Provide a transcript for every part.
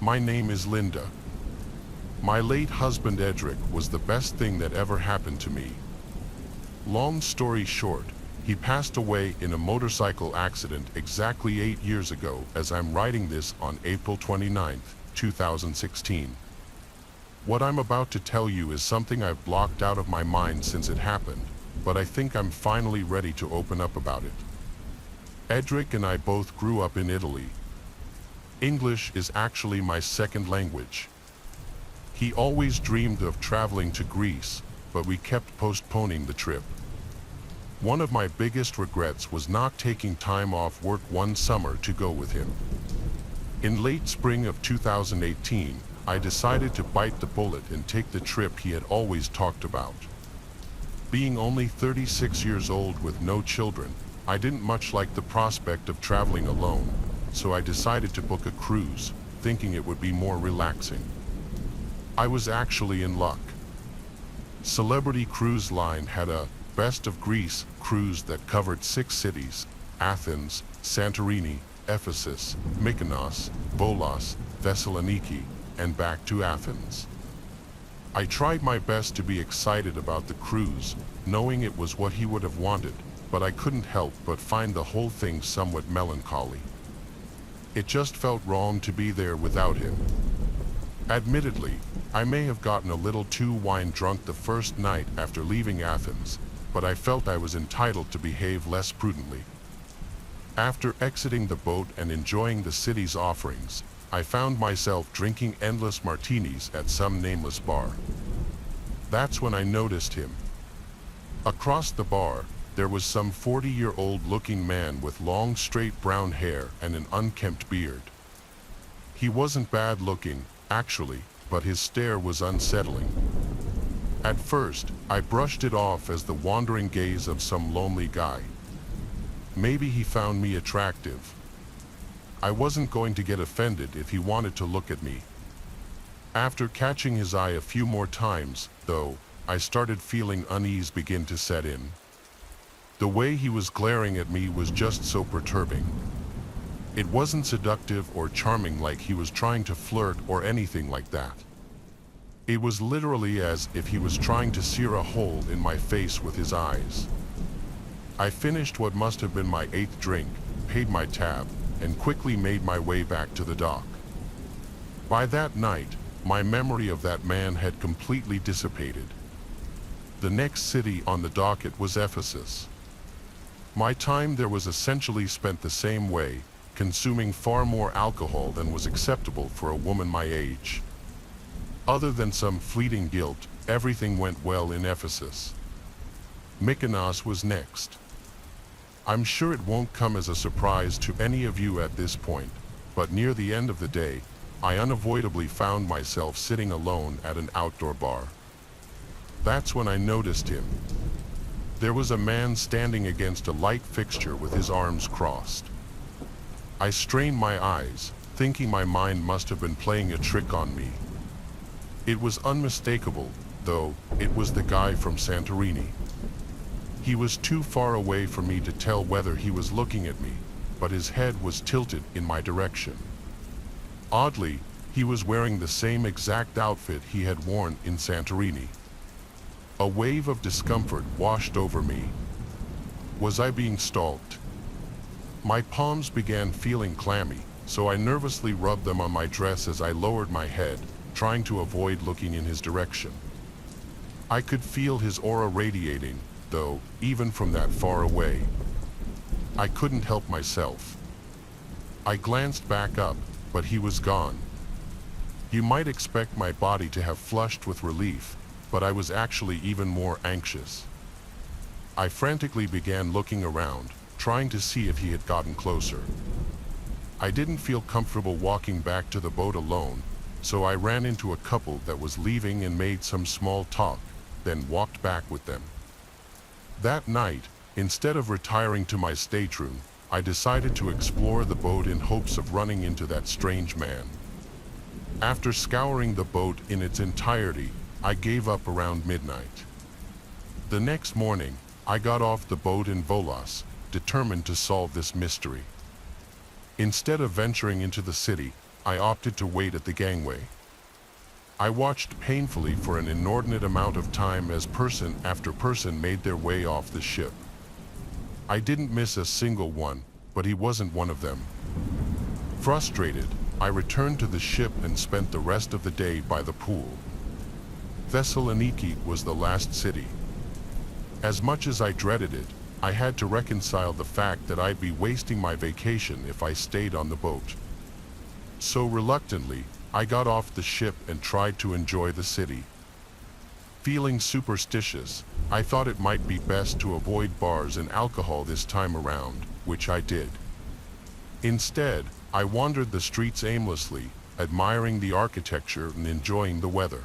My name is Linda. My late husband Edric was the best thing that ever happened to me. Long story short, he passed away in a motorcycle accident exactly 8 years ago as I'm writing this on April 29th, 2016. What I'm about to tell you is something I've blocked out of my mind since it happened, but I think I'm finally ready to open up about it. Edric and I both grew up in Italy. English is actually my second language. He always dreamed of traveling to Greece, but we kept postponing the trip. One of my biggest regrets was not taking time off work one summer to go with him. In late spring of 2018, I decided to bite the bullet and take the trip he had always talked about. Being only 36 years old with no children, I didn't much like the prospect of traveling alone, so I decided to book a cruise, thinking it would be more relaxing. I was actually in luck. Celebrity Cruise Line had a Best of Greece cruise that covered 6 cities: Athens, Santorini, Ephesus, Mykonos, Volos, Thessaloniki, and back to Athens. I tried my best to be excited about the cruise, knowing it was what he would have wanted, but I couldn't help but find the whole thing somewhat melancholy. It just felt wrong to be there without him. Admittedly, I may have gotten a little too wine drunk the first night after leaving Athens, but I felt I was entitled to behave less prudently. After exiting the boat and enjoying the city's offerings, I found myself drinking endless martinis at some nameless bar. That's when I noticed him. Across the bar, there was some 40-year-old looking man with long straight brown hair and an unkempt beard. He wasn't bad looking, actually, but his stare was unsettling. At first, I brushed it off as the wandering gaze of some lonely guy. Maybe he found me attractive. I wasn't going to get offended if he wanted to look at me. After catching his eye a few more times, though, I started feeling unease begin to set in. The way he was glaring at me was just so perturbing. It wasn't seductive or charming like he was trying to flirt or anything like that. It was literally as if he was trying to sear a hole in my face with his eyes. I finished what must have been my 8th drink, paid my tab, and quickly made my way back to the dock. By that night, my memory of that man had completely dissipated. The next city on the docket was Ephesus. My time there was essentially spent the same way, consuming far more alcohol than was acceptable for a woman my age. Other than some fleeting guilt, everything went well in Ephesus. Mykonos was next. I'm sure it won't come as a surprise to any of you at this point, but near the end of the day, I unavoidably found myself sitting alone at an outdoor bar. That's when I noticed him. There was a man standing against a light fixture with his arms crossed. I strained my eyes, thinking my mind must have been playing a trick on me. It was unmistakable, though. It was the guy from Santorini. He was too far away for me to tell whether he was looking at me, but his head was tilted in my direction. Oddly, he was wearing the same exact outfit he had worn in Santorini. A wave of discomfort washed over me. Was I being stalked? My palms began feeling clammy, so I nervously rubbed them on my dress as I lowered my head, trying to avoid looking in his direction. I could feel his aura radiating, though, even from that far away. I couldn't help myself. I glanced back up, but he was gone. You might expect my body to have flushed with relief, but I was actually even more anxious. I frantically began looking around, trying to see if he had gotten closer. I didn't feel comfortable walking back to the boat alone, so I ran into a couple that was leaving and made some small talk, then walked back with them. That night, instead of retiring to my stateroom, I decided to explore the boat in hopes of running into that strange man. After scouring the boat in its entirety, I gave up around midnight. The next morning, I got off the boat in Volos, determined to solve this mystery. Instead of venturing into the city, I opted to wait at the gangway. I watched painfully for an inordinate amount of time as person after person made their way off the ship. I didn't miss a single one, but he wasn't one of them. Frustrated, I returned to the ship and spent the rest of the day by the pool. Thessaloniki was the last city. As much as I dreaded it, I had to reconcile the fact that I'd be wasting my vacation if I stayed on the boat. So reluctantly, I got off the ship and tried to enjoy the city. Feeling superstitious, I thought it might be best to avoid bars and alcohol this time around, which I did. Instead, I wandered the streets aimlessly, admiring the architecture and enjoying the weather.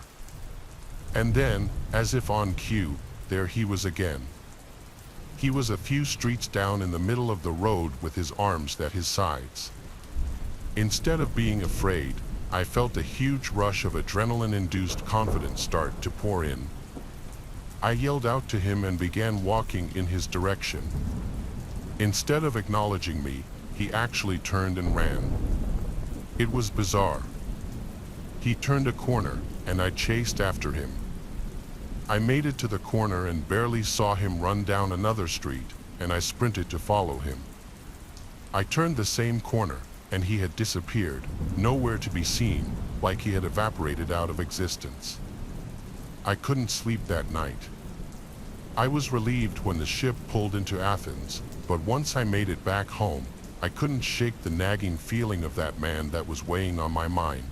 And then, as if on cue, there he was again. He was a few streets down in the middle of the road with his arms at his sides. Instead of being afraid, I felt a huge rush of adrenaline-induced confidence start to pour in. I yelled out to him and began walking in his direction. Instead of acknowledging me, he actually turned and ran. It was bizarre. He turned a corner, and I chased after him. I made it to the corner and barely saw him run down another street, and I sprinted to follow him. I turned the same corner, and he had disappeared, nowhere to be seen, like he had evaporated out of existence. I couldn't sleep that night. I was relieved when the ship pulled into Athens, but once I made it back home, I couldn't shake the nagging feeling of that man that was weighing on my mind.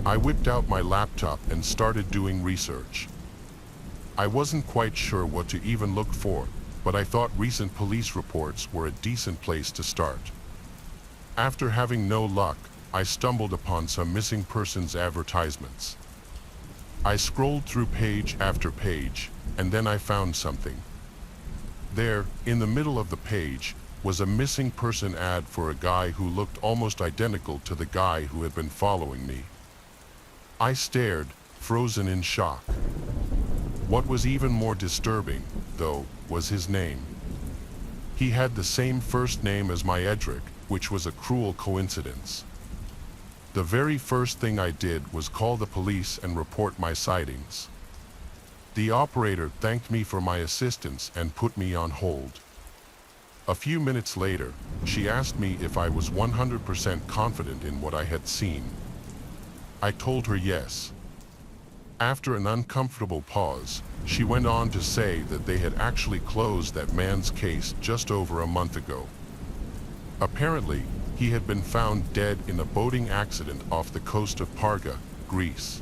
I whipped out my laptop and started doing research. I wasn't quite sure what to even look for, but I thought recent police reports were a decent place to start. After having no luck, I stumbled upon some missing persons advertisements. I scrolled through page after page, and then I found something. There, in the middle of the page, was a missing person ad for a guy who looked almost identical to the guy who had been following me. I stared, frozen in shock. What was even more disturbing, though, was his name. He had the same first name as my Edric, which was a cruel coincidence. The very first thing I did was call the police and report my sightings. The operator thanked me for my assistance and put me on hold. A few minutes later, she asked me if I was 100% confident in what I had seen. I told her yes. After an uncomfortable pause, she went on to say that they had actually closed that man's case just over a month ago. Apparently, he had been found dead in a boating accident off the coast of Parga, Greece.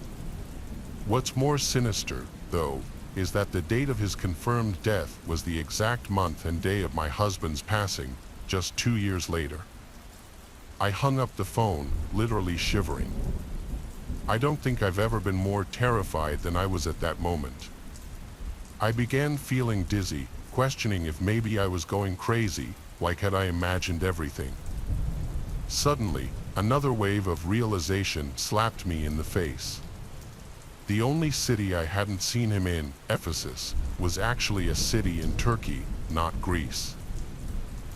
What's more sinister, though, is that the date of his confirmed death was the exact month and day of my husband's passing, just 2 years later. I hung up the phone, literally shivering. I don't think I've ever been more terrified than I was at that moment. I began feeling dizzy, questioning if maybe I was going crazy, like had I imagined everything. Suddenly, another wave of realization slapped me in the face. The only city I hadn't seen him in, Ephesus, was actually a city in Turkey, not Greece.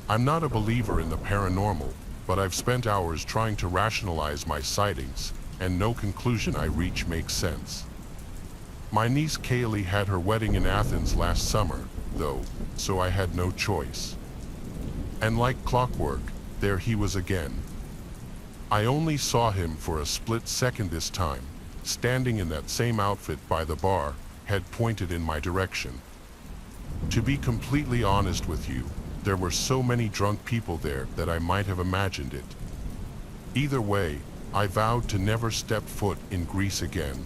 I'm not a believer in the paranormal, but I've spent hours trying to rationalize my sightings, and no conclusion I reach makes sense. My niece Kaylee had her wedding in Athens last summer, though, so I had no choice. And like clockwork, there he was again. I only saw him for a split second this time, standing in that same outfit by the bar, head pointed in my direction. To be completely honest with you, there were so many drunk people there that I might have imagined it. Either way, I vowed to never step foot in Greece again.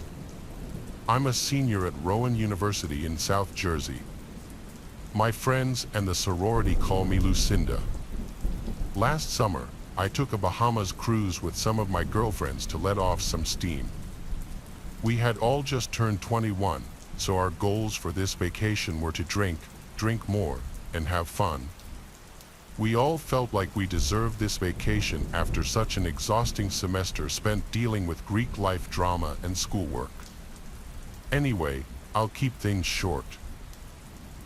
I'm a senior at Rowan University in South Jersey. My friends and the sorority call me Lucinda. Last summer, I took a Bahamas cruise with some of my girlfriends to let off some steam. We had all just turned 21, so our goals for this vacation were to drink more, and have fun. We all felt like we deserved this vacation after such an exhausting semester spent dealing with Greek life drama and schoolwork. Anyway, I'll keep things short.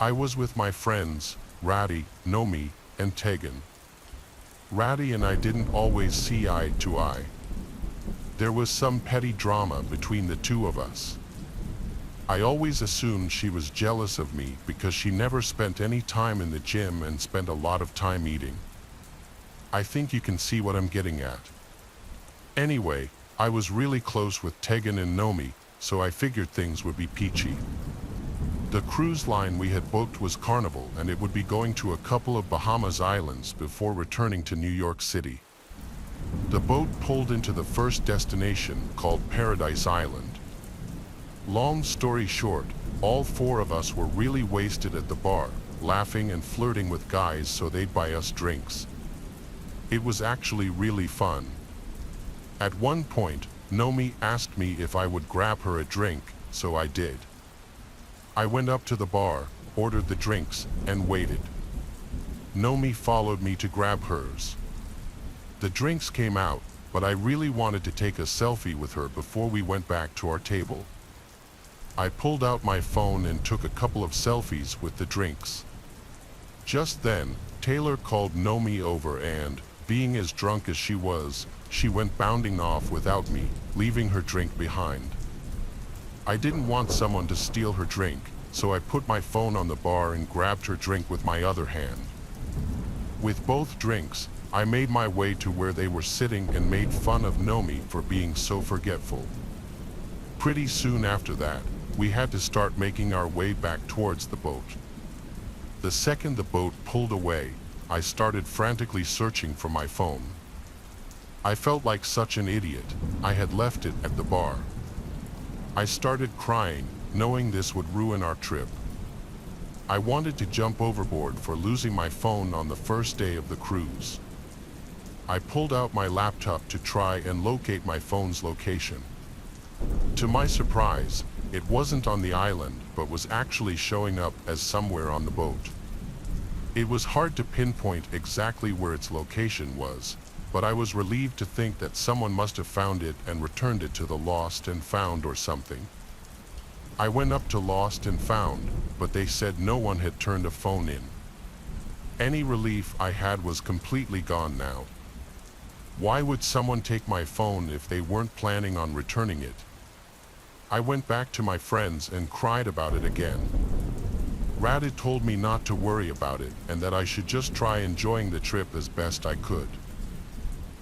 I was with my friends, Radi, Nomi, and Tegan. Radi and I didn't always see eye to eye. There was some petty drama between the two of us. I always assumed she was jealous of me because she never spent any time in the gym and spent a lot of time eating. I think you can see what I'm getting at. Anyway, I was really close with Tegan and Nomi, so I figured things would be peachy. The cruise line we had booked was Carnival, and it would be going to a couple of Bahamas islands before returning to New York City. The boat pulled into the first destination, called Paradise Island. Long story short, all four of us were really wasted at the bar, laughing and flirting with guys so they'd buy us drinks. It was actually really fun. At one point, Nomi asked me if I would grab her a drink, so I did. I went up to the bar, ordered the drinks, and waited. Nomi followed me to grab hers. The drinks came out, but I really wanted to take a selfie with her before we went back to our table. I pulled out my phone and took a couple of selfies with the drinks. Just then, Taylor called Nomi over and, being as drunk as she was, she went bounding off without me, leaving her drink behind. I didn't want someone to steal her drink, so I put my phone on the bar and grabbed her drink with my other hand. With both drinks, I made my way to where they were sitting and made fun of Nomi for being so forgetful. Pretty soon after that, we had to start making our way back towards the boat. The second the boat pulled away, I started frantically searching for my phone. I felt like such an idiot. I had left it at the bar. I started crying, knowing this would ruin our trip. I wanted to jump overboard for losing my phone on the first day of the cruise. I pulled out my laptop to try and locate my phone's location. To my surprise, it wasn't on the island, but was actually showing up as somewhere on the boat. It was hard to pinpoint exactly where its location was, but I was relieved to think that someone must have found it and returned it to the Lost and Found or something. I went up to Lost and Found, but they said no one had turned a phone in. Any relief I had was completely gone now. Why would someone take my phone if they weren't planning on returning it? I went back to my friends and cried about it again. Rad had told me not to worry about it and that I should just try enjoying the trip as best I could.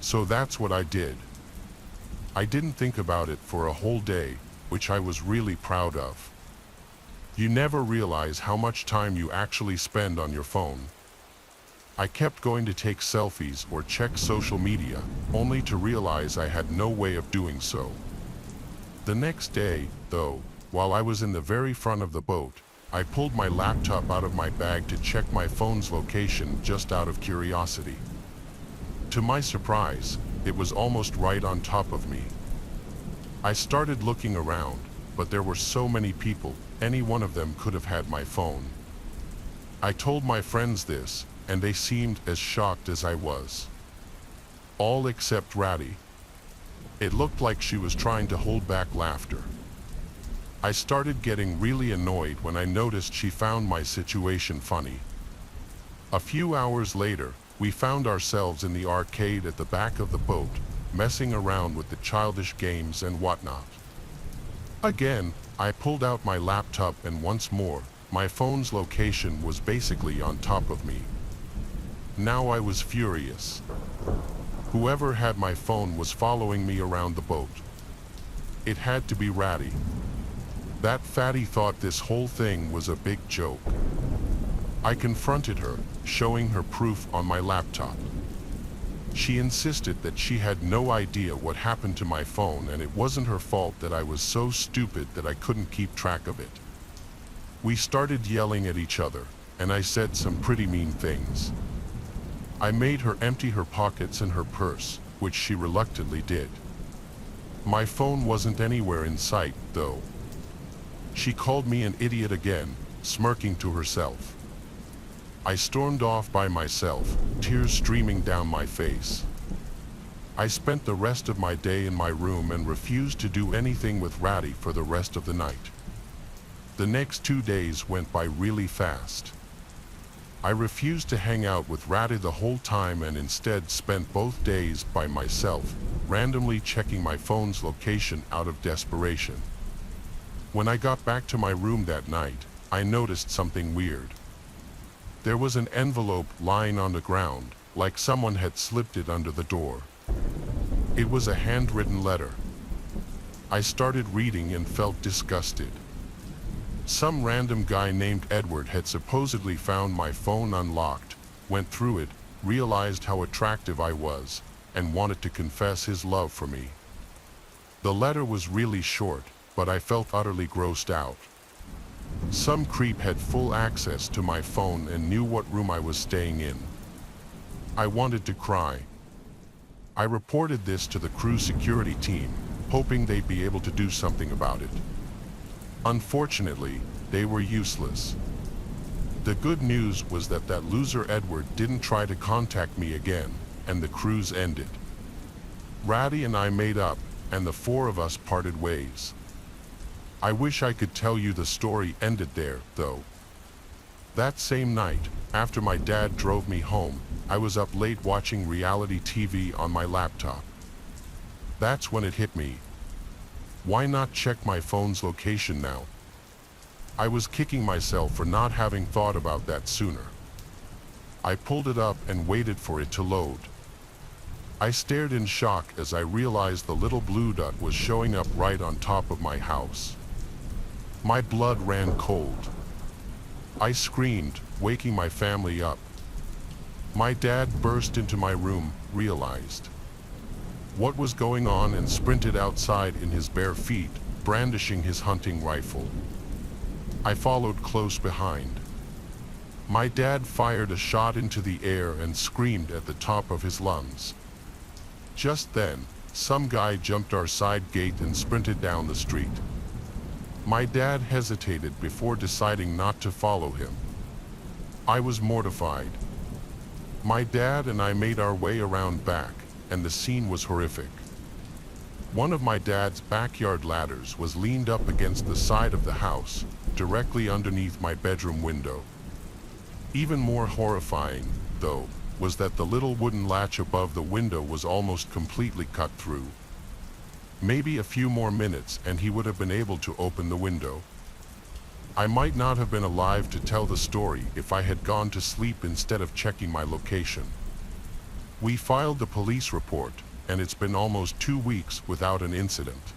So that's what I did. I didn't think about it for a whole day, which I was really proud of. You never realize how much time you actually spend on your phone. I kept going to take selfies or check social media, only to realize I had no way of doing so. The next day, though, while I was in the very front of the boat, I pulled my laptop out of my bag to check my phone's location just out of curiosity. To my surprise, it was almost right on top of me. I started looking around, but there were so many people, any one of them could have had my phone. I told my friends this, and they seemed as shocked as I was. All except Ratty. It looked like she was trying to hold back laughter. I started getting really annoyed when I noticed she found my situation funny. A few hours later, we found ourselves in the arcade at the back of the boat, messing around with the childish games and whatnot. Again, I pulled out my laptop and once more, my phone's location was basically on top of me. Now I was furious. Whoever had my phone was following me around the boat. It had to be Ratty. That fatty thought this whole thing was a big joke. I confronted her, showing her proof on my laptop. She insisted that she had no idea what happened to my phone and it wasn't her fault that I was so stupid that I couldn't keep track of it. We started yelling at each other, and I said some pretty mean things. I made her empty her pockets and her purse, which she reluctantly did. My phone wasn't anywhere in sight, though. She called me an idiot again, smirking to herself. I stormed off by myself, tears streaming down my face. I spent the rest of my day in my room and refused to do anything with Ratty for the rest of the night. The next 2 days went by really fast. I refused to hang out with Ratty the whole time and instead spent both days by myself, randomly checking my phone's location out of desperation. When I got back to my room that night, I noticed something weird. There was an envelope lying on the ground, like someone had slipped it under the door. It was a handwritten letter. I started reading and felt disgusted. Some random guy named Edward had supposedly found my phone unlocked, went through it, realized how attractive I was, and wanted to confess his love for me. The letter was really short, but I felt utterly grossed out. Some creep had full access to my phone and knew what room I was staying in. I wanted to cry. I reported this to the cruise security team, hoping they'd be able to do something about it. Unfortunately, they were useless. The good news was that loser Edward didn't try to contact me again, and the cruise ended. Ratty and I made up, and the four of us parted ways. I wish I could tell you the story ended there, though. That same night, after my dad drove me home, I was up late watching reality TV on my laptop. That's when it hit me. Why not check my phone's location now? I was kicking myself for not having thought about that sooner. I pulled it up and waited for it to load. I stared in shock as I realized the little blue dot was showing up right on top of my house. My blood ran cold. I screamed, waking my family up. My dad burst into my room, realized what was going on, and sprinted outside in his bare feet, brandishing his hunting rifle. I followed close behind. My dad fired a shot into the air and screamed at the top of his lungs. Just then, some guy jumped our side gate and sprinted down the street. My dad hesitated before deciding not to follow him. I was mortified. My dad and I made our way around back, and the scene was horrific. One of my dad's backyard ladders was leaned up against the side of the house, directly underneath my bedroom window. Even more horrifying, though, was that the little wooden latch above the window was almost completely cut through. Maybe a few more minutes and he would have been able to open the window. I might not have been alive to tell the story if I had gone to sleep instead of checking my location. We filed the police report, and it's been almost 2 weeks without an incident.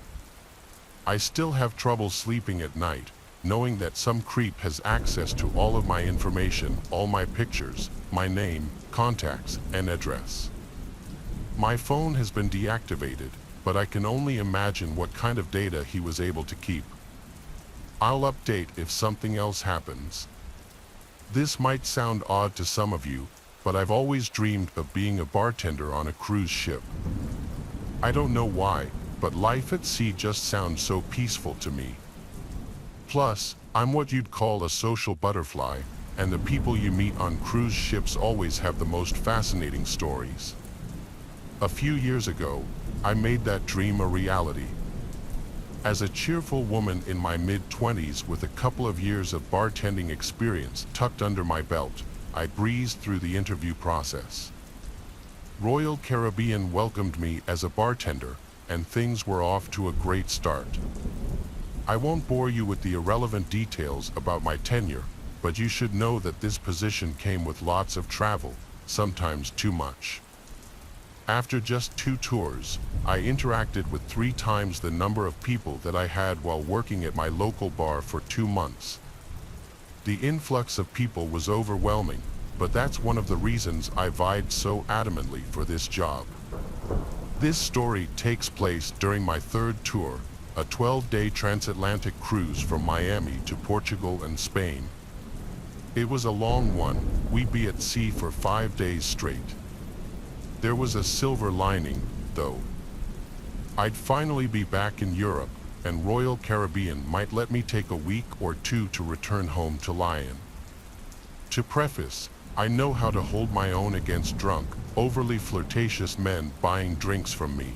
I still have trouble sleeping at night, knowing that some creep has access to all of my information, all my pictures, my name, contacts, and address. My phone has been deactivated, but I can only imagine what kind of data he was able to keep. I'll update if something else happens. This might sound odd to some of you, but I've always dreamed of being a bartender on a cruise ship. I don't know why, but life at sea just sounds so peaceful to me. Plus, I'm what you'd call a social butterfly, and the people you meet on cruise ships always have the most fascinating stories. A few years ago, I made that dream a reality. As a cheerful woman in my mid-20s with a couple of years of bartending experience tucked under my belt, I breezed through the interview process. Royal Caribbean welcomed me as a bartender, and things were off to a great start. I won't bore you with the irrelevant details about my tenure, but you should know that this position came with lots of travel, sometimes too much. After just 2 tours, I interacted with 3 times the number of people that I had while working at my local bar for 2 months. The influx of people was overwhelming, but that's one of the reasons I vied so adamantly for this job. This story takes place during my 3rd tour, a 12-day transatlantic cruise from Miami to Portugal and Spain. It was a long one. We'd be at sea for 5 days straight. There was a silver lining, though. I'd finally be back in Europe, and Royal Caribbean might let me take a week or 2 to return home to Lyon. To preface, I know how to hold my own against drunk, overly flirtatious men buying drinks from me.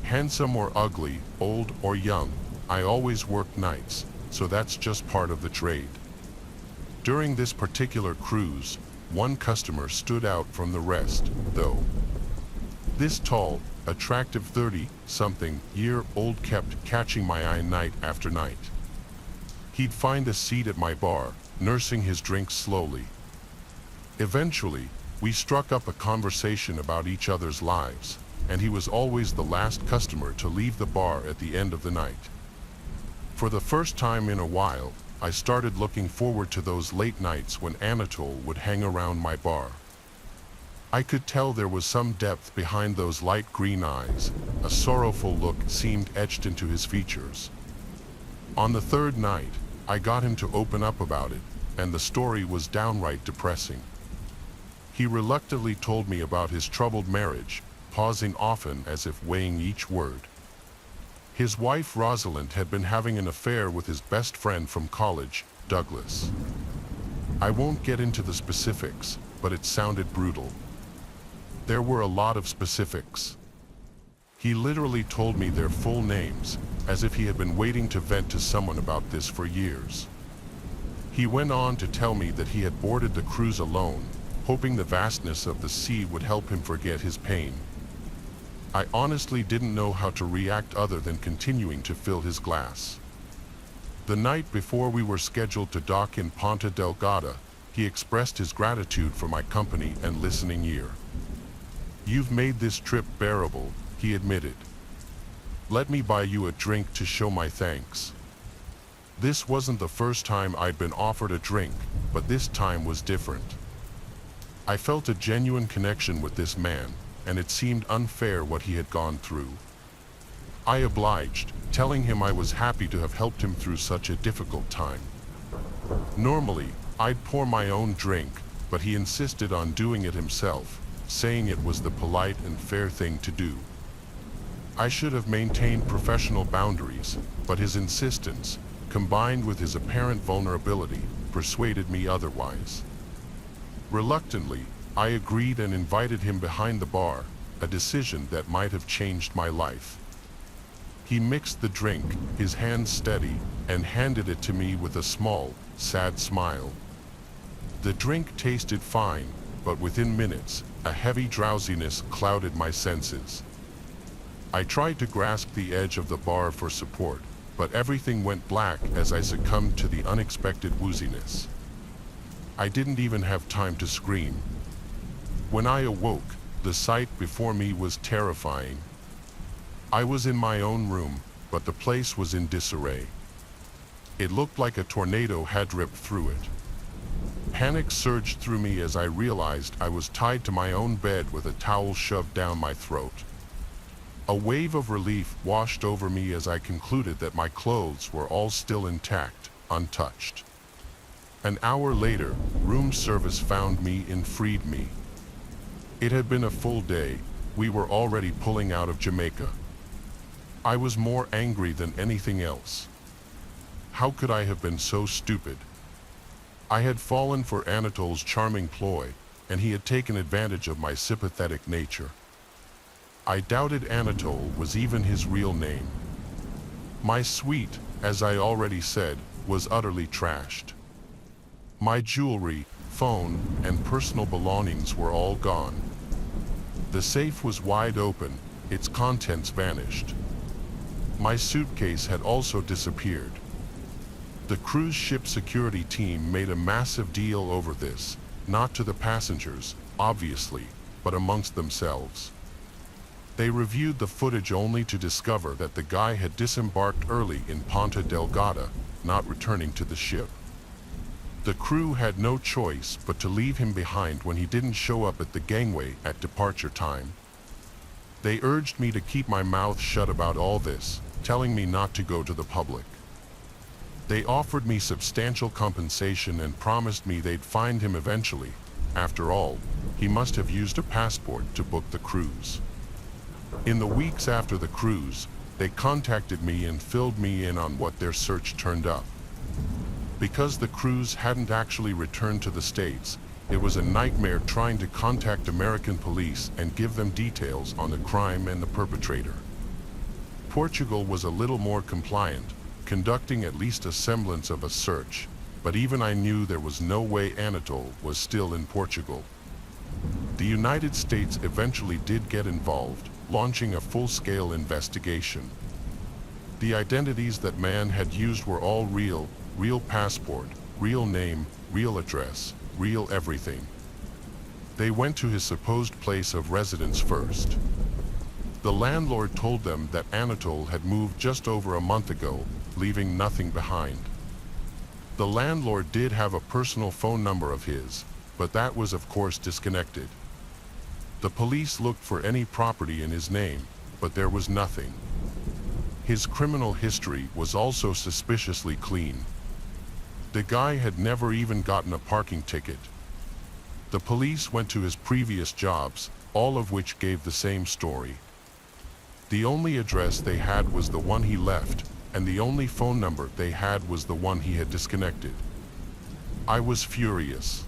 Handsome or ugly, old or young, I always work nights, so that's just part of the trade. During this particular cruise, one customer stood out from the rest, though. This tall, attractive 30-something-year-old kept catching my eye night after night. He'd find a seat at my bar, nursing his drink slowly. Eventually, we struck up a conversation about each other's lives, and he was always the last customer to leave the bar at the end of the night. For the first time in a while, I started looking forward to those late nights when Anatole would hang around my bar. I could tell there was some depth behind those light green eyes. A sorrowful look seemed etched into his features. On the third night, I got him to open up about it, and the story was downright depressing. He reluctantly told me about his troubled marriage, pausing often as if weighing each word. His wife Rosalind had been having an affair with his best friend from college, Douglas. I won't get into the specifics, but it sounded brutal. There were a lot of specifics. He literally told me their full names, as if he had been waiting to vent to someone about this for years. He went on to tell me that he had boarded the cruise alone, hoping the vastness of the sea would help him forget his pain. I honestly didn't know how to react other than continuing to fill his glass. The night before we were scheduled to dock in Ponta Delgada, he expressed his gratitude for my company and listening ear. "You've made this trip bearable," he admitted. "Let me buy you a drink to show my thanks." This wasn't the first time I'd been offered a drink, but this time was different. I felt a genuine connection with this man, and it seemed unfair what he had gone through. I obliged, telling him I was happy to have helped him through such a difficult time. Normally, I'd pour my own drink, but he insisted on doing it himself, saying it was the polite and fair thing to do. I should have maintained professional boundaries, but his insistence, combined with his apparent vulnerability, persuaded me otherwise. Reluctantly, I agreed and invited him behind the bar, a decision that might have changed my life. He mixed the drink, his hand steady, and handed it to me with a small, sad smile. The drink tasted fine, but within minutes, a heavy drowsiness clouded my senses. I tried to grasp the edge of the bar for support, but everything went black as I succumbed to the unexpected wooziness. I didn't even have time to scream. When I awoke, the sight before me was terrifying. I was in my own room, but the place was in disarray. It looked like a tornado had ripped through it. Panic surged through me as I realized I was tied to my own bed with a towel shoved down my throat. A wave of relief washed over me as I concluded that my clothes were all still intact, untouched. An hour later, room service found me and freed me. It had been a full day. We were already pulling out of Jamaica. I was more angry than anything else. How could I have been so stupid? I had fallen for Anatole's charming ploy, and he had taken advantage of my sympathetic nature. I doubted Anatole was even his real name. My suite, as I already said, was utterly trashed. My jewelry, phone, and personal belongings were all gone. The safe was wide open, its contents vanished. My suitcase had also disappeared. The cruise ship security team made a massive deal over this, not to the passengers, obviously, but amongst themselves. They reviewed the footage only to discover that the guy had disembarked early in Ponta Delgada, not returning to the ship. The crew had no choice but to leave him behind when he didn't show up at the gangway at departure time. They urged me to keep my mouth shut about all this, telling me not to go to the public. They offered me substantial compensation and promised me they'd find him eventually. After all, he must have used a passport to book the cruise. In the weeks after the cruise, they contacted me and filled me in on what their search turned up. Because the cruise hadn't actually returned to the States, it was a nightmare trying to contact American police and give them details on the crime and the perpetrator. Portugal was a little more compliant, conducting at least a semblance of a search, but even I knew there was no way Anatole was still in Portugal. The United States eventually did get involved, launching a full-scale investigation. The identities that man had used were all real, real passport, real name, real address, real everything. They went to his supposed place of residence first. The landlord told them that Anatole had moved just over a month ago, leaving nothing behind. The landlord did have a personal phone number of his, but that was of course disconnected. The police looked for any property in his name, but there was nothing. His criminal history was also suspiciously clean. The guy had never even gotten a parking ticket. The police went to his previous jobs, all of which gave the same story. The only address they had was the one he left, and the only phone number they had was the one he had disconnected. I was furious.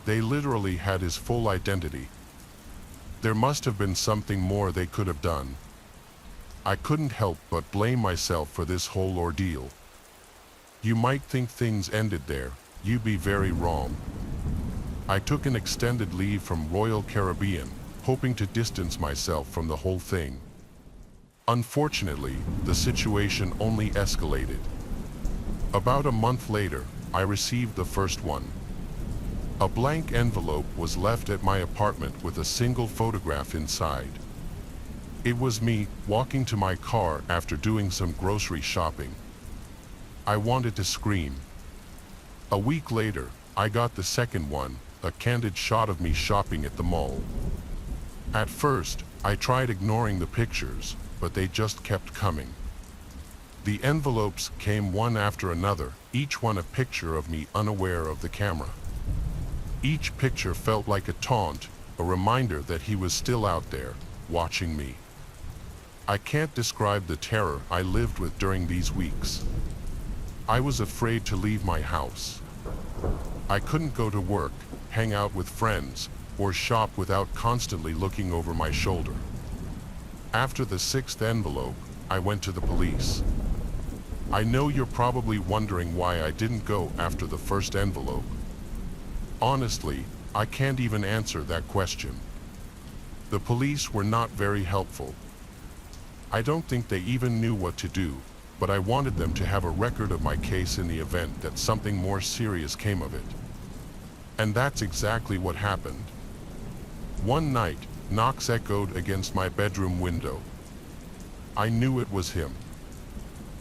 They literally had his full identity. There must have been something more they could have done. I couldn't help but blame myself for this whole ordeal. You might think things ended there, you'd be very wrong. I took an extended leave from Royal Caribbean, hoping to distance myself from the whole thing. Unfortunately, the situation only escalated. About a month later, I received the first one. A blank envelope was left at my apartment with a single photograph inside. It was me, walking to my car after doing some grocery shopping. I wanted to scream. A week later, I got the second one, a candid shot of me shopping at the mall. At first, I tried ignoring the pictures, but they just kept coming. The envelopes came one after another, each one a picture of me unaware of the camera. Each picture felt like a taunt, a reminder that he was still out there, watching me. I can't describe the terror I lived with during these weeks. I was afraid to leave my house. I couldn't go to work, hang out with friends, or shop without constantly looking over my shoulder. After the sixth envelope, I went to the police. I know you're probably wondering why I didn't go after the first envelope. Honestly, I can't even answer that question. The police were not very helpful. I don't think they even knew what to do, but I wanted them to have a record of my case in the event that something more serious came of it. And that's exactly what happened. One night, knocks echoed against my bedroom window. I knew it was him.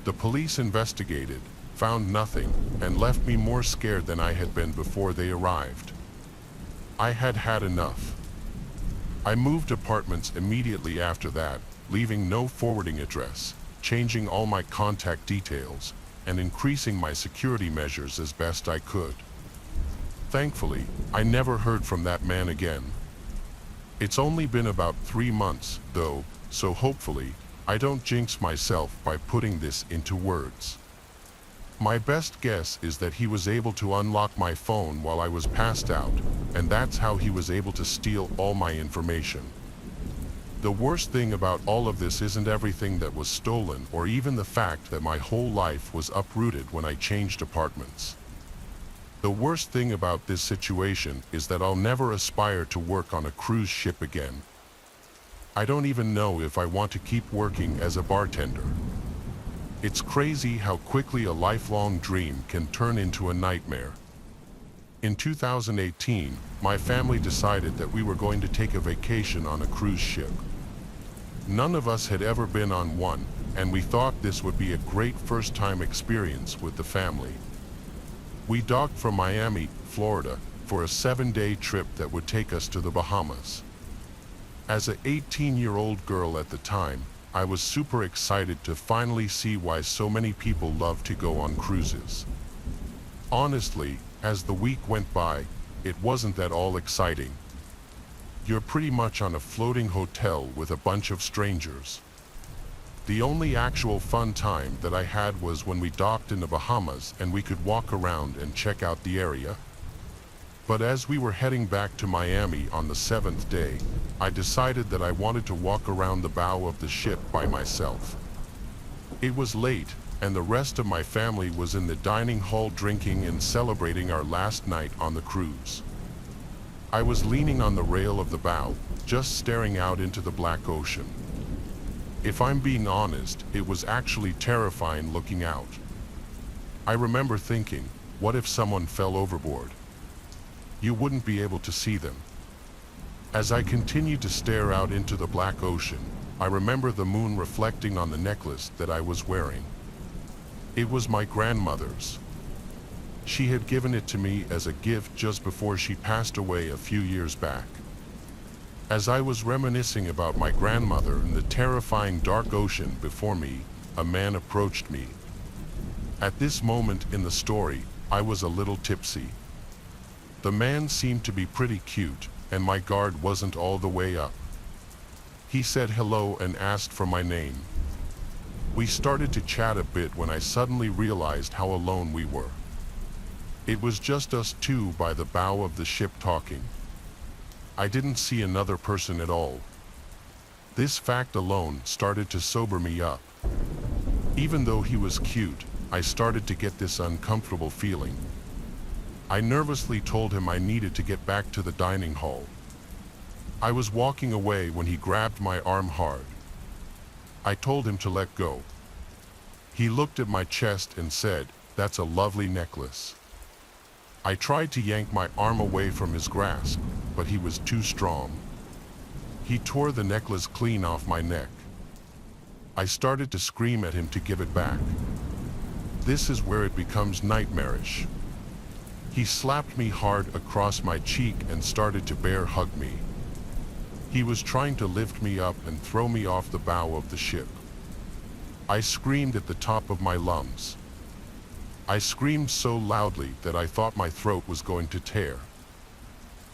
The police investigated, found nothing, and left me more scared than I had been before they arrived. I had had enough. I moved apartments immediately after that, leaving no forwarding address, changing all my contact details, and increasing my security measures as best I could. Thankfully, I never heard from that man again. It's only been about 3 months, though, so hopefully, I don't jinx myself by putting this into words. My best guess is that he was able to unlock my phone while I was passed out, and that's how he was able to steal all my information. The worst thing about all of this isn't everything that was stolen or even the fact that my whole life was uprooted when I changed apartments. The worst thing about this situation is that I'll never aspire to work on a cruise ship again. I don't even know if I want to keep working as a bartender. It's crazy how quickly a lifelong dream can turn into a nightmare. In 2018, my family decided that we were going to take a vacation on a cruise ship. None of us had ever been on one, and we thought this would be a great first-time experience with the family. We docked from Miami, Florida, for a 7-day trip that would take us to the Bahamas. As an 18-year-old girl at the time, I was super excited to finally see why so many people love to go on cruises. Honestly, as the week went by, it wasn't that all exciting. You're pretty much on a floating hotel with a bunch of strangers. The only actual fun time that I had was when we docked in the Bahamas and we could walk around and check out the area. But as we were heading back to Miami on the 7th day, I decided that I wanted to walk around the bow of the ship by myself. It was late, and the rest of my family was in the dining hall drinking and celebrating our last night on the cruise. I was leaning on the rail of the bow, just staring out into the black ocean. If I'm being honest, it was actually terrifying looking out. I remember thinking, what if someone fell overboard? You wouldn't be able to see them. As I continued to stare out into the black ocean, I remember the moon reflecting on the necklace that I was wearing. It was my grandmother's. She had given it to me as a gift just before she passed away a few years back. As I was reminiscing about my grandmother and the terrifying dark ocean before me, a man approached me. At this moment in the story, I was a little tipsy. The man seemed to be pretty cute, and my guard wasn't all the way up. He said hello and asked for my name. We started to chat a bit when I suddenly realized how alone we were. It was just us two by the bow of the ship talking. I didn't see another person at all. This fact alone started to sober me up. Even though he was cute, I started to get this uncomfortable feeling. I nervously told him I needed to get back to the dining hall. I was walking away when he grabbed my arm hard. I told him to let go. He looked at my chest and said, "That's a lovely necklace." I tried to yank my arm away from his grasp, but he was too strong. He tore the necklace clean off my neck. I started to scream at him to give it back. This is where it becomes nightmarish. He slapped me hard across my cheek and started to bear hug me. He was trying to lift me up and throw me off the bow of the ship. I screamed at the top of my lungs. I screamed so loudly that I thought my throat was going to tear.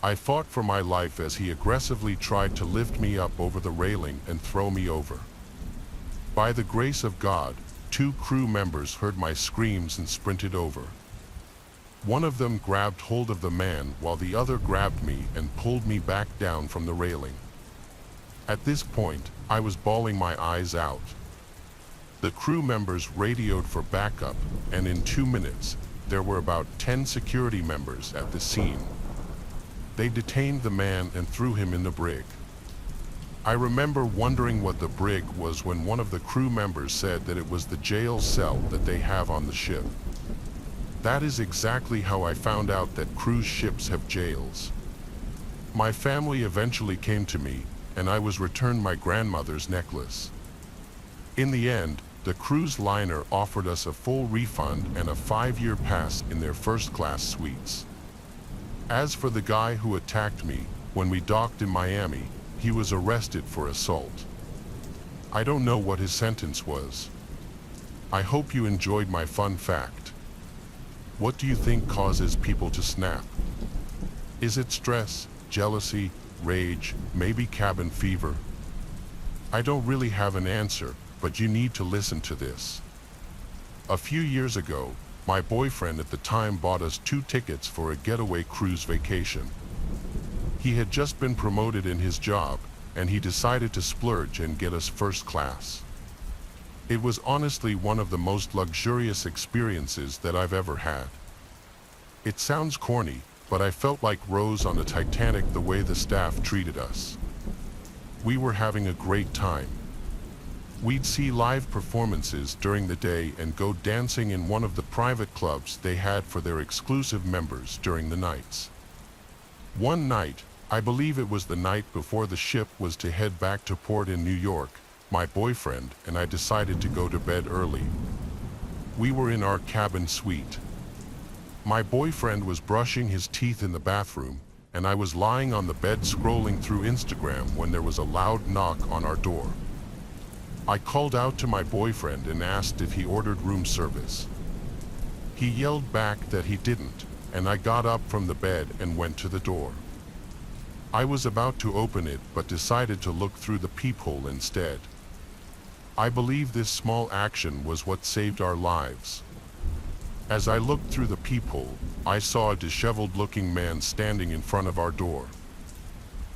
I fought for my life as he aggressively tried to lift me up over the railing and throw me over. By the grace of God, 2 crew members heard my screams and sprinted over. One of them grabbed hold of the man while the other grabbed me and pulled me back down from the railing. At this point, I was bawling my eyes out. The crew members radioed for backup, and in 2 minutes, there were about 10 security members at the scene. They detained the man and threw him in the brig. I remember wondering what the brig was when one of the crew members said that it was the jail cell that they have on the ship. That is exactly how I found out that cruise ships have jails. My family eventually came to me, and I was returned my grandmother's necklace. In the end, the cruise liner offered us a full refund and a 5-year pass in their first-class suites. As for the guy who attacked me, when we docked in Miami, he was arrested for assault. I don't know what his sentence was. I hope you enjoyed my fun fact. What do you think causes people to snap? Is it stress, jealousy, rage, maybe cabin fever? I don't really have an answer, but you need to listen to this. A few years ago, my boyfriend at the time bought us 2 tickets for a getaway cruise vacation. He had just been promoted in his job, and he decided to splurge and get us first class. It was honestly one of the most luxurious experiences that I've ever had. It sounds corny, but I felt like Rose on the Titanic the way the staff treated us. We were having a great time. We'd see live performances during the day and go dancing in one of the private clubs they had for their exclusive members during the nights. One night, I believe it was the night before the ship was to head back to port in New York, my boyfriend and I decided to go to bed early. We were in our cabin suite. My boyfriend was brushing his teeth in the bathroom, and I was lying on the bed scrolling through Instagram when there was a loud knock on our door. I called out to my boyfriend and asked if he ordered room service. He yelled back that he didn't, and I got up from the bed and went to the door. I was about to open it but decided to look through the peephole instead. I believe this small action was what saved our lives. As I looked through the peephole, I saw a disheveled-looking man standing in front of our door.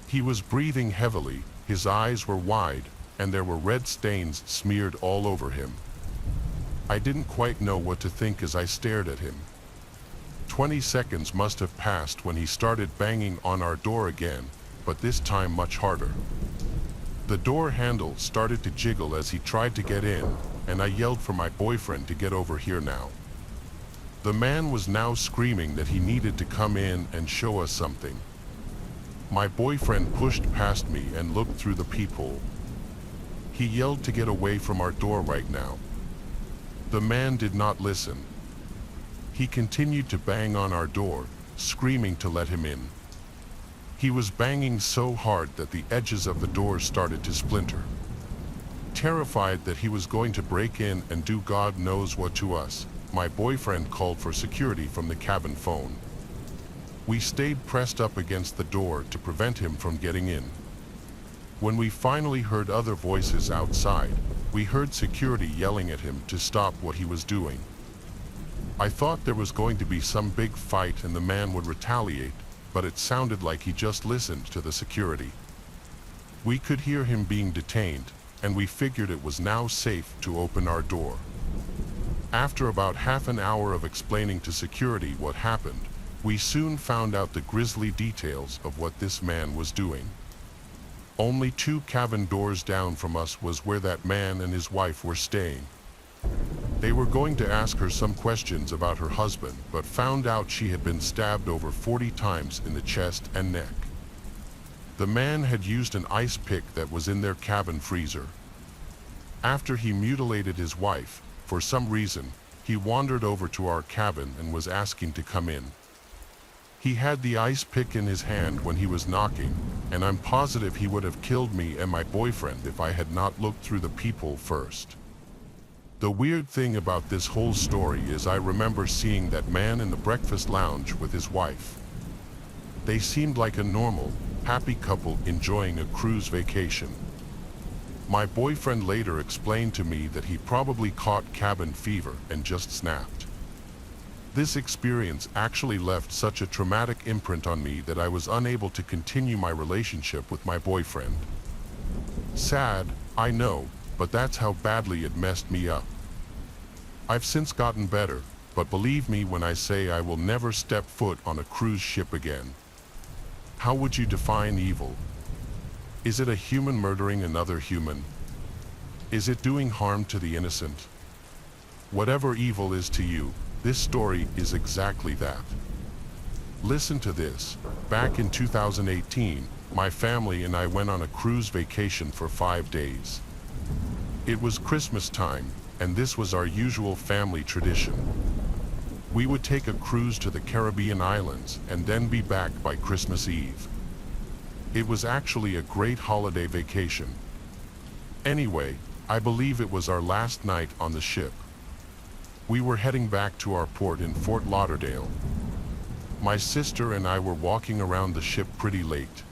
He was breathing heavily, his eyes were wide, and there were red stains smeared all over him. I didn't quite know what to think as I stared at him. 20 seconds must have passed when he started banging on our door again, but this time much harder. The door handle started to jiggle as he tried to get in, and I yelled for my boyfriend to get over here now. The man was now screaming that he needed to come in and show us something. My boyfriend pushed past me and looked through the peephole. He yelled to get away from our door right now. The man did not listen. He continued to bang on our door, screaming to let him in. He was banging so hard that the edges of the door started to splinter. Terrified that he was going to break in and do God knows what to us, my boyfriend called for security from the cabin phone. We stayed pressed up against the door to prevent him from getting in. When we finally heard other voices outside, we heard security yelling at him to stop what he was doing. I thought there was going to be some big fight and the man would retaliate, but it sounded like he just listened to the security. We could hear him being detained, and we figured it was now safe to open our door. After about half an hour of explaining to security what happened, we soon found out the grisly details of what this man was doing. Only 2 cabin doors down from us was where that man and his wife were staying. They were going to ask her some questions about her husband, but found out she had been stabbed over 40 times in the chest and neck. The man had used an ice pick that was in their cabin freezer. After he mutilated his wife, for some reason, he wandered over to our cabin and was asking to come in. He had the ice pick in his hand when he was knocking, and I'm positive he would have killed me and my boyfriend if I had not looked through the peephole first. The weird thing about this whole story is I remember seeing that man in the breakfast lounge with his wife. They seemed like a normal, happy couple enjoying a cruise vacation. My boyfriend later explained to me that he probably caught cabin fever and just snapped. This experience actually left such a traumatic imprint on me that I was unable to continue my relationship with my boyfriend. Sad, I know, but that's how badly it messed me up. I've since gotten better, but believe me when I say I will never step foot on a cruise ship again. How would you define evil? Is it a human murdering another human? Is it doing harm to the innocent? Whatever evil is to you, this story is exactly that. Listen to this. Back in 2018, my family and I went on a cruise vacation for 5 days. It was Christmas time, and this was our usual family tradition. We would take a cruise to the Caribbean islands and then be back by Christmas Eve. It was actually a great holiday vacation. Anyway, I believe it was our last night on the ship. We were heading back to our port in Fort Lauderdale. My sister and I were walking around the ship pretty late.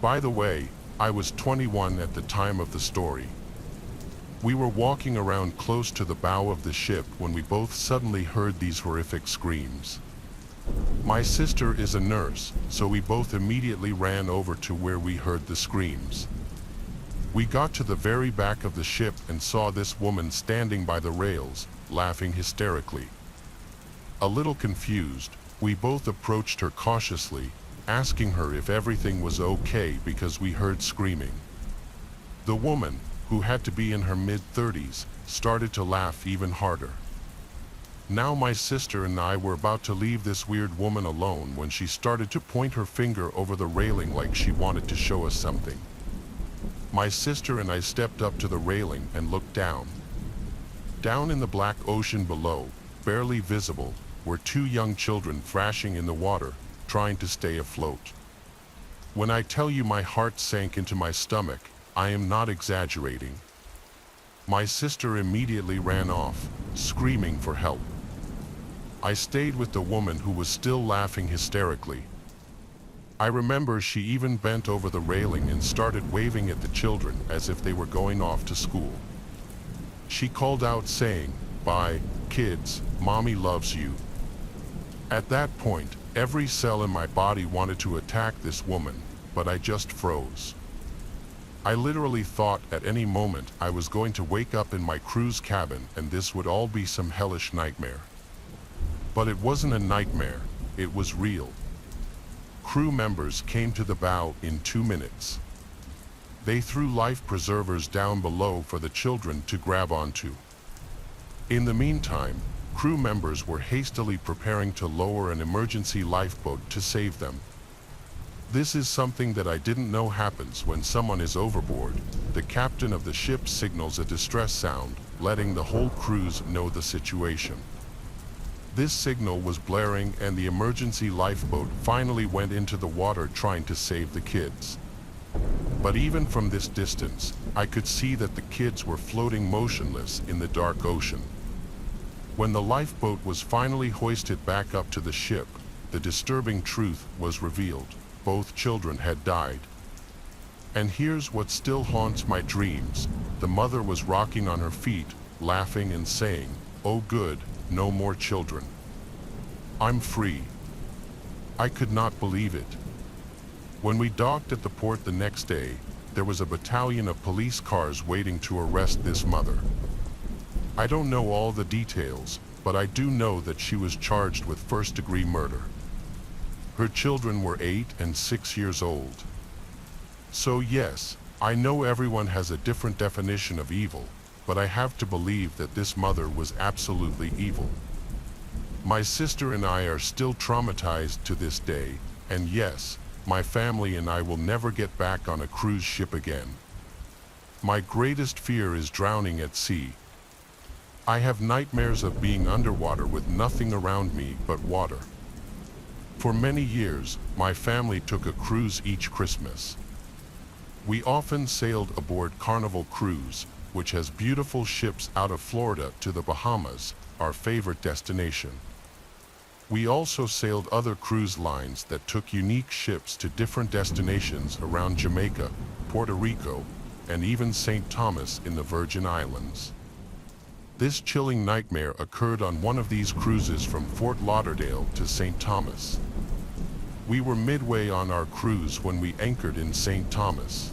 By the way, I was 21 at the time of the story. We were walking around close to the bow of the ship when we both suddenly heard these horrific screams. My sister is a nurse, so we both immediately ran over to where we heard the screams. We got to the very back of the ship and saw this woman standing by the rails, laughing hysterically. A little confused, we both approached her cautiously, asking her if everything was okay because we heard screaming. The woman, who had to be in her mid-30s, started to laugh even harder. Now my sister and I were about to leave this weird woman alone when she started to point her finger over the railing like she wanted to show us something. My sister and I stepped up to the railing and looked down. Down in the black ocean below, barely visible, were 2 young children thrashing in the water, trying to stay afloat. When I tell you my heart sank into my stomach, I am not exaggerating. My sister immediately ran off, screaming for help. I stayed with the woman who was still laughing hysterically. I remember she even bent over the railing and started waving at the children as if they were going off to school. She called out saying, "Bye, kids, mommy loves you." At that point, every cell in my body wanted to attack this woman, but I just froze. I literally thought at any moment I was going to wake up in my crew's cabin and this would all be some hellish nightmare. But it wasn't a nightmare, it was real. Crew members came to the bow in 2 minutes. They threw life preservers down below for the children to grab onto. In the meantime, crew members were hastily preparing to lower an emergency lifeboat to save them. This is something that I didn't know happens when someone is overboard. The captain of the ship signals a distress sound, letting the whole crews know the situation. This signal was blaring and the emergency lifeboat finally went into the water trying to save the kids. But even from this distance, I could see that the kids were floating motionless in the dark ocean. When the lifeboat was finally hoisted back up to the ship, the disturbing truth was revealed. Both children had died. And here's what still haunts my dreams. The mother was rocking on her feet, laughing and saying, "Oh good, no more children. I'm free." I could not believe it. When we docked at the port the next day, there was a battalion of police cars waiting to arrest this mother. I don't know all the details, but I do know that she was charged with first-degree murder. Her children were 8 and 6 years old. So yes, I know everyone has a different definition of evil, but I have to believe that this mother was absolutely evil. My sister and I are still traumatized to this day, and yes, my family and I will never get back on a cruise ship again. My greatest fear is drowning at sea. I have nightmares of being underwater with nothing around me but water. For many years, my family took a cruise each Christmas. We often sailed aboard Carnival Cruise, which has beautiful ships out of Florida to the Bahamas, our favorite destination. We also sailed other cruise lines that took unique ships to different destinations around Jamaica, Puerto Rico, and even St. Thomas in the Virgin Islands. This chilling nightmare occurred on one of these cruises from Fort Lauderdale to St. Thomas. We were midway on our cruise when we anchored in St. Thomas.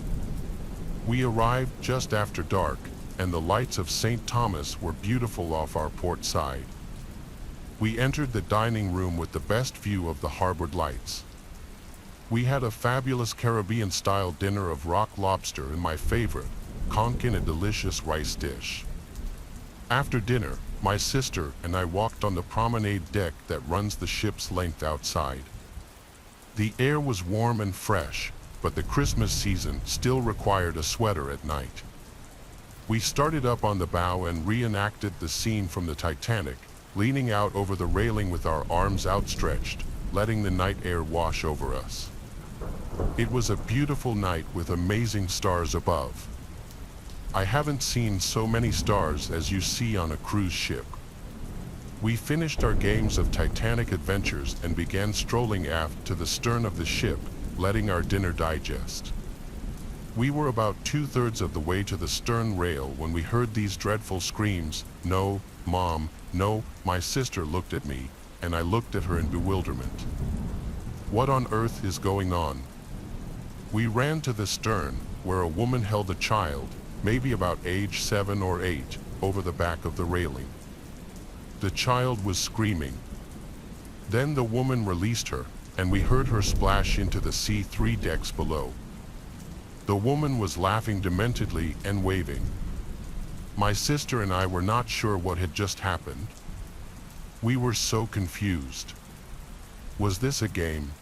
We arrived just after dark, and the lights of St. Thomas were beautiful off our port side. We entered the dining room with the best view of the harbour lights. We had a fabulous Caribbean-style dinner of rock lobster and my favorite, conch in a delicious rice dish. After dinner, my sister and I walked on the promenade deck that runs the ship's length outside. The air was warm and fresh, but the Christmas season still required a sweater at night. We started up on the bow and reenacted the scene from the Titanic, leaning out over the railing with our arms outstretched, letting the night air wash over us. It was a beautiful night with amazing stars above. I haven't seen so many stars as you see on a cruise ship. We finished our games of Titanic adventures and began strolling aft to the stern of the ship, letting our dinner digest. We were about 2/3 of the way to the stern rail when we heard these dreadful screams. "No, Mom, no." My sister looked at me, and I looked at her in bewilderment. What on earth is going on? We ran to the stern, where a woman held a child, maybe about age 7 or 8, over the back of the railing. The child was screaming. Then the woman released her, and we heard her splash into the sea 3 decks below. The woman was laughing dementedly and waving. My sister and I were not sure what had just happened. We were so confused. Was this a game?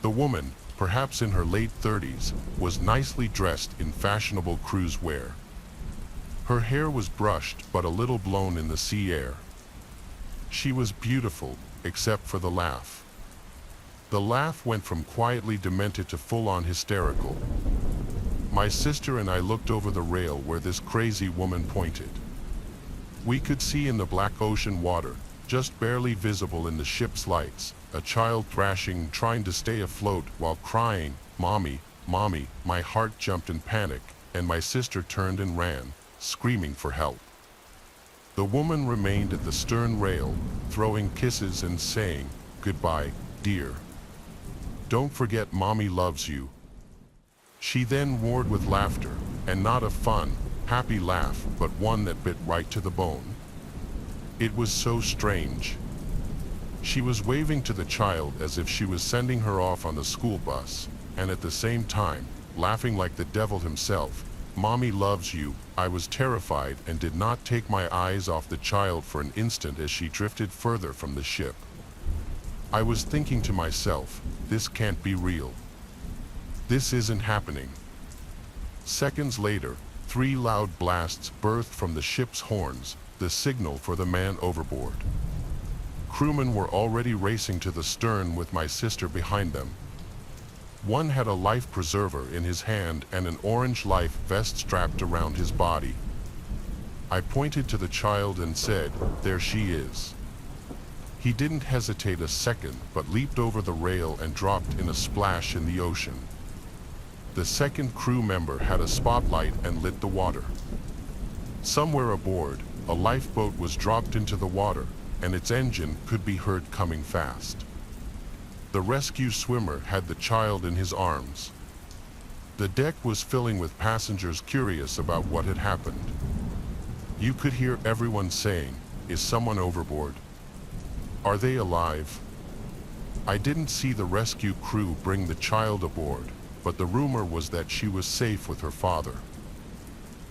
The woman, perhaps in her late 30s, was nicely dressed in fashionable cruise wear. Her hair was brushed but a little blown in the sea air. She was beautiful, except for the laugh. The laugh went from quietly demented to full-on hysterical. My sister and I looked over the rail where this crazy woman pointed. We could see in the black ocean water, just barely visible in the ship's lights, a child thrashing, trying to stay afloat while crying, "Mommy, Mommy." My heart jumped in panic, and my sister turned and ran, screaming for help. The woman remained at the stern rail, throwing kisses and saying, "Goodbye, dear. Don't forget Mommy loves you." She then roared with laughter, and not a fun, happy laugh, but one that bit right to the bone. It was so strange. She was waving to the child as if she was sending her off on the school bus, and at the same time, laughing like the devil himself. "Mommy loves you." I was terrified and did not take my eyes off the child for an instant as she drifted further from the ship. I was thinking to myself, this can't be real. This isn't happening. Seconds later, 3 loud blasts burst from the ship's horns, the signal for the man overboard. Crewmen were already racing to the stern with my sister behind them. One had a life preserver in his hand and an orange life vest strapped around his body. I pointed to the child and said, "There she is." He didn't hesitate a second but leaped over the rail and dropped in a splash in the ocean. The second crew member had a spotlight and lit the water. Somewhere aboard, a lifeboat was dropped into the water, and its engine could be heard coming fast. The rescue swimmer had the child in his arms. The deck was filling with passengers curious about what had happened. You could hear everyone saying, "Is someone overboard? Are they alive?" I didn't see the rescue crew bring the child aboard, but the rumor was that she was safe with her father.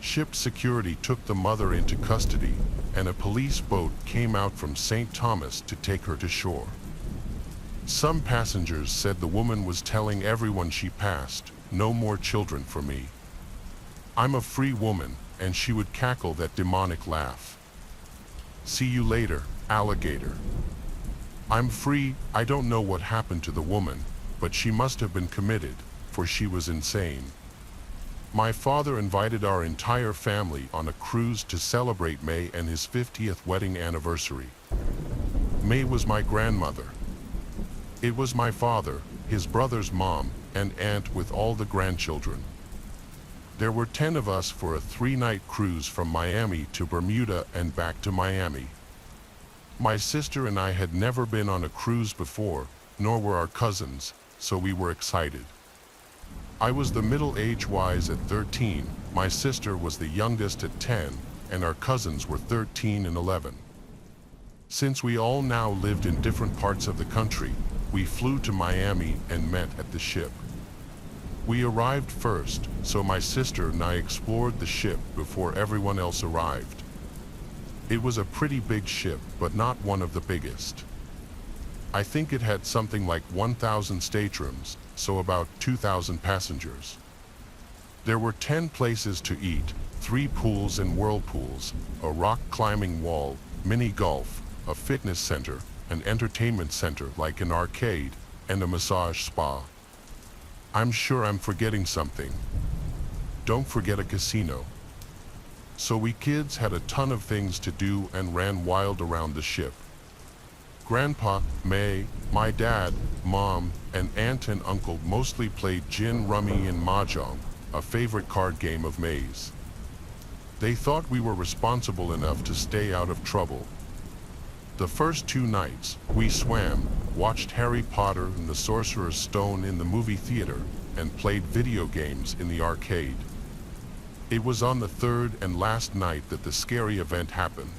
Ship security took the mother into custody, and a police boat came out from St. Thomas to take her to shore. Some passengers said the woman was telling everyone she passed, "No more children for me. I'm a free woman," and she would cackle that demonic laugh. "See you later, alligator. I'm free." I don't know what happened to the woman, but she must have been committed, for she was insane. My father invited our entire family on a cruise to celebrate May and his 50th wedding anniversary. May was my grandmother. It was my father, his brother's mom, and aunt with all the grandchildren. There were 10 of us for a 3-night cruise from Miami to Bermuda and back to Miami. My sister and I had never been on a cruise before, nor were our cousins, so we were excited. I was the middle age-wise at 13, my sister was the youngest at 10, and our cousins were 13 and 11. Since we all now lived in different parts of the country, we flew to Miami and met at the ship. We arrived first, so my sister and I explored the ship before everyone else arrived. It was a pretty big ship, but not one of the biggest. I think it had something like 1,000 staterooms, so about 2,000 passengers. There were 10 places to eat, 3 pools and whirlpools, a rock climbing wall, mini golf, a fitness center, an entertainment center like an arcade, and a massage spa. I'm sure I'm forgetting something. Don't forget a casino. So we kids had a ton of things to do and ran wild around the ship. Grandpa, May, my dad, Mom, and aunt and uncle mostly played gin rummy and mahjong, a favorite card game of May's. They thought we were responsible enough to stay out of trouble. The first 2 nights, we swam, watched Harry Potter and the Sorcerer's Stone in the movie theater, and played video games in the arcade. It was on the 3rd and last night that the scary event happened.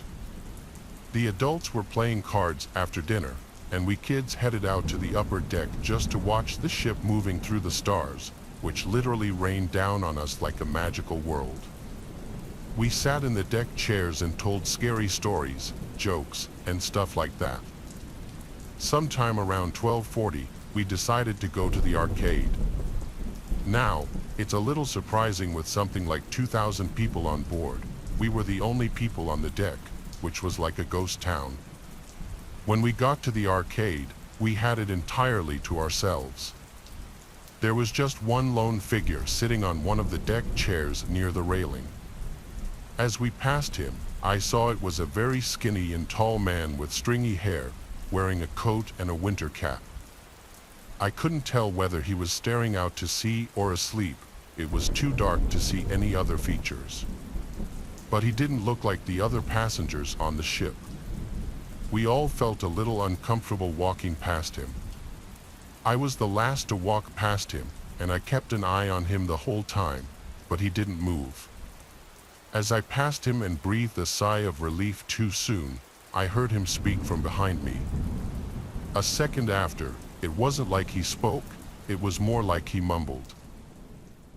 The adults were playing cards after dinner, and we kids headed out to the upper deck just to watch the ship moving through the stars, which literally rained down on us like a magical world. We sat in the deck chairs and told scary stories, jokes, and stuff like that. Sometime around 12:40, we decided to go to the arcade. Now, it's a little surprising with something like 2,000 people on board. We were the only people on the deck, which was like a ghost town. When we got to the arcade, we had it entirely to ourselves. There was just one lone figure sitting on one of the deck chairs near the railing. As we passed him, I saw it was a very skinny and tall man with stringy hair, wearing a coat and a winter cap. I couldn't tell whether he was staring out to sea or asleep. It was too dark to see any other features. But he didn't look like the other passengers on the ship. We all felt a little uncomfortable walking past him. I was the last to walk past him, and I kept an eye on him the whole time, but he didn't move. As I passed him and breathed a sigh of relief too soon, I heard him speak from behind me. A second after, it wasn't like he spoke, it was more like he mumbled.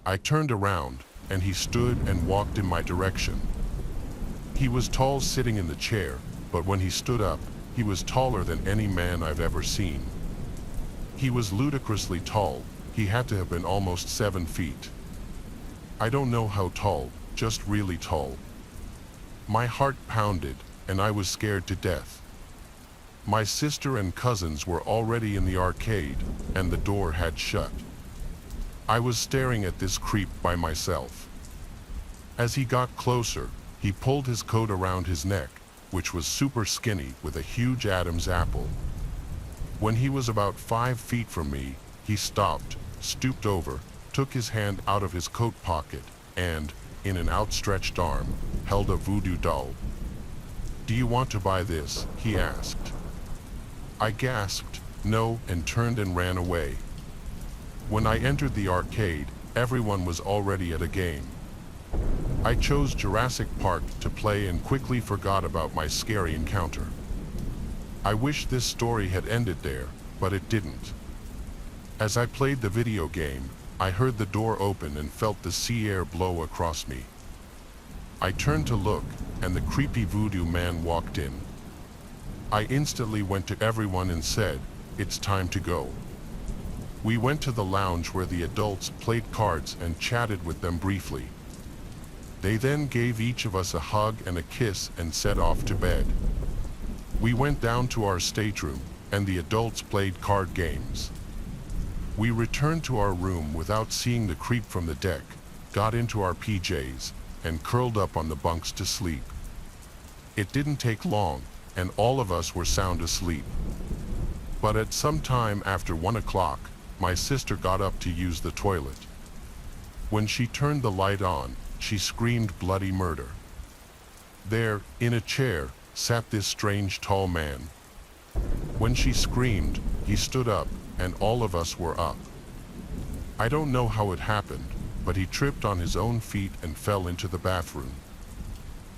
I turned around, and he stood and walked in my direction. He was tall sitting in the chair, but when he stood up, he was taller than any man I've ever seen. He was ludicrously tall, he had to have been almost 7 feet. I don't know how tall, just really tall. My heart pounded, and I was scared to death. My sister and cousins were already in the arcade, and the door had shut. I was staring at this creep by myself. As he got closer, he pulled his coat around his neck, which was super skinny with a huge Adam's apple. When he was about 5 feet from me, he stopped, stooped over, took his hand out of his coat pocket, and, in an outstretched arm, held a voodoo doll. "Do you want to buy this?" he asked. I gasped, no, and turned and ran away. When I entered the arcade, everyone was already at a game. I chose Jurassic Park to play and quickly forgot about my scary encounter. I wish this story had ended there, but it didn't. As I played the video game, I heard the door open and felt the sea air blow across me. I turned to look, and the creepy voodoo man walked in. I instantly went to everyone and said, "It's time to go." We went to the lounge where the adults played cards and chatted with them briefly. They then gave each of us a hug and a kiss and set off to bed. We went down to our stateroom, and the adults played card games. We returned to our room without seeing the creep from the deck, got into our PJs, and curled up on the bunks to sleep. It didn't take long, and all of us were sound asleep. But at some time after 1 o'clock, my sister got up to use the toilet. When she turned the light on, she screamed bloody murder. There, in a chair, sat this strange tall man. When she screamed, he stood up, and all of us were up. I don't know how it happened, but he tripped on his own feet and fell into the bathroom.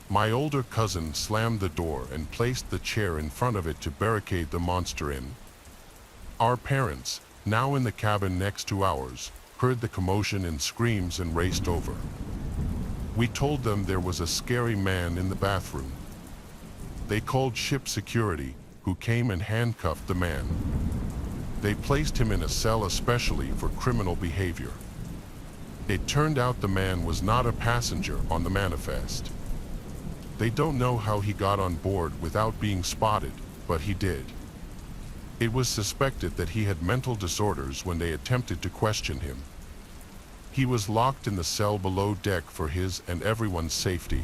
My older cousin slammed the door and placed the chair in front of it to barricade the monster in. Our parents, now in the cabin next to ours, heard the commotion and screams and raced over. We told them there was a scary man in the bathroom. They called ship security, who came and handcuffed the man. They placed him in a cell especially for criminal behavior. It turned out the man was not a passenger on the manifest. They don't know how he got on board without being spotted, but he did. It was suspected that he had mental disorders when they attempted to question him. He was locked in the cell below deck for his and everyone's safety.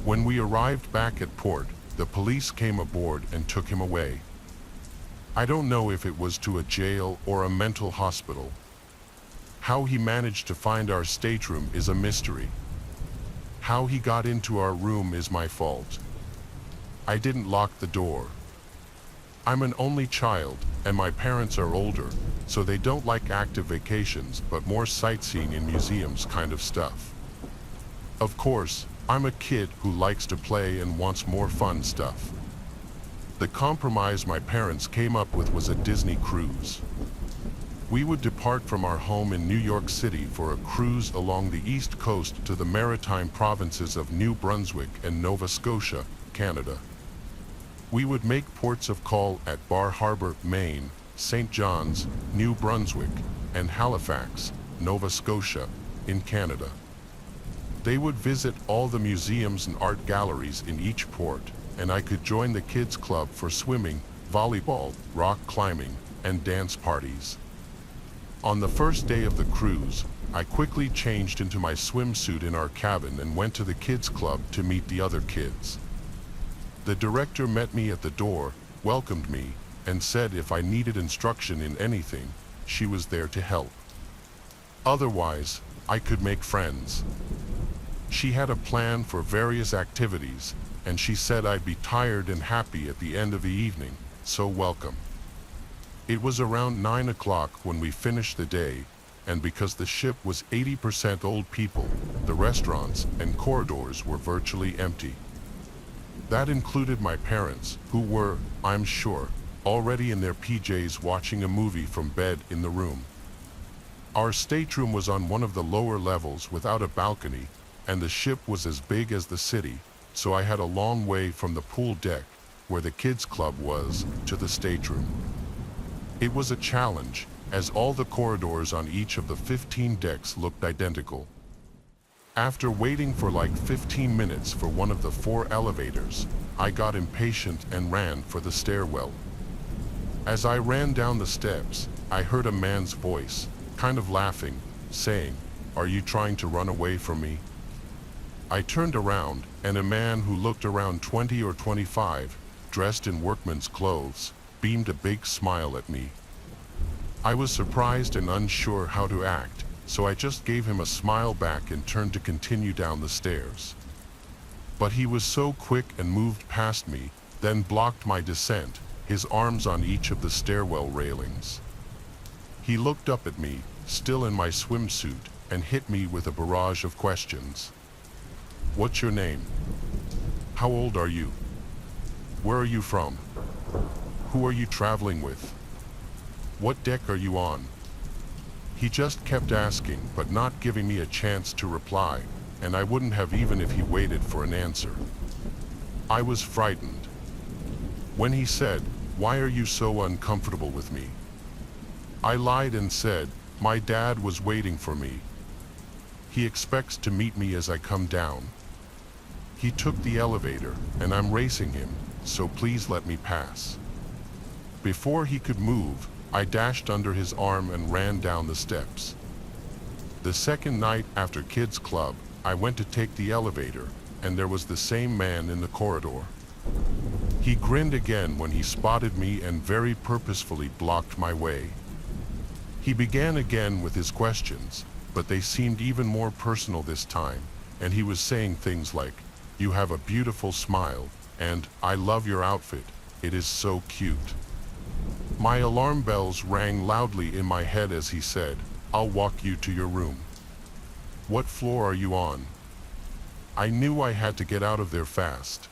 When we arrived back at port, the police came aboard and took him away. I don't know if it was to a jail or a mental hospital. How he managed to find our stateroom is a mystery. How he got into our room is my fault. I didn't lock the door. I'm an only child, and my parents are older, so they don't like active vacations, but more sightseeing in museums kind of stuff. Of course, I'm a kid who likes to play and wants more fun stuff. The compromise my parents came up with was a Disney cruise. We would depart from our home in New York City for a cruise along the east coast to the maritime provinces of New Brunswick and Nova Scotia, Canada. We would make ports of call at Bar Harbor, Maine, St. John's, New Brunswick, and Halifax, Nova Scotia, in Canada. They would visit all the museums and art galleries in each port, and I could join the kids' club for swimming, volleyball, rock climbing, and dance parties. On the first day of the cruise, I quickly changed into my swimsuit in our cabin and went to the kids' club to meet the other kids. The director met me at the door, welcomed me, and said if I needed instruction in anything, she was there to help. Otherwise, I could make friends. She had a plan for various activities, and she said I'd be tired and happy at the end of the evening, so welcome. It was around 9 o'clock when we finished the day, and because the ship was 80% old people, the restaurants and corridors were virtually empty. That included my parents, who were, I'm sure, already in their PJs watching a movie from bed in the room. Our stateroom was on one of the lower levels without a balcony, and the ship was as big as the city, so I had a long way from the pool deck, where the kids' club was, to the stateroom. It was a challenge, as all the corridors on each of the 15 decks looked identical. After waiting for like 15 minutes for one of the 4 elevators, I got impatient and ran for the stairwell. As I ran down the steps, I heard a man's voice, kind of laughing, saying, "Are you trying to run away from me?" I turned around, and a man who looked around 20 or 25, dressed in workman's clothes, beamed a big smile at me. I was surprised and unsure how to act, so I just gave him a smile back and turned to continue down the stairs. But he was so quick and moved past me, then blocked my descent, his arms on each of the stairwell railings. He looked up at me, still in my swimsuit, and hit me with a barrage of questions. "What's your name? How old are you? Where are you from? Who are you traveling with? What deck are you on?" He just kept asking, but not giving me a chance to reply, and I wouldn't have even if he waited for an answer. I was frightened. When he said, "Why are you so uncomfortable with me?" I lied and said, "My dad was waiting for me. He expects to meet me as I come down. He took the elevator, and I'm racing him, so please let me pass." Before he could move, I dashed under his arm and ran down the steps. The second night after Kids Club, I went to take the elevator, and there was the same man in the corridor. He grinned again when he spotted me and very purposefully blocked my way. He began again with his questions, but they seemed even more personal this time, and he was saying things like, "You have a beautiful smile," and "I love your outfit, it is so cute." My alarm bells rang loudly in my head as he said, "I'll walk you to your room." "What floor are you on?" I knew I had to get out of there fast.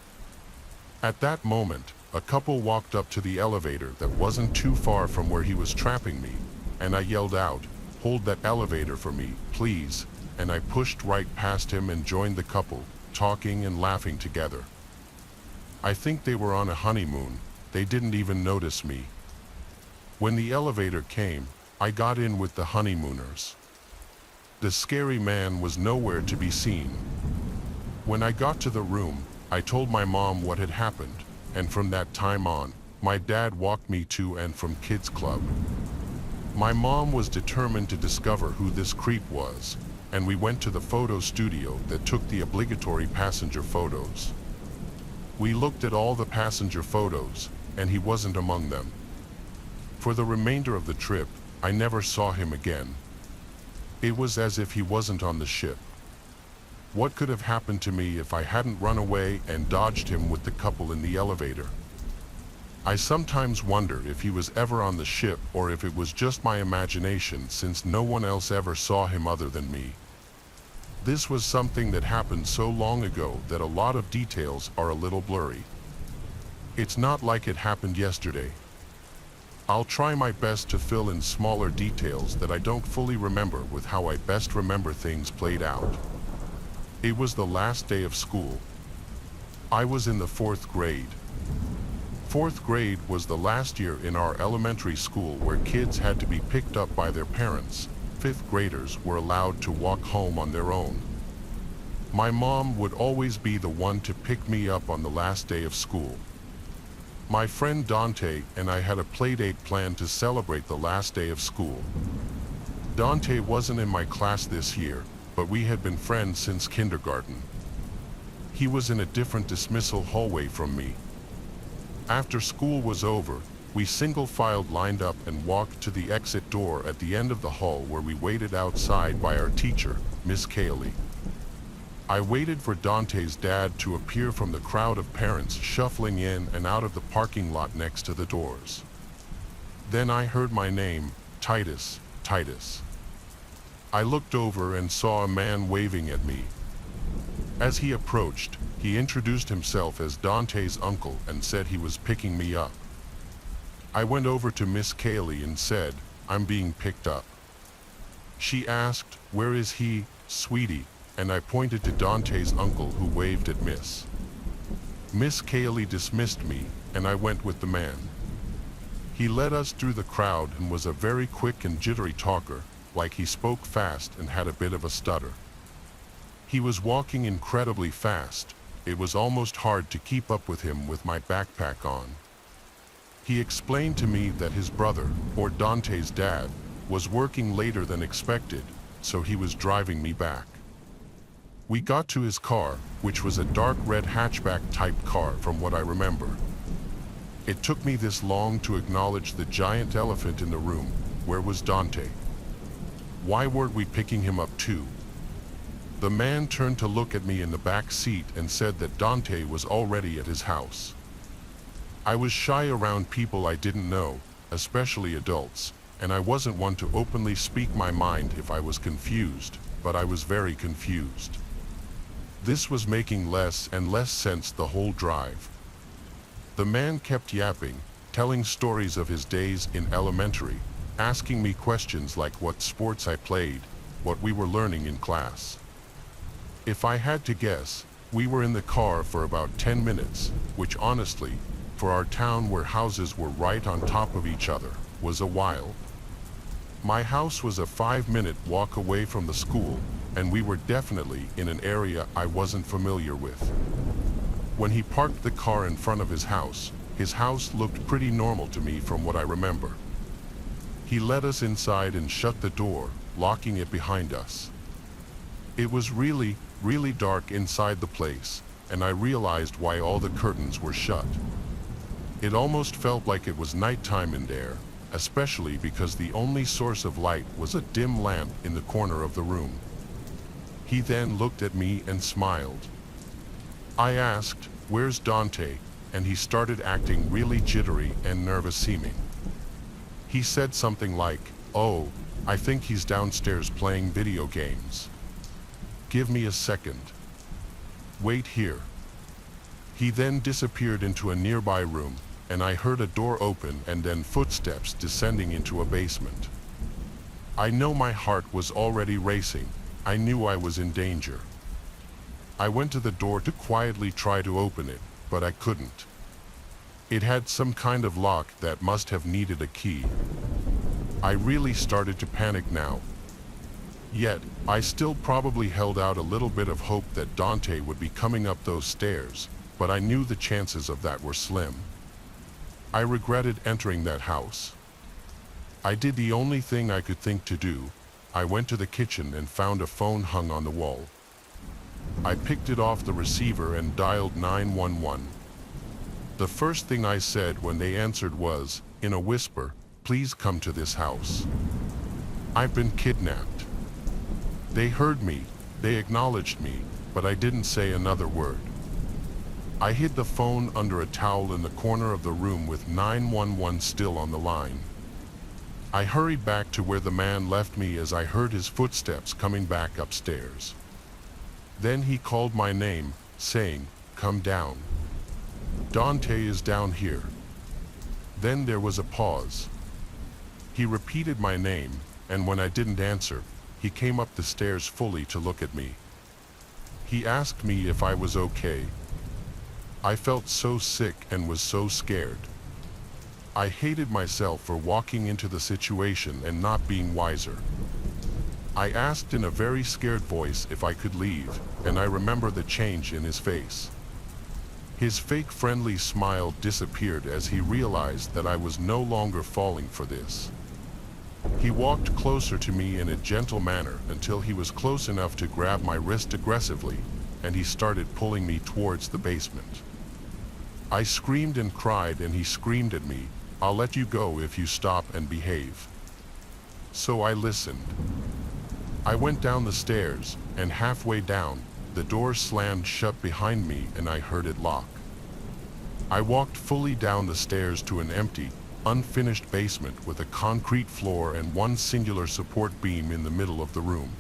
At that moment, a couple walked up to the elevator that wasn't too far from where he was trapping me, and I yelled out, "Hold that elevator for me, please," and I pushed right past him and joined the couple, talking and laughing together. I think they were on a honeymoon. They didn't even notice me. When the elevator came, I got in with the honeymooners. The scary man was nowhere to be seen. When I got to the room, I told my mom what had happened, and from that time on, my dad walked me to and from Kids Club. My mom was determined to discover who this creep was, and we went to the photo studio that took the obligatory passenger photos. We looked at all the passenger photos, and he wasn't among them. For the remainder of the trip, I never saw him again. It was as if he wasn't on the ship. What could have happened to me if I hadn't run away and dodged him with the couple in the elevator? I sometimes wonder if he was ever on the ship or if it was just my imagination, since no one else ever saw him other than me. This was something that happened so long ago that a lot of details are a little blurry. It's not like it happened yesterday. I'll try my best to fill in smaller details that I don't fully remember with how I best remember things played out. It was the last day of school. I was in the 4th grade. 4th grade was the last year in our elementary school where kids had to be picked up by their parents. 5th graders were allowed to walk home on their own. My mom would always be the one to pick me up on the last day of school. My friend Dante and I had a playdate planned to celebrate the last day of school. Dante wasn't in my class this year, but we had been friends since kindergarten. He was in a different dismissal hallway from me. After school was over, we single-filed lined up and walked to the exit door at the end of the hall where we waited outside by our teacher, Miss Cayley. I waited for Dante's dad to appear from the crowd of parents shuffling in and out of the parking lot next to the doors. Then I heard my name, Titus, Titus. I looked over and saw a man waving at me. As he approached, he introduced himself as Dante's uncle and said he was picking me up. I went over to Miss Kaylee and said, "I'm being picked up." She asked, "Where is he, sweetie?" And I pointed to Dante's uncle, who waved at Miss. Miss Kaylee dismissed me, and I went with the man. He led us through the crowd and was a very quick and jittery talker, like he spoke fast and had a bit of a stutter. He was walking incredibly fast. It was almost hard to keep up with him with my backpack on. He explained to me that his brother, or Dante's dad, was working later than expected, so he was driving me back. We got to his car, which was a dark red hatchback type car from what I remember. It took me this long to acknowledge the giant elephant in the room. Where was Dante? Why weren't we picking him up too? The man turned to look at me in the back seat and said that Dante was already at his house. I was shy around people I didn't know, especially adults, and I wasn't one to openly speak my mind if I was confused, but I was very confused. This was making less and less sense the whole drive. The man kept yapping, telling stories of his days in elementary, asking me questions like what sports I played, what we were learning in class. If I had to guess, we were in the car for about 10 minutes, which honestly, for our town where houses were right on top of each other, was a while. My house was a 5-minute walk away from the school, and we were definitely in an area I wasn't familiar with. When he parked the car in front of his house looked pretty normal to me from what I remember. He led us inside and shut the door, locking it behind us. It was really, really dark inside the place, and I realized why all the curtains were shut. It almost felt like it was nighttime in there, especially because the only source of light was a dim lamp in the corner of the room. He then looked at me and smiled. I asked, "Where's Dante?" and he started acting really jittery and nervous seeming. He said something like, "Oh, I think he's downstairs playing video games. Give me a second. Wait here." He then disappeared into a nearby room, and I heard a door open and then footsteps descending into a basement. I know my heart was already racing. I knew I was in danger. I went to the door to quietly try to open it, but I couldn't. It had some kind of lock that must have needed a key. I really started to panic now. Yet, I still probably held out a little bit of hope that Dante would be coming up those stairs, but I knew the chances of that were slim. I regretted entering that house. I did the only thing I could think to do. I went to the kitchen and found a phone hung on the wall. I picked it off the receiver and dialed 911. The first thing I said when they answered was, in a whisper, "Please come to this house. I've been kidnapped." They heard me, they acknowledged me, but I didn't say another word. I hid the phone under a towel in the corner of the room with 911 still on the line. I hurried back to where the man left me as I heard his footsteps coming back upstairs. Then he called my name, saying, "Come down. Dante is down here." Then there was a pause. He repeated my name, and when I didn't answer, he came up the stairs fully to look at me. He asked me if I was okay. I felt so sick and was so scared. I hated myself for walking into the situation and not being wiser. I asked in a very scared voice if I could leave, and I remember the change in his face. His fake friendly smile disappeared as he realized that I was no longer falling for this. He walked closer to me in a gentle manner until he was close enough to grab my wrist aggressively, and he started pulling me towards the basement. I screamed and cried, and he screamed at me, "I'll let you go if you stop and behave." So I listened. I went down the stairs, and halfway down, the door slammed shut behind me and I heard it lock. I walked fully down the stairs to an empty, unfinished basement with a concrete floor and one singular support beam in the middle of the room.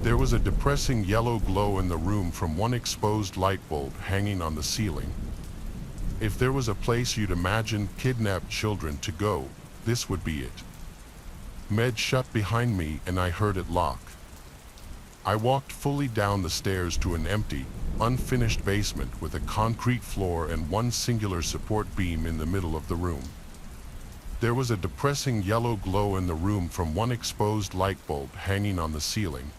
There was a depressing yellow glow in the room from one exposed light bulb hanging on the ceiling. If there was a place you'd imagine kidnapped children to go, this would be it. Med shut behind me and I heard it lock. I walked fully down the stairs to an empty, unfinished basement with a concrete floor and one singular support beam in the middle of the room. There was a depressing yellow glow in the room from one exposed light bulb hanging on the ceiling.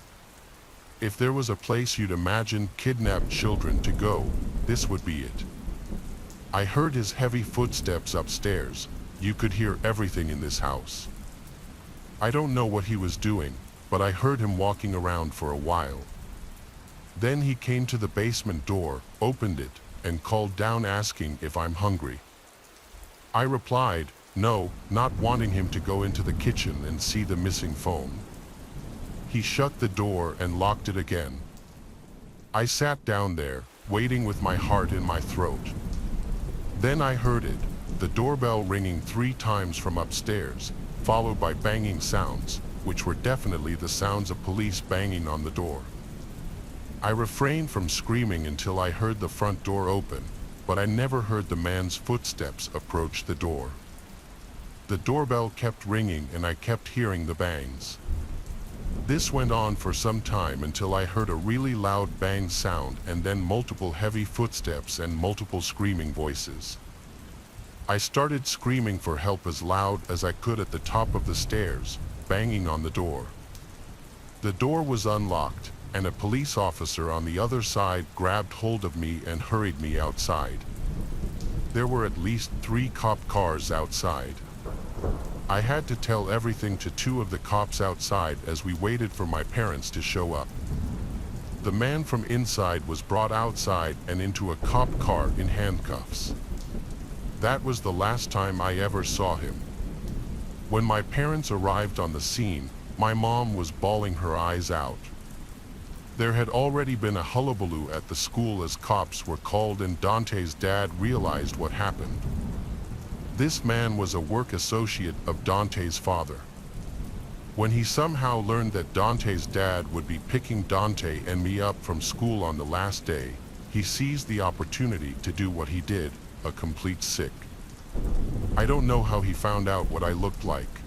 If there was a place you'd imagine kidnapped children to go, this would be it. I heard his heavy footsteps upstairs. You could hear everything in this house. I don't know what he was doing, but I heard him walking around for a while. Then he came to the basement door, opened it, and called down asking if I'm hungry. I replied, no, not wanting him to go into the kitchen and see the missing phone. He shut the door and locked it again. I sat down there, waiting with my heart in my throat. Then I heard it, the doorbell ringing 3 times from upstairs, followed by banging sounds, which were definitely the sounds of police banging on the door. I refrained from screaming until I heard the front door open, but I never heard the man's footsteps approach the door. The doorbell kept ringing and I kept hearing the bangs. This went on for some time until I heard a really loud bang sound and then multiple heavy footsteps and multiple screaming voices. I started screaming for help as loud as I could at the top of the stairs, banging on the door. The door was unlocked, and a police officer on the other side grabbed hold of me and hurried me outside. There were at least 3 cop cars outside. I had to tell everything to 2 of the cops outside as we waited for my parents to show up. The man from inside was brought outside and into a cop car in handcuffs. That was the last time I ever saw him. When my parents arrived on the scene, my mom was bawling her eyes out. There had already been a hullabaloo at the school as cops were called and Dante's dad realized what happened. This man was a work associate of Dante's father. When he somehow learned that Dante's dad would be picking Dante and me up from school on the last day, he seized the opportunity to do what he did, a complete sick. I don't know how he found out what I looked like.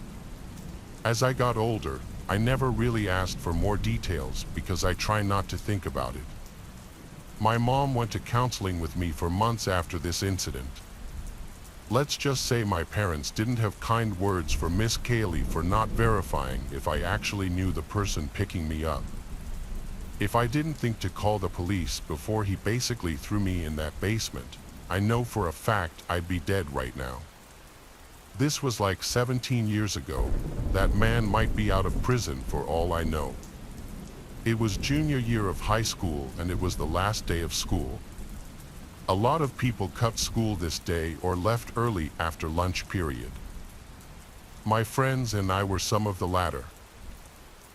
As I got older, I never really asked for more details because I try not to think about it. My mom went to counseling with me for months after this incident. Let's just say my parents didn't have kind words for Miss Kaylee for not verifying if I actually knew the person picking me up. If I didn't think to call the police before he basically threw me in that basement, I know for a fact I'd be dead right now. This was like 17 years ago. That man might be out of prison for all I know. It was junior year of high school and it was the last day of school. A lot of people cut school this day or left early after lunch period. My friends and I were some of the latter.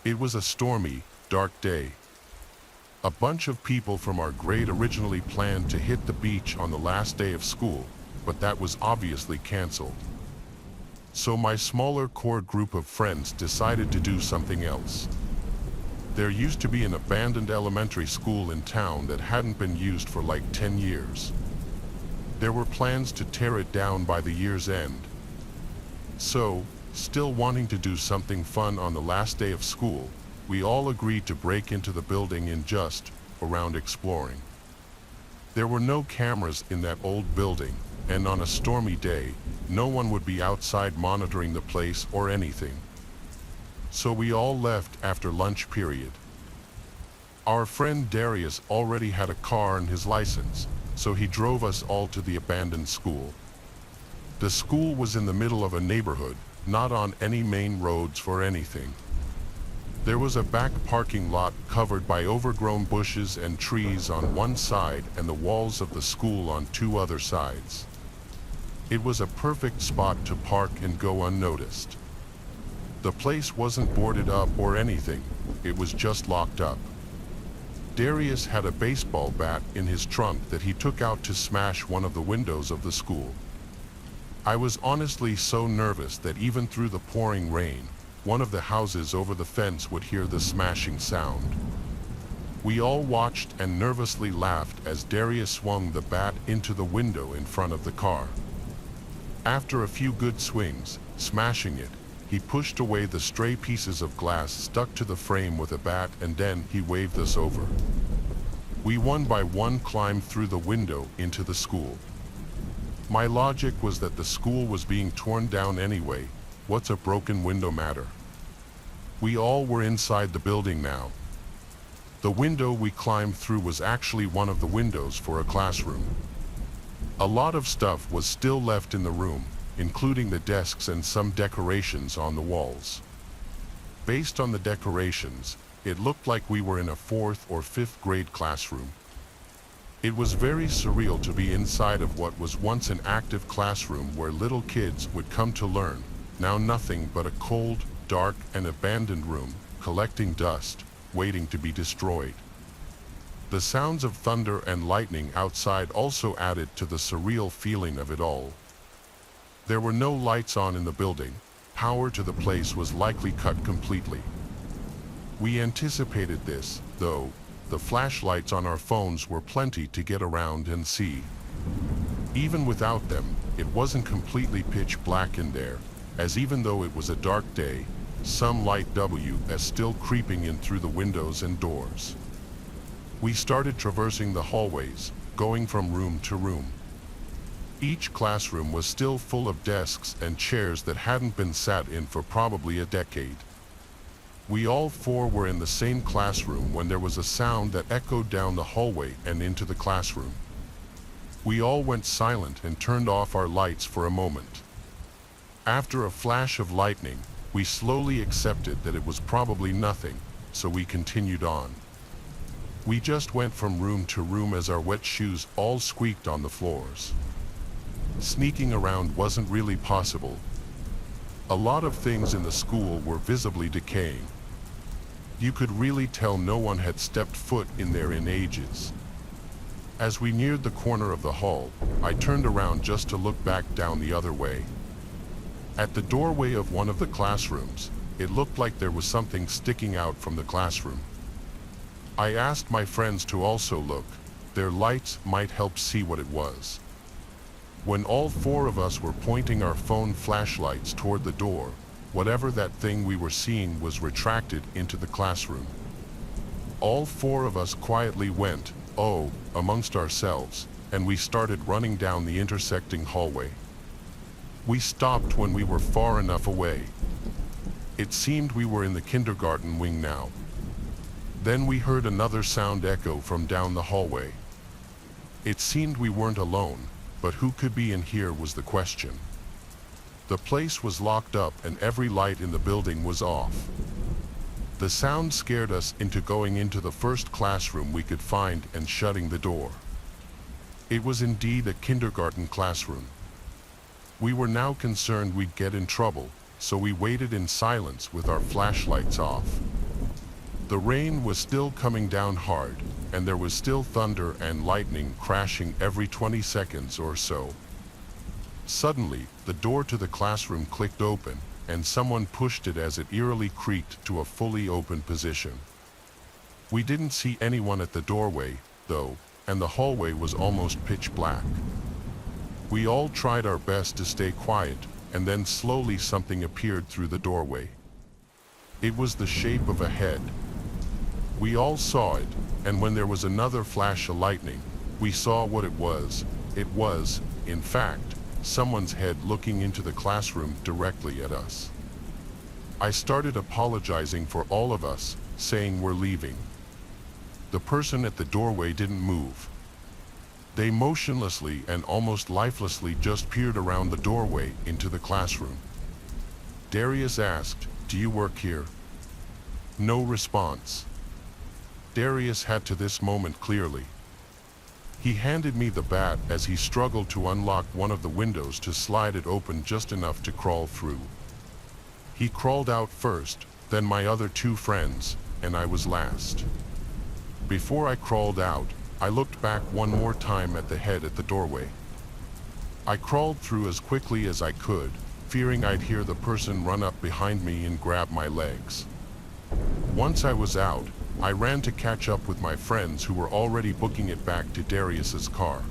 It was a stormy, dark day. A bunch of people from our grade originally planned to hit the beach on the last day of school, but that was obviously canceled. So my smaller core group of friends decided to do something else. There used to be an abandoned elementary school in town that hadn't been used for like 10 years. There were plans to tear it down by the year's end. So, still wanting to do something fun on the last day of school, we all agreed to break into the building and just around exploring. There were no cameras in that old building, and on a stormy day, no one would be outside monitoring the place or anything. So we all left after lunch period. Our friend Darius already had a car and his license, so he drove us all to the abandoned school. The school was in the middle of a neighborhood, not on any main roads for anything. There was a back parking lot covered by overgrown bushes and trees on one side and the walls of the school on 2 other sides. It was a perfect spot to park and go unnoticed. The place wasn't boarded up or anything, it was just locked up. Darius had a baseball bat in his trunk that he took out to smash one of the windows of the school. I was honestly so nervous that even through the pouring rain, one of the houses over the fence would hear the smashing sound. We all watched and nervously laughed as Darius swung the bat into the window in front of the car. After a few good swings, smashing it, he pushed away the stray pieces of glass stuck to the frame with a bat, and then he waved us over. We one by one climbed through the window into the school. My logic was that the school was being torn down anyway. What's a broken window matter? We all were inside the building now. The window we climbed through was actually one of the windows for a classroom. A lot of stuff was still left in the room, including the desks and some decorations on the walls. Based on the decorations, it looked like we were in a 4th or 5th grade classroom. It was very surreal to be inside of what was once an active classroom where little kids would come to learn, now nothing but a cold, dark, and abandoned room, collecting dust, waiting to be destroyed. The sounds of thunder and lightning outside also added to the surreal feeling of it all. There were no lights on in the building. Power to the place was likely cut completely. We anticipated this, though. The flashlights on our phones were plenty to get around and see. Even without them, it wasn't completely pitch black in there, as even though it was a dark day, some light was still creeping in through the windows and doors. We started traversing the hallways, going from room to room. Each classroom was still full of desks and chairs that hadn't been sat in for probably a decade. We all four were in the same classroom when there was a sound that echoed down the hallway and into the classroom. We all went silent and turned off our lights for a moment. After a flash of lightning, we slowly accepted that it was probably nothing, so we continued on. We just went from room to room as our wet shoes all squeaked on the floors. Sneaking around wasn't really possible. A lot of things in the school were visibly decaying. You could really tell no one had stepped foot in there in ages. As we neared the corner of the hall, I turned around just to look back down the other way. At the doorway of one of the classrooms, it looked like there was something sticking out from the classroom. I asked my friends to also look. Their lights might help see what it was. When all four of us were pointing our phone flashlights toward the door, whatever that thing we were seeing was retracted into the classroom. All four of us quietly went, "Oh," amongst ourselves, and we started running down the intersecting hallway. We stopped when we were far enough away. It seemed we were in the kindergarten wing now. Then we heard another sound echo from down the hallway. It seemed we weren't alone, but who could be in here was the question. The place was locked up and every light in the building was off. The sound scared us into going into the first classroom we could find and shutting the door. It was indeed a kindergarten classroom. We were now concerned we'd get in trouble, so we waited in silence with our flashlights off. The rain was still coming down hard, and there was still thunder and lightning crashing every 20 seconds or so. Suddenly, the door to the classroom clicked open, and someone pushed it as it eerily creaked to a fully open position. We didn't see anyone at the doorway, though, and the hallway was almost pitch black. We all tried our best to stay quiet, and then slowly something appeared through the doorway. It was the shape of a head. We all saw it, and when there was another flash of lightning, we saw what it was. It was, in fact, someone's head looking into the classroom directly at us. I started apologizing for all of us, saying we're leaving. The person at the doorway didn't move. They motionlessly and almost lifelessly just peered around the doorway into the classroom. Darius asked, "Do you work here?" No response. Darius had to this moment clearly. He handed me the bat as he struggled to unlock one of the windows to slide it open just enough to crawl through. He crawled out first, then my other two friends, and I was last. Before I crawled out, I looked back one more time at the head at the doorway. I crawled through as quickly as I could, fearing I'd hear the person run up behind me and grab my legs. Once I was out, I ran to catch up with my friends who were already booking it back to Darius's car.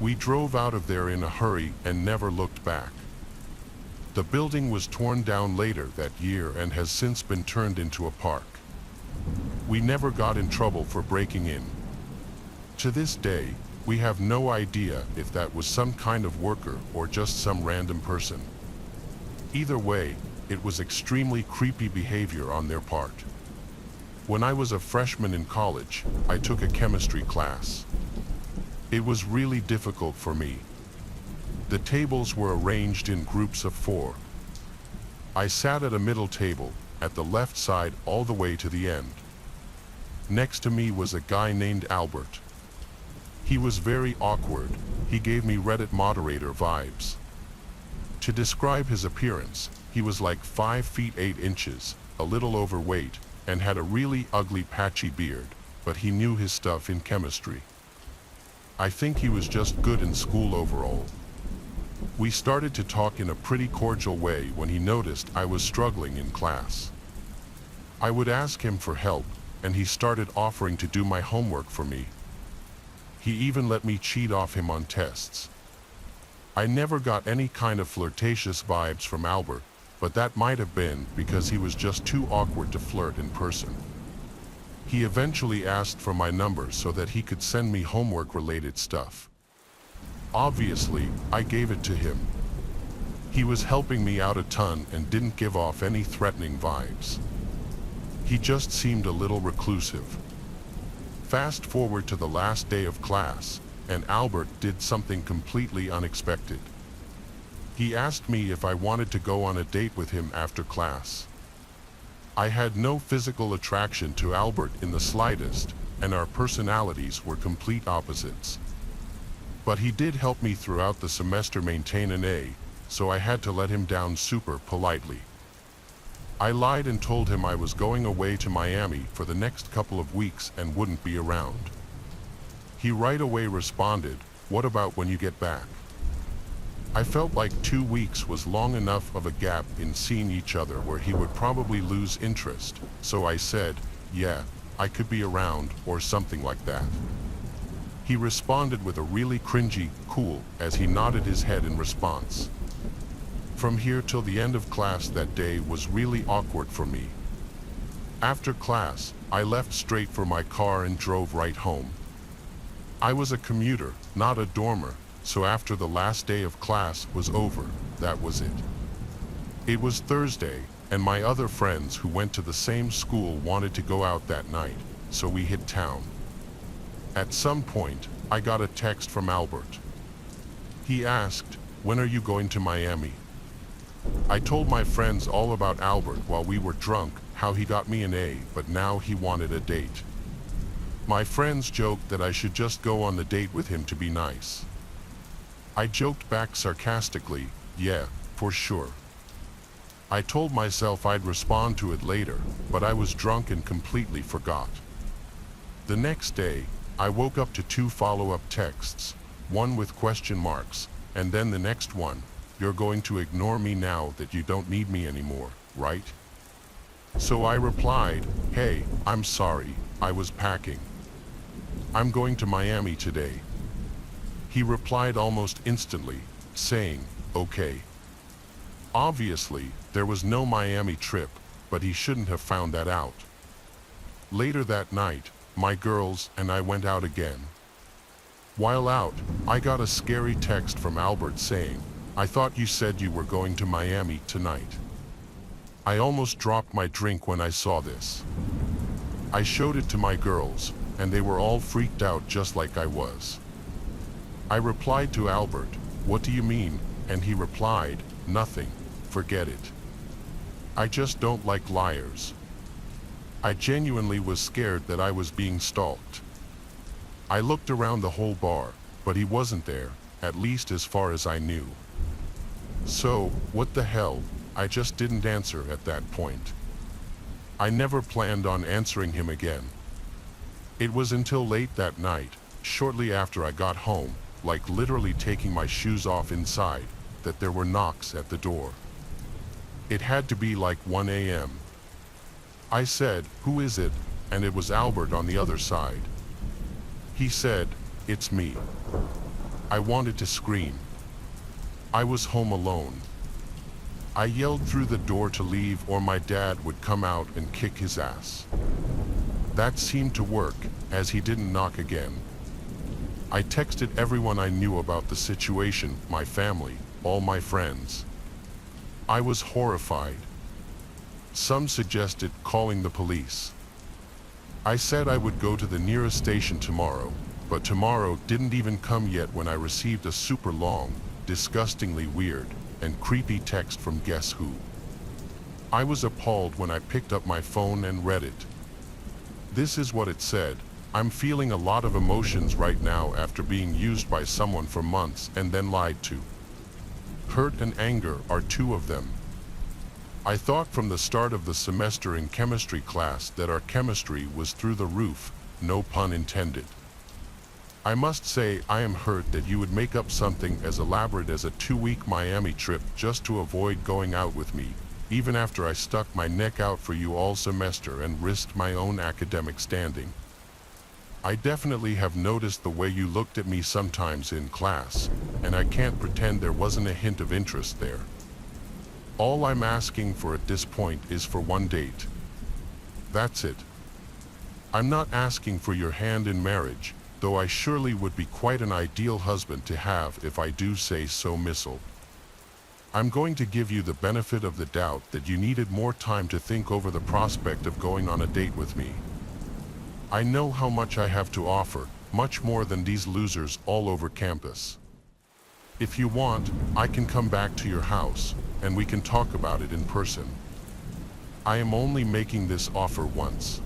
We drove out of there in a hurry and never looked back. The building was torn down later that year and has since been turned into a park. We never got in trouble for breaking in. To this day, we have no idea if that was some kind of worker or just some random person. Either way, it was extremely creepy behavior on their part. When I was a freshman in college, I took a chemistry class. It was really difficult for me. The tables were arranged in groups of 4. I sat at a middle table, at the left side all the way to the end. Next to me was a guy named Albert. He was very awkward. He gave me Reddit moderator vibes. To describe his appearance, he was like 5 feet 8 inches, a little overweight, and had a really ugly patchy beard, but he knew his stuff in chemistry. I think he was just good in school overall. We started to talk in a pretty cordial way when he noticed I was struggling in class. I would ask him for help, and he started offering to do my homework for me. He even let me cheat off him on tests. I never got any kind of flirtatious vibes from Albert, but that might have been because he was just too awkward to flirt in person. He eventually asked for my number so that he could send me homework-related stuff. Obviously, I gave it to him. He was helping me out a ton and didn't give off any threatening vibes. He just seemed a little reclusive. Fast forward to the last day of class, and Albert did something completely unexpected. He asked me if I wanted to go on a date with him after class. I had no physical attraction to Albert in the slightest, and our personalities were complete opposites. But he did help me throughout the semester maintain an A, so I had to let him down super politely. I lied and told him I was going away to Miami for the next couple of weeks and wouldn't be around. He right away responded, "What about when you get back?" I felt like 2 weeks was long enough of a gap in seeing each other where he would probably lose interest, so I said, "Yeah, I could be around," or something like that. He responded with a really cringy, "Cool," as he nodded his head in response. From here till the end of class that day was really awkward for me. After class, I left straight for my car and drove right home. I was a commuter, not a dormer, so after the last day of class was over, that was it. It was Thursday, and my other friends who went to the same school wanted to go out that night, so we hit town. At some point, I got a text from Albert. He asked, "When are you going to Miami?" I told my friends all about Albert while we were drunk, how he got me an A, but now he wanted a date. My friends joked that I should just go on the date with him to be nice. I joked back sarcastically, "Yeah, for sure." I told myself I'd respond to it later, but I was drunk and completely forgot. The next day, I woke up to 2 follow-up texts, one with question marks, and then the next one, "You're going to ignore me now that you don't need me anymore, right?" So I replied, "Hey, I'm sorry, I was packing. I'm going to Miami today." He replied almost instantly, saying, "Okay." Obviously, there was no Miami trip, but he shouldn't have found that out. Later that night, my girls and I went out again. While out, I got a scary text from Albert saying, "I thought you said you were going to Miami tonight." I almost dropped my drink when I saw this. I showed it to my girls, and they were all freaked out just like I was. I replied to Albert, "What do you mean?" And he replied, "Nothing, forget it. I just don't like liars." I genuinely was scared that I was being stalked. I looked around the whole bar, but he wasn't there, at least as far as I knew. So, what the hell, I just didn't answer at that point. I never planned on answering him again. It was until late that night, shortly after I got home, like literally taking my shoes off inside, that there were knocks at the door. It had to be like 1 a.m. I said, "Who is it?" and it was Albert on the other side. He said, "It's me." I wanted to scream. I was home alone. I yelled through the door to leave or my dad would come out and kick his ass. That seemed to work, as he didn't knock again. I texted everyone I knew about the situation, my family, all my friends. I was horrified. Some suggested calling the police. I said I would go to the nearest station tomorrow, but tomorrow didn't even come yet when I received a super long, disgustingly weird, and creepy text from guess who. I was appalled when I picked up my phone and read it. This is what it said: "I'm feeling a lot of emotions right now after being used by someone for months and then lied to. Hurt and anger are two of them. I thought from the start of the semester in chemistry class that our chemistry was through the roof, no pun intended. I must say I am hurt that you would make up something as elaborate as a 2-week Miami trip just to avoid going out with me, even after I stuck my neck out for you all semester and risked my own academic standing. I definitely have noticed the way you looked at me sometimes in class, and I can't pretend there wasn't a hint of interest there. All I'm asking for at this point is for one date. That's it. I'm not asking for your hand in marriage, though I surely would be quite an ideal husband to have if I do say so myself. I'm going to give you the benefit of the doubt that you needed more time to think over the prospect of going on a date with me. I know how much I have to offer, much more than these losers all over campus. If you want, I can come back to your house, and we can talk about it in person. I am only making this offer once.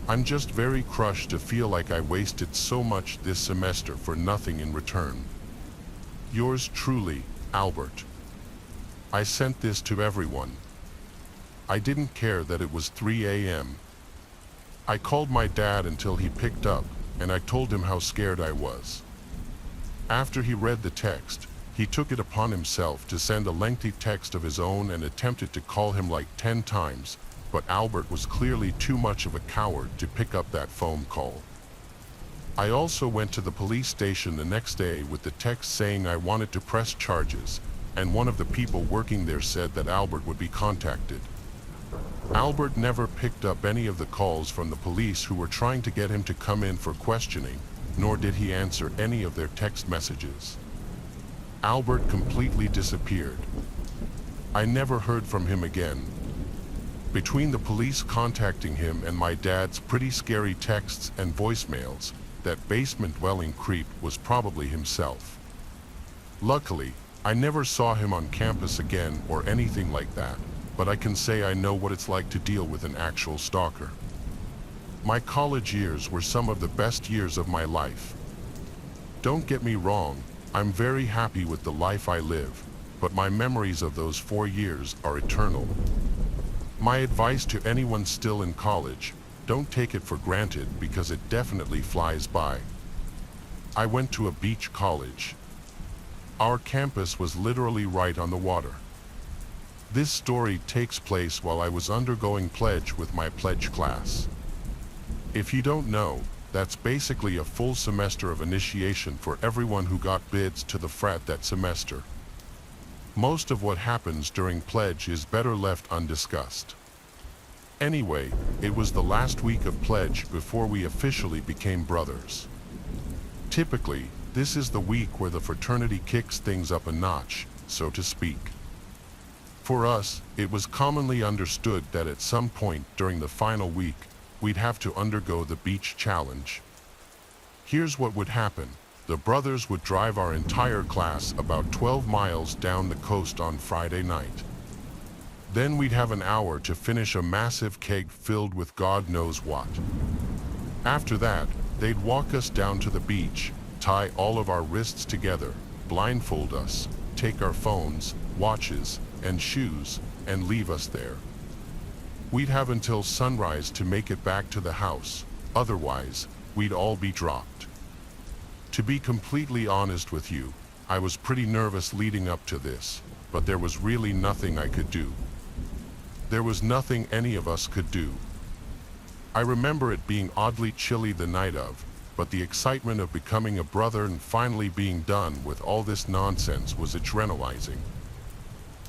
I'm just very crushed to feel like I wasted so much this semester for nothing in return. Yours truly, Albert. I sent this to everyone. I didn't care that it was 3 a.m. I called my dad until he picked up, and I told him how scared I was. After he read the text, he took it upon himself to send a lengthy text of his own and attempted to call him like 10 times, but Albert was clearly too much of a coward to pick up that phone call. I also went to the police station the next day with the text saying I wanted to press charges, and one of the people working there said that Albert would be contacted. Albert never picked up any of the calls from the police who were trying to get him to come in for questioning, nor did he answer any of their text messages. Albert completely disappeared. I never heard from him again. Between the police contacting him and my dad's pretty scary texts and voicemails, that basement-dwelling creep was probably himself. Luckily, I never saw him on campus again or anything like that, but I can say I know what it's like to deal with an actual stalker. My college years were some of the best years of my life. Don't get me wrong, I'm very happy with the life I live, but my memories of those 4 years are eternal. My advice to anyone still in college: don't take it for granted because it definitely flies by. I went to a beach college. Our campus was literally right on the water. This story takes place while I was undergoing pledge with my pledge class. If you don't know, that's basically a full semester of initiation for everyone who got bids to the frat that semester. Most of what happens during pledge is better left undiscussed. Anyway, it was the last week of pledge before we officially became brothers. Typically, this is the week where the fraternity kicks things up a notch, so to speak. For us, it was commonly understood that at some point during the final week, we'd have to undergo the beach challenge. Here's what would happen. The brothers would drive our entire class about 12 miles down the coast on Friday night. Then we'd have an hour to finish a massive keg filled with God knows what. After that, they'd walk us down to the beach, tie all of our wrists together, blindfold us, take our phones, watches, and shoes, and leave us there. We'd have until sunrise to make it back to the house, otherwise, we'd all be dropped. To be completely honest with you, I was pretty nervous leading up to this, but there was really nothing I could do. There was nothing any of us could do. I remember it being oddly chilly the night of, but the excitement of becoming a brother and finally being done with all this nonsense was adrenalizing.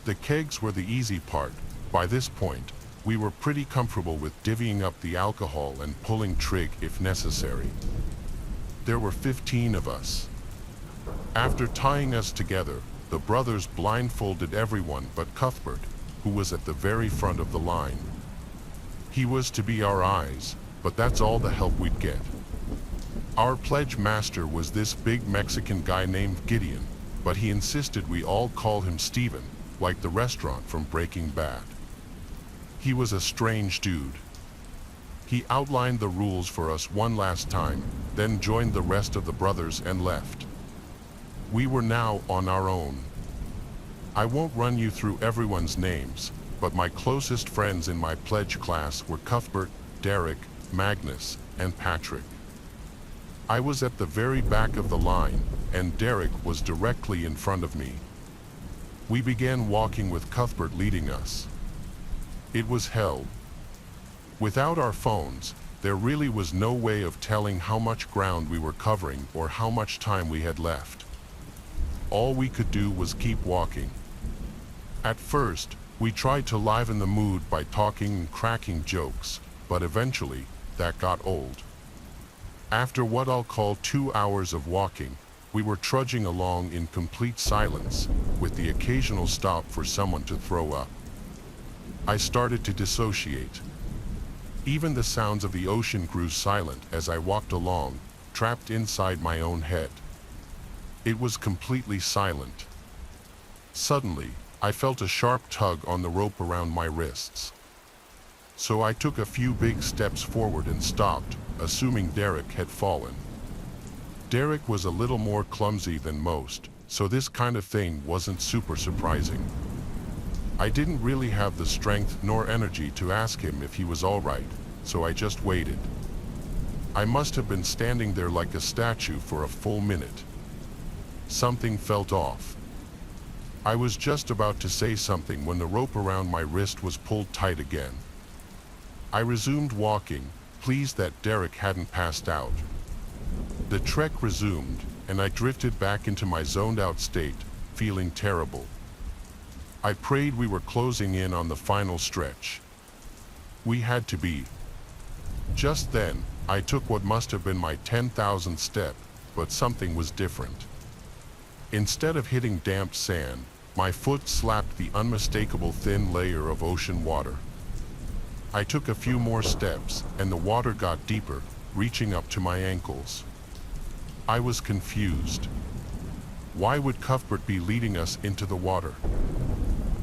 The kegs were the easy part. By this point, we were pretty comfortable with divvying up the alcohol and pulling trig if necessary. There were 15 of us. After tying us together, the brothers blindfolded everyone but Cuthbert, who was at the very front of the line. He was to be our eyes, but that's all the help we'd get. Our pledge master was this big Mexican guy named Gideon, but he insisted we all call him Steven, like the restaurant from Breaking Bad. He was a strange dude. He outlined the rules for us one last time, then joined the rest of the brothers and left. We were now on our own. I won't run you through everyone's names, but my closest friends in my pledge class were Cuthbert, Derek, Magnus, and Patrick. I was at the very back of the line, and Derek was directly in front of me. We began walking with Cuthbert leading us. It was hell. Without our phones, there really was no way of telling how much ground we were covering or how much time we had left. All we could do was keep walking. At first, we tried to liven the mood by talking and cracking jokes, but eventually, that got old. After what I'll call 2 hours of walking, we were trudging along in complete silence, with the occasional stop for someone to throw up. I started to dissociate. Even the sounds of the ocean grew silent as I walked along, trapped inside my own head. It was completely silent. Suddenly, I felt a sharp tug on the rope around my wrists. So I took a few big steps forward and stopped, assuming Derek had fallen. Derek was a little more clumsy than most, so this kind of thing wasn't super surprising. I didn't really have the strength nor energy to ask him if he was all right, so I just waited. I must have been standing there like a statue for a full minute. Something felt off. I was just about to say something when the rope around my wrist was pulled tight again. I resumed walking, pleased that Derek hadn't passed out. The trek resumed, and I drifted back into my zoned-out state, feeling terrible. I prayed we were closing in on the final stretch. We had to be. Just then, I took what must have been my 10,000th step, but something was different. Instead of hitting damp sand, my foot slapped the unmistakable thin layer of ocean water. I took a few more steps, and the water got deeper, reaching up to my ankles. I was confused. Why would Cuthbert be leading us into the water?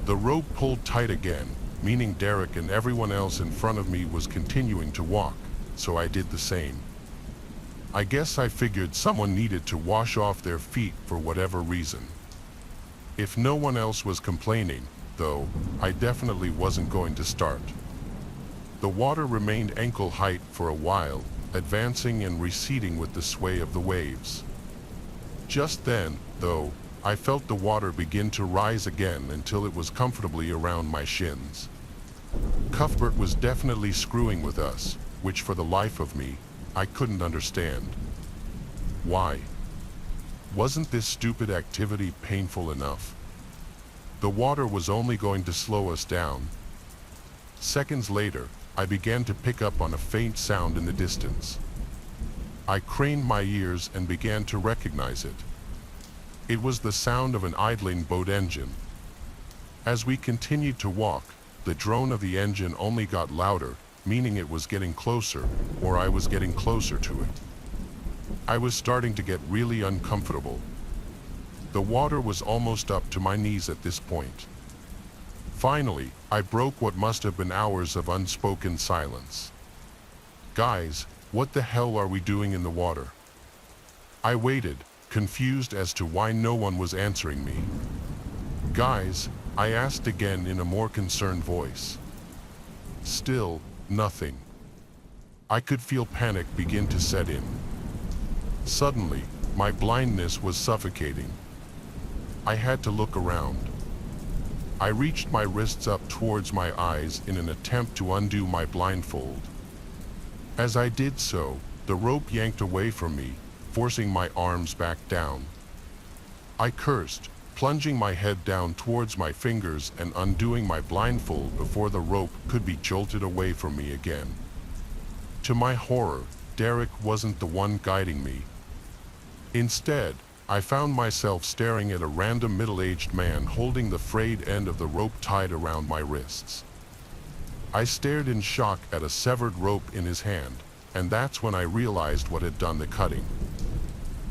The rope pulled tight again, meaning Derek and everyone else in front of me was continuing to walk, so I did the same. I guess I figured someone needed to wash off their feet for whatever reason. If no one else was complaining, though, I definitely wasn't going to start. The water remained ankle height for a while, advancing and receding with the sway of the waves. Just then, though, I felt the water begin to rise again until it was comfortably around my shins. Cuthbert was definitely screwing with us, which for the life of me, I couldn't understand. Why? Wasn't this stupid activity painful enough? The water was only going to slow us down. Seconds later, I began to pick up on a faint sound in the distance. I craned my ears and began to recognize it. It was the sound of an idling boat engine. As we continued to walk, the drone of the engine only got louder, meaning it was getting closer, or I was getting closer to it. I was starting to get really uncomfortable. The water was almost up to my knees at this point. Finally, I broke what must have been hours of unspoken silence. Guys, what the hell are we doing in the water? I waited, confused as to why no one was answering me. Guys, I asked again in a more concerned voice. Still, nothing. I could feel panic begin to set in. Suddenly, My blindness was suffocating. I had to look around. I reached my wrists up towards my eyes in an attempt to undo my blindfold. As I did so, the rope yanked away from me, forcing my arms back down. I cursed, plunging my head down towards my fingers and undoing my blindfold before the rope could be jolted away from me again. To my horror, Derek wasn't the one guiding me. Instead, I found myself staring at a random middle-aged man holding the frayed end of the rope tied around my wrists. I stared in shock at a severed rope in his hand, and that's when I realized what had done the cutting.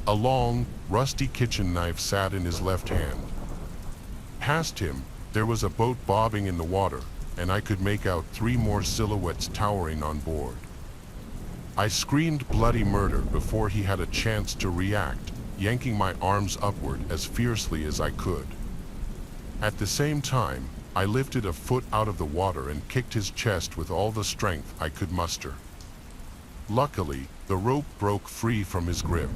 A long, rusty kitchen knife sat in his left hand. Past him, there was a boat bobbing in the water, and I could make out 3 more silhouettes towering on board. I screamed bloody murder before he had a chance to react, yanking my arms upward as fiercely as I could. At the same time, I lifted a foot out of the water and kicked his chest with all the strength I could muster. Luckily, the rope broke free from his grip.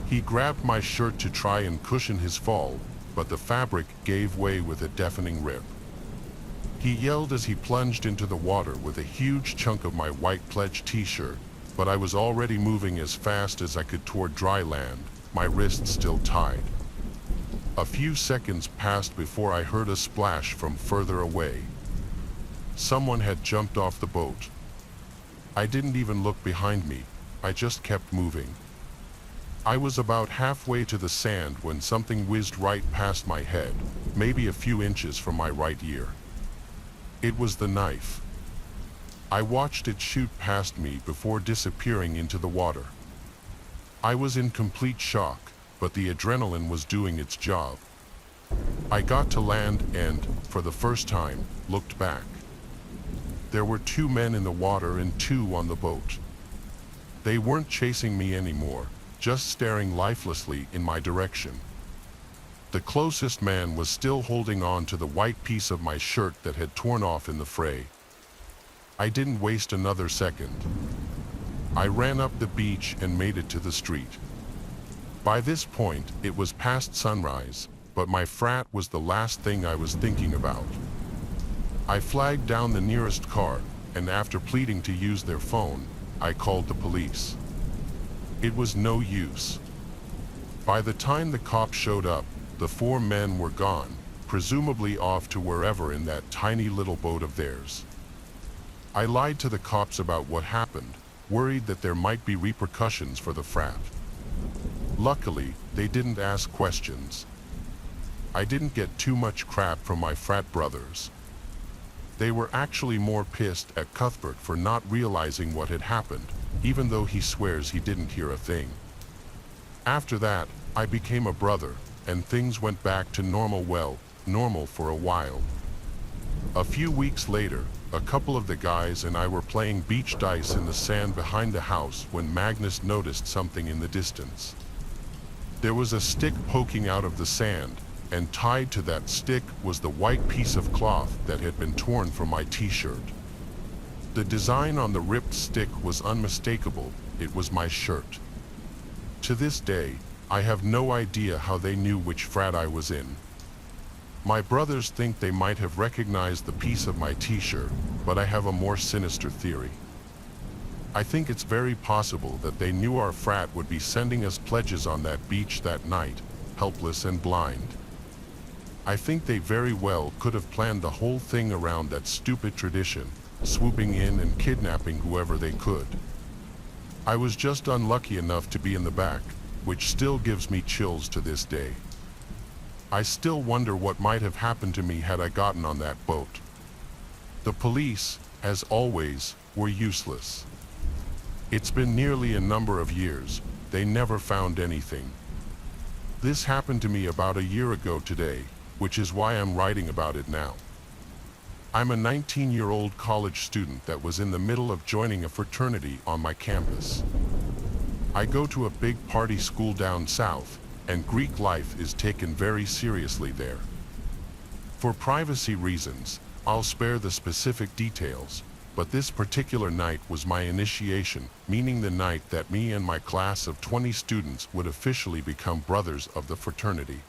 He grabbed my shirt to try and cushion his fall, but the fabric gave way with a deafening rip. He yelled as he plunged into the water with a huge chunk of my white pledge t-shirt, but I was already moving as fast as I could toward dry land, my wrists still tied. A few seconds passed before I heard a splash from further away. Someone had jumped off the boat. I didn't even look behind me, I just kept moving. I was about halfway to the sand when something whizzed right past my head, maybe a few inches from my right ear. It was the knife. I watched it shoot past me before disappearing into the water. I was in complete shock, but the adrenaline was doing its job. I got to land and, for the first time, looked back. There were 2 men in the water and 2 on the boat. They weren't chasing me anymore, just staring lifelessly in my direction. The closest man was still holding on to the white piece of my shirt that had torn off in the fray. I didn't waste another second. I ran up the beach and made it to the street. By this point, it was past sunrise, but my frat was the last thing I was thinking about. I flagged down the nearest car, and after pleading to use their phone, I called the police. It was no use. By the time the cops showed up, the 4 men were gone, presumably off to wherever in that tiny little boat of theirs. I lied to the cops about what happened, worried that there might be repercussions for the frat. Luckily, they didn't ask questions. I didn't get too much crap from my frat brothers. They were actually more pissed at Cuthbert for not realizing what had happened, even though he swears he didn't hear a thing. After that, I became a brother, and things went back to normal for a while. A few weeks later, a couple of the guys and I were playing beach dice in the sand behind the house when Magnus noticed something in the distance. There was a stick poking out of the sand, and tied to that stick was the white piece of cloth that had been torn from my t-shirt. The design on the ripped stick was unmistakable, it was my shirt. To this day, I have no idea how they knew which frat I was in. My brothers think they might have recognized the piece of my t-shirt, but I have a more sinister theory. I think it's very possible that they knew our frat would be sending us pledges on that beach that night, helpless and blind. I think they very well could have planned the whole thing around that stupid tradition, swooping in and kidnapping whoever they could. I was just unlucky enough to be in the back, which still gives me chills to this day. I still wonder what might have happened to me had I gotten on that boat. The police, as always, were useless. It's been nearly a number of years, they never found anything. This happened to me about a year ago today, which is why I'm writing about it now. I'm a 19-year-old college student that was in the middle of joining a fraternity on my campus. I go to a big party school down south, and Greek life is taken very seriously there. For privacy reasons, I'll spare the specific details, but this particular night was my initiation, meaning the night that me and my class of 20 students would officially become brothers of the fraternity.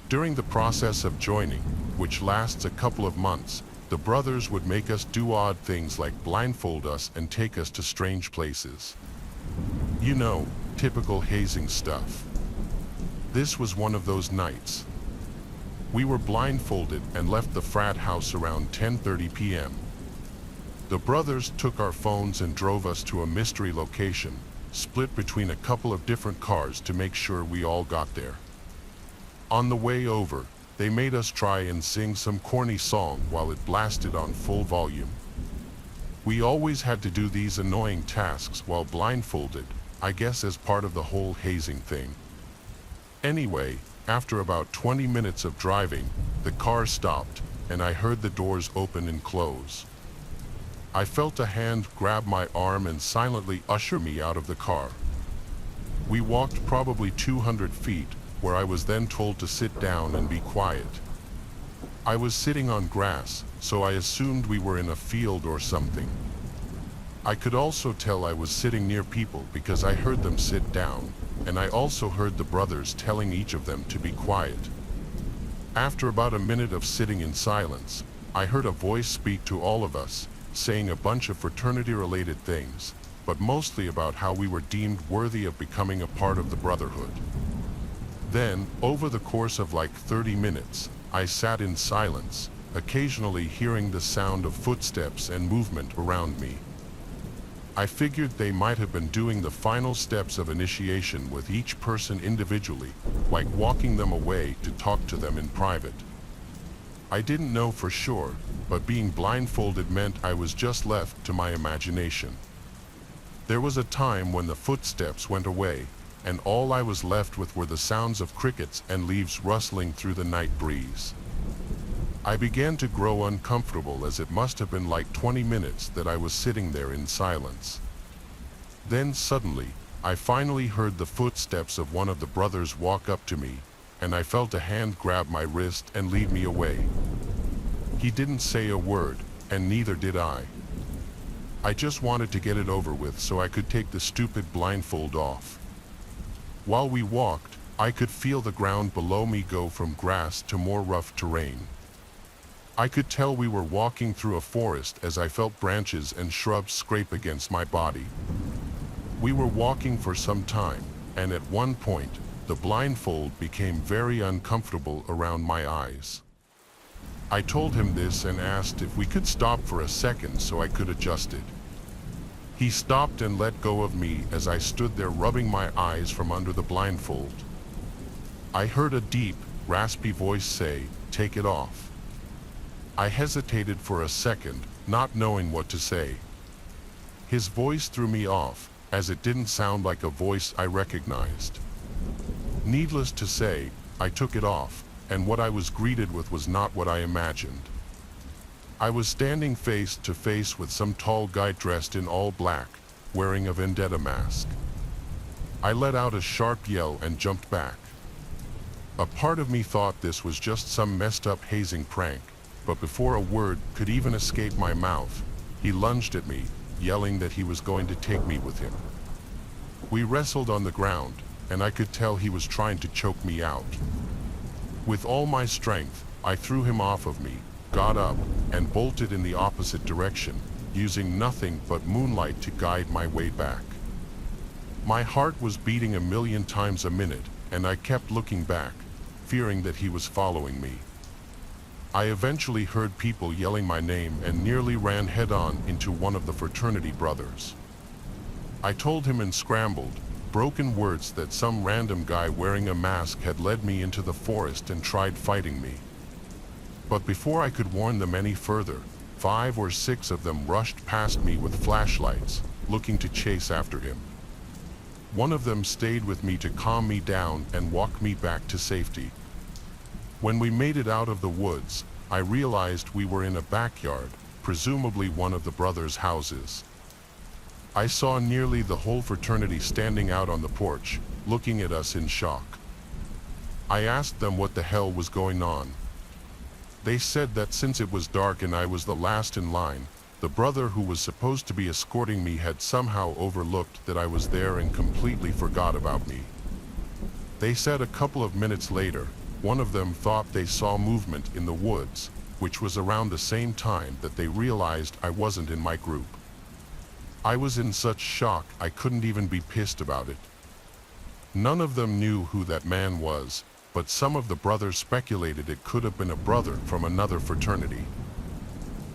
During the process of joining, which lasts a couple of months, the brothers would make us do odd things like blindfold us and take us to strange places. You know, typical hazing stuff. This was one of those nights. We were blindfolded and left the frat house around 10:30 p.m. The brothers took our phones and drove us to a mystery location, split between a couple of different cars to make sure we all got there. On the way over, they made us try and sing some corny song while it blasted on full volume. We always had to do these annoying tasks while blindfolded, I guess as part of the whole hazing thing. Anyway, after about 20 minutes of driving, the car stopped, and I heard the doors open and close. I felt a hand grab my arm and silently usher me out of the car. We walked probably 200 feet, where I was then told to sit down and be quiet. I was sitting on grass, so I assumed we were in a field or something. I could also tell I was sitting near people because I heard them sit down, and I also heard the brothers telling each of them to be quiet. After about a minute of sitting in silence, I heard a voice speak to all of us, saying a bunch of fraternity-related things, but mostly about how we were deemed worthy of becoming a part of the brotherhood. Then, over the course of like 30 minutes, I sat in silence, occasionally hearing the sound of footsteps and movement around me. I figured they might have been doing the final steps of initiation with each person individually, like walking them away to talk to them in private. I didn't know for sure, but being blindfolded meant I was just left to my imagination. There was a time when the footsteps went away, and all I was left with were the sounds of crickets and leaves rustling through the night breeze. I began to grow uncomfortable, as it must have been like 20 minutes that I was sitting there in silence. Then suddenly, I finally heard the footsteps of one of the brothers walk up to me, and I felt a hand grab my wrist and lead me away. He didn't say a word, and neither did I. I just wanted to get it over with so I could take the stupid blindfold off. While we walked, I could feel the ground below me go from grass to more rough terrain. I could tell we were walking through a forest as I felt branches and shrubs scrape against my body. We were walking for some time, and at one point, the blindfold became very uncomfortable around my eyes. I told him this and asked if we could stop for a second so I could adjust it. He stopped and let go of me as I stood there rubbing my eyes from under the blindfold. I heard a deep, raspy voice say, "Take it off." I hesitated for a second, not knowing what to say. His voice threw me off, as it didn't sound like a voice I recognized. Needless to say, I took it off, and what I was greeted with was not what I imagined. I was standing face to face with some tall guy dressed in all black, wearing a vendetta mask. I let out a sharp yell and jumped back. A part of me thought this was just some messed up hazing prank, but before a word could even escape my mouth, he lunged at me, yelling that he was going to take me with him. We wrestled on the ground, and I could tell he was trying to choke me out. With all my strength, I threw him off of me, got up, and bolted in the opposite direction, using nothing but moonlight to guide my way back. My heart was beating a million times a minute, and I kept looking back, fearing that he was following me. I eventually heard people yelling my name and nearly ran head-on into one of the fraternity brothers. I told him in scrambled, broken words that some random guy wearing a mask had led me into the forest and tried fighting me. But before I could warn them any further, 5 or 6 of them rushed past me with flashlights, looking to chase after him. One of them stayed with me to calm me down and walk me back to safety. When we made it out of the woods, I realized we were in a backyard, presumably one of the brothers' houses. I saw nearly the whole fraternity standing out on the porch, looking at us in shock. I asked them what the hell was going on. They said that since it was dark and I was the last in line, The brother who was supposed to be escorting me had somehow overlooked that I was there and completely forgot about me. They said a couple of minutes later, one of them thought they saw movement in the woods, which was around the same time that they realized I wasn't in my group. I was in such shock I couldn't even be pissed about it. None of them knew who that man was, but some of the brothers speculated it could have been a brother from another fraternity.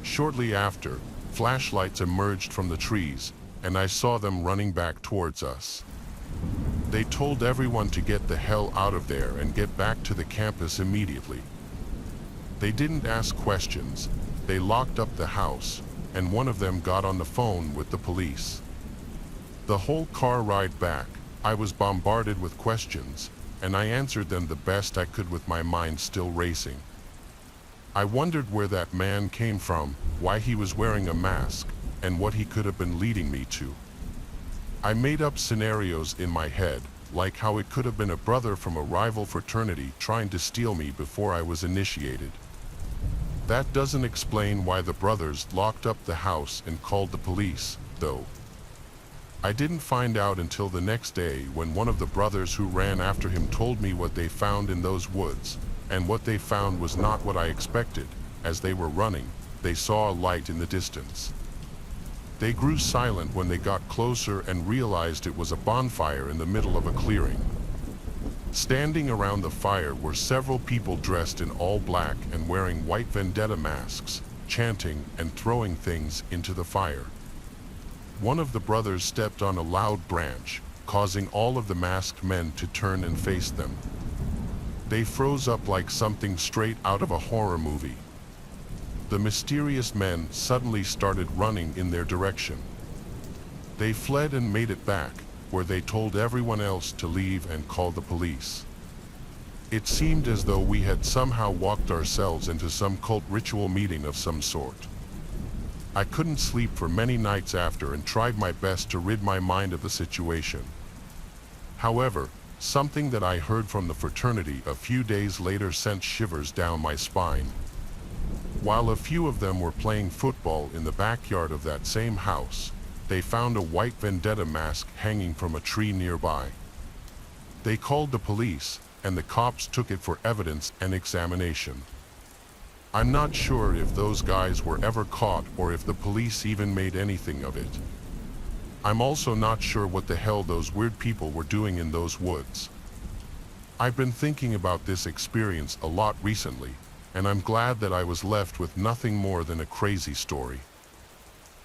Shortly after, flashlights emerged from the trees, and I saw them running back towards us. They told everyone to get the hell out of there and get back to the campus immediately. They didn't ask questions, they locked up the house, and one of them got on the phone with the police. The whole car ride back, I was bombarded with questions, and I answered them the best I could with my mind still racing. I wondered where that man came from, why he was wearing a mask, and what he could have been leading me to. I made up scenarios in my head, like how it could have been a brother from a rival fraternity trying to steal me before I was initiated. That doesn't explain why the brothers locked up the house and called the police, though. I didn't find out until the next day when one of the brothers who ran after him told me what they found in those woods, and what they found was not what I expected. As they were running, they saw a light in the distance. They grew silent when they got closer and realized it was a bonfire in the middle of a clearing. Standing around the fire were several people dressed in all black and wearing white vendetta masks, chanting and throwing things into the fire. One of the brothers stepped on a loud branch, causing all of the masked men to turn and face them. They froze up like something straight out of a horror movie. The mysterious men suddenly started running in their direction. They fled and made it back, where they told everyone else to leave and call the police. It seemed as though we had somehow walked ourselves into some cult ritual meeting of some sort. I couldn't sleep for many nights after and tried my best to rid my mind of the situation. However, something that I heard from the fraternity a few days later sent shivers down my spine. While a few of them were playing football in the backyard of that same house, they found a white vendetta mask hanging from a tree nearby. They called the police, and the cops took it for evidence and examination. I'm not sure if those guys were ever caught or if the police even made anything of it. I'm also not sure what the hell those weird people were doing in those woods. I've been thinking about this experience a lot recently, and I'm glad that I was left with nothing more than a crazy story.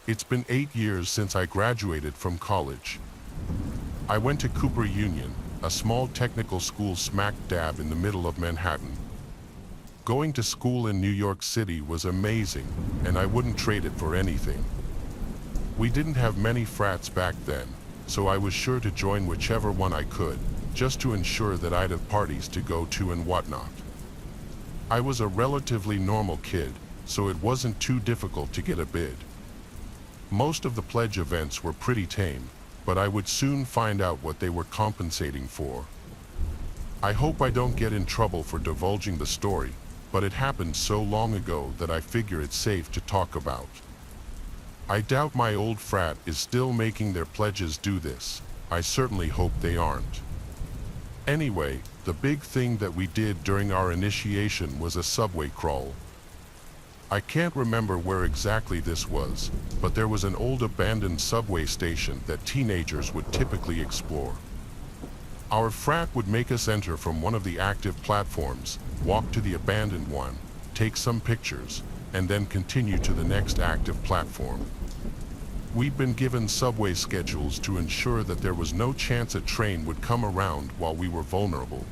It's been 8 years since I graduated from college. I went to Cooper Union, a small technical school smack dab in the middle of Manhattan. Going to school in New York City was amazing, and I wouldn't trade it for anything. We didn't have many frats back then, so I was sure to join whichever one I could, just to ensure that I'd have parties to go to and whatnot. I was a relatively normal kid, so it wasn't too difficult to get a bid. Most of the pledge events were pretty tame, but I would soon find out what they were compensating for. I hope I don't get in trouble for divulging the story, but it happened so long ago that I figure it's safe to talk about. I doubt my old frat is still making their pledges do this. I certainly hope they aren't. Anyway, the big thing that we did during our initiation was a subway crawl. I can't remember where exactly this was, but there was an old abandoned subway station that teenagers would typically explore. Our frat would make us enter from one of the active platforms, walk to the abandoned one, take some pictures, and then continue to the next active platform. We'd been given subway schedules to ensure that there was no chance a train would come around while we were vulnerable.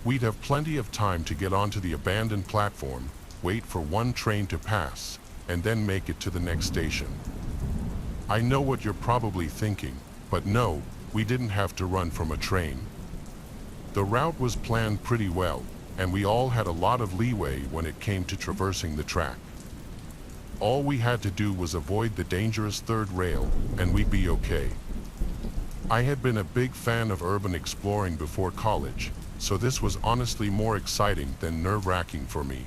We'd have plenty of time to get onto the abandoned platform, wait for one train to pass, and then make it to the next station. I know what you're probably thinking, but no, we didn't have to run from a train. The route was planned pretty well, and we all had a lot of leeway when it came to traversing the track. All we had to do was avoid the dangerous third rail, and we'd be okay. I had been a big fan of urban exploring before college, so this was honestly more exciting than nerve-wracking for me.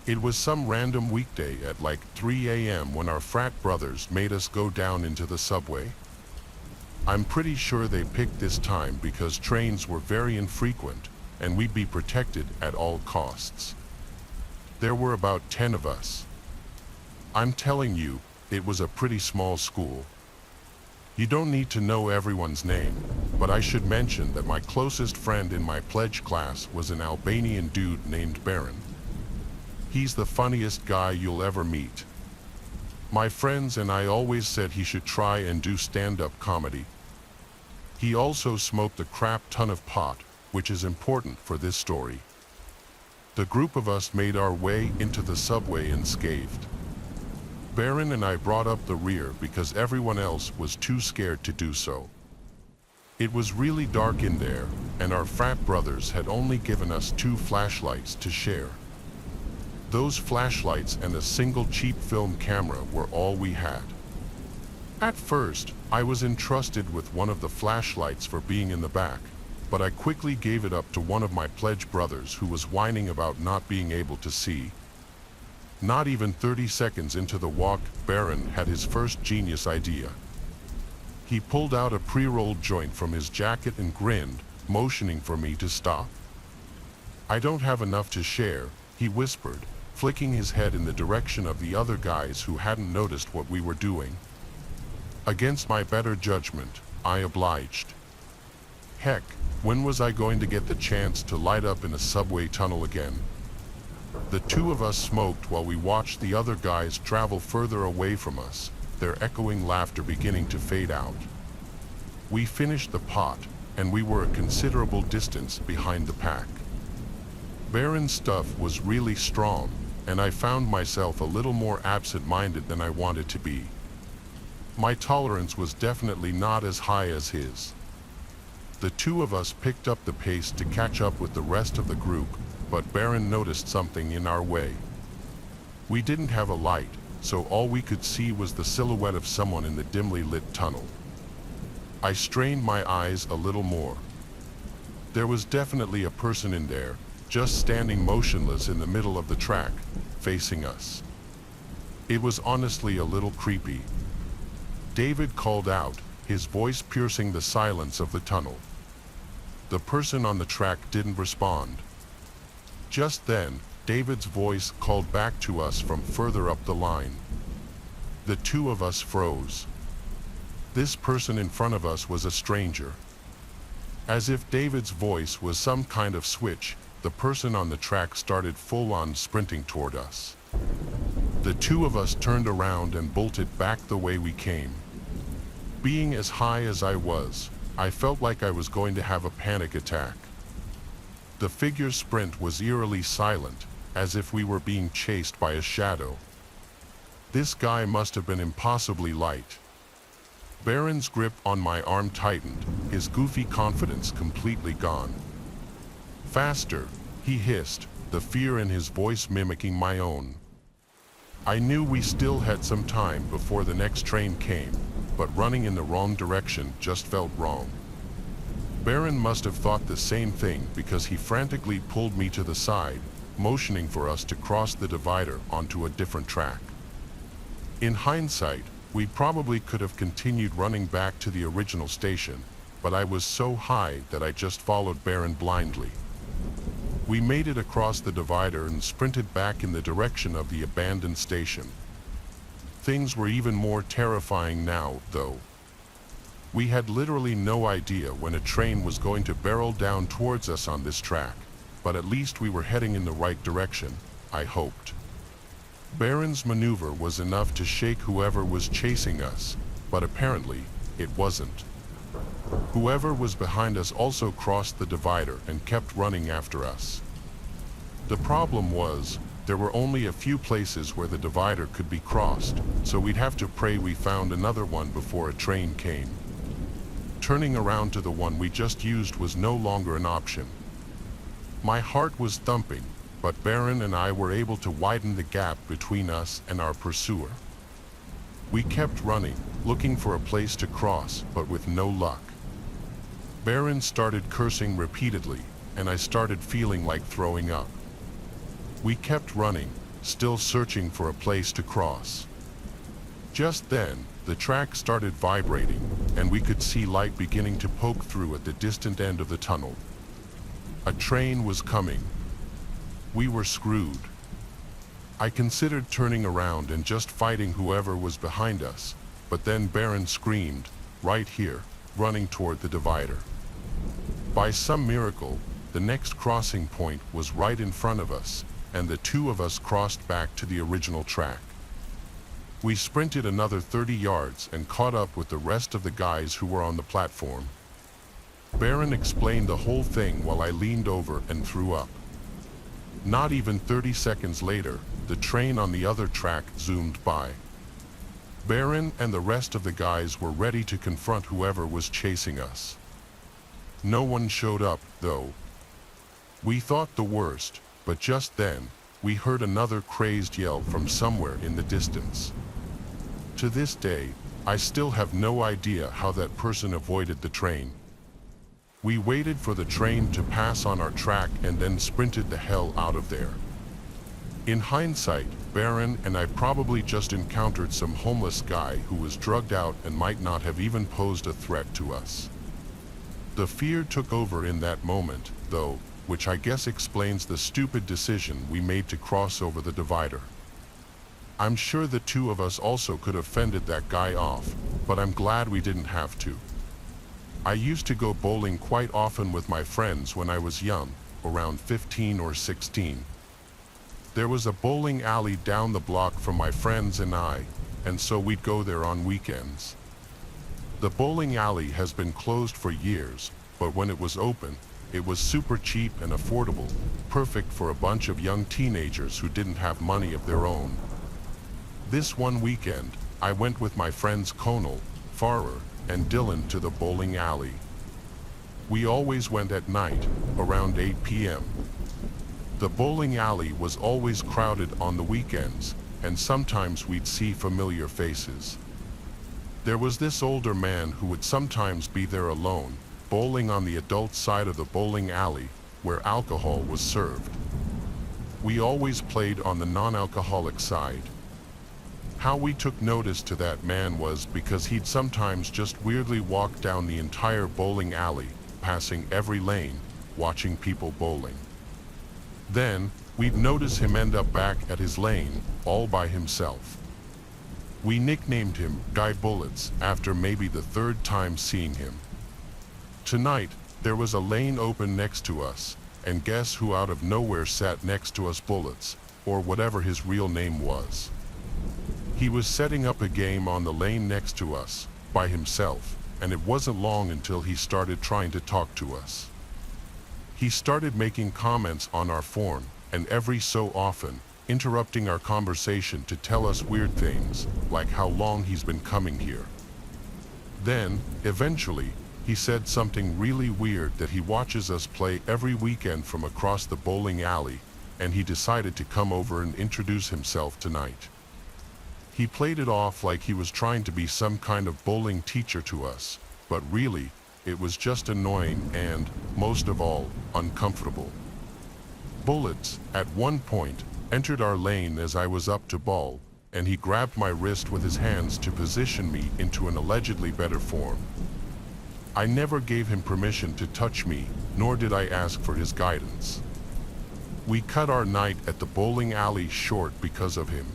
It was some random weekday at like 3 a.m. when our frat brothers made us go down into the subway. I'm pretty sure they picked this time because trains were very infrequent and we'd be protected at all costs. There were about 10 of us. I'm telling you, it was a pretty small school. You don't need to know everyone's name, but I should mention that my closest friend in my pledge class was an Albanian dude named Baron. He's the funniest guy you'll ever meet. My friends and I always said he should try and do stand-up comedy. He also smoked a crap ton of pot, which is important for this story. The group of us made our way into the subway unscathed. Baron and I brought up the rear because everyone else was too scared to do so. It was really dark in there, and our frat brothers had only given us 2 flashlights to share. Those flashlights and a single cheap film camera were all we had. At first, I was entrusted with one of the flashlights for being in the back, but I quickly gave it up to one of my pledge brothers who was whining about not being able to see. Not even 30 seconds into the walk, Baron had his first genius idea. He pulled out a pre-rolled joint from his jacket and grinned, motioning for me to stop. "I don't have enough to share," he whispered, flicking his head in the direction of the other guys who hadn't noticed what we were doing. Against my better judgment, I obliged. Heck, when was I going to get the chance to light up in a subway tunnel again? The 2 of us smoked while we watched the other guys travel further away from us, their echoing laughter beginning to fade out. We finished the pot, and we were a considerable distance behind the pack. Baron's stuff was really strong, and I found myself a little more absent-minded than I wanted to be. My tolerance was definitely not as high as his. The 2 of us picked up the pace to catch up with the rest of the group, but Baron noticed something in our way. We didn't have a light, so all we could see was the silhouette of someone in the dimly lit tunnel. I strained my eyes a little more. There was definitely a person in there, just standing motionless in the middle of the track, facing us. It was honestly a little creepy. David called out, his voice piercing the silence of the tunnel. The person on the track didn't respond. Just then, David's voice called back to us from further up the line. The 2 of us froze. This person in front of us was a stranger. As if David's voice was some kind of switch, the person on the track started full-on sprinting toward us. The 2 of us turned around and bolted back the way we came. Being as high as I was, I felt like I was going to have a panic attack. The figure's sprint was eerily silent, as if we were being chased by a shadow. This guy must have been impossibly light. Baron's grip on my arm tightened, his goofy confidence completely gone. "Faster," he hissed, the fear in his voice mimicking my own. I knew we still had some time before the next train came, but running in the wrong direction just felt wrong. Baron must have thought the same thing because he frantically pulled me to the side, motioning for us to cross the divider onto a different track. In hindsight, we probably could have continued running back to the original station, but I was so high that I just followed Baron blindly. We made it across the divider and sprinted back in the direction of the abandoned station. Things were even more terrifying now, though. We had literally no idea when a train was going to barrel down towards us on this track, but at least we were heading in the right direction, I hoped. Baron's maneuver was enough to shake whoever was chasing us, but apparently, it wasn't. Whoever was behind us also crossed the divider and kept running after us. The problem was, there were only a few places where the divider could be crossed, so we'd have to pray we found another one before a train came. Turning around to the one we just used was no longer an option. My heart was thumping, but Baron and I were able to widen the gap between us and our pursuer. We kept running, looking for a place to cross, but with no luck. Baron started cursing repeatedly, and I started feeling like throwing up. We kept running, still searching for a place to cross. Just then, the track started vibrating, and we could see light beginning to poke through at the distant end of the tunnel. A train was coming. We were screwed. I considered turning around and just fighting whoever was behind us, but then Baron screamed, "Right here," running toward the divider. By some miracle, the next crossing point was right in front of us, and the two of us crossed back to the original track. We sprinted another 30 yards and caught up with the rest of the guys who were on the platform. Baron explained the whole thing while I leaned over and threw up. Not even 30 seconds later, the train on the other track zoomed by. Baron and the rest of the guys were ready to confront whoever was chasing us. No one showed up, though. We thought the worst, but just then, we heard another crazed yell from somewhere in the distance. To this day, I still have no idea how that person avoided the train. We waited for the train to pass on our track and then sprinted the hell out of there. In hindsight, Baron and I probably just encountered some homeless guy who was drugged out and might not have even posed a threat to us. The fear took over in that moment, though, which I guess explains the stupid decision we made to cross over the divider. I'm sure the two of us also could have fended that guy off, but I'm glad we didn't have to. I used to go bowling quite often with my friends when I was young, around 15 or 16. There was a bowling alley down the block from my friends and I, and so we'd go there on weekends. The bowling alley has been closed for years, but when it was open, it was super cheap and affordable, perfect for a bunch of young teenagers who didn't have money of their own. This one weekend, I went with my friends Conal, Farrer, and Dylan to the bowling alley. We always went at night, around 8 p.m. The bowling alley was always crowded on the weekends, and sometimes we'd see familiar faces. There was this older man who would sometimes be there alone, bowling on the adult side of the bowling alley, where alcohol was served. We always played on the non-alcoholic side. How we took notice to that man was because he'd sometimes just weirdly walk down the entire bowling alley, passing every lane, watching people bowling. Then, we'd notice him end up back at his lane, all by himself. We nicknamed him Guy Bullets after maybe the third time seeing him. Tonight, there was a lane open next to us, and guess who out of nowhere sat next to us? Bullets, or whatever his real name was. He was setting up a game on the lane next to us, by himself, and it wasn't long until he started trying to talk to us. He started making comments on our form, and every so often, interrupting our conversation to tell us weird things, like how long he's been coming here. Then, eventually, he said something really weird that he watches us play every weekend from across the bowling alley, and he decided to come over and introduce himself tonight. He played it off like he was trying to be some kind of bowling teacher to us, but really, it was just annoying and, most of all, uncomfortable. Bullets, at one point, entered our lane as I was up to bowl, and he grabbed my wrist with his hands to position me into an allegedly better form. I never gave him permission to touch me, nor did I ask for his guidance. We cut our night at the bowling alley short because of him.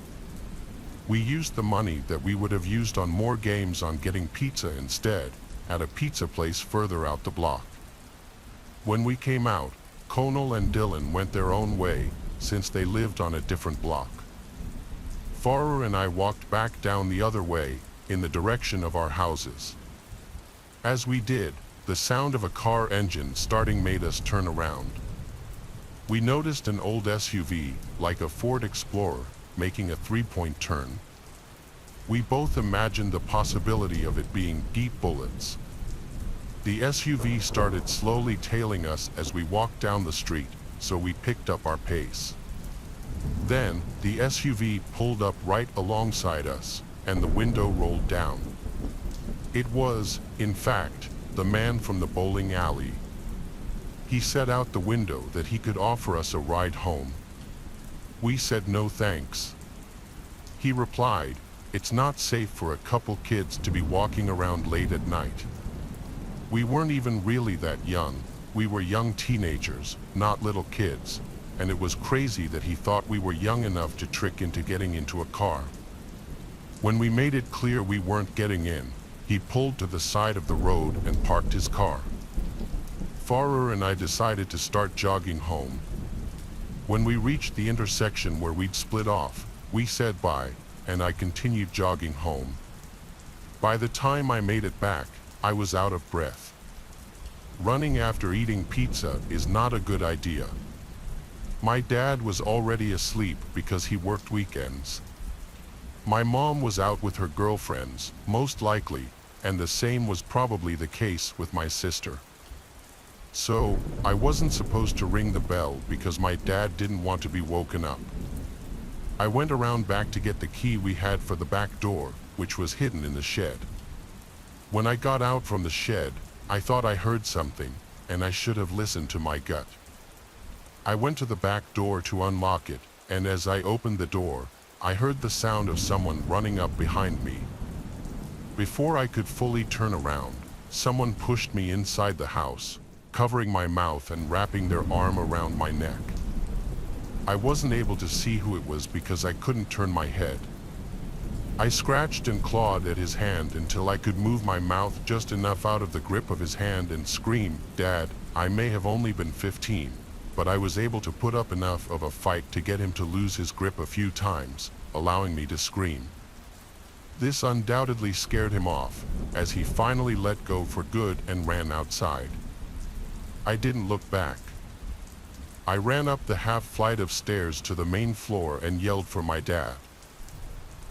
We used the money that we would have used on more games on getting pizza instead, at a pizza place further out the block. When we came out, Conal and Dylan went their own way, since they lived on a different block. Farrer and I walked back down the other way, in the direction of our houses. As we did, the sound of a car engine starting made us turn around. We noticed an old SUV, like a Ford Explorer, making a three-point turn. We both imagined the possibility of it being Deep Bullets. The SUV started slowly tailing us as we walked down the street, so we picked up our pace. Then, the SUV pulled up right alongside us, and the window rolled down. It was, in fact, the man from the bowling alley. He said out the window that he could offer us a ride home. We said no thanks. He replied, "It's not safe for a couple kids to be walking around late at night." We weren't even really that young. We were young teenagers, not little kids, and it was crazy that he thought we were young enough to trick into getting into a car. When we made it clear we weren't getting in, he pulled to the side of the road and parked his car. Farrer and I decided to start jogging home. When we reached the intersection where we'd split off, we said bye, and I continued jogging home. By the time I made it back, I was out of breath. Running after eating pizza is not a good idea. My dad was already asleep because he worked weekends. My mom was out with her girlfriends, most likely, and the same was probably the case with my sister. So, I wasn't supposed to ring the bell because my dad didn't want to be woken up. I went around back to get the key we had for the back door, which was hidden in the shed. When I got out from the shed, I thought I heard something, and I should have listened to my gut. I went to the back door to unlock it, and as I opened the door, I heard the sound of someone running up behind me. Before I could fully turn around, someone pushed me inside the house, covering my mouth and wrapping their arm around my neck. I wasn't able to see who it was because I couldn't turn my head. I scratched and clawed at his hand until I could move my mouth just enough out of the grip of his hand and scream, "Dad." I may have only been 15, but I was able to put up enough of a fight to get him to lose his grip a few times, allowing me to scream. This undoubtedly scared him off, as he finally let go for good and ran outside. I didn't look back. I ran up the half-flight of stairs to the main floor and yelled for my dad.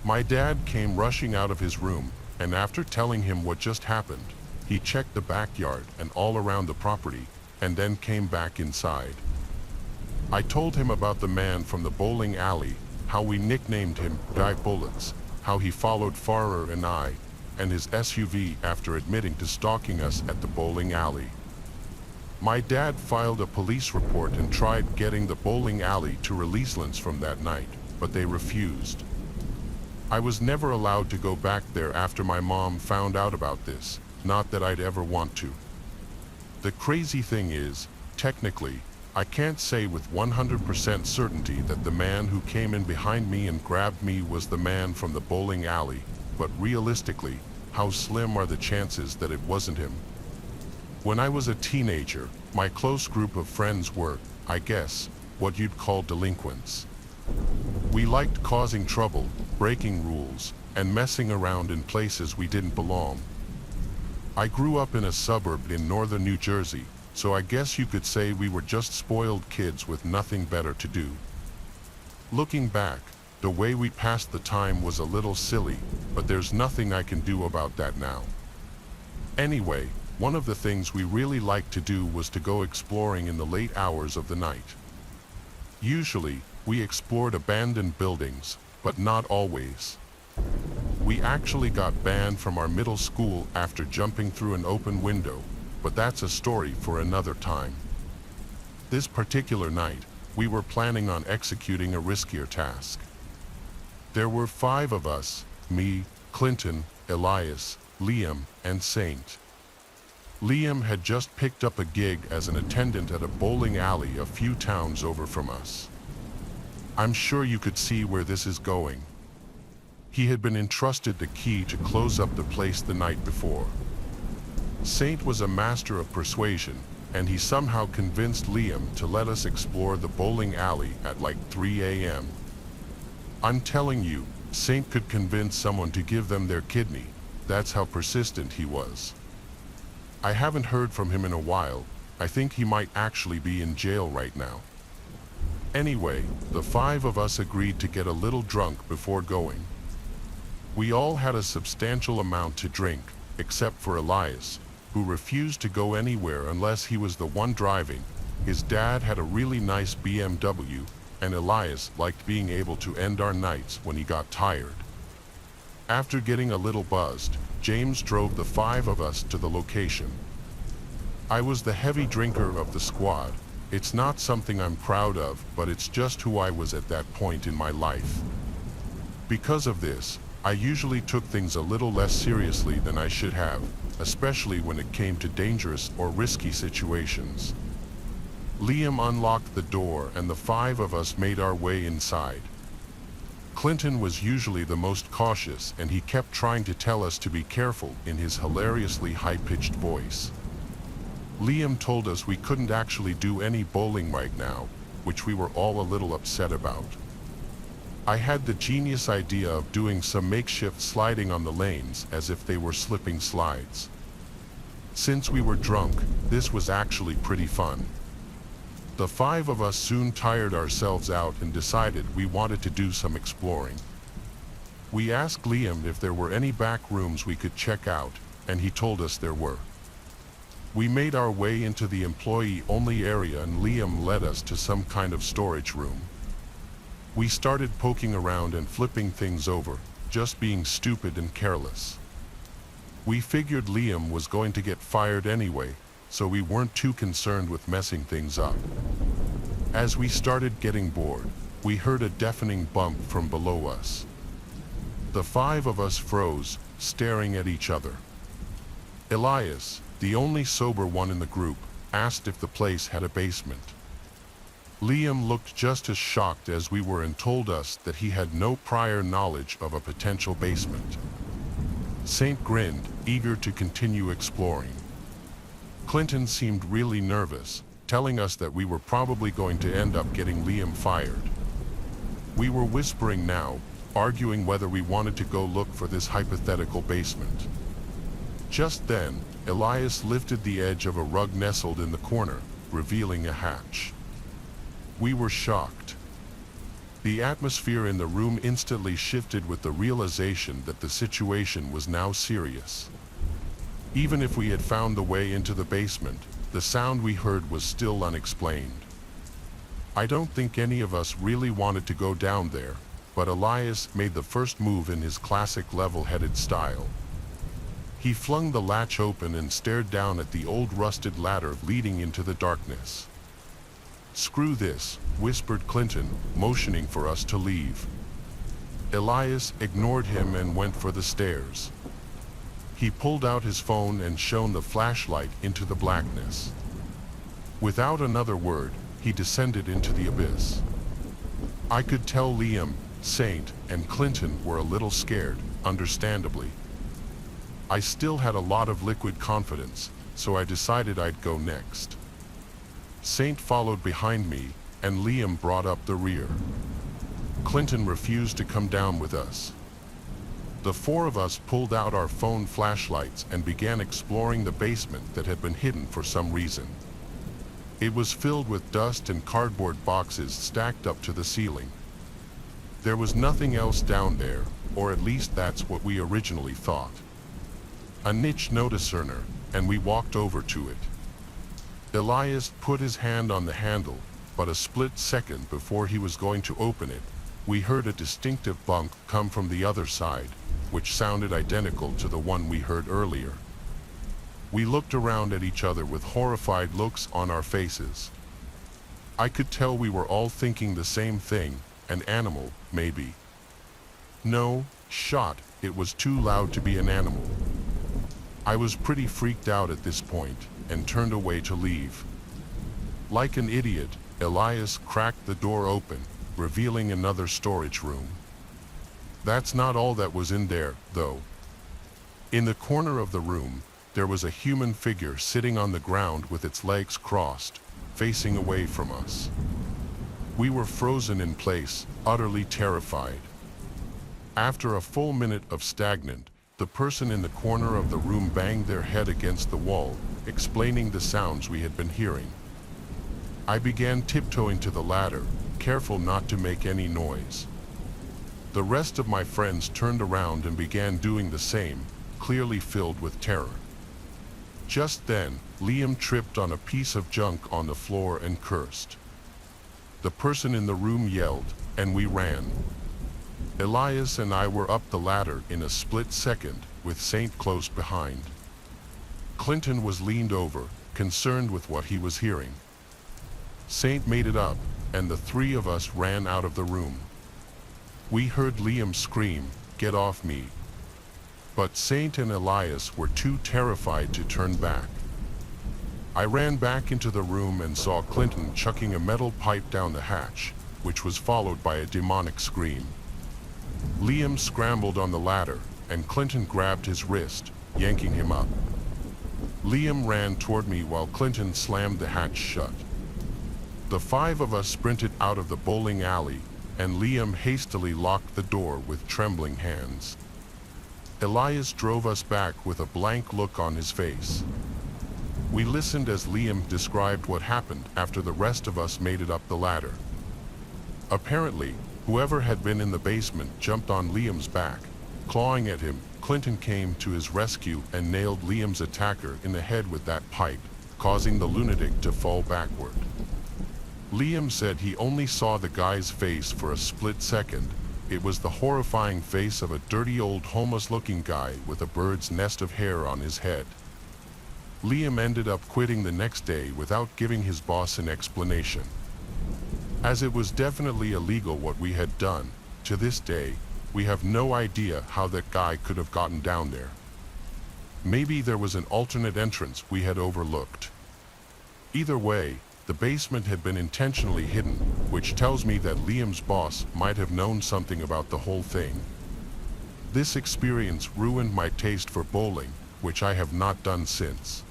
My dad came rushing out of his room, and after telling him what just happened, he checked the backyard and all around the property, and then came back inside. I told him about the man from the bowling alley, how we nicknamed him Guy Bullets, how he followed Farrer and I, and his SUV after admitting to stalking us at the bowling alley. My dad filed a police report and tried getting the bowling alley to release Lance from that night, but they refused. I was never allowed to go back there after my mom found out about this, not that I'd ever want to. The crazy thing is, technically, I can't say with 100% certainty that the man who came in behind me and grabbed me was the man from the bowling alley, but realistically, how slim are the chances that it wasn't him? When I was a teenager, my close group of friends were, I guess, what you'd call delinquents. We liked causing trouble, breaking rules, and messing around in places we didn't belong. I grew up in a suburb in northern New Jersey, so I guess you could say we were just spoiled kids with nothing better to do. Looking back, the way we passed the time was a little silly, but there's nothing I can do about that now. Anyway, one of the things we really liked to do was to go exploring in the late hours of the night. Usually, we explored abandoned buildings, but not always. We actually got banned from our middle school after jumping through an open window, but that's a story for another time. This particular night, we were planning on executing a riskier task. There were 5 of us, me, Clinton, Elias, Liam, and Saint. Liam had just picked up a gig as an attendant at a bowling alley a few towns over from us. I'm sure you could see where this is going. He had been entrusted the key to close up the place the night before. Saint was a master of persuasion, and he somehow convinced Liam to let us explore the bowling alley at like 3 a.m. I'm telling you, Saint could convince someone to give them their kidney. That's how persistent he was. I haven't heard from him in a while. I think he might actually be in jail right now. Anyway, the 5 of us agreed to get a little drunk before going. We all had a substantial amount to drink, except for Elias, who refused to go anywhere unless he was the one driving. His dad had a really nice BMW, and Elias liked being able to end our nights when he got tired. After getting a little buzzed, James drove the 5 of us to the location. I was the heavy drinker of the squad, It's not something I'm proud of, but it's just who I was at that point in my life. Because of this, I usually took things a little less seriously than I should have, especially when it came to dangerous or risky situations. Liam unlocked the door and the five of us made our way inside. Clinton was usually the most cautious, and he kept trying to tell us to be careful in his hilariously high-pitched voice. Liam told us we couldn't actually do any bowling right now, which we were all a little upset about. I had the genius idea of doing some makeshift sliding on the lanes as if they were slipping slides. Since we were drunk, this was actually pretty fun. The five of us soon tired ourselves out and decided we wanted to do some exploring. We asked Liam if there were any back rooms we could check out, and he told us there were. We made our way into the employee-only area and Liam led us to some kind of storage room. We started poking around and flipping things over, just being stupid and careless. We figured Liam was going to get fired anyway, so we weren't too concerned with messing things up. As we started getting bored, we heard a deafening bump from below us. The five of us froze, staring at each other. Elias, the only sober one in the group, asked if the place had a basement. Liam looked just as shocked as we were and told us that he had no prior knowledge of a potential basement. Saint grinned, eager to continue exploring. Clinton seemed really nervous, telling us that we were probably going to end up getting Liam fired. We were whispering now, arguing whether we wanted to go look for this hypothetical basement. Just then, Elias lifted the edge of a rug nestled in the corner, revealing a hatch. We were shocked. The atmosphere in the room instantly shifted with the realization that the situation was now serious. Even if we had found the way into the basement, the sound we heard was still unexplained. I don't think any of us really wanted to go down there, but Elias made the first move in his classic level-headed style. He flung the latch open and stared down at the old rusted ladder leading into the darkness. "Screw this," whispered Clinton, motioning for us to leave. Elias ignored him and went for the stairs. He pulled out his phone and shone the flashlight into the blackness. Without another word, he descended into the abyss. I could tell Liam, Saint, and Clinton were a little scared, understandably. I still had a lot of liquid confidence, so I decided I'd go next. Saint followed behind me, and Liam brought up the rear. Clinton refused to come down with us. The four of us pulled out our phone flashlights and began exploring the basement that had been hidden for some reason. It was filled with dust and cardboard boxes stacked up to the ceiling. There was nothing else down there, or at least that's what we originally thought. A niche no discerner, and we walked over to it. Elias put his hand on the handle, but a split second before he was going to open it, we heard a distinctive bunk come from the other side, which sounded identical to the one we heard earlier. We looked around at each other with horrified looks on our faces. I could tell we were all thinking the same thing, an animal, maybe. No, shot, it was too loud to be an animal. I was pretty freaked out at this point, and turned away to leave. Like an idiot, Elias cracked the door open, revealing another storage room. That's not all that was in there, though. In the corner of the room, there was a human figure sitting on the ground with its legs crossed, facing away from us. We were frozen in place, utterly terrified. After a full minute of stagnant, the person in the corner of the room banged their head against the wall, explaining the sounds we had been hearing. I began tiptoeing to the ladder, careful not to make any noise. The rest of my friends turned around and began doing the same, clearly filled with terror. Just then, Liam tripped on a piece of junk on the floor and cursed. The person in the room yelled, and we ran. Elias and I were up the ladder in a split second, with Saint close behind. Clinton was leaned over, concerned with what he was hearing. Saint made it up, and the three of us ran out of the room. We heard Liam scream, "Get off me!" But Saint and Elias were too terrified to turn back. I ran back into the room and saw Clinton chucking a metal pipe down the hatch, which was followed by a demonic scream. Liam scrambled on the ladder, and Clinton grabbed his wrist, yanking him up. Liam ran toward me while Clinton slammed the hatch shut. The five of us sprinted out of the bowling alley, and Liam hastily locked the door with trembling hands. Elias drove us back with a blank look on his face. We listened as Liam described what happened after the rest of us made it up the ladder. Apparently, whoever had been in the basement jumped on Liam's back. Clawing at him, Clinton came to his rescue and nailed Liam's attacker in the head with that pipe, causing the lunatic to fall backward. Liam said he only saw the guy's face for a split second. It was the horrifying face of a dirty old homeless-looking guy with a bird's nest of hair on his head. Liam ended up quitting the next day without giving his boss an explanation. As it was definitely illegal what we had done, to this day, we have no idea how that guy could have gotten down there. Maybe there was an alternate entrance we had overlooked. Either way, the basement had been intentionally hidden, which tells me that Liam's boss might have known something about the whole thing. This experience ruined my taste for bowling, which I have not done since.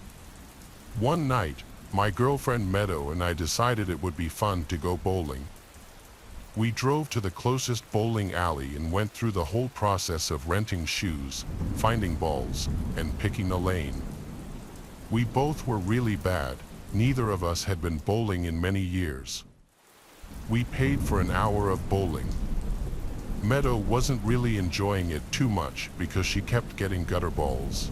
One night, my girlfriend Meadow and I decided it would be fun to go bowling. We drove to the closest bowling alley and went through the whole process of renting shoes, finding balls, and picking a lane. We both were really bad. Neither of us had been bowling in many years. We paid for an hour of bowling. Meadow wasn't really enjoying it too much because she kept getting gutter balls.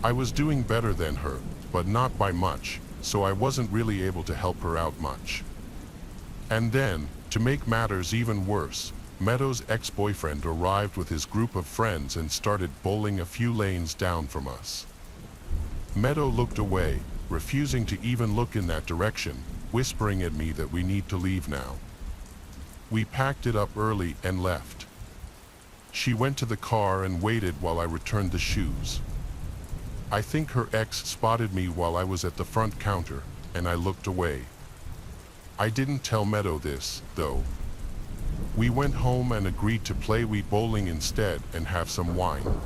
I was doing better than her, but not by much, so I wasn't really able to help her out much. And then, to make matters even worse, Meadow's ex-boyfriend arrived with his group of friends and started bowling a few lanes down from us. Meadow looked away, refusing to even look in that direction, whispering at me that we need to leave now. We packed it up early and left. She went to the car and waited while I returned the shoes. I think her ex spotted me while I was at the front counter, and I looked away. I didn't tell Meadow this, though. We went home and agreed to play Wii bowling instead and have some wine.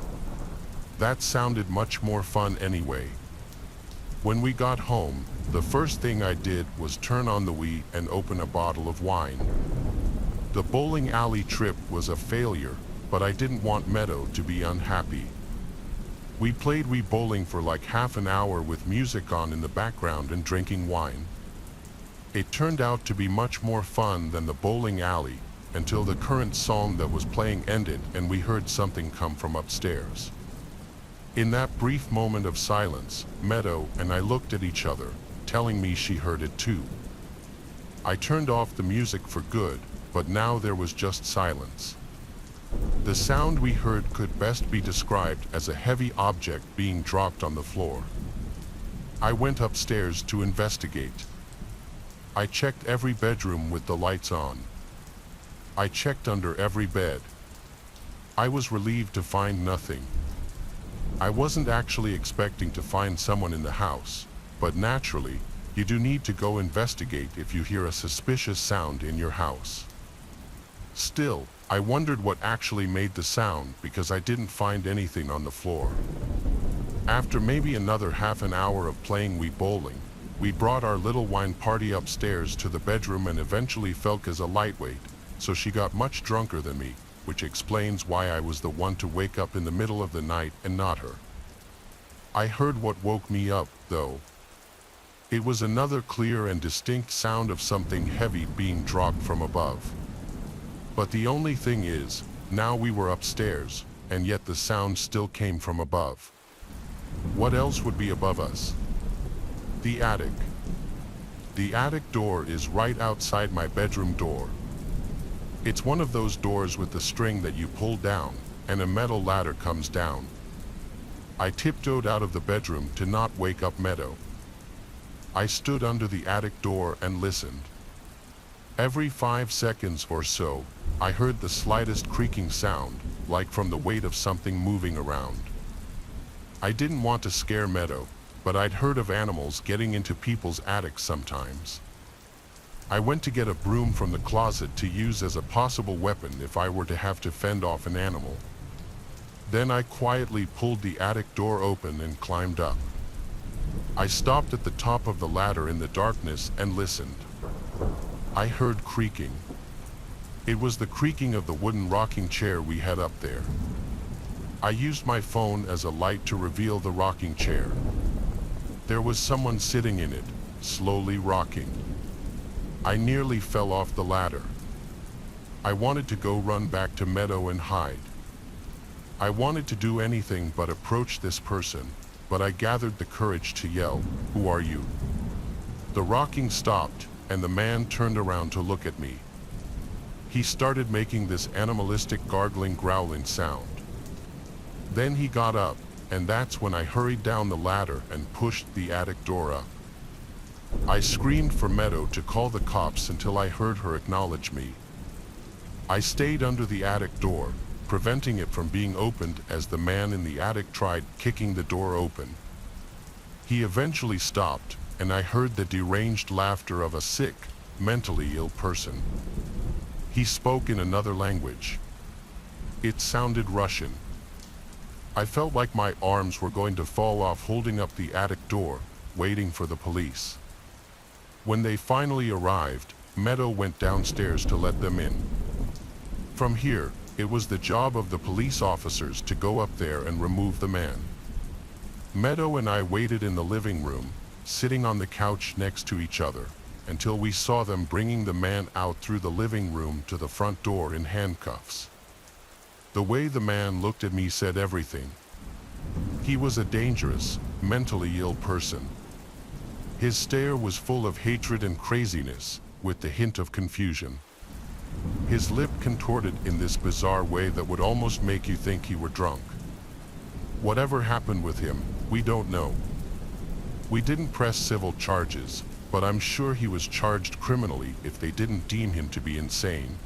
That sounded much more fun anyway. When we got home, the first thing I did was turn on the Wii and open a bottle of wine. The bowling alley trip was a failure, but I didn't want Meadow to be unhappy. We played Wii bowling for like half an hour with music on in the background and drinking wine. It turned out to be much more fun than the bowling alley, until the current song that was playing ended and we heard something come from upstairs. In that brief moment of silence, Meadow and I looked at each other, telling me she heard it too. I turned off the music for good, but now there was just silence. The sound we heard could best be described as a heavy object being dropped on the floor. I went upstairs to investigate. I checked every bedroom with the lights on. I checked under every bed. I was relieved to find nothing. I wasn't actually expecting to find someone in the house, but naturally, you do need to go investigate if you hear a suspicious sound in your house. Still, I wondered what actually made the sound because I didn't find anything on the floor. After maybe another half an hour of playing Wii bowling, we brought our little wine party upstairs to the bedroom and eventually felt as a lightweight, so she got much drunker than me, which explains why I was the one to wake up in the middle of the night and not her. I heard what woke me up, though. It was another clear and distinct sound of something heavy being dropped from above. But the only thing is, now we were upstairs, and yet the sound still came from above. What else would be above us? The attic. The attic door is right outside my bedroom door. It's one of those doors with the string that you pull down, and a metal ladder comes down. I tiptoed out of the bedroom to not wake up Meadow. I stood under the attic door and listened. Every 5 seconds or so, I heard the slightest creaking sound, like from the weight of something moving around. I didn't want to scare Meadow, but I'd heard of animals getting into people's attics sometimes. I went to get a broom from the closet to use as a possible weapon if I were to have to fend off an animal. Then I quietly pulled the attic door open and climbed up. I stopped at the top of the ladder in the darkness and listened. I heard creaking. It was the creaking of the wooden rocking chair we had up there. I used my phone as a light to reveal the rocking chair. There was someone sitting in it, slowly rocking. I nearly fell off the ladder. I wanted to go run back to Meadow and hide. I wanted to do anything but approach this person, but I gathered the courage to yell, "Who are you?" The rocking stopped, and the man turned around to look at me. He started making this animalistic gargling growling sound. Then he got up, and that's when I hurried down the ladder and pushed the attic door up. I screamed for Meadow to call the cops until I heard her acknowledge me. I stayed under the attic door, preventing it from being opened as the man in the attic tried kicking the door open. He eventually stopped, and I heard the deranged laughter of a sick, mentally ill person. He spoke in another language. It sounded Russian. I felt like my arms were going to fall off holding up the attic door, waiting for the police. When they finally arrived, Meadow went downstairs to let them in. From here, it was the job of the police officers to go up there and remove the man. Meadow and I waited in the living room, sitting on the couch next to each other, until we saw them bringing the man out through the living room to the front door in handcuffs. The way the man looked at me said everything. He was a dangerous, mentally ill person. His stare was full of hatred and craziness, with the hint of confusion. His lip contorted in this bizarre way that would almost make you think he were drunk. Whatever happened with him, we don't know. We didn't press civil charges, but I'm sure he was charged criminally if they didn't deem him to be insane.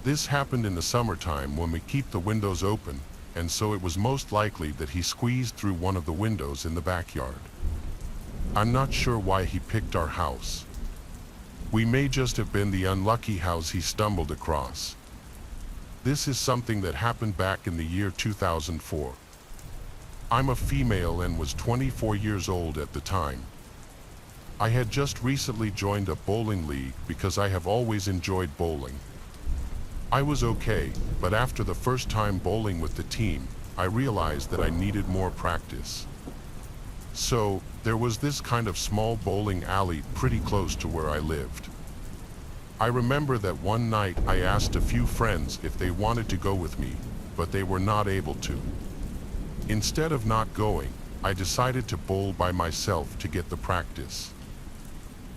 This happened in the summertime when we keep the windows open, and so it was most likely that he squeezed through one of the windows in the backyard. I'm not sure why he picked our house. We may just have been the unlucky house he stumbled across. This is something that happened back in the year 2004. I'm a female and was 24 years old at the time. I had just recently joined a bowling league because I have always enjoyed bowling. I was okay, but after the first time bowling with the team, I realized that I needed more practice. So, there was this kind of small bowling alley pretty close to where I lived. I remember that one night I asked a few friends if they wanted to go with me, but they were not able to. Instead of not going, I decided to bowl by myself to get the practice.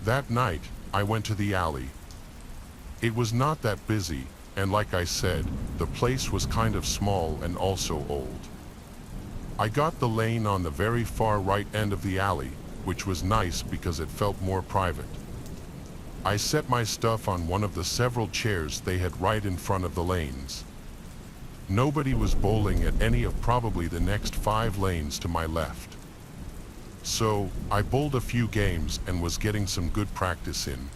That night, I went to the alley. It was not that busy, and like I said, the place was kind of small and also old. I got the lane on the very far right end of the alley, which was nice because it felt more private. I set my stuff on one of the several chairs they had right in front of the lanes. Nobody was bowling at any of probably the next 5 lanes to my left. So, I bowled a few games and was getting some good practice in.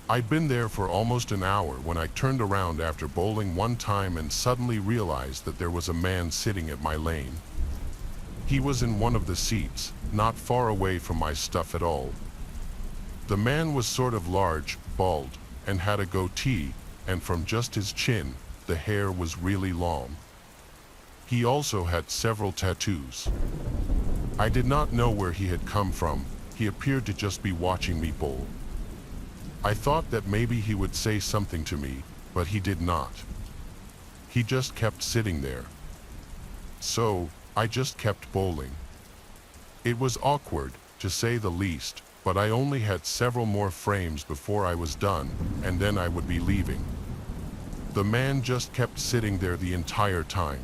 I'd been there for almost an hour when I turned around after bowling one time and suddenly realized that there was a man sitting at my lane. He was in one of the seats, not far away from my stuff at all. The man was sort of large, bald, and had a goatee, and from just his chin, the hair was really long. He also had several tattoos. I did not know where he had come from. He appeared to just be watching me bowl. I thought that maybe he would say something to me, but he did not. He just kept sitting there. So, I just kept bowling. It was awkward, to say the least, but I only had several more frames before I was done, and then I would be leaving. The man just kept sitting there the entire time.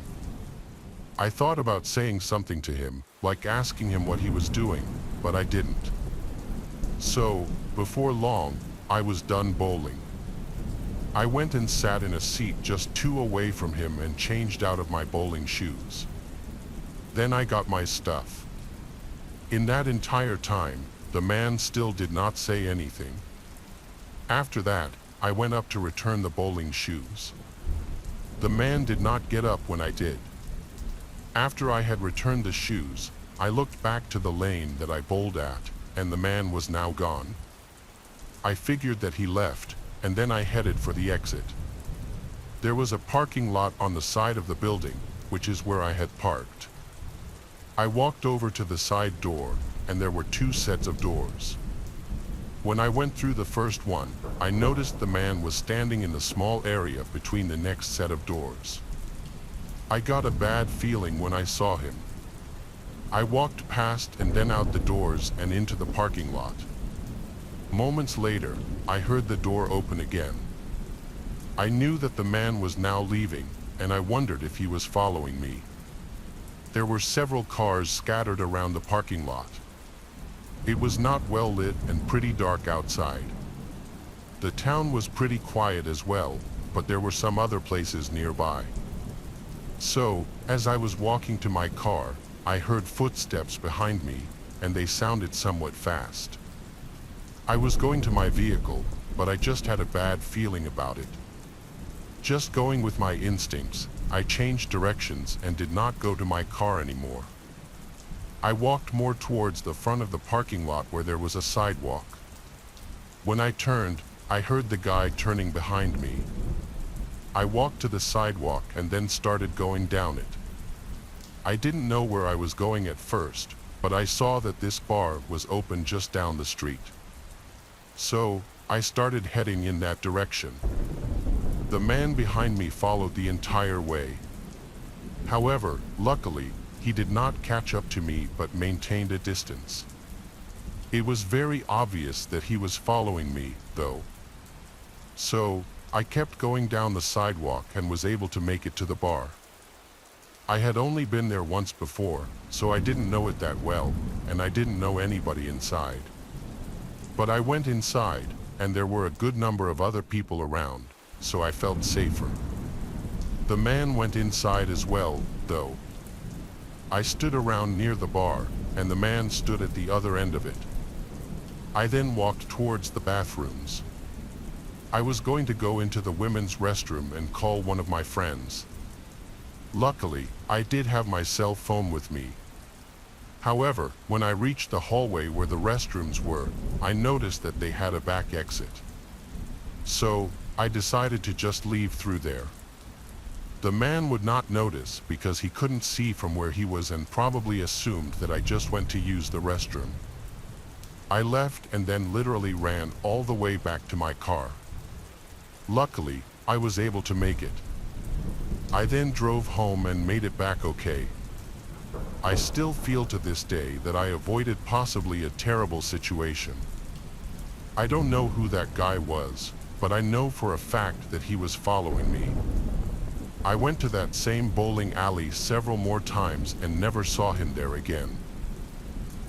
I thought about saying something to him, like asking him what he was doing, but I didn't. So, before long, I was done bowling. I went and sat in a seat just 2 away from him and changed out of my bowling shoes. Then I got my stuff. In that entire time, the man still did not say anything. After that, I went up to return the bowling shoes. The man did not get up when I did. After I had returned the shoes, I looked back to the lane that I bowled at, and the man was now gone. I figured that he left, and then I headed for the exit. There was a parking lot on the side of the building, which is where I had parked. I walked over to the side door, and there were 2 sets of doors. When I went through the first one, I noticed the man was standing in the small area between the next set of doors. I got a bad feeling when I saw him. I walked past and then out the doors and into the parking lot. Moments later, I heard the door open again. I knew that the man was now leaving, and I wondered if he was following me. There were several cars scattered around the parking lot. It was not well lit and pretty dark outside. The town was pretty quiet as well, but there were some other places nearby. So, as I was walking to my car, I heard footsteps behind me, and they sounded somewhat fast. I was going to my vehicle, but I just had a bad feeling about it. Just going with my instincts, I changed directions and did not go to my car anymore. I walked more towards the front of the parking lot where there was a sidewalk. When I turned, I heard the guy turning behind me. I walked to the sidewalk and then started going down it. I didn't know where I was going at first, but I saw that this bar was open just down the street. So, I started heading in that direction. The man behind me followed the entire way. However, luckily, he did not catch up to me but maintained a distance. It was very obvious that he was following me, though. So, I kept going down the sidewalk and was able to make it to the bar. I had only been there once before, so I didn't know it that well, and I didn't know anybody inside. But I went inside, and there were a good number of other people around, so I felt safer. The man went inside as well, though. I stood around near the bar, and the man stood at the other end of it. I then walked towards the bathrooms. I was going to go into the women's restroom and call one of my friends. Luckily, I did have my cell phone with me. However, when I reached the hallway where the restrooms were, I noticed that they had a back exit. So, I decided to just leave through there. The man would not notice because he couldn't see from where he was and probably assumed that I just went to use the restroom. I left and then literally ran all the way back to my car. Luckily, I was able to make it. I then drove home and made it back okay. I still feel to this day that I avoided possibly a terrible situation. I don't know who that guy was, but I know for a fact that he was following me. I went to that same bowling alley several more times and never saw him there again.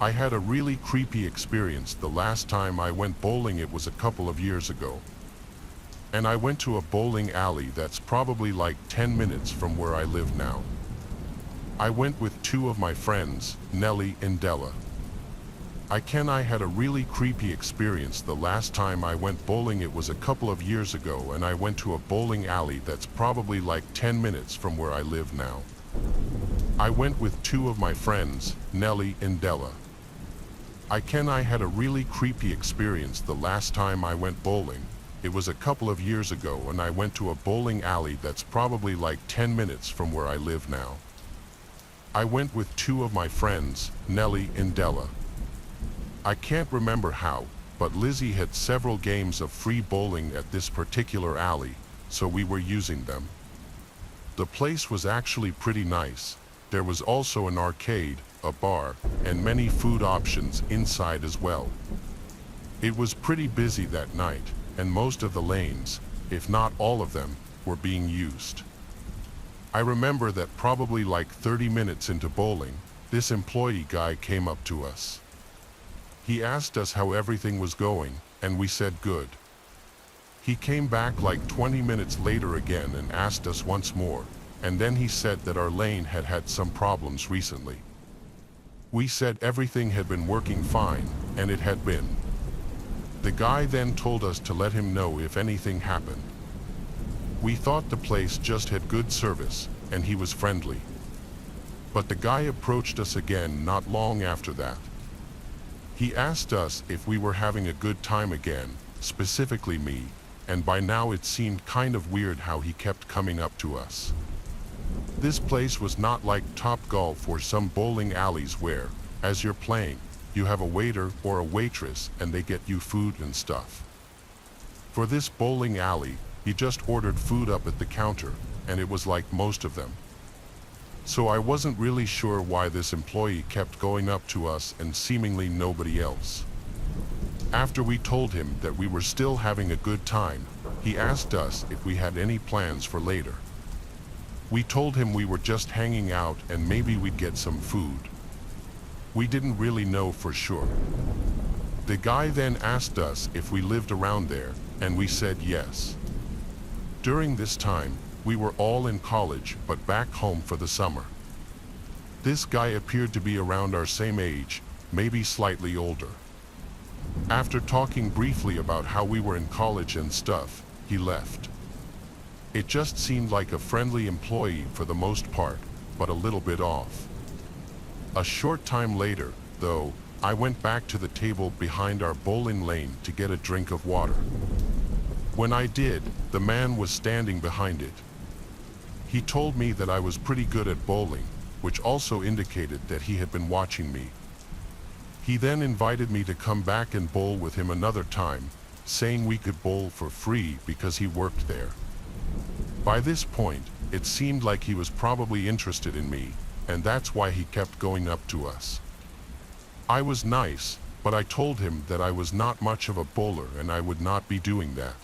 I had a really creepy experience the last time I went bowling. It was a couple of years ago. And I went to a bowling alley that's probably like 10 minutes from where I live now. I went with 2 of my friends, Nellie and Della. I had a really creepy experience the last time I went bowling. It was a couple of years ago, and I went to a bowling alley that's probably like 10 minutes from where I live now. I went with 2 of my friends, Nellie and Della. I had a really creepy experience the last time I went bowling. It was a couple of years ago, and I went to a bowling alley that's probably like 10 minutes from where I live now. I went with 2 of my friends, Nellie and Della. I can't remember how, but Lizzie had several games of free bowling at this particular alley, so we were using them. The place was actually pretty nice. There was also an arcade, a bar, and many food options inside as well. It was pretty busy that night, and most of the lanes, if not all of them, were being used. I remember that probably like 30 minutes into bowling, this employee guy came up to us. He asked us how everything was going, and we said good. He came back like 20 minutes later again and asked us once more, and then he said that our lane had had some problems recently. We said everything had been working fine, and it had been. The guy then told us to let him know if anything happened. We thought the place just had good service, and he was friendly. But the guy approached us again not long after that. He asked us if we were having a good time again, specifically me, and by now it seemed kind of weird how he kept coming up to us. This place was not like Topgolf or some bowling alleys where, as you're playing, you have a waiter or a waitress and they get you food and stuff. For this bowling alley, he just ordered food up at the counter, and it was like most of them. So I wasn't really sure why this employee kept going up to us and seemingly nobody else. After we told him that we were still having a good time, he asked us if we had any plans for later. We told him we were just hanging out and maybe we'd get some food. We didn't really know for sure. The guy then asked us if we lived around there, and we said yes. During this time, we were all in college but back home for the summer. This guy appeared to be around our same age, maybe slightly older. After talking briefly about how we were in college and stuff, he left. It just seemed like a friendly employee for the most part, but a little bit off. A short time later, though, I went back to the table behind our bowling lane to get a drink of water. When I did, the man was standing behind it. He told me that I was pretty good at bowling, which also indicated that he had been watching me. He then invited me to come back and bowl with him another time, saying we could bowl for free because he worked there. By this point, it seemed like he was probably interested in me, and that's why he kept going up to us. I was nice, but I told him that I was not much of a bowler and I would not be doing that.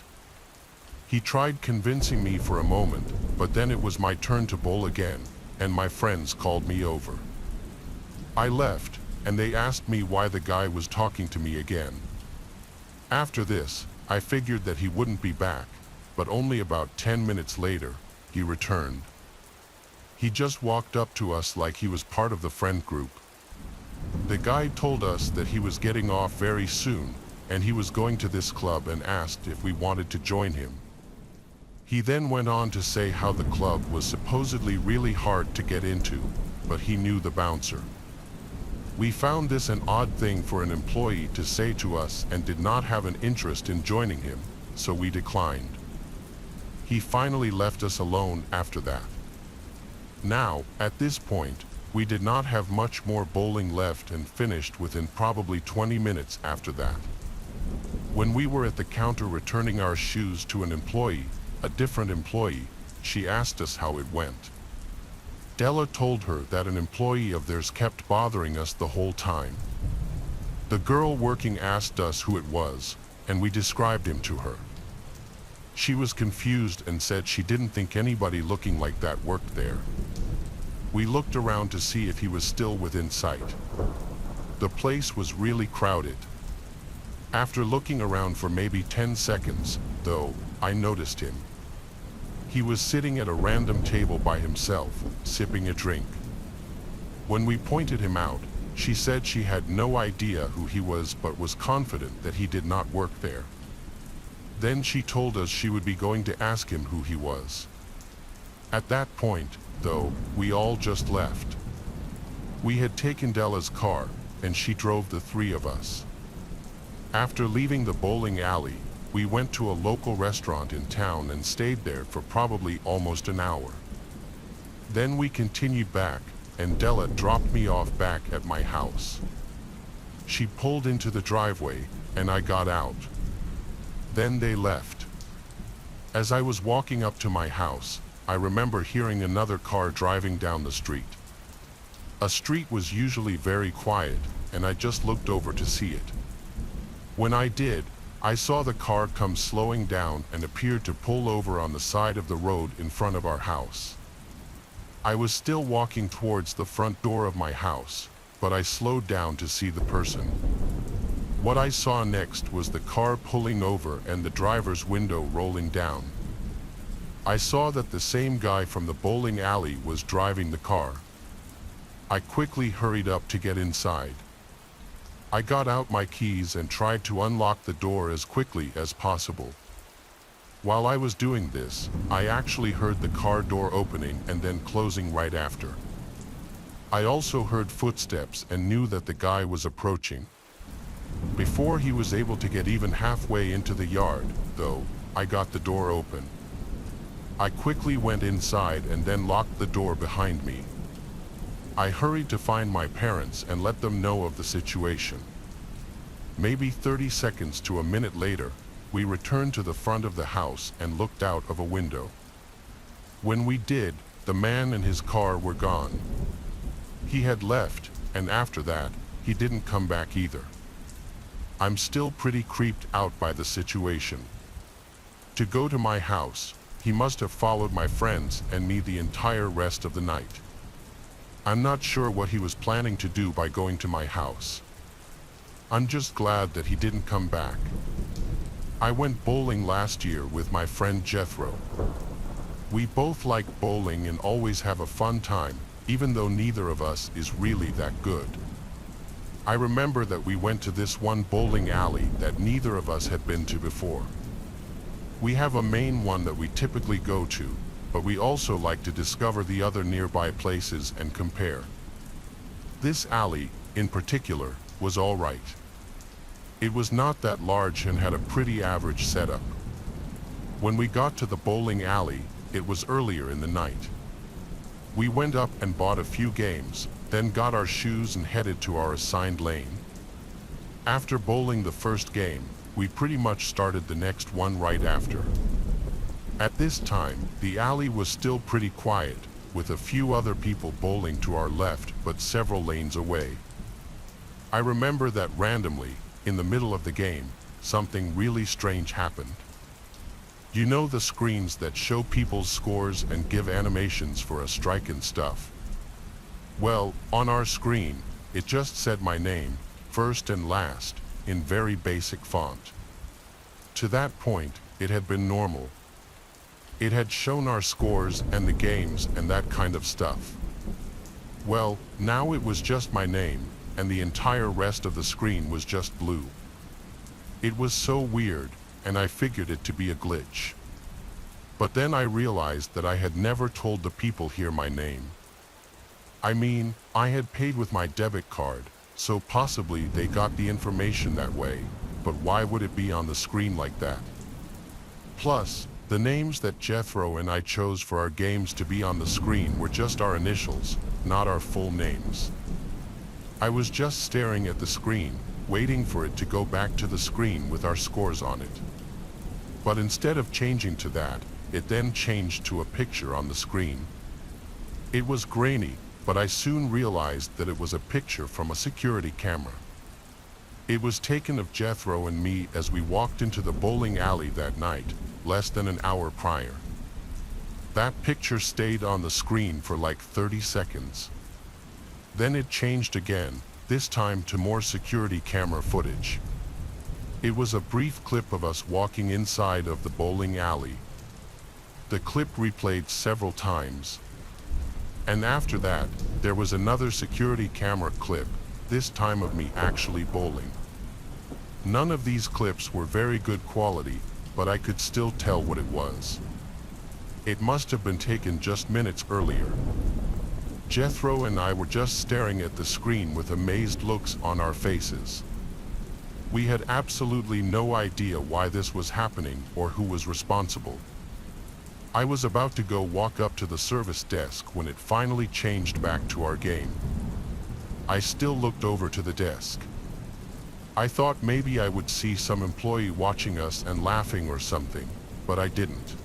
He tried convincing me for a moment, but then it was my turn to bowl again, and my friends called me over. I left, and they asked me why the guy was talking to me again. After this, I figured that he wouldn't be back, but only about 10 minutes later, he returned. He just walked up to us like he was part of the friend group. The guide told us that he was getting off very soon, and he was going to this club and asked if we wanted to join him. He then went on to say how the club was supposedly really hard to get into, but he knew the bouncer. We found this an odd thing for an employee to say to us and did not have an interest in joining him, so we declined. He finally left us alone after that. Now, at this point, we did not have much more bowling left and finished within probably 20 minutes after that. When we were at the counter returning our shoes to an employee, a different employee, she asked us how it went. Della told her that an employee of theirs kept bothering us the whole time. The girl working asked us who it was, and we described him to her. She was confused and said she didn't think anybody looking like that worked there. We looked around to see if he was still within sight. The place was really crowded. After looking around for maybe 10 seconds, though, I noticed him. He was sitting at a random table by himself, sipping a drink. When we pointed him out, she said she had no idea who he was but was confident that he did not work there. Then she told us she would be going to ask him who he was. At that point, though, we all just left. We had taken Della's car, and she drove the three of us. After leaving the bowling alley, we went to a local restaurant in town and stayed there for probably almost an hour. Then we continued back, and Della dropped me off back at my house. She pulled into the driveway, and I got out. Then they left. As I was walking up to my house, I remember hearing another car driving down the street. A street was usually very quiet, and I just looked over to see it. When I did, I saw the car come slowing down and appeared to pull over on the side of the road in front of our house. I was still walking towards the front door of my house, but I slowed down to see the person. What I saw next was the car pulling over and the driver's window rolling down. I saw that the same guy from the bowling alley was driving the car. I quickly hurried up to get inside. I got out my keys and tried to unlock the door as quickly as possible. While I was doing this, I actually heard the car door opening and then closing right after. I also heard footsteps and knew that the guy was approaching. Before he was able to get even halfway into the yard, though, I got the door open. I quickly went inside and then locked the door behind me. I hurried to find my parents and let them know of the situation. Maybe 30 seconds to a minute later, we returned to the front of the house and looked out of a window. When we did, the man and his car were gone. He had left, and after that, he didn't come back either. I'm still pretty creeped out by the situation. To go to my house, he must have followed my friends and me the entire rest of the night. I'm not sure what he was planning to do by going to my house. I'm just glad that he didn't come back. I went bowling last year with my friend Jethro. We both like bowling and always have a fun time, even though neither of us is really that good. I remember that we went to this one bowling alley that neither of us had been to before. We have a main one that we typically go to, but we also like to discover the other nearby places and compare. This alley, in particular, was all right. It was not that large and had a pretty average setup. When we got to the bowling alley, it was earlier in the night. We went up and bought a few games, then got our shoes and headed to our assigned lane. After bowling the first game, we pretty much started the next one right after. At this time, the alley was still pretty quiet, with a few other people bowling to our left but several lanes away. I remember that randomly, in the middle of the game, something really strange happened. You know the screens that show people's scores and give animations for a strike and stuff? Well, on our screen, it just said my name, first and last, in very basic font. To that point, it had been normal. It had shown our scores and the games and that kind of stuff. Well, now it was just my name, and the entire rest of the screen was just blue. It was so weird, and I figured it to be a glitch. But then I realized that I had never told the people here my name. I mean, I had paid with my debit card, so possibly they got the information that way, but why would it be on the screen like that? Plus, the names that Jethro and I chose for our games to be on the screen were just our initials, not our full names. I was just staring at the screen, waiting for it to go back to the screen with our scores on it. But instead of changing to that, it then changed to a picture on the screen. It was grainy, but I soon realized that it was a picture from a security camera. It was taken of Jethro and me as we walked into the bowling alley that night, less than an hour prior. That picture stayed on the screen for like 30 seconds. Then it changed again, this time to more security camera footage. It was a brief clip of us walking inside of the bowling alley. The clip replayed several times. And after that, there was another security camera clip, this time of me actually bowling. None of these clips were very good quality, but I could still tell what it was. It must have been taken just minutes earlier. Jethro and I were just staring at the screen with amazed looks on our faces. We had absolutely no idea why this was happening or who was responsible. I was about to go walk up to the service desk when it finally changed back to our game. I still looked over to the desk. I thought maybe I would see some employee watching us and laughing or something, but I didn't.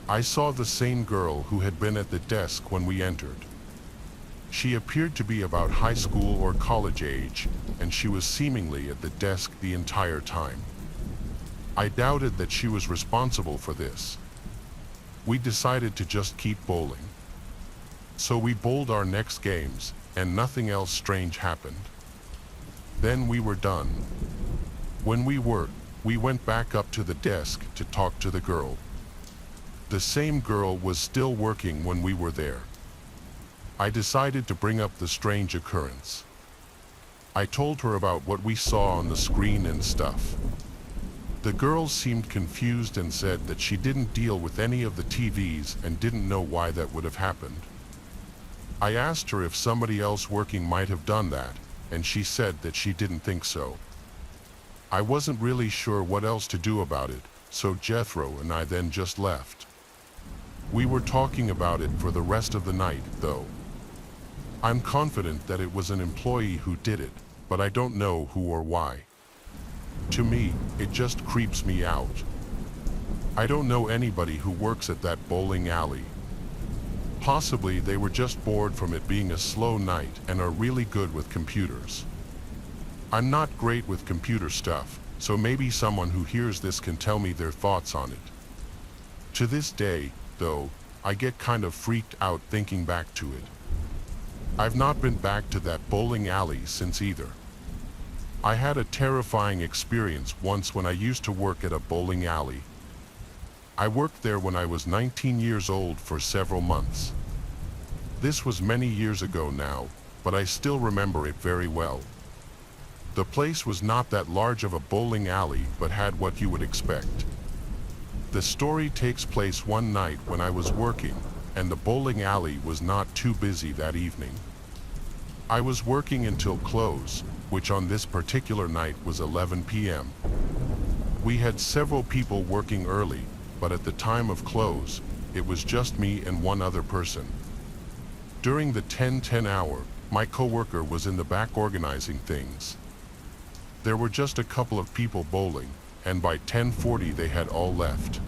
I saw the same girl who had been at the desk when we entered. She appeared to be about high school or college age, and she was seemingly at the desk the entire time. I doubted that she was responsible for this. We decided to just keep bowling. So we bowled our next games, and nothing else strange happened. Then we were done. When we went back up to the desk to talk to the girl. The same girl was still working when we were there. I decided to bring up the strange occurrence. I told her about what we saw on the screen and stuff. The girl seemed confused and said that she didn't deal with any of the TVs and didn't know why that would have happened. I asked her if somebody else working might have done that, and she said that she didn't think so. I wasn't really sure what else to do about it, so Jethro and I then just left. We were talking about it for the rest of the night, though. I'm confident that it was an employee who did it, but I don't know who or why. To me, it just creeps me out. I don't know anybody who works at that bowling alley. Possibly they were just bored from it being a slow night and are really good with computers. I'm not great with computer stuff, so maybe someone who hears this can tell me their thoughts on it. To this day, though, I get kind of freaked out thinking back to it. I've not been back to that bowling alley since either. I had a terrifying experience once when I used to work at a bowling alley. I worked there when I was 19 years old for several months. This was many years ago now, but I still remember it very well. The place was not that large of a bowling alley, but had what you would expect. The story takes place one night when I was working, and the bowling alley was not too busy that evening. I was working until close, which on this particular night was 11 p.m. We had several people working early, but at the time of close, it was just me and one other person. During the 10:10 hour, my coworker was in the back organizing things. There were just a couple of people bowling, and by 10:40 they had all left.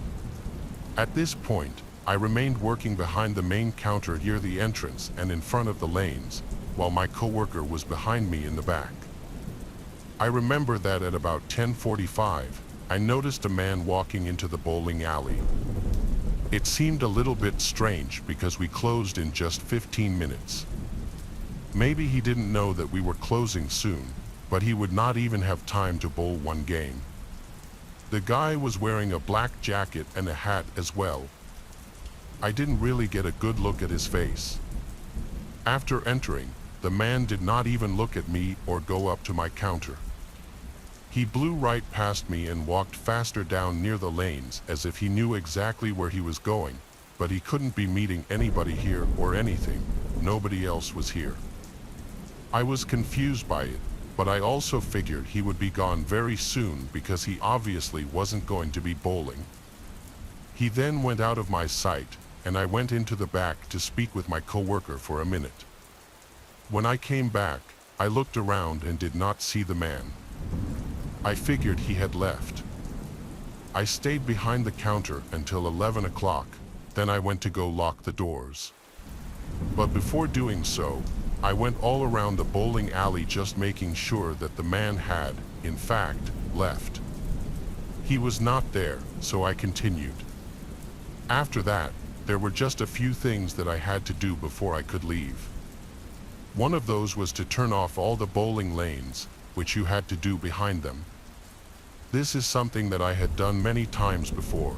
At this point, I remained working behind the main counter near the entrance and in front of the lanes, while my coworker was behind me in the back. I remember that at about 10:45, I noticed a man walking into the bowling alley. It seemed a little bit strange because we closed in just 15 minutes. Maybe he didn't know that we were closing soon, but he would not even have time to bowl one game. The guy was wearing a black jacket and a hat as well. I didn't really get a good look at his face. After entering, the man did not even look at me or go up to my counter. He blew right past me and walked faster down near the lanes as if he knew exactly where he was going, but he couldn't be meeting anybody here or anything. Nobody else was here. I was confused by it, but I also figured he would be gone very soon because he obviously wasn't going to be bowling. He then went out of my sight, and I went into the back to speak with my coworker for a minute. When I came back, I looked around and did not see the man. I figured he had left. I stayed behind the counter until 11 o'clock, then I went to go lock the doors. But before doing so, I went all around the bowling alley just making sure that the man had, in fact, left. He was not there, so I continued. After that, there were just a few things that I had to do before I could leave. One of those was to turn off all the bowling lanes, which you had to do behind them. This is something that I had done many times before.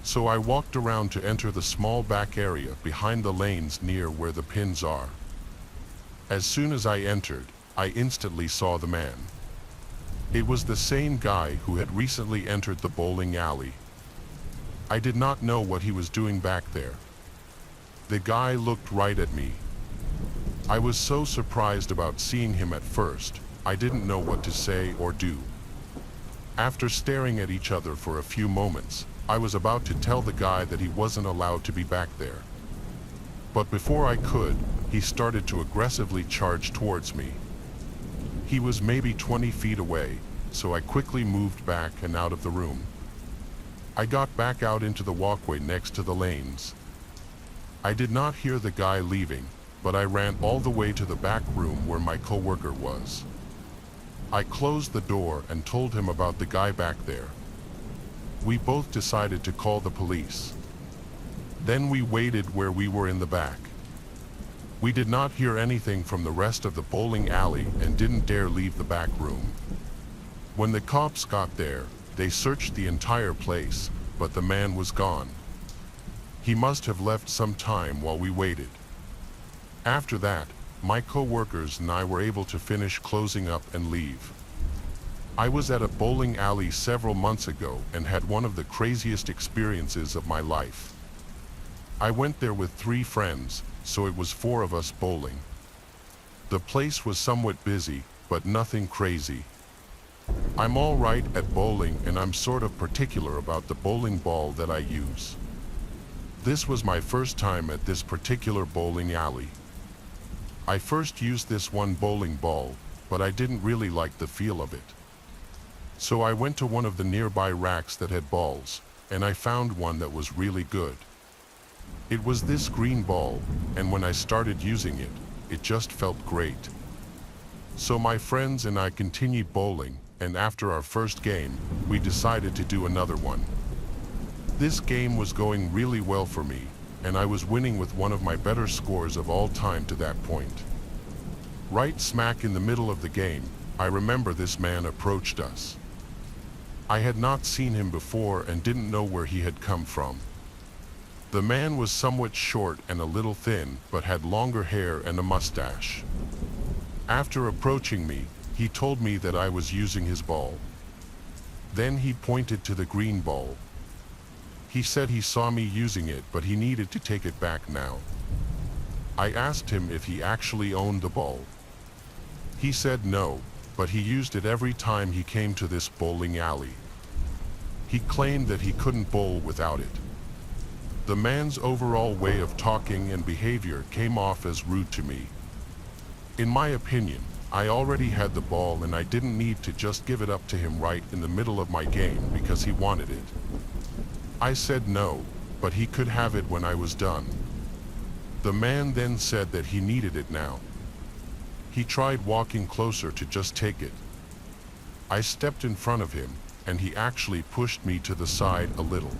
So I walked around to enter the small back area behind the lanes near where the pins are. As soon as I entered, I instantly saw the man. It was the same guy who had recently entered the bowling alley. I did not know what he was doing back there. The guy looked right at me. I was so surprised about seeing him at first, I didn't know what to say or do. After staring at each other for a few moments, I was about to tell the guy that he wasn't allowed to be back there. But before I could, he started to aggressively charge towards me. He was maybe 20 feet away, so I quickly moved back and out of the room. I got back out into the walkway next to the lanes. I did not hear the guy leaving, but I ran all the way to the back room where my coworker was. I closed the door and told him about the guy back there. We both decided to call the police. Then we waited where we were in the back. We did not hear anything from the rest of the bowling alley and didn't dare leave the back room. When the cops got there, they searched the entire place, but the man was gone. He must have left some time while we waited. After that, my co-workers and I were able to finish closing up and leave. I was at a bowling alley several months ago and had one of the craziest experiences of my life. I went there with 3 friends, so it was 4 of us bowling. The place was somewhat busy, but nothing crazy. I'm all right at bowling, and I'm sort of particular about the bowling ball that I use. This was my first time at this particular bowling alley. I first used this one bowling ball, but I didn't really like the feel of it. So I went to one of the nearby racks that had balls, and I found one that was really good. It was this green ball, and when I started using it, it just felt great. So my friends and I continued bowling, and after our first game, we decided to do another one. This game was going really well for me, and I was winning with one of my better scores of all time to that point. Right smack in the middle of the game, I remember this man approached us. I had not seen him before and didn't know where he had come from. The man was somewhat short and a little thin, but had longer hair and a mustache. After approaching me, he told me that I was using his ball. Then he pointed to the green ball. He said he saw me using it, but he needed to take it back now. I asked him if he actually owned the ball. He said no, but he used it every time he came to this bowling alley. He claimed that he couldn't bowl without it. The man's overall way of talking and behavior came off as rude to me. In my opinion, I already had the ball and I didn't need to just give it up to him right in the middle of my game because he wanted it. I said no, but he could have it when I was done. The man then said that he needed it now. He tried walking closer to just take it. I stepped in front of him, and he actually pushed me to the side a little.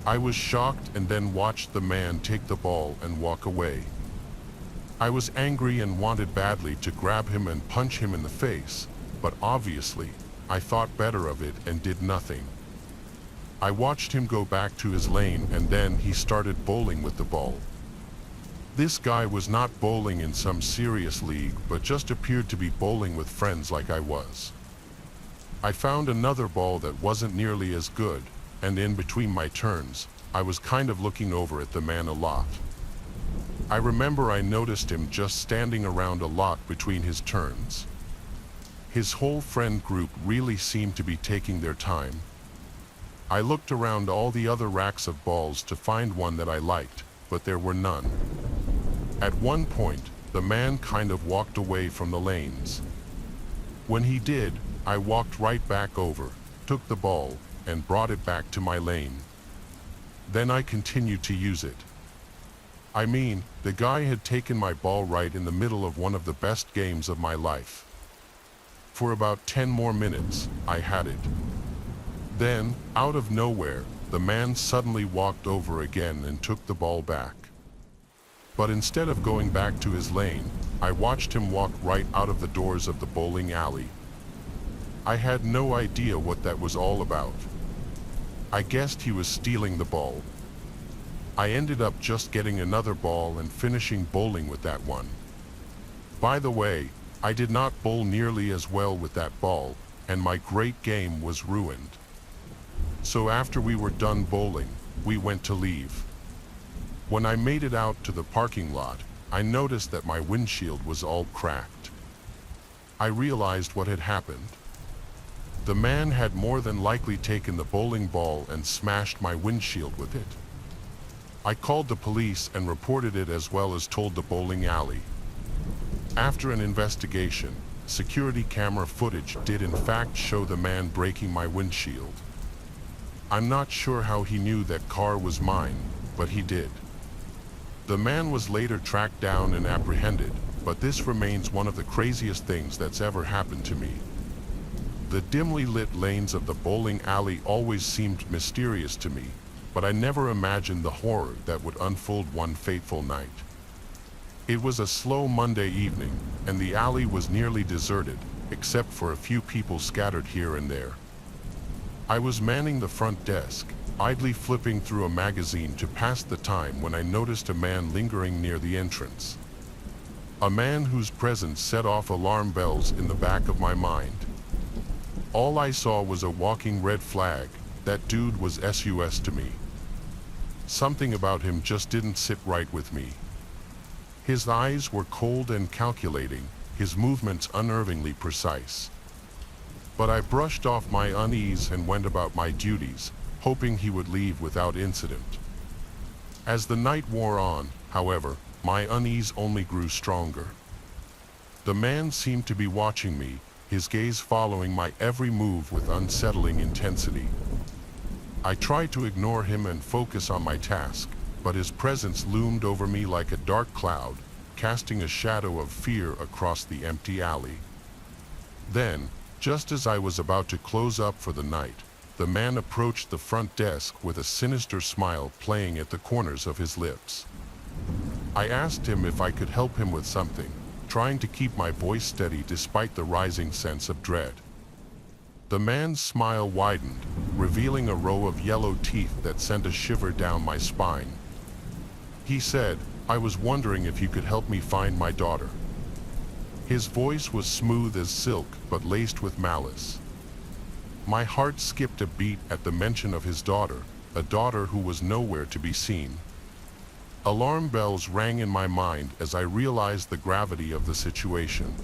I was shocked and then watched the man take the ball and walk away. I was angry and wanted badly to grab him and punch him in the face, but obviously, I thought better of it and did nothing. I watched him go back to his lane, and then he started bowling with the ball. This guy was not bowling in some serious league, but just appeared to be bowling with friends like I was. I found another ball that wasn't nearly as good, and in between my turns, I was kind of looking over at the man a lot. I remember I noticed him just standing around a lot between his turns. His whole friend group really seemed to be taking their time. I looked around all the other racks of balls to find one that I liked, but there were none. At one point, the man kind of walked away from the lanes. When he did, I walked right back over, took the ball, and brought it back to my lane. Then I continued to use it. I mean, the guy had taken my ball right in the middle of one of the best games of my life. For about 10 more minutes, I had it. Then, out of nowhere, the man suddenly walked over again and took the ball back. But instead of going back to his lane, I watched him walk right out of the doors of the bowling alley. I had no idea what that was all about. I guessed he was stealing the ball. I ended up just getting another ball and finishing bowling with that one. By the way, I did not bowl nearly as well with that ball, and my great game was ruined. So after we were done bowling, we went to leave. When I made it out to the parking lot, I noticed that my windshield was all cracked. I realized what had happened. The man had more than likely taken the bowling ball and smashed my windshield with it. I called the police and reported it, as well as told the bowling alley. After an investigation, security camera footage did in fact show the man breaking my windshield. I'm not sure how he knew that car was mine, but he did. The man was later tracked down and apprehended, but this remains one of the craziest things that's ever happened to me. The dimly lit lanes of the bowling alley always seemed mysterious to me, but I never imagined the horror that would unfold one fateful night. It was a slow Monday evening, and the alley was nearly deserted, except for a few people scattered here and there. I was manning the front desk, idly flipping through a magazine to pass the time when I noticed a man lingering near the entrance. A man whose presence set off alarm bells in the back of my mind. All I saw was a walking red flag. That dude was sus to me. Something about him just didn't sit right with me. His eyes were cold and calculating, his movements unnervingly precise. But I brushed off my unease and went about my duties, hoping he would leave without incident. As the night wore on, however, my unease only grew stronger. The man seemed to be watching me, his gaze following my every move with unsettling intensity. I tried to ignore him and focus on my task, but his presence loomed over me like a dark cloud, casting a shadow of fear across the empty alley. Then, just as I was about to close up for the night, the man approached the front desk with a sinister smile playing at the corners of his lips. I asked him if I could help him with something, trying to keep my voice steady despite the rising sense of dread. The man's smile widened, revealing a row of yellow teeth that sent a shiver down my spine. He said, "I was wondering if you could help me find my daughter." His voice was smooth as silk, but laced with malice. My heart skipped a beat at the mention of his daughter, a daughter who was nowhere to be seen. Alarm bells rang in my mind as I realized the gravity of the situation.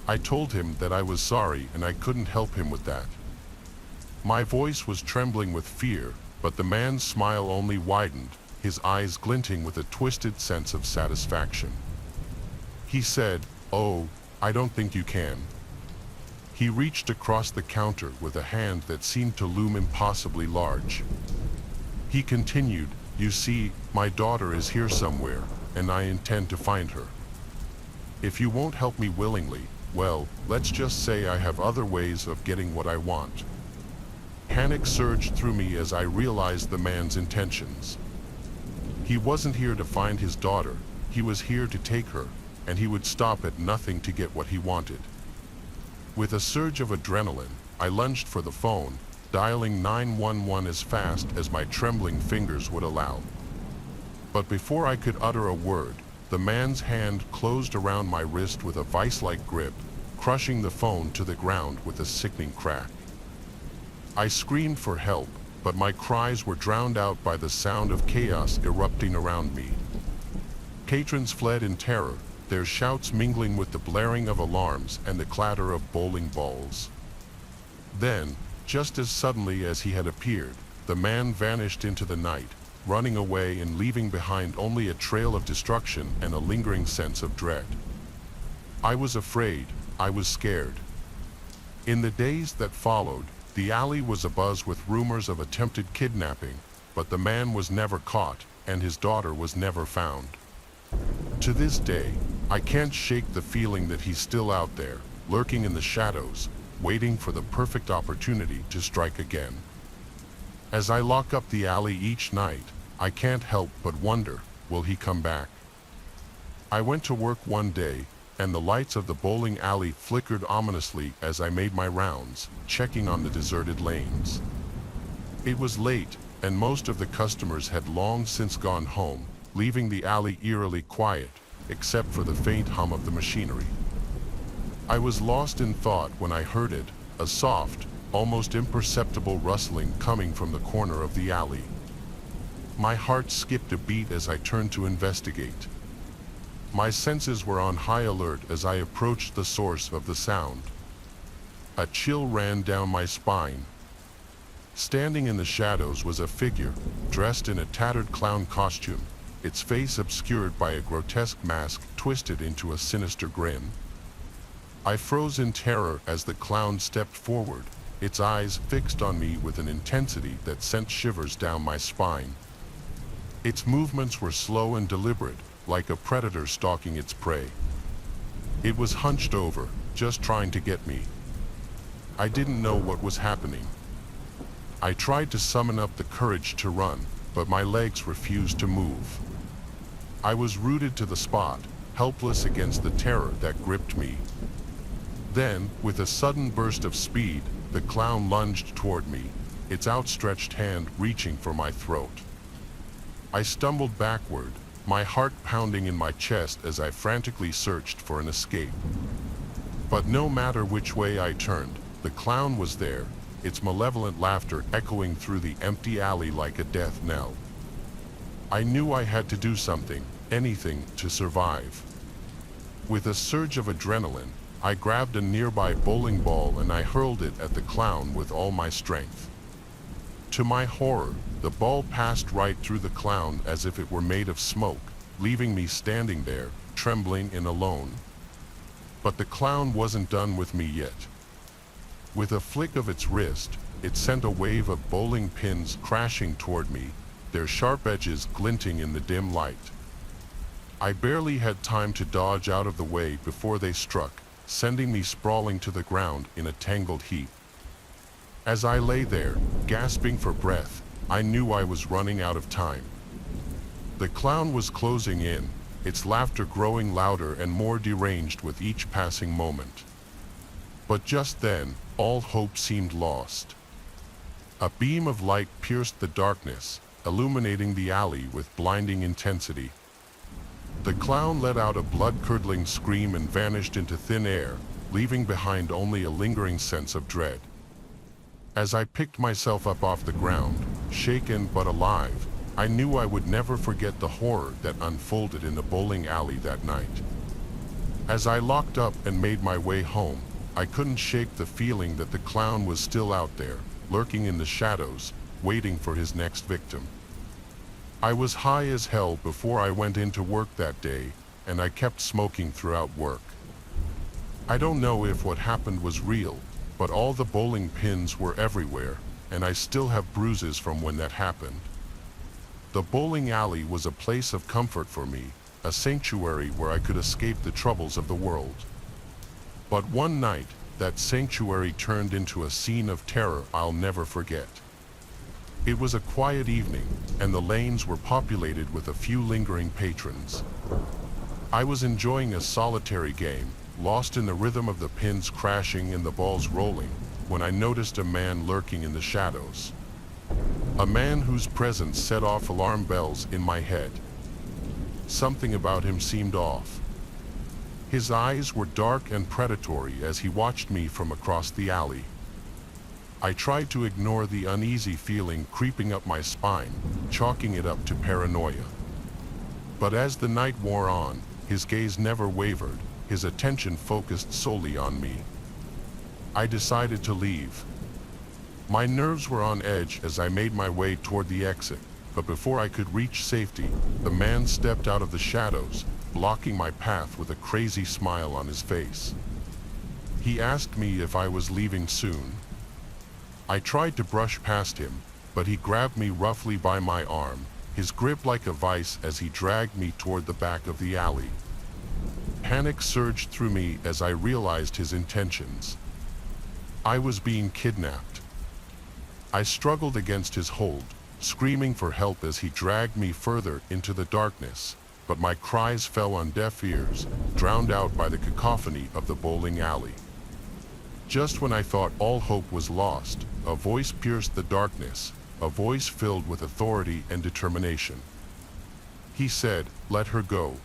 I told him that I was sorry and I couldn't help him with that. My voice was trembling with fear, but the man's smile only widened, his eyes glinting with a twisted sense of satisfaction. He said, "Oh, I don't think you can." He reached across the counter with a hand that seemed to loom impossibly large. He continued, "You see, my daughter is here somewhere, and I intend to find her. If you won't help me willingly, well, let's just say I have other ways of getting what I want." Panic surged through me as I realized the man's intentions. He wasn't here to find his daughter, he was here to take her, and he would stop at nothing to get what he wanted. With a surge of adrenaline, I lunged for the phone, dialing 911 as fast as my trembling fingers would allow. But before I could utter a word, the man's hand closed around my wrist with a vice-like grip, crushing the phone to the ground with a sickening crack. I screamed for help, but my cries were drowned out by the sound of chaos erupting around me. Patrons fled in terror, their shouts mingling with the blaring of alarms and the clatter of bowling balls. Then, just as suddenly as he had appeared, the man vanished into the night, running away and leaving behind only a trail of destruction and a lingering sense of dread. I was afraid, I was scared. In the days that followed, the alley was abuzz with rumors of attempted kidnapping, but the man was never caught, and his daughter was never found. To this day, I can't shake the feeling that he's still out there, lurking in the shadows, waiting for the perfect opportunity to strike again. As I lock up the alley each night, I can't help but wonder, will he come back? I went to work one day, and the lights of the bowling alley flickered ominously as I made my rounds, checking on the deserted lanes. It was late, and most of the customers had long since gone home, leaving the alley eerily quiet, except for the faint hum of the machinery. I was lost in thought when I heard it, a soft, almost imperceptible rustling coming from the corner of the alley. My heart skipped a beat as I turned to investigate. My senses were on high alert as I approached the source of the sound. A chill ran down my spine. Standing in the shadows was a figure, dressed in a tattered clown costume, its face obscured by a grotesque mask twisted into a sinister grin. I froze in terror as the clown stepped forward, its eyes fixed on me with an intensity that sent shivers down my spine. Its movements were slow and deliberate, like a predator stalking its prey. It was hunched over, just trying to get me. I didn't know what was happening. I tried to summon up the courage to run, but my legs refused to move. I was rooted to the spot, helpless against the terror that gripped me. Then, with a sudden burst of speed, the clown lunged toward me, its outstretched hand reaching for my throat. I stumbled backward, my heart pounding in my chest as I frantically searched for an escape. But no matter which way I turned, the clown was there, its malevolent laughter echoing through the empty alley like a death knell. I knew I had to do something, anything, to survive. With a surge of adrenaline, I grabbed a nearby bowling ball and I hurled it at the clown with all my strength. To my horror, the ball passed right through the clown as if it were made of smoke, leaving me standing there, trembling and alone. But the clown wasn't done with me yet. With a flick of its wrist, it sent a wave of bowling pins crashing toward me, their sharp edges glinting in the dim light. I barely had time to dodge out of the way before they struck, sending me sprawling to the ground in a tangled heap. As I lay there, gasping for breath, I knew I was running out of time. The clown was closing in, its laughter growing louder and more deranged with each passing moment. But just then, all hope seemed lost. A beam of light pierced the darkness, illuminating the alley with blinding intensity. The clown let out a blood-curdling scream and vanished into thin air, leaving behind only a lingering sense of dread. As I picked myself up off the ground, shaken but alive, I knew I would never forget the horror that unfolded in the bowling alley that night. As I locked up and made my way home, I couldn't shake the feeling that the clown was still out there, lurking in the shadows, waiting for his next victim. I was high as hell before I went into work that day, and I kept smoking throughout work. I don't know if what happened was real, but all the bowling pins were everywhere, and I still have bruises from when that happened. The bowling alley was a place of comfort for me, a sanctuary where I could escape the troubles of the world. But one night, that sanctuary turned into a scene of terror I'll never forget. It was a quiet evening, and the lanes were populated with a few lingering patrons. I was enjoying a solitary game, lost in the rhythm of the pins crashing and the balls rolling, when I noticed a man lurking in the shadows. A man whose presence set off alarm bells in my head. Something about him seemed off. His eyes were dark and predatory as he watched me from across the alley. I tried to ignore the uneasy feeling creeping up my spine, chalking it up to paranoia. But as the night wore on, his gaze never wavered, his attention focused solely on me. I decided to leave. My nerves were on edge as I made my way toward the exit, but before I could reach safety, the man stepped out of the shadows, blocking my path with a crazy smile on his face. He asked me if I was leaving soon. I tried to brush past him, but he grabbed me roughly by my arm, his grip like a vice as he dragged me toward the back of the alley. Panic surged through me as I realized his intentions. I was being kidnapped. I struggled against his hold, screaming for help as he dragged me further into the darkness, but my cries fell on deaf ears, drowned out by the cacophony of the bowling alley. Just when I thought all hope was lost, a voice pierced the darkness, a voice filled with authority and determination. He said, "Let her go."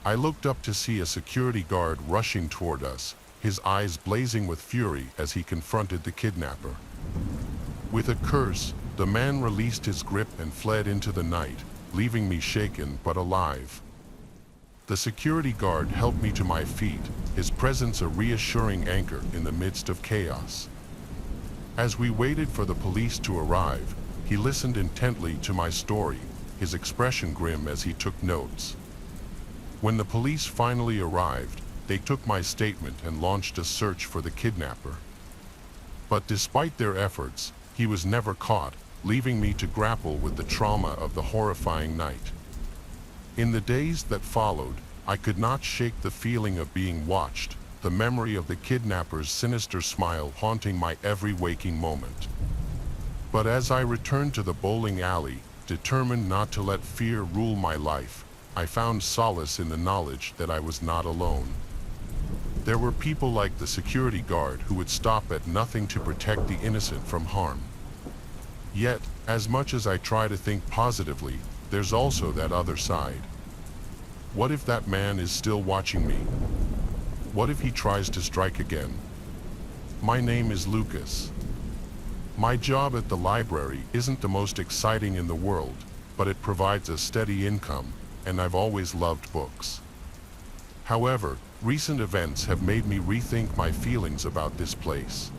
I looked up to see a security guard rushing toward us, his eyes blazing with fury as he confronted the kidnapper. With a curse, the man released his grip and fled into the night, leaving me shaken but alive. The security guard helped me to my feet, his presence a reassuring anchor in the midst of chaos. As we waited for the police to arrive, he listened intently to my story, his expression grim as he took notes. When the police finally arrived, they took my statement and launched a search for the kidnapper. But despite their efforts, he was never caught, leaving me to grapple with the trauma of the horrifying night. In the days that followed, I could not shake the feeling of being watched, the memory of the kidnapper's sinister smile haunting my every waking moment. But as I returned to the bowling alley, determined not to let fear rule my life, I found solace in the knowledge that I was not alone. There were people like the security guard who would stop at nothing to protect the innocent from harm. Yet, as much as I try to think positively, there's also that other side. What if that man is still watching me? What if he tries to strike again? My name is Lucas. My job at the library isn't the most exciting in the world, but it provides a steady income, and I've always loved books. However, recent events have made me rethink my feelings about this place.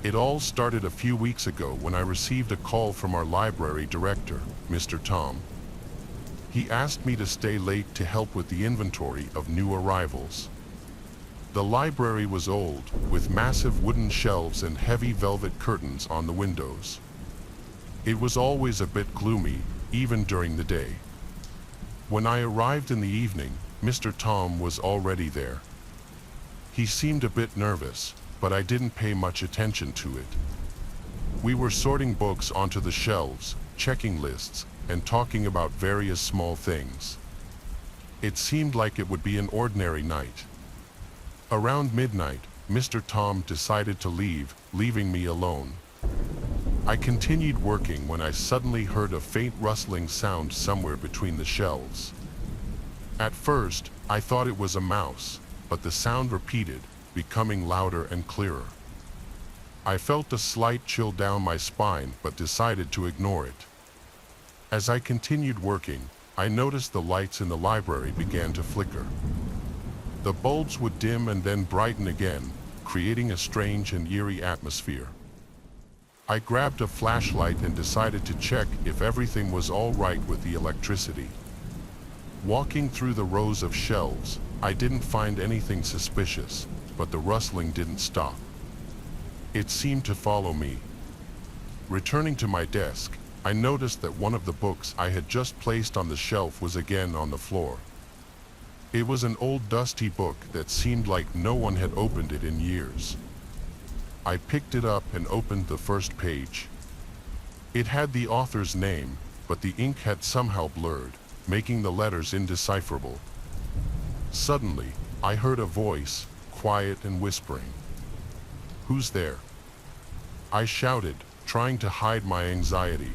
It all started a few weeks ago when I received a call from our library director, Mr. Tom. He asked me to stay late to help with the inventory of new arrivals. The library was old, with massive wooden shelves and heavy velvet curtains on the windows. It was always a bit gloomy, even during the day. When I arrived in the evening, Mr. Tom was already there. He seemed a bit nervous, but I didn't pay much attention to it. We were sorting books onto the shelves, checking lists, and talking about various small things. It seemed like it would be an ordinary night. Around midnight, Mr. Tom decided to leave, leaving me alone. I continued working when I suddenly heard a faint rustling sound somewhere between the shelves. At first, I thought it was a mouse, but the sound repeated, becoming louder and clearer. I felt a slight chill down my spine but decided to ignore it. As I continued working, I noticed the lights in the library began to flicker. The bulbs would dim and then brighten again, creating a strange and eerie atmosphere. I grabbed a flashlight and decided to check if everything was all right with the electricity. Walking through the rows of shelves, I didn't find anything suspicious, but the rustling didn't stop. It seemed to follow me. Returning to my desk, I noticed that one of the books I had just placed on the shelf was again on the floor. It was an old dusty book that seemed like no one had opened it in years. I picked it up and opened the first page. It had the author's name, but the ink had somehow blurred, making the letters indecipherable. Suddenly, I heard a voice, quiet and whispering. "Who's there?" I shouted, trying to hide my anxiety.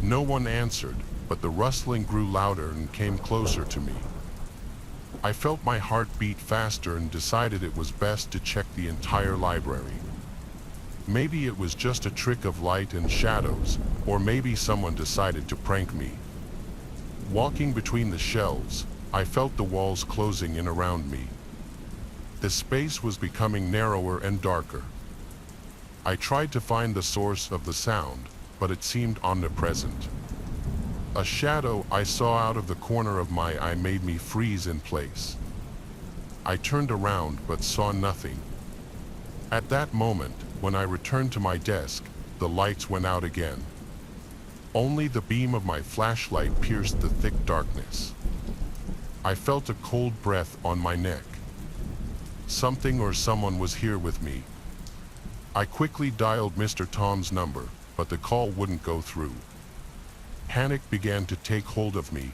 No one answered, but the rustling grew louder and came closer to me. I felt my heart beat faster and decided it was best to check the entire library. Maybe it was just a trick of light and shadows, or maybe someone decided to prank me. Walking between the shelves, I felt the walls closing in around me. The space was becoming narrower and darker. I tried to find the source of the sound, but it seemed omnipresent. A shadow I saw out of the corner of my eye made me freeze in place. I turned around but saw nothing. At that moment, when I returned to my desk, the lights went out again. Only the beam of my flashlight pierced the thick darkness. I felt a cold breath on my neck. Something or someone was here with me. I quickly dialed Mr. Tom's number, but the call wouldn't go through. Panic began to take hold of me.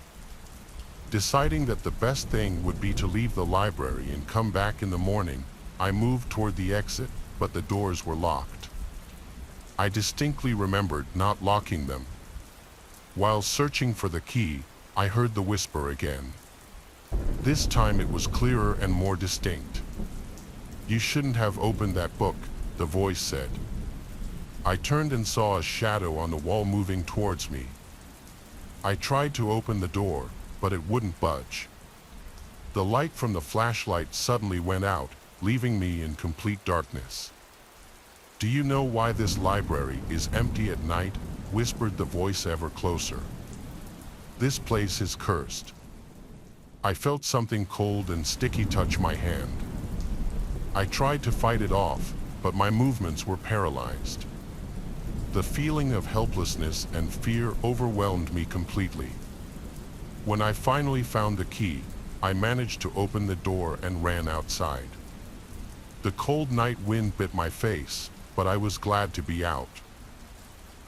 Deciding that the best thing would be to leave the library and come back in the morning, I moved toward the exit, but the doors were locked. I distinctly remembered not locking them. While searching for the key, I heard the whisper again. This time it was clearer and more distinct. "You shouldn't have opened that book," the voice said. I turned and saw a shadow on the wall moving towards me. I tried to open the door, but it wouldn't budge. The light from the flashlight suddenly went out, leaving me in complete darkness. "Do you know why this library is empty at night?" whispered the voice ever closer. "This place is cursed." I felt something cold and sticky touch my hand. I tried to fight it off, but my movements were paralyzed. The feeling of helplessness and fear overwhelmed me completely. When I finally found the key, I managed to open the door and ran outside. The cold night wind bit my face, but I was glad to be out.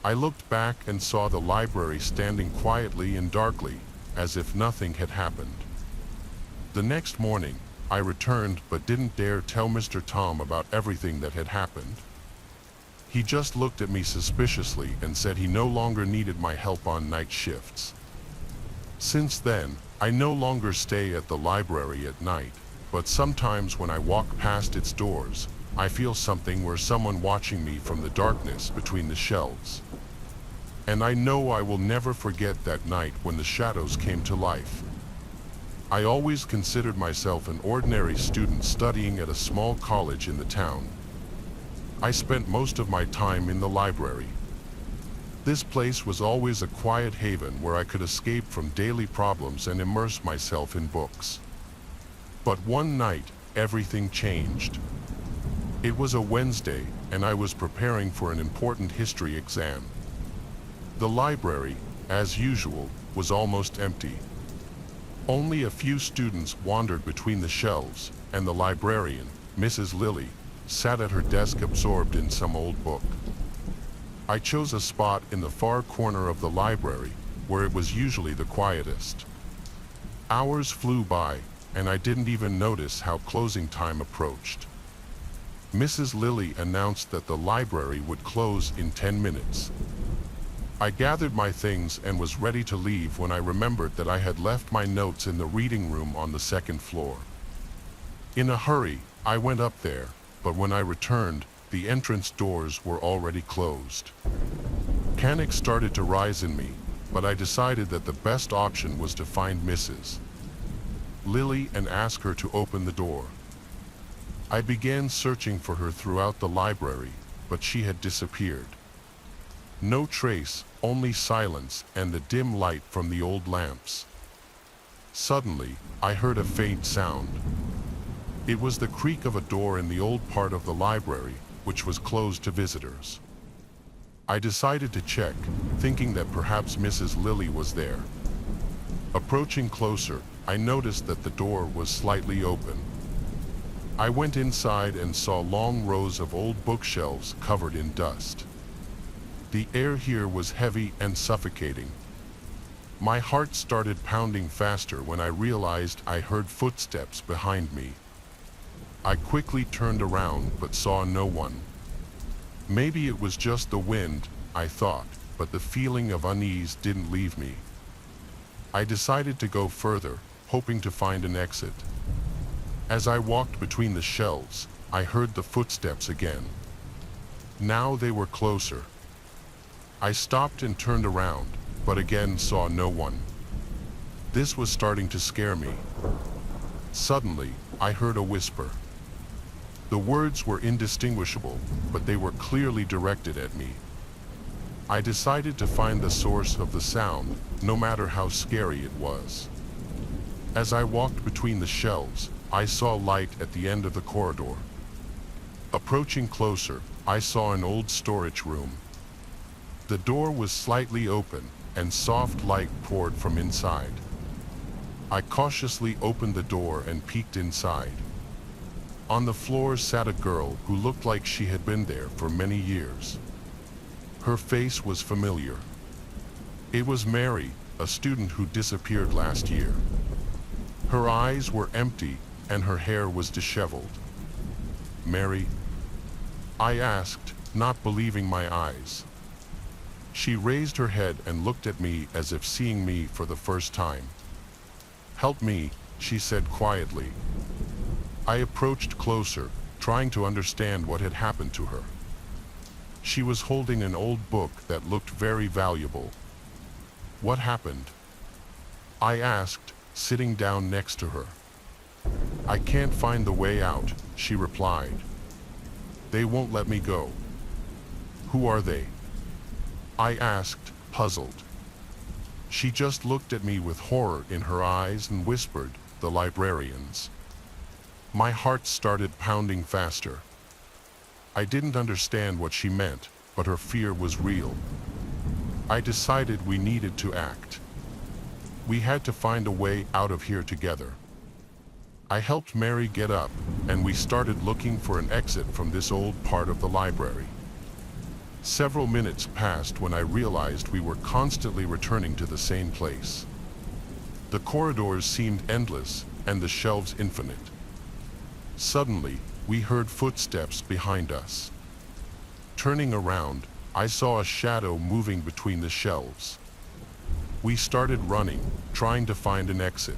I looked back and saw the library standing quietly and darkly, as if nothing had happened. The next morning, I returned but didn't dare tell Mr. Tom about everything that had happened. He just looked at me suspiciously and said he no longer needed my help on night shifts. Since then, I no longer stay at the library at night, but sometimes when I walk past its doors, I feel something or someone watching me from the darkness between the shelves. And I know I will never forget that night when the shadows came to life. I always considered myself an ordinary student studying at a small college in the town. I spent most of my time in the library. This place was always a quiet haven where I could escape from daily problems and immerse myself in books. But one night, everything changed. It was a Wednesday, and I was preparing for an important history exam. The library, as usual, was almost empty. Only a few students wandered between the shelves, and the librarian, Mrs. Lilly, sat at her desk absorbed in some old book. I chose a spot in the far corner of the library, where it was usually the quietest. Hours flew by, and I didn't even notice how closing time approached. Mrs. Lilly announced that the library would close in 10 minutes. I gathered my things and was ready to leave when I remembered that I had left my notes in the reading room on the second floor. In a hurry, I went up there, but when I returned, the entrance doors were already closed. Panic started to rise in me, but I decided that the best option was to find Mrs. Lilly and ask her to open the door. I began searching for her throughout the library, but she had disappeared. No trace, only silence and the dim light from the old lamps. Suddenly, I heard a faint sound. It was the creak of a door in the old part of the library, which was closed to visitors. I decided to check, thinking that perhaps Mrs. Lilly was there. Approaching closer, I noticed that the door was slightly open. I went inside and saw long rows of old bookshelves covered in dust. The air here was heavy and suffocating. My heart started pounding faster when I realized I heard footsteps behind me. I quickly turned around but saw no one. Maybe it was just the wind, I thought, but the feeling of unease didn't leave me. I decided to go further, hoping to find an exit. As I walked between the shelves, I heard the footsteps again. Now they were closer. I stopped and turned around, but again saw no one. This was starting to scare me. Suddenly, I heard a whisper. The words were indistinguishable, but they were clearly directed at me. I decided to find the source of the sound, no matter how scary it was. As I walked between the shelves, I saw light at the end of the corridor. Approaching closer, I saw an old storage room. The door was slightly open, and soft light poured from inside. I cautiously opened the door and peeked inside. On the floor sat a girl who looked like she had been there for many years. Her face was familiar. It was Mary, a student who disappeared last year. Her eyes were empty, and her hair was disheveled. "Mary?" I asked, not believing my eyes. She raised her head and looked at me as if seeing me for the first time. "Help me," she said quietly. I approached closer, trying to understand what had happened to her. She was holding an old book that looked very valuable. "What happened?" I asked, sitting down next to her. "I can't find the way out," she replied. "They won't let me go." "Who are they?" I asked, puzzled. She just looked at me with horror in her eyes and whispered, "The librarians." My heart started pounding faster. I didn't understand what she meant, but her fear was real. I decided we needed to act. We had to find a way out of here together. I helped Mary get up, and we started looking for an exit from this old part of the library. Several minutes passed when I realized we were constantly returning to the same place. The corridors seemed endless, and the shelves infinite. Suddenly, we heard footsteps behind us. Turning around, I saw a shadow moving between the shelves. We started running, trying to find an exit.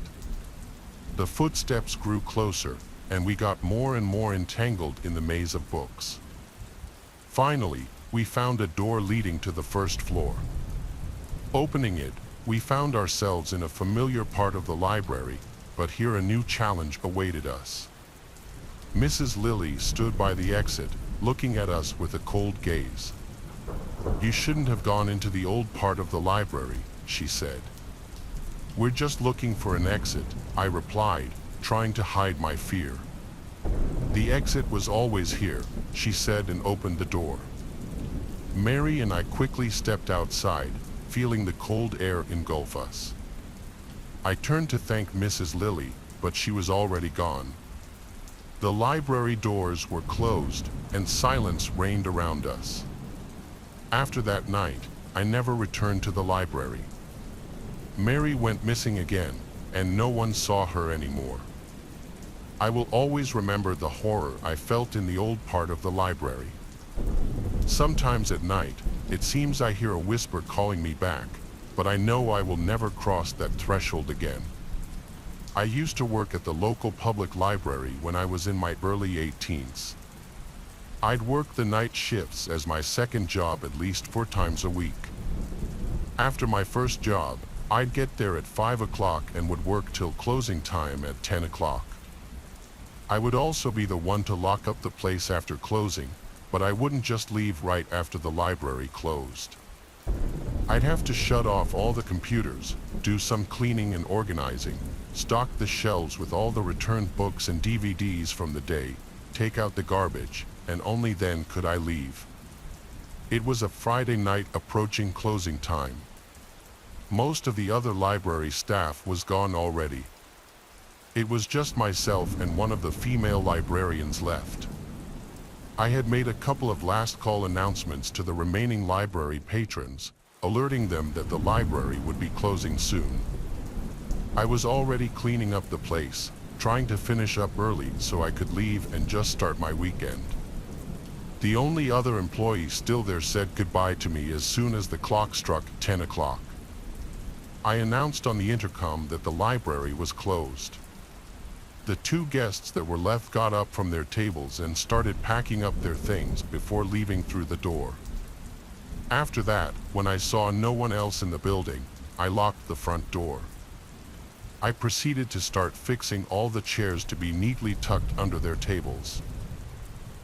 The footsteps grew closer, and we got more and more entangled in the maze of books. Finally, we found a door leading to the first floor. Opening it, we found ourselves in a familiar part of the library, but here a new challenge awaited us. Mrs. Lily stood by the exit, looking at us with a cold gaze. "You shouldn't have gone into the old part of the library," she said. "We're just looking for an exit," I replied, trying to hide my fear. "The exit was always here," she said and opened the door. Mary and I quickly stepped outside, feeling the cold air engulf us. I turned to thank Mrs. Lily, but she was already gone. The library doors were closed, and silence reigned around us. After that night, I never returned to the library. Mary went missing again, and no one saw her anymore. I will always remember the horror I felt in the old part of the library. Sometimes at night, it seems I hear a whisper calling me back, but I know I will never cross that threshold again. I used to work at the local public library when I was in my early 18s. I'd work the night shifts as my second job at least 4 times a week. After my first job, I'd get there at 5 o'clock and would work till closing time at 10 o'clock. I would also be the one to lock up the place after closing, but I wouldn't just leave right after the library closed. I'd have to shut off all the computers, do some cleaning and organizing, stock the shelves with all the returned books and DVDs from the day, take out the garbage, and only then could I leave. It was a Friday night approaching closing time. Most of the other library staff was gone already. It was just myself and one of the female librarians left. I had made a couple of last call announcements to the remaining library patrons, alerting them that the library would be closing soon. I was already cleaning up the place, trying to finish up early so I could leave and just start my weekend. The only other employee still there said goodbye to me as soon as the clock struck 10 o'clock. I announced on the intercom that the library was closed. The 2 guests that were left got up from their tables and started packing up their things before leaving through the door. After that, when I saw no one else in the building, I locked the front door. I proceeded to start fixing all the chairs to be neatly tucked under their tables.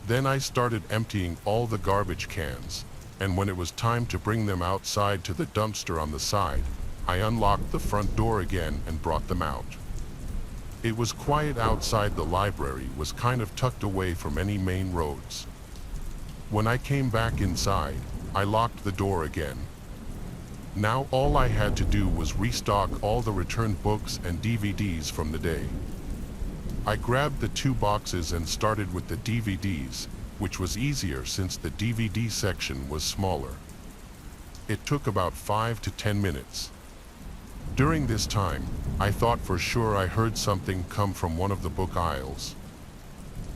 Then I started emptying all the garbage cans, and when it was time to bring them outside to the dumpster on the side, I unlocked the front door again and brought them out. It was quiet outside. The library was kind of tucked away from any main roads. When I came back inside, I locked the door again. Now all I had to do was restock all the returned books and DVDs from the day. I grabbed the 2 boxes and started with the DVDs, which was easier since the DVD section was smaller. It took about 5 to 10 minutes. During this time, I thought for sure I heard something come from one of the book aisles.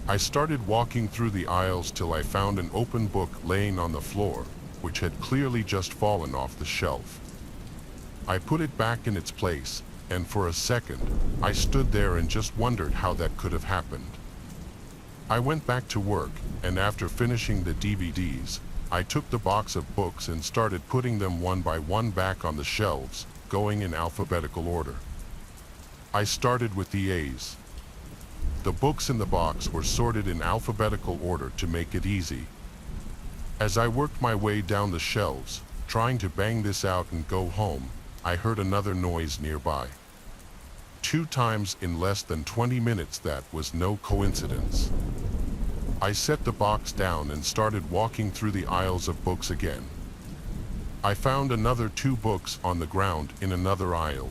I started walking through the aisles till I found an open book laying on the floor, which had clearly just fallen off the shelf. I put it back in its place, and for a second, I stood there and just wondered how that could have happened. I went back to work, and after finishing the DVDs, I took the box of books and started putting them one by one back on the shelves, going in alphabetical order. I started with the A's. The books in the box were sorted in alphabetical order to make it easy. As I worked my way down the shelves, trying to bang this out and go home, I heard another noise nearby. 2 times in less than 20 minutes. That was no coincidence. I set the box down and started walking through the aisles of books again. I found another 2 books on the ground in another aisle.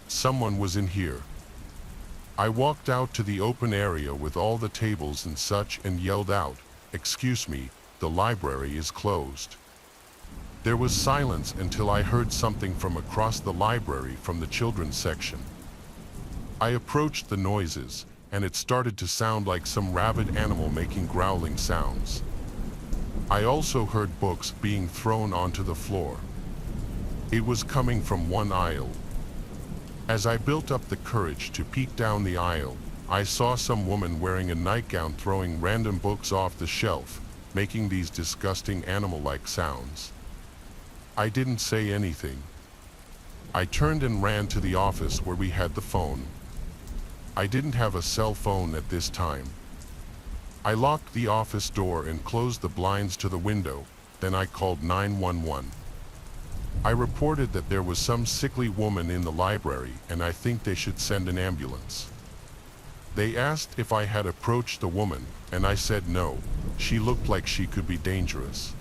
Someone was in here. I walked out to the open area with all the tables and such and yelled out, "Excuse me, the library is closed." There was silence until I heard something from across the library from the children's section. I approached the noises, and it started to sound like some rabid animal making growling sounds. I also heard books being thrown onto the floor. It was coming from one aisle. As I built up the courage to peek down the aisle, I saw some woman wearing a nightgown throwing random books off the shelf, making these disgusting animal-like sounds. I didn't say anything. I turned and ran to the office where we had the phone. I didn't have a cell phone at this time. I locked the office door and closed the blinds to the window, then I called 911. I reported that there was some sickly woman in the library and I think they should send an ambulance. They asked if I had approached the woman, and I said no. She looked like she could be dangerous.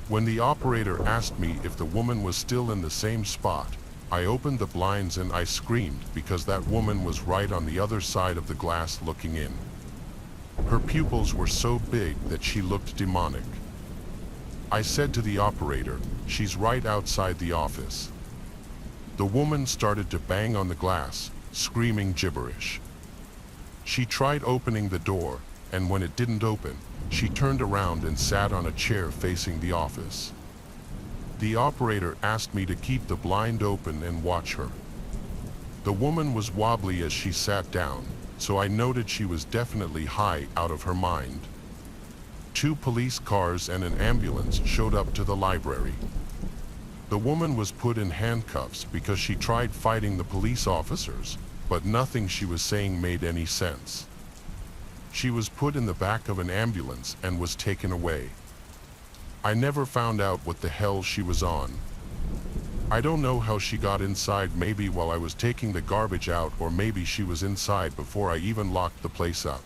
When the operator asked me if the woman was still in the same spot, I opened the blinds and I screamed because that woman was right on the other side of the glass looking in. Her pupils were so big that she looked demonic. I said to the operator, "She's right outside the office." The woman started to bang on the glass, screaming gibberish. She tried opening the door, and when it didn't open, she turned around and sat on a chair facing the office. The operator asked me to keep the blind open and watch her. The woman was wobbly as she sat down, so I noted she was definitely high out of her mind. 2 police cars and an ambulance showed up to the library. The woman was put in handcuffs because she tried fighting the police officers, but nothing she was saying made any sense. She was put in the back of an ambulance and was taken away. I never found out what the hell she was on. I don't know how she got inside, maybe while I was taking the garbage out, or maybe she was inside before I even locked the place up.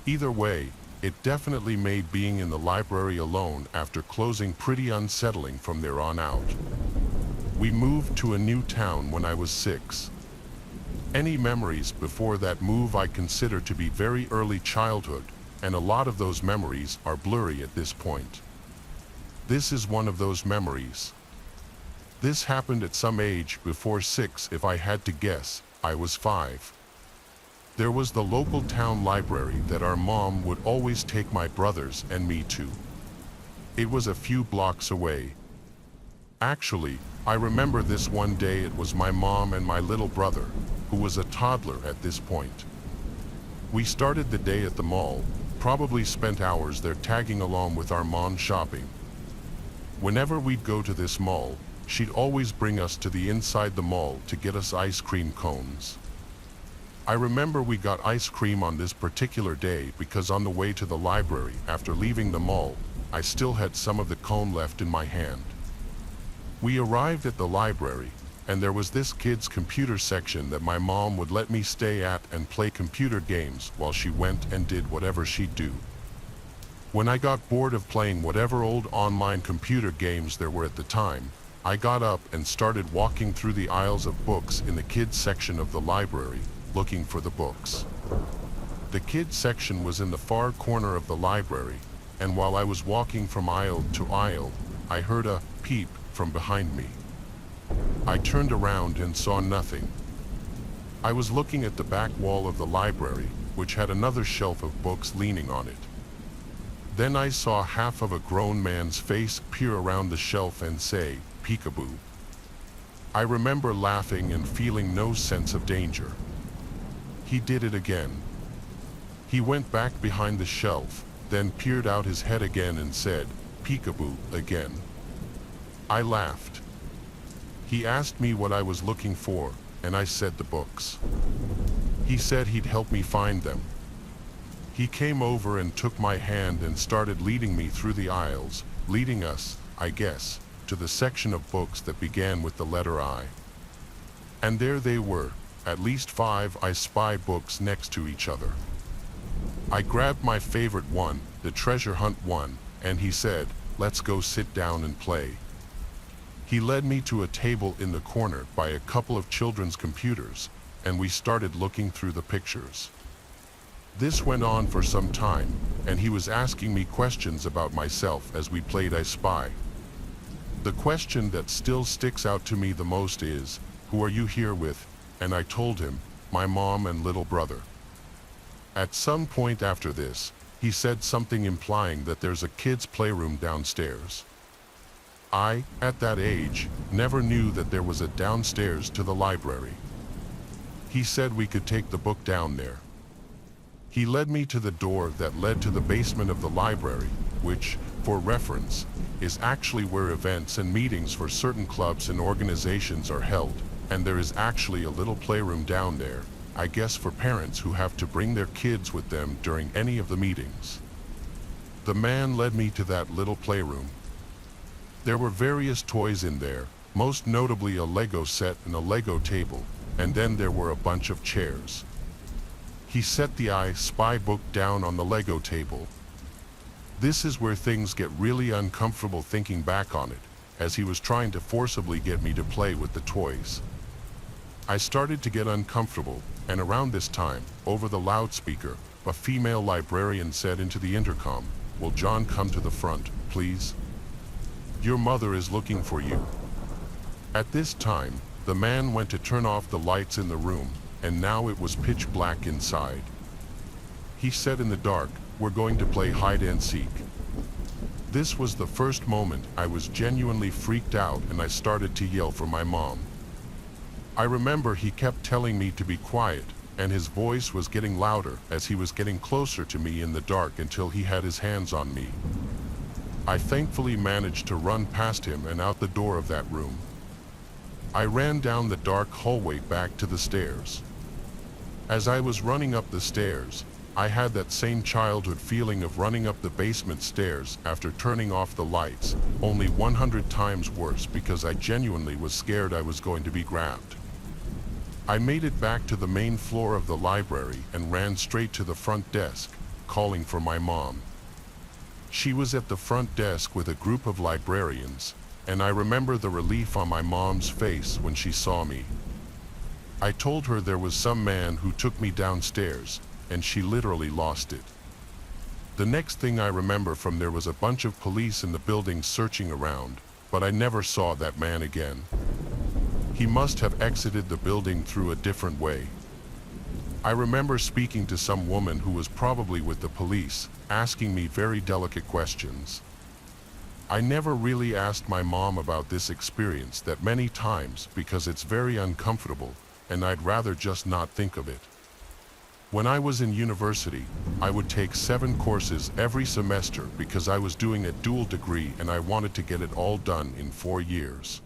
Either way, it definitely made being in the library alone after closing pretty unsettling from there on out. We moved to a new town when I was 6. Any memories before that move I consider to be very early childhood, and a lot of those memories are blurry at this point. This is one of those memories. This happened at some age before 6. If I had to guess, I was 5. There was the local town library that our mom would always take my brothers and me to. It was a few blocks away. Actually, I remember this one day. It was my mom and my little brother, who was a toddler at this point. We started the day at the mall, probably spent hours there tagging along with our mom shopping. Whenever we'd go to this mall, she'd always bring us to the inside the mall to get us ice cream cones. I remember we got ice cream on this particular day because on the way to the library after leaving the mall, I still had some of the cone left in my hand. We arrived at the library, and there was this kids' computer section that my mom would let me stay at and play computer games while she went and did whatever she'd do. When I got bored of playing whatever old online computer games there were at the time, I got up and started walking through the aisles of books in the kids section of the library, looking for the books. The kids section was in the far corner of the library, and while I was walking from aisle to aisle, I heard a peep from behind me. I turned around and saw nothing. I was looking at the back wall of the library, which had another shelf of books leaning on it. Then I saw half of a grown man's face peer around the shelf and say, "Peekaboo." I remember laughing and feeling no sense of danger. He did it again. He went back behind the shelf, then peered out his head again and said, "Peekaboo," again. I laughed. He asked me what I was looking for, and I said the books. He said he'd help me find them. He came over and took my hand and started leading me through the aisles, leading us, I guess, to the section of books that began with the letter I. And there they were, at least 5 I Spy books next to each other. I grabbed my favorite one, the treasure hunt one, and he said, "Let's go sit down and play." He led me to a table in the corner by a couple of children's computers, and we started looking through the pictures. This went on for some time, and he was asking me questions about myself as we played I Spy. The question that still sticks out to me the most is, "Who are you here with?" And I told him, "My mom and little brother." At some point after this, he said something implying that there's a kid's playroom downstairs. I, at that age, never knew that there was a downstairs to the library. He said we could take the book down there. He led me to the door that led to the basement of the library, which, for reference, is actually where events and meetings for certain clubs and organizations are held, and there is actually a little playroom down there, I guess for parents who have to bring their kids with them during any of the meetings. The man led me to that little playroom. There were various toys in there, most notably a Lego set and a Lego table, and then there were a bunch of chairs. He set the I Spy book down on the Lego table. This is where things get really uncomfortable thinking back on it, as he was trying to forcibly get me to play with the toys. I started to get uncomfortable, and around this time, over the loudspeaker, a female librarian said into the intercom, "Will John come to the front, please? Your mother is looking for you." At this time, the man went to turn off the lights in the room, and now it was pitch black inside. He said in the dark, "We're going to play hide and seek." This was the first moment I was genuinely freaked out, and I started to yell for my mom. I remember he kept telling me to be quiet, and his voice was getting louder as he was getting closer to me in the dark until he had his hands on me. I thankfully managed to run past him and out the door of that room. I ran down the dark hallway back to the stairs. As I was running up the stairs, I had that same childhood feeling of running up the basement stairs after turning off the lights, only 100 times worse because I genuinely was scared I was going to be grabbed. I made it back to the main floor of the library and ran straight to the front desk, calling for my mom. She was at the front desk with a group of librarians, and I remember the relief on my mom's face when she saw me. I told her there was some man who took me downstairs, and she literally lost it. The next thing I remember from there was a bunch of police in the building searching around, but I never saw that man again. He must have exited the building through a different way. I remember speaking to some woman who was probably with the police, asking me very delicate questions. I never really asked my mom about this experience that many times because it's very uncomfortable, and I'd rather just not think of it. When I was in university, I would take 7 courses every semester because I was doing a dual degree and I wanted to get it all done in 4 years.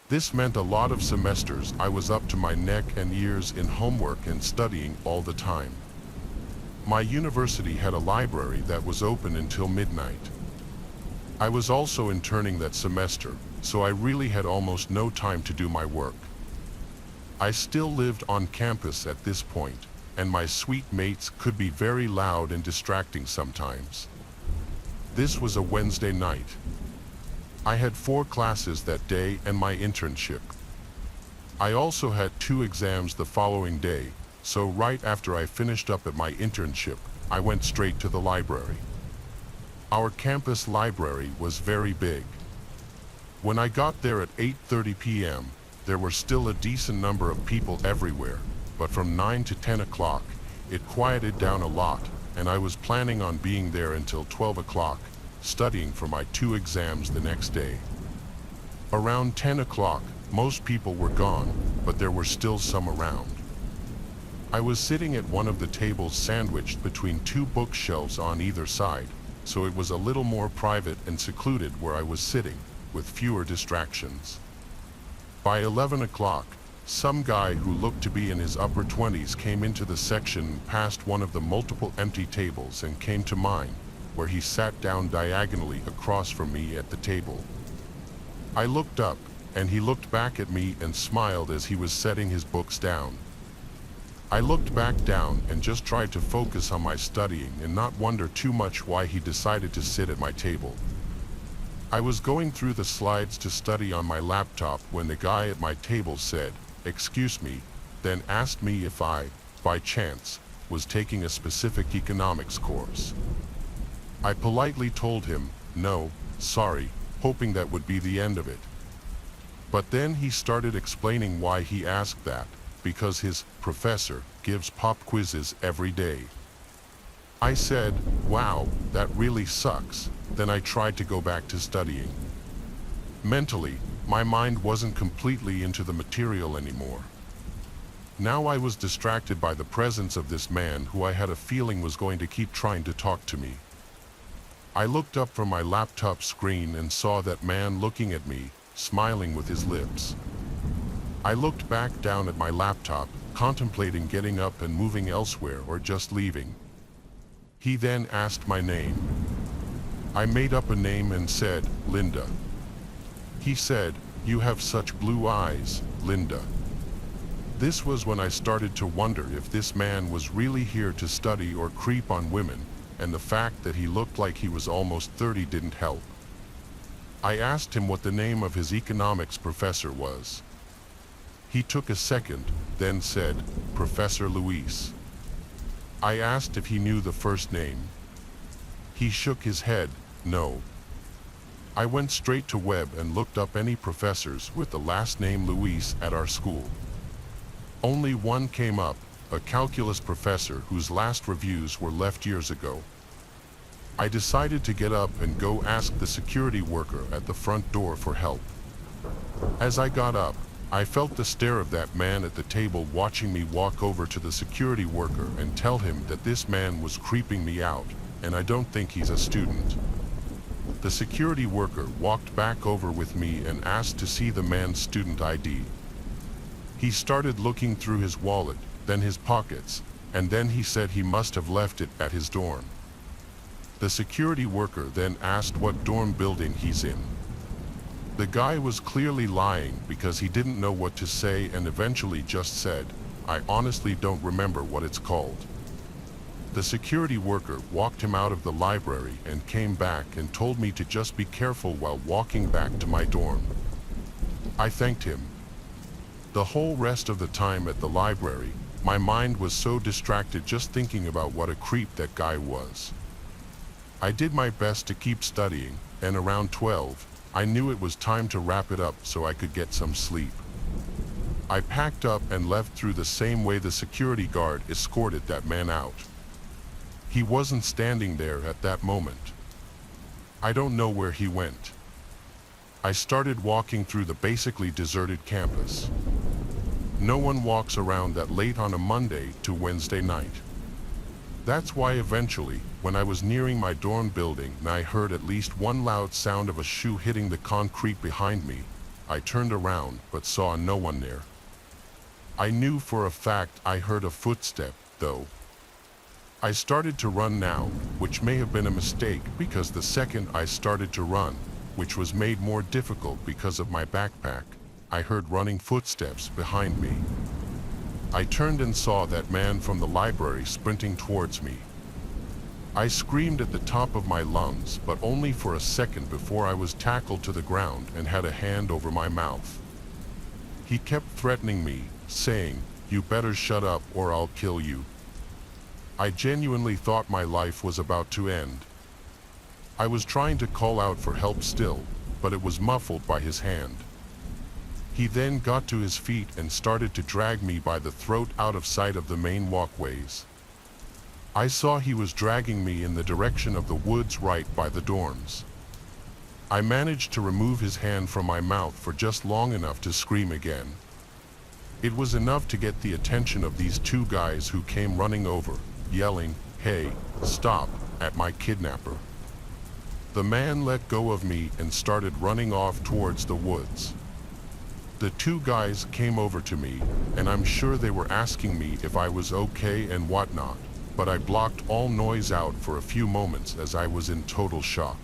This meant a lot of semesters I was up to my neck and ears in homework and studying all the time. My university had a library that was open until midnight. I was also interning that semester, so I really had almost no time to do my work. I still lived on campus at this point, and my suite mates could be very loud and distracting sometimes. This was a Wednesday night. I had 4 classes that day and my internship. I also had 2 exams the following day, so right after I finished up at my internship, I went straight to the library. Our campus library was very big. When I got there at 8:30 p.m., there were still a decent number of people everywhere, but from 9 to 10 o'clock, it quieted down a lot, and I was planning on being there until 12 o'clock, studying for my 2 exams the next day. Around 10 o'clock, most people were gone, but there were still some around. I was sitting at one of the tables sandwiched between 2 bookshelves on either side, so it was a little more private and secluded where I was sitting, with fewer distractions. By 11 o'clock, some guy who looked to be in his upper 20s came into the section past one of the multiple empty tables and came to mine, where he sat down diagonally across from me at the table. I looked up, and he looked back at me and smiled as he was setting his books down. I looked back down and just tried to focus on my studying and not wonder too much why he decided to sit at my table. I was going through the slides to study on my laptop when the guy at my table said, "Excuse me," then asked me if I, by chance, was taking a specific economics course. I politely told him, "No, sorry," hoping that would be the end of it. But then he started explaining why he asked that, because his professor gives pop quizzes every day. I said, wow, that really sucks. Then I tried to go back to studying. Mentally, my mind wasn't completely into the material anymore. Now I was distracted by the presence of this man who I had a feeling was going to keep trying to talk to me. I looked up from my laptop screen and saw that man looking at me, smiling with his lips. I looked back down at my laptop, contemplating getting up and moving elsewhere or just leaving. He then asked my name. I made up a name and said, Linda. He said, "You have such blue eyes, Linda." This was when I started to wonder if this man was really here to study or creep on women, and the fact that he looked like he was almost 30 didn't help. I asked him what the name of his economics professor was. He took a second, then said, "Professor Luis." I asked if he knew the first name. He shook his head, no. I went straight to web and looked up any professors with the last name Luis at our school. Only one came up, a calculus professor whose last reviews were left years ago. I decided to get up and go ask the security worker at the front door for help. As I got up, I felt the stare of that man at the table watching me walk over to the security worker and tell him that this man was creeping me out, and I don't think he's a student. The security worker walked back over with me and asked to see the man's student ID. He started looking through his wallet, then his pockets, and then he said he must have left it at his dorm. The security worker then asked what dorm building he's in. The guy was clearly lying because he didn't know what to say and eventually just said, "I honestly don't remember what it's called." The security worker walked him out of the library and came back and told me to just be careful while walking back to my dorm. I thanked him. The whole rest of the time at the library, my mind was so distracted just thinking about what a creep that guy was. I did my best to keep studying, and around 12, I knew it was time to wrap it up so I could get some sleep. I packed up and left through the same way the security guard escorted that man out. He wasn't standing there at that moment. I don't know where he went. I started walking through the basically deserted campus. No one walks around that late on a Monday to Wednesday night. That's why eventually, when I was nearing my dorm building and I heard at least one loud sound of a shoe hitting the concrete behind me, I turned around but saw no one there. I knew for a fact I heard a footstep, though. I started to run now, which may have been a mistake because the second I started to run, which was made more difficult because of my backpack, I heard running footsteps behind me. I turned and saw that man from the library sprinting towards me. I screamed at the top of my lungs, but only for a second before I was tackled to the ground and had a hand over my mouth. He kept threatening me, saying, "You better shut up or I'll kill you." I genuinely thought my life was about to end. I was trying to call out for help still, but it was muffled by his hand. He then got to his feet and started to drag me by the throat out of sight of the main walkways. I saw he was dragging me in the direction of the woods right by the dorms. I managed to remove his hand from my mouth for just long enough to scream again. It was enough to get the attention of these two guys who came running over, yelling, "Hey, stop," at my kidnapper. The man let go of me and started running off towards the woods. The two guys came over to me, and I'm sure they were asking me if I was okay and whatnot, but I blocked all noise out for a few moments as I was in total shock.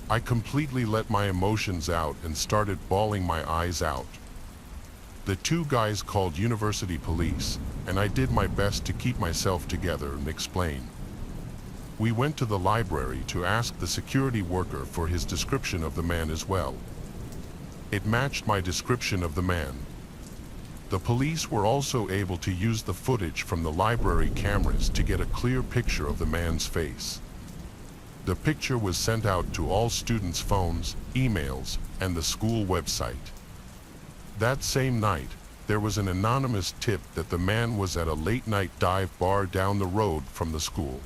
I completely let my emotions out and started bawling my eyes out. The two guys called university police, and I did my best to keep myself together and explain. We went to the library to ask the security worker for his description of the man as well. It matched my description of the man. The police were also able to use the footage from the library cameras to get a clear picture of the man's face. The picture was sent out to all students' phones, emails, and the school website. That same night, there was an anonymous tip that the man was at a late-night dive bar down the road from the school.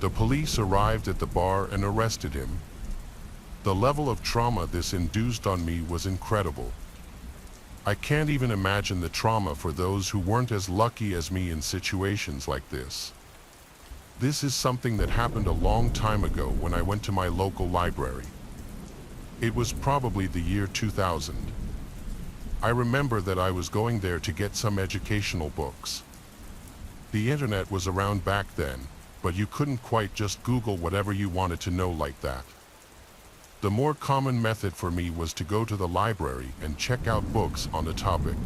The police arrived at the bar and arrested him. The level of trauma this induced on me was incredible. I can't even imagine the trauma for those who weren't as lucky as me in situations like this. This is something that happened a long time ago when I went to my local library. It was probably the year 2000. I remember that I was going there to get some educational books. The internet was around back then, but you couldn't quite just Google whatever you wanted to know like that. The more common method for me was to go to the library and check out books on the topic.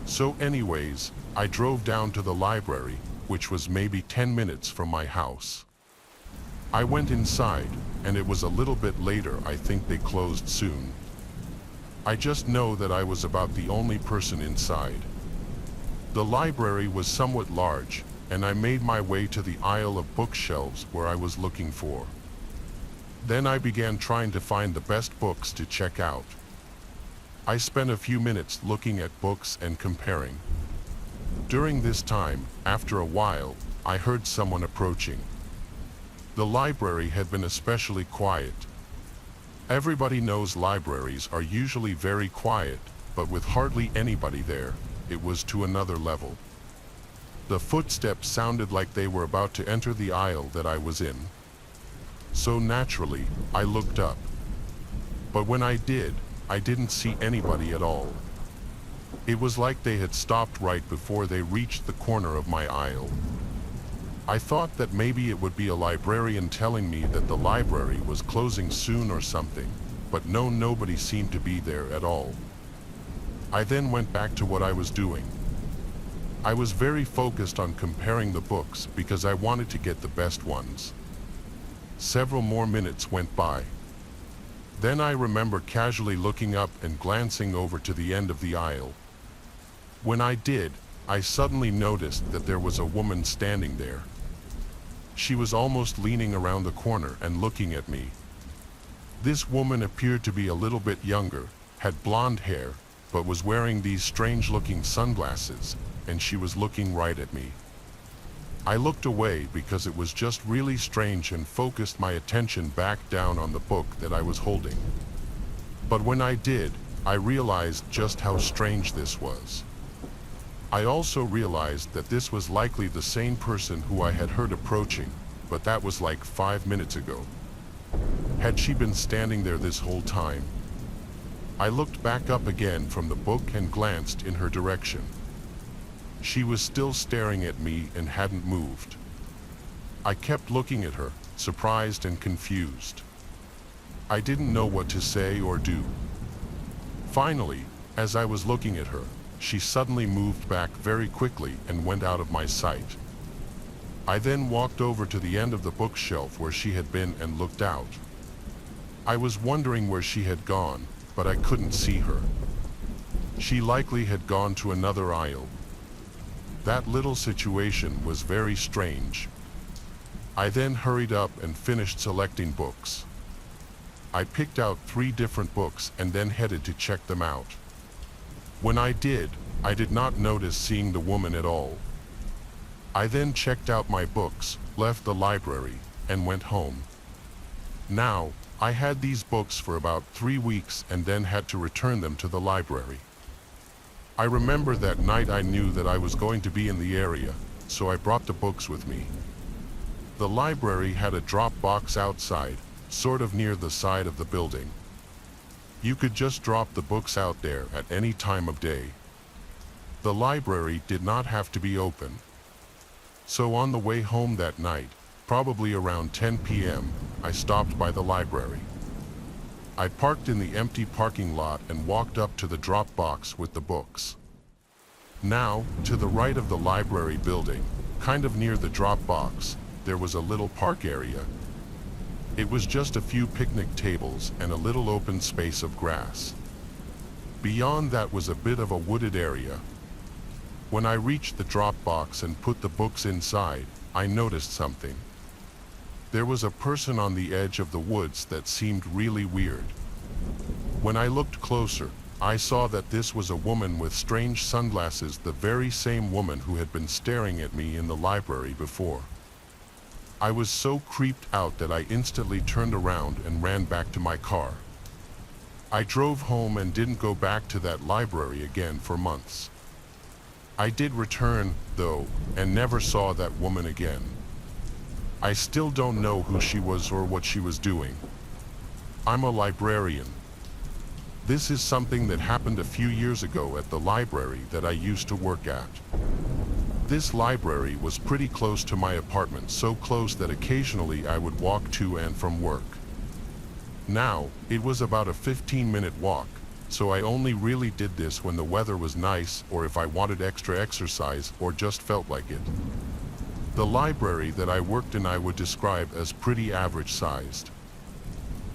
So anyways, I drove down to the library, which was maybe 10 minutes from my house. I went inside, and it was a little bit later. I think they closed soon. I just know that I was about the only person inside. The library was somewhat large, and I made my way to the aisle of bookshelves where I was looking for. Then I began trying to find the best books to check out. I spent a few minutes looking at books and comparing. During this time, after a while, I heard someone approaching. The library had been especially quiet. Everybody knows libraries are usually very quiet, but with hardly anybody there, it was to another level. The footsteps sounded like they were about to enter the aisle that I was in. So naturally, I looked up. But when I did, I didn't see anybody at all. It was like they had stopped right before they reached the corner of my aisle. I thought that maybe it would be a librarian telling me that the library was closing soon or something, but no, nobody seemed to be there at all. I then went back to what I was doing. I was very focused on comparing the books because I wanted to get the best ones. Several more minutes went by. Then I remember casually looking up and glancing over to the end of the aisle. When I did, I suddenly noticed that there was a woman standing there. She was almost leaning around the corner and looking at me. This woman appeared to be a little bit younger, had blonde hair, but was wearing these strange-looking sunglasses, and she was looking right at me. I looked away because it was just really strange and focused my attention back down on the book that I was holding. But when I did, I realized just how strange this was. I also realized that this was likely the same person who I had heard approaching, but that was like 5 minutes ago. Had she been standing there this whole time? I looked back up again from the book and glanced in her direction. She was still staring at me and hadn't moved. I kept looking at her, surprised and confused. I didn't know what to say or do. Finally, as I was looking at her, she suddenly moved back very quickly and went out of my sight. I then walked over to the end of the bookshelf where she had been and looked out. I was wondering where she had gone, but I couldn't see her. She likely had gone to another aisle. That little situation was very strange. I then hurried up and finished selecting books. I picked out 3 different books and then headed to check them out. When I did not notice seeing the woman at all. I then checked out my books, left the library, and went home. Now, I had these books for about 3 weeks and then had to return them to the library. I remember that night I knew that I was going to be in the area, so I brought the books with me. The library had a drop box outside, sort of near the side of the building. You could just drop the books out there at any time of day. The library did not have to be open. So on the way home that night, probably around 10 p.m., I stopped by the library. I parked in the empty parking lot and walked up to the drop box with the books. Now, to the right of the library building, kind of near the drop box, there was a little park area. It was just a few picnic tables and a little open space of grass. Beyond that was a bit of a wooded area. When I reached the drop box and put the books inside, I noticed something. There was a person on the edge of the woods that seemed really weird. When I looked closer, I saw that this was a woman with strange sunglasses, the very same woman who had been staring at me in the library before. I was so creeped out that I instantly turned around and ran back to my car. I drove home and didn't go back to that library again for months. I did return, though, and never saw that woman again. I still don't know who she was or what she was doing. I'm a librarian. This is something that happened a few years ago at the library that I used to work at. This library was pretty close to my apartment, so close that occasionally I would walk to and from work. Now, it was about a 15-minute walk, so I only really did this when the weather was nice or if I wanted extra exercise or just felt like it. The library that I worked in I would describe as pretty average-sized.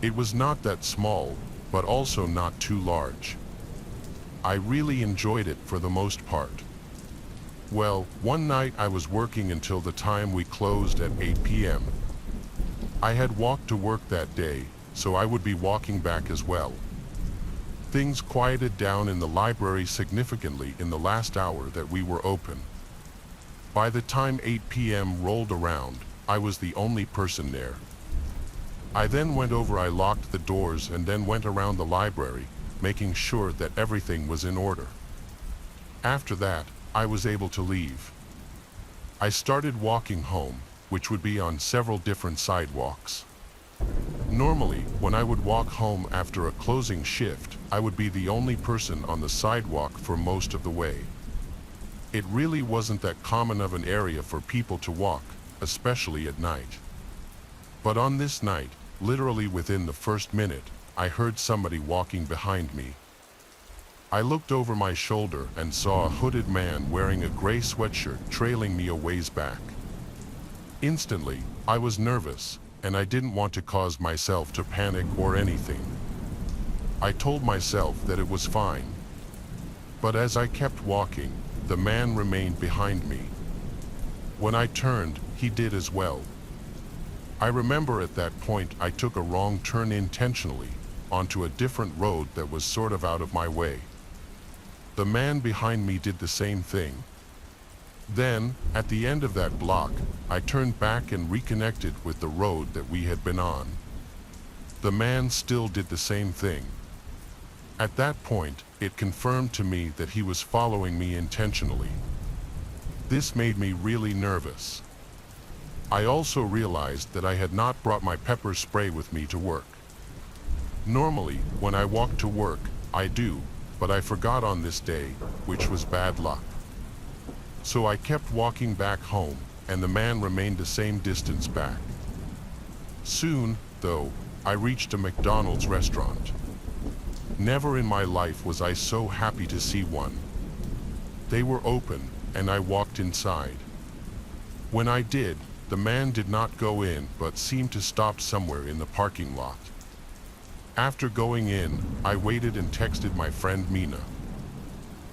It was not that small, but also not too large. I really enjoyed it for the most part. Well, one night I was working until the time we closed at 8 p.m. I had walked to work that day, so I would be walking back as well. Things quieted down in the library significantly in the last hour that we were open. By the time 8 p.m. rolled around, I was the only person there. I then went over, I locked the doors and then went around the library, making sure that everything was in order. After that, I was able to leave. I started walking home, which would be on several different sidewalks. Normally, when I would walk home after a closing shift, I would be the only person on the sidewalk for most of the way. It really wasn't that common of an area for people to walk, especially at night. But on this night, literally within the first minute, I heard somebody walking behind me. I looked over my shoulder and saw a hooded man wearing a gray sweatshirt trailing me a ways back. Instantly, I was nervous, and I didn't want to cause myself to panic or anything. I told myself that it was fine. But as I kept walking, the man remained behind me. When I turned, he did as well. I remember at that point I took a wrong turn intentionally onto a different road that was sort of out of my way. The man behind me did the same thing. Then, at the end of that block, I turned back and reconnected with the road that we had been on. The man still did the same thing. At that point, it confirmed to me that he was following me intentionally. This made me really nervous. I also realized that I had not brought my pepper spray with me to work. Normally, when I walk to work, I do, but I forgot on this day, which was bad luck. So I kept walking back home, and the man remained the same distance back. Soon, though, I reached a McDonald's restaurant. Never in my life was I so happy to see one. They were open, and I walked inside. When I did, the man did not go in but seemed to stop somewhere in the parking lot. After going in, I waited and texted my friend Mina.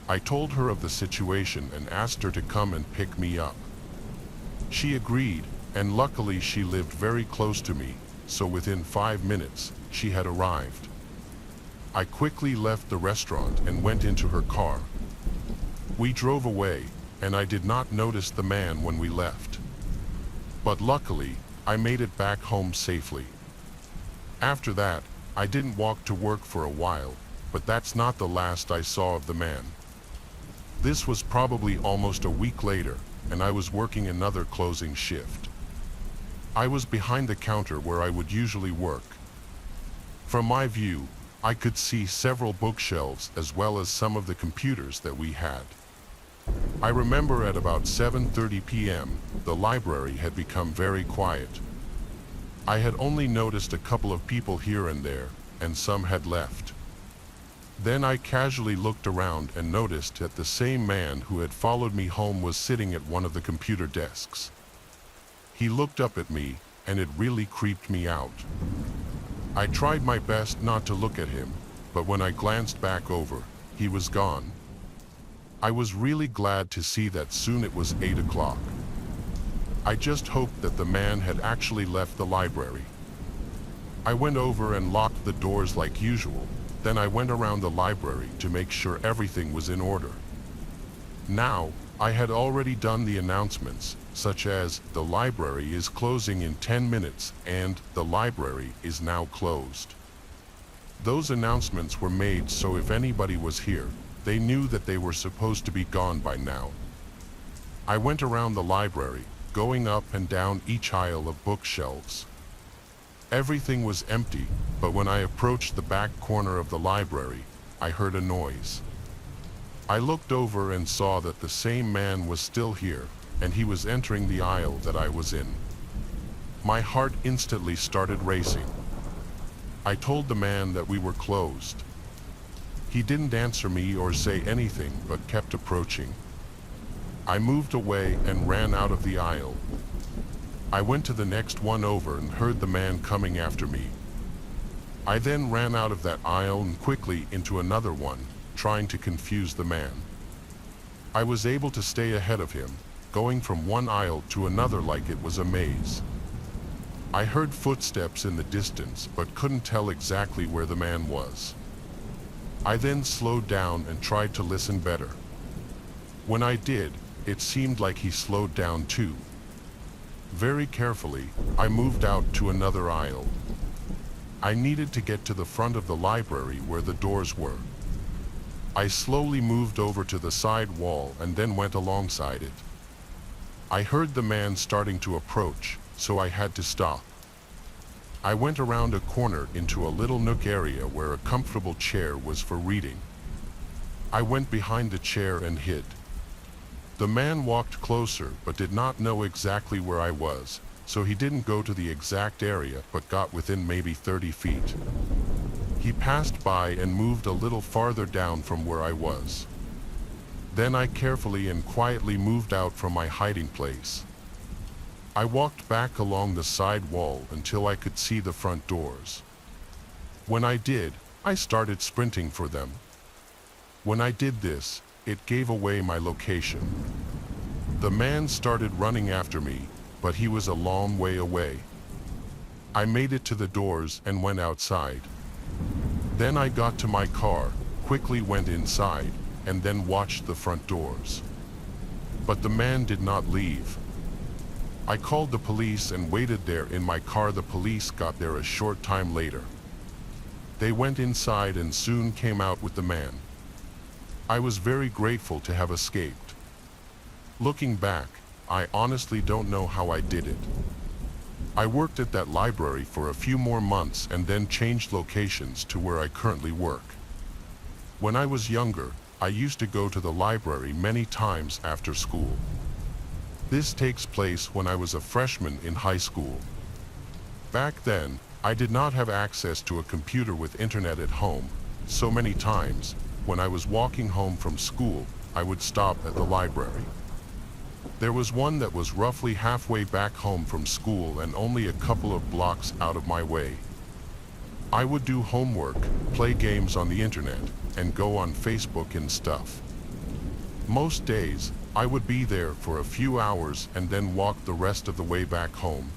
I told her of the situation and asked her to come and pick me up. She agreed, and luckily she lived very close to me, so within 5 minutes, she had arrived. I quickly left the restaurant and went into her car. We drove away, and I did not notice the man when we left. But luckily, I made it back home safely. After that, I didn't walk to work for a while, but that's not the last I saw of the man. This was probably almost a week later, and I was working another closing shift. I was behind the counter where I would usually work. From my view, I could see several bookshelves as well as some of the computers that we had. I remember at about 7:30 p.m., the library had become very quiet. I had only noticed a couple of people here and there, and some had left. Then I casually looked around and noticed that the same man who had followed me home was sitting at one of the computer desks. He looked up at me, and it really creeped me out. I tried my best not to look at him, but when I glanced back over, he was gone. I was really glad to see that soon it was 8 o'clock. I just hoped that the man had actually left the library. I went over and locked the doors like usual, Then I went around the library to make sure everything was in order. Now, I had already done the announcements, such as, "The library is closing in 10 minutes," and "The library is now closed." Those announcements were made so if anybody was here, they knew that they were supposed to be gone by now. I went around the library, going up and down each aisle of bookshelves. Everything was empty, but when I approached the back corner of the library, I heard a noise. I looked over and saw that the same man was still here, and he was entering the aisle that I was in. My heart instantly started racing. I told the man that we were closed. He didn't answer me or say anything, but kept approaching. I moved away and ran out of the aisle. I went to the next one over and heard the man coming after me. I then ran out of that aisle and quickly into another one, trying to confuse the man. I was able to stay ahead of him, going from one aisle to another like it was a maze. I heard footsteps in the distance, but couldn't tell exactly where the man was. I then slowed down and tried to listen better. When I did, it seemed like he slowed down too. Very carefully, I moved out to another aisle. I needed to get to the front of the library where the doors were. I slowly moved over to the side wall and then went alongside it. I heard the man starting to approach, so I had to stop. I went around a corner into a little nook area where a comfortable chair was for reading. I went behind the chair and hid. The man walked closer but did not know exactly where I was, so he didn't go to the exact area but got within maybe 30 feet. He passed by and moved a little farther down from where I was. Then I carefully and quietly moved out from my hiding place. I walked back along the side wall until I could see the front doors. When I did, I started sprinting for them. When I did this, it gave away my location. The man started running after me, but he was a long way away. I made it to the doors and went outside. Then I got to my car, quickly went inside, and then watched the front doors. But the man did not leave. I called the police and waited there in my car. The police got there a short time later. They went inside and soon came out with the man. I was very grateful to have escaped. Looking back, I honestly don't know how I did it. I worked at that library for a few more months and then changed locations to where I currently work. When I was younger, I used to go to the library many times after school. This takes place when I was a freshman in high school. Back then, I did not have access to a computer with internet at home, so many times, when I was walking home from school, I would stop at the library. There was one that was roughly halfway back home from school and only a couple of blocks out of my way. I would do homework, play games on the internet, and go on Facebook and stuff. Most days, I would be there for a few hours and then walk the rest of the way back home.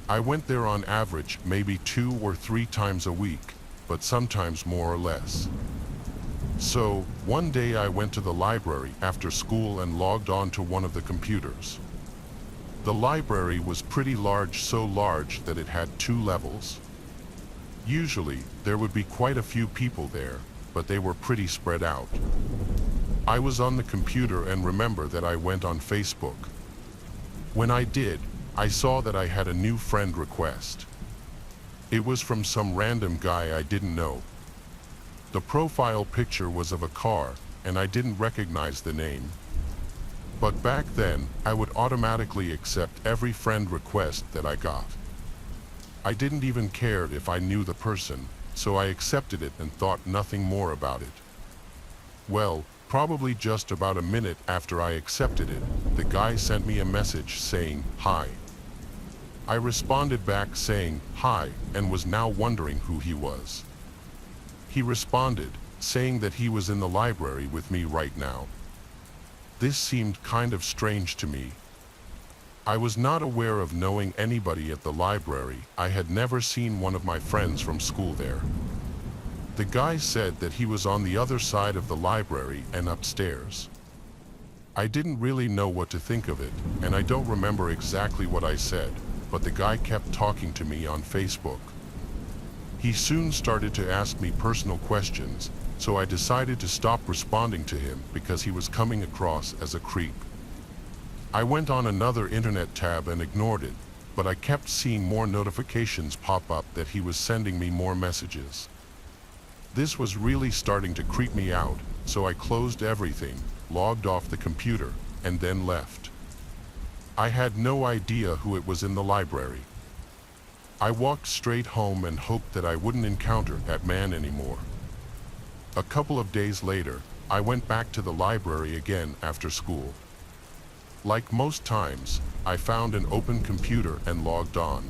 I went there on average maybe 2 or 3 times a week, but sometimes more or less. So, one day I went to the library after school and logged on to one of the computers. The library was pretty large, so large that it had 2 levels. Usually, there would be quite a few people there, but they were pretty spread out. I was on the computer and remember that I went on Facebook. When I did, I saw that I had a new friend request. It was from some random guy I didn't know. The profile picture was of a car, and I didn't recognize the name. But back then, I would automatically accept every friend request that I got. I didn't even care if I knew the person, so I accepted it and thought nothing more about it. Well, probably just about a minute after I accepted it, the guy sent me a message saying, "Hi." I responded back saying, "Hi," and was now wondering who he was. He responded, saying that he was in the library with me right now. This seemed kind of strange to me. I was not aware of knowing anybody at the library. I had never seen one of my friends from school there. The guy said that he was on the other side of the library and upstairs. I didn't really know what to think of it, and I don't remember exactly what I said, but the guy kept talking to me on Facebook. He soon started to ask me personal questions, so I decided to stop responding to him because he was coming across as a creep. I went on another internet tab and ignored it, but I kept seeing more notifications pop up that he was sending me more messages. This was really starting to creep me out, so I closed everything, logged off the computer, and then left. I had no idea who it was in the library. I walked straight home and hoped that I wouldn't encounter that man anymore. A couple of days later, I went back to the library again after school. Like most times, I found an open computer and logged on.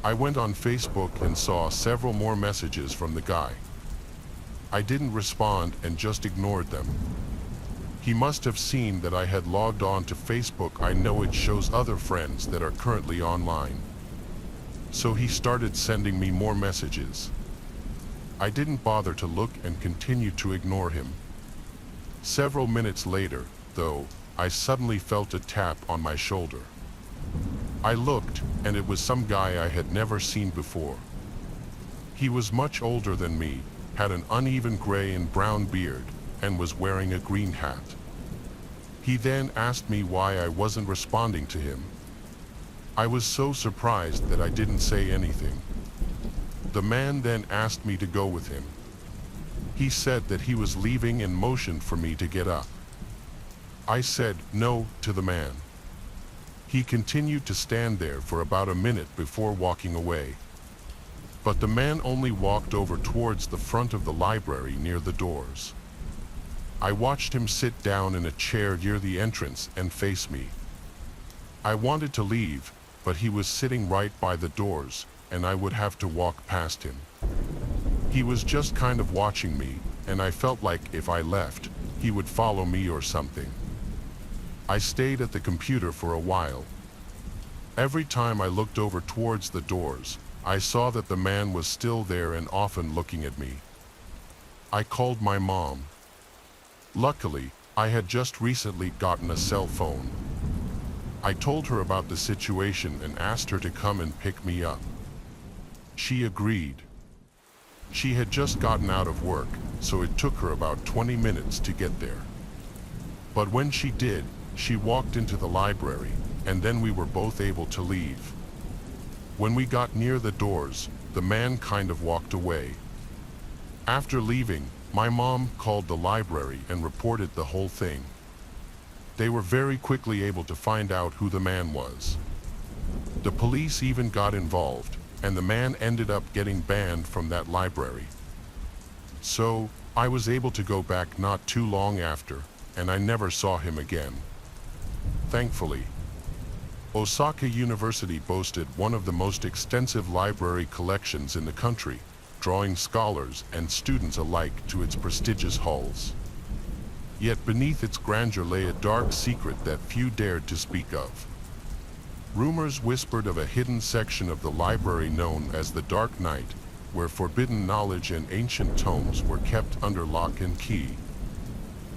I went on Facebook and saw several more messages from the guy. I didn't respond and just ignored them. He must have seen that I had logged on to Facebook. I know it shows other friends that are currently online. So he started sending me more messages. I didn't bother to look and continued to ignore him. Several minutes later, though, I suddenly felt a tap on my shoulder. I looked, and it was some guy I had never seen before. He was much older than me, had an uneven gray and brown beard, and was wearing a green hat. He then asked me why I wasn't responding to him. I was so surprised that I didn't say anything. The man then asked me to go with him. He said that he was leaving and motioned for me to get up. I said no to the man. He continued to stand there for about a minute before walking away. But the man only walked over towards the front of the library near the doors. I watched him sit down in a chair near the entrance and face me. I wanted to leave, but he was sitting right by the doors, and I would have to walk past him. He was just kind of watching me, and I felt like if I left, he would follow me or something. I stayed at the computer for a while. Every time I looked over towards the doors, I saw that the man was still there and often looking at me. I called my mom. Luckily, I had just recently gotten a cell phone. I told her about the situation and asked her to come and pick me up. She agreed. She had just gotten out of work, so it took her about 20 minutes to get there. But when she did, she walked into the library, and then we were both able to leave. When we got near the doors, the man kind of walked away. After leaving, my mom called the library and reported the whole thing. They were very quickly able to find out who the man was. The police even got involved, and the man ended up getting banned from that library. So, I was able to go back not too long after, and I never saw him again. Thankfully. Osaka University boasted one of the most extensive library collections in the country, drawing scholars and students alike to its prestigious halls. Yet beneath its grandeur lay a dark secret that few dared to speak of. Rumors whispered of a hidden section of the library known as the Dark Night, where forbidden knowledge and ancient tomes were kept under lock and key.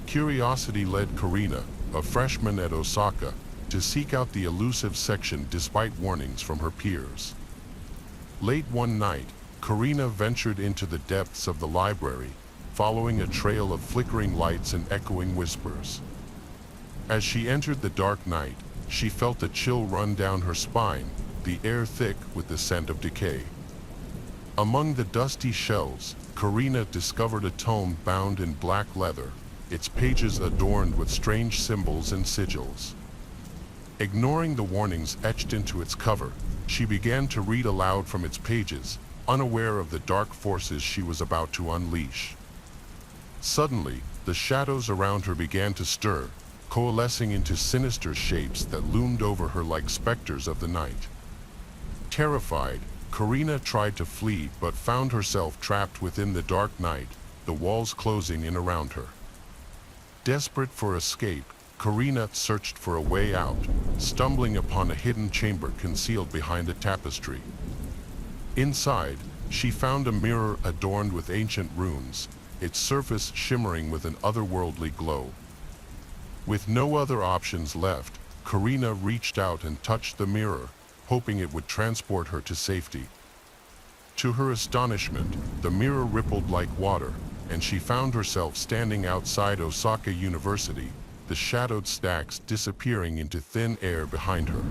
Curiosity led Karina, a freshman at Osaka, to seek out the elusive section despite warnings from her peers. Late one night, Karina ventured into the depths of the library, following a trail of flickering lights and echoing whispers. As she entered the dark night, she felt a chill run down her spine, the air thick with the scent of decay. Among the dusty shelves, Karina discovered a tome bound in black leather, its pages adorned with strange symbols and sigils. Ignoring the warnings etched into its cover, she began to read aloud from its pages, unaware of the dark forces she was about to unleash. Suddenly, the shadows around her began to stir, coalescing into sinister shapes that loomed over her like specters of the night. Terrified, Karina tried to flee but found herself trapped within the dark night, the walls closing in around her. Desperate for escape, Karina searched for a way out, stumbling upon a hidden chamber concealed behind a tapestry. Inside, She found a mirror adorned with ancient runes, its surface shimmering with an otherworldly glow. With no other options left, Karina reached out and touched the mirror, hoping it would transport her to safety. To her astonishment, the mirror rippled like water, and she found herself standing outside Osaka University, the shadowed stacks disappearing into thin air behind her.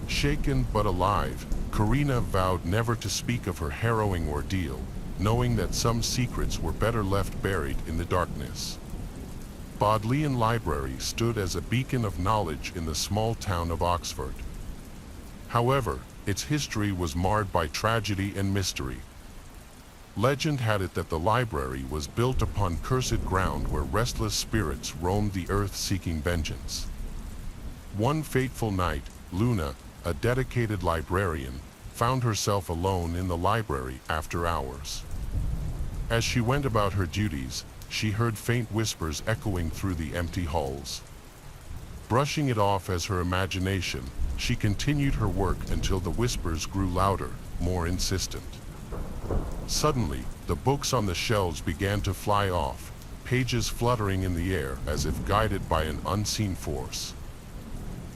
Shaken but alive, Karina vowed never to speak of her harrowing ordeal, knowing that some secrets were better left buried in the darkness. Bodleian Library stood as a beacon of knowledge in the small town of Oxford. However, its history was marred by tragedy and mystery. Legend had it that the library was built upon cursed ground where restless spirits roamed the earth seeking vengeance. One fateful night, Luna, a dedicated librarian, found herself alone in the library after hours. As she went about her duties, she heard faint whispers echoing through the empty halls. Brushing it off as her imagination, she continued her work until the whispers grew louder, more insistent. Suddenly, the books on the shelves began to fly off, pages fluttering in the air as if guided by an unseen force.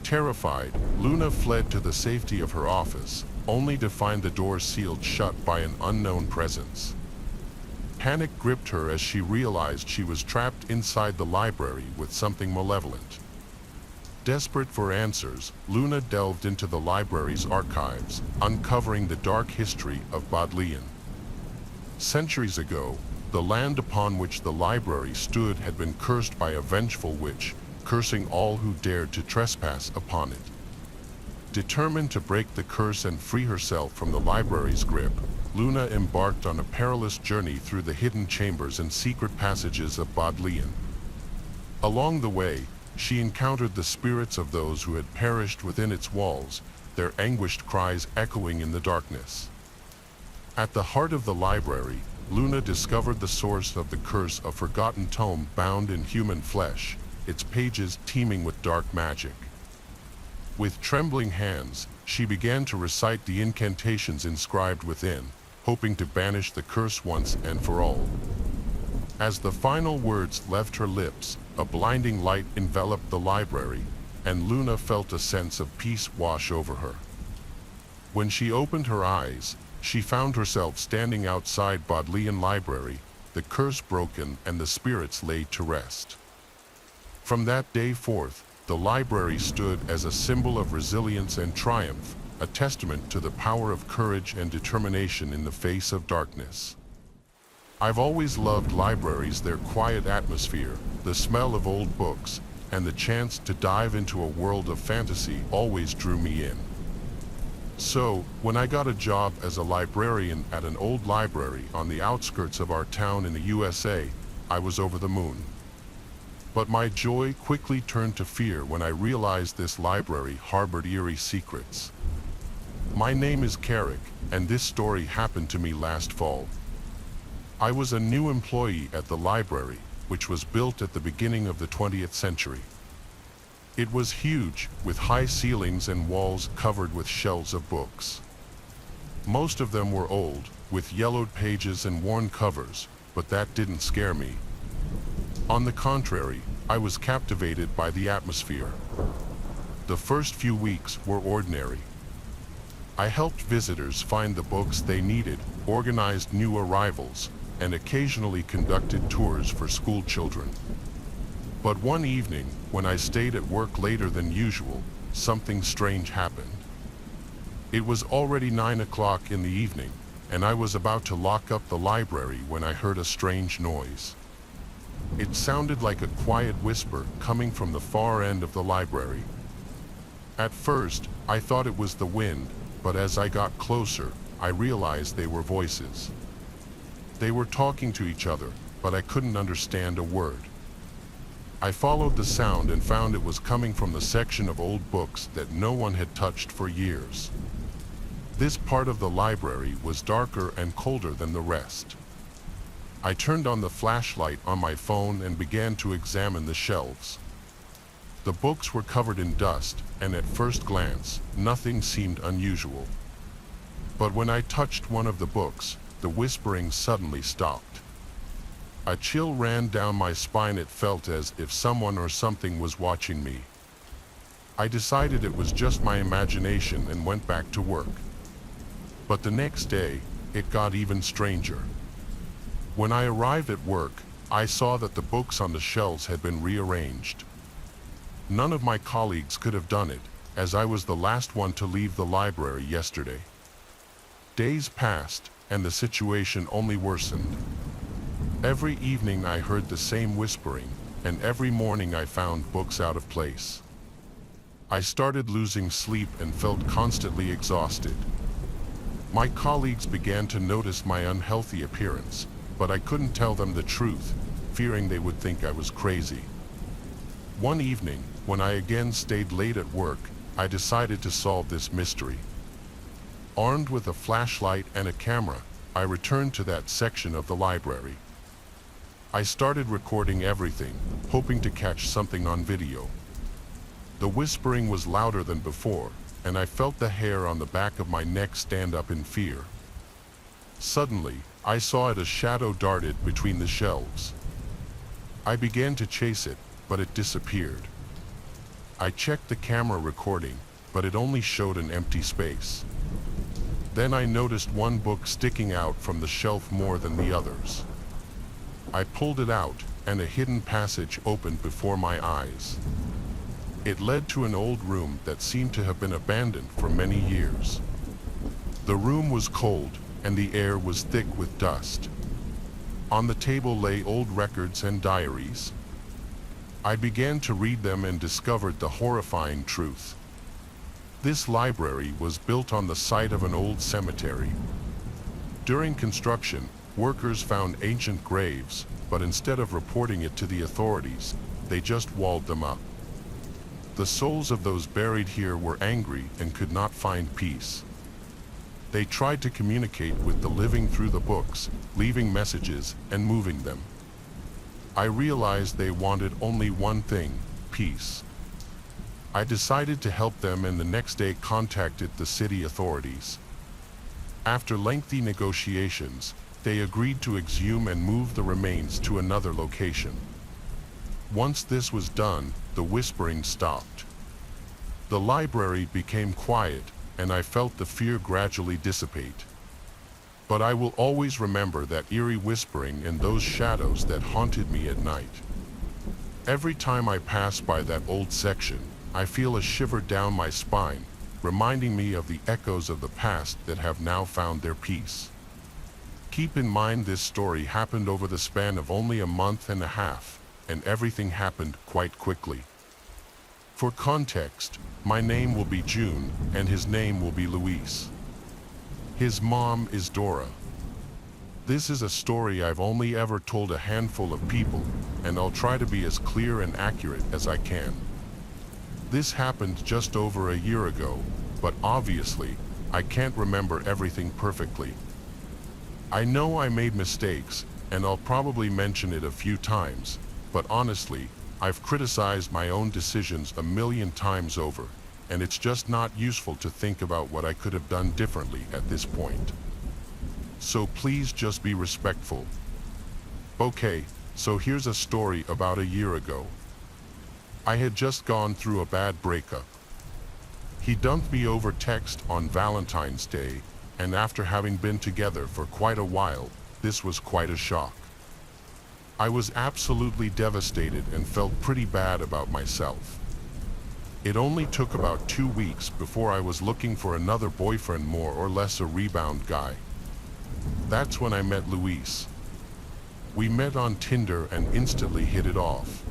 Terrified, Luna fled to the safety of her office, only to find the door sealed shut by an unknown presence. Panic gripped her as she realized she was trapped inside the library with something malevolent. Desperate for answers, Luna delved into the library's archives, uncovering the dark history of Bodleian. Centuries ago, the land upon which the library stood had been cursed by a vengeful witch, cursing all who dared to trespass upon it. Determined to break the curse and free herself from the library's grip, Luna embarked on a perilous journey through the hidden chambers and secret passages of Bodleian. Along the way, she encountered the spirits of those who had perished within its walls, their anguished cries echoing in the darkness. At the heart of the library, Luna discovered the source of the curse, a forgotten tome bound in human flesh, its pages teeming with dark magic. With trembling hands, she began to recite the incantations inscribed within, hoping to banish the curse once and for all. As the final words left her lips, a blinding light enveloped the library, and Luna felt a sense of peace wash over her. When she opened her eyes, she found herself standing outside Bodleian Library, the curse broken and the spirits laid to rest. From that day forth, the library stood as a symbol of resilience and triumph, a testament to the power of courage and determination in the face of darkness. I've always loved libraries, their quiet atmosphere, the smell of old books, and the chance to dive into a world of fantasy always drew me in. So, when I got a job as a librarian at an old library on the outskirts of our town in the USA, I was over the moon. But my joy quickly turned to fear when I realized this library harbored eerie secrets. My name is Carrick, and this story happened to me last fall. I was a new employee at the library, which was built at the beginning of the 20th century. It was huge, with high ceilings and walls covered with shelves of books. Most of them were old, with yellowed pages and worn covers, but that didn't scare me. On the contrary, I was captivated by the atmosphere. The first few weeks were ordinary. I helped visitors find the books they needed, organized new arrivals, and occasionally conducted tours for school children. But one evening, when I stayed at work later than usual, something strange happened. It was already 9 o'clock in the evening, and I was about to lock up the library when I heard a strange noise. It sounded like a quiet whisper coming from the far end of the library. At first, I thought it was the wind, but as I got closer, I realized they were voices. They were talking to each other, but I couldn't understand a word. I followed the sound and found it was coming from the section of old books that no one had touched for years. This part of the library was darker and colder than the rest. I turned on the flashlight on my phone and began to examine the shelves. The books were covered in dust, and at first glance, nothing seemed unusual. But when I touched one of the books, the whispering suddenly stopped. A chill ran down my spine. It felt as if someone or something was watching me. I decided it was just my imagination and went back to work. But the next day, it got even stranger. When I arrived at work, I saw that the books on the shelves had been rearranged. None of my colleagues could have done it, as I was the last one to leave the library yesterday. Days passed, and the situation only worsened. Every evening I heard the same whispering, and every morning I found books out of place. I started losing sleep and felt constantly exhausted. My colleagues began to notice my unhealthy appearance, but I couldn't tell them the truth, fearing they would think I was crazy. One evening, when I again stayed late at work, I decided to solve this mystery. Armed with a flashlight and a camera, I returned to that section of the library. I started recording everything, hoping to catch something on video. The whispering was louder than before, and I felt the hair on the back of my neck stand up in fear. Suddenly, I saw it. A shadow darted between the shelves. I began to chase it, but it disappeared. I checked the camera recording, but it only showed an empty space. Then I noticed one book sticking out from the shelf more than the others. I pulled it out, and a hidden passage opened before my eyes. It led to an old room that seemed to have been abandoned for many years. The room was cold, and the air was thick with dust. On the table lay old records and diaries. I began to read them and discovered the horrifying truth. This library was built on the site of an old cemetery. During construction, workers found ancient graves, but instead of reporting it to the authorities, they just walled them up. The souls of those buried here were angry and could not find peace. They tried to communicate with the living through the books, leaving messages and moving them. I realized they wanted only one thing: peace. I decided to help them and the next day contacted the city authorities. After lengthy negotiations, they agreed to exhume and move the remains to another location. Once this was done, the whispering stopped. The library became quiet, and I felt the fear gradually dissipate. But I will always remember that eerie whispering and those shadows that haunted me at night. Every time I pass by that old section, I feel a shiver down my spine, reminding me of the echoes of the past that have now found their peace. Keep in mind this story happened over the span of only a month and a half, and everything happened quite quickly. For context, my name will be June, and his name will be Luis. His mom is Dora. This is a story I've only ever told a handful of people, and I'll try to be as clear and accurate as I can. This happened just over a year ago, but obviously, I can't remember everything perfectly. I know I made mistakes, and I'll probably mention it a few times, but honestly, I've criticized my own decisions a million times over, and it's just not useful to think about what I could have done differently at this point. So please just be respectful. Okay, so here's a story about a year ago. I had just gone through a bad breakup. He dumped me over text on Valentine's Day, and after having been together for quite a while, this was quite a shock. I was absolutely devastated and felt pretty bad about myself. It only took about 2 weeks before I was looking for another boyfriend, more or less a rebound guy. That's when I met Luis. We met on Tinder and instantly hit it off.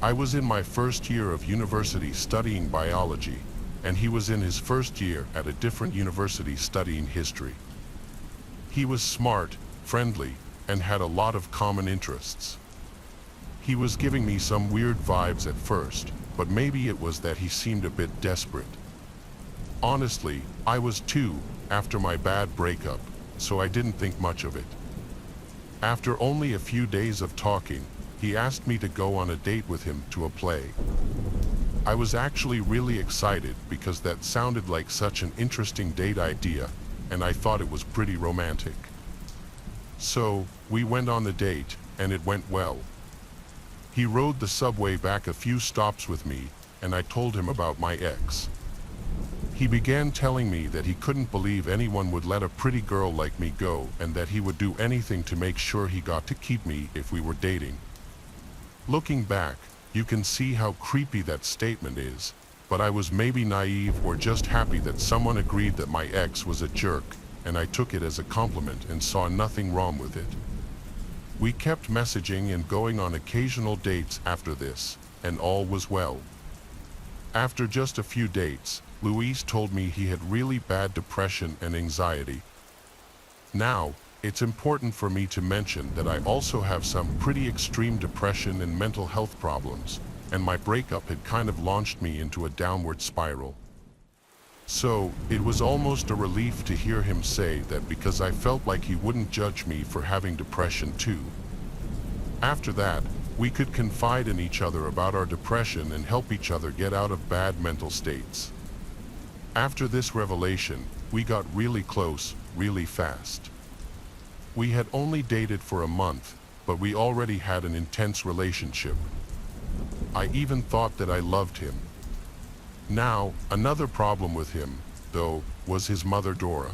I was in my first year of university studying biology, and he was in his first year at a different university studying history. He was smart, friendly, and had a lot of common interests. He was giving me some weird vibes at first, but maybe it was that he seemed a bit desperate. Honestly, I was too, after my bad breakup, so I didn't think much of it. After only a few days of talking, he asked me to go on a date with him to a play. I was actually really excited because that sounded like such an interesting date idea, and I thought it was pretty romantic. So, we went on the date, and it went well. He rode the subway back a few stops with me, and I told him about my ex. He began telling me that he couldn't believe anyone would let a pretty girl like me go, and that he would do anything to make sure he got to keep me if we were dating. Looking back, you can see how creepy that statement is, but I was maybe naive or just happy that someone agreed that my ex was a jerk, and I took it as a compliment and saw nothing wrong with it. We kept messaging and going on occasional dates after this, and all was well. After just a few dates, Luis told me he had really bad depression and anxiety. Now, it's important for me to mention that I also have some pretty extreme depression and mental health problems, and my breakup had kind of launched me into a downward spiral. So, it was almost a relief to hear him say that because I felt like he wouldn't judge me for having depression too. After that, we could confide in each other about our depression and help each other get out of bad mental states. After this revelation, we got really close, really fast. We had only dated for a month, but we already had an intense relationship. I even thought that I loved him. Now, another problem with him, though, was his mother Dora.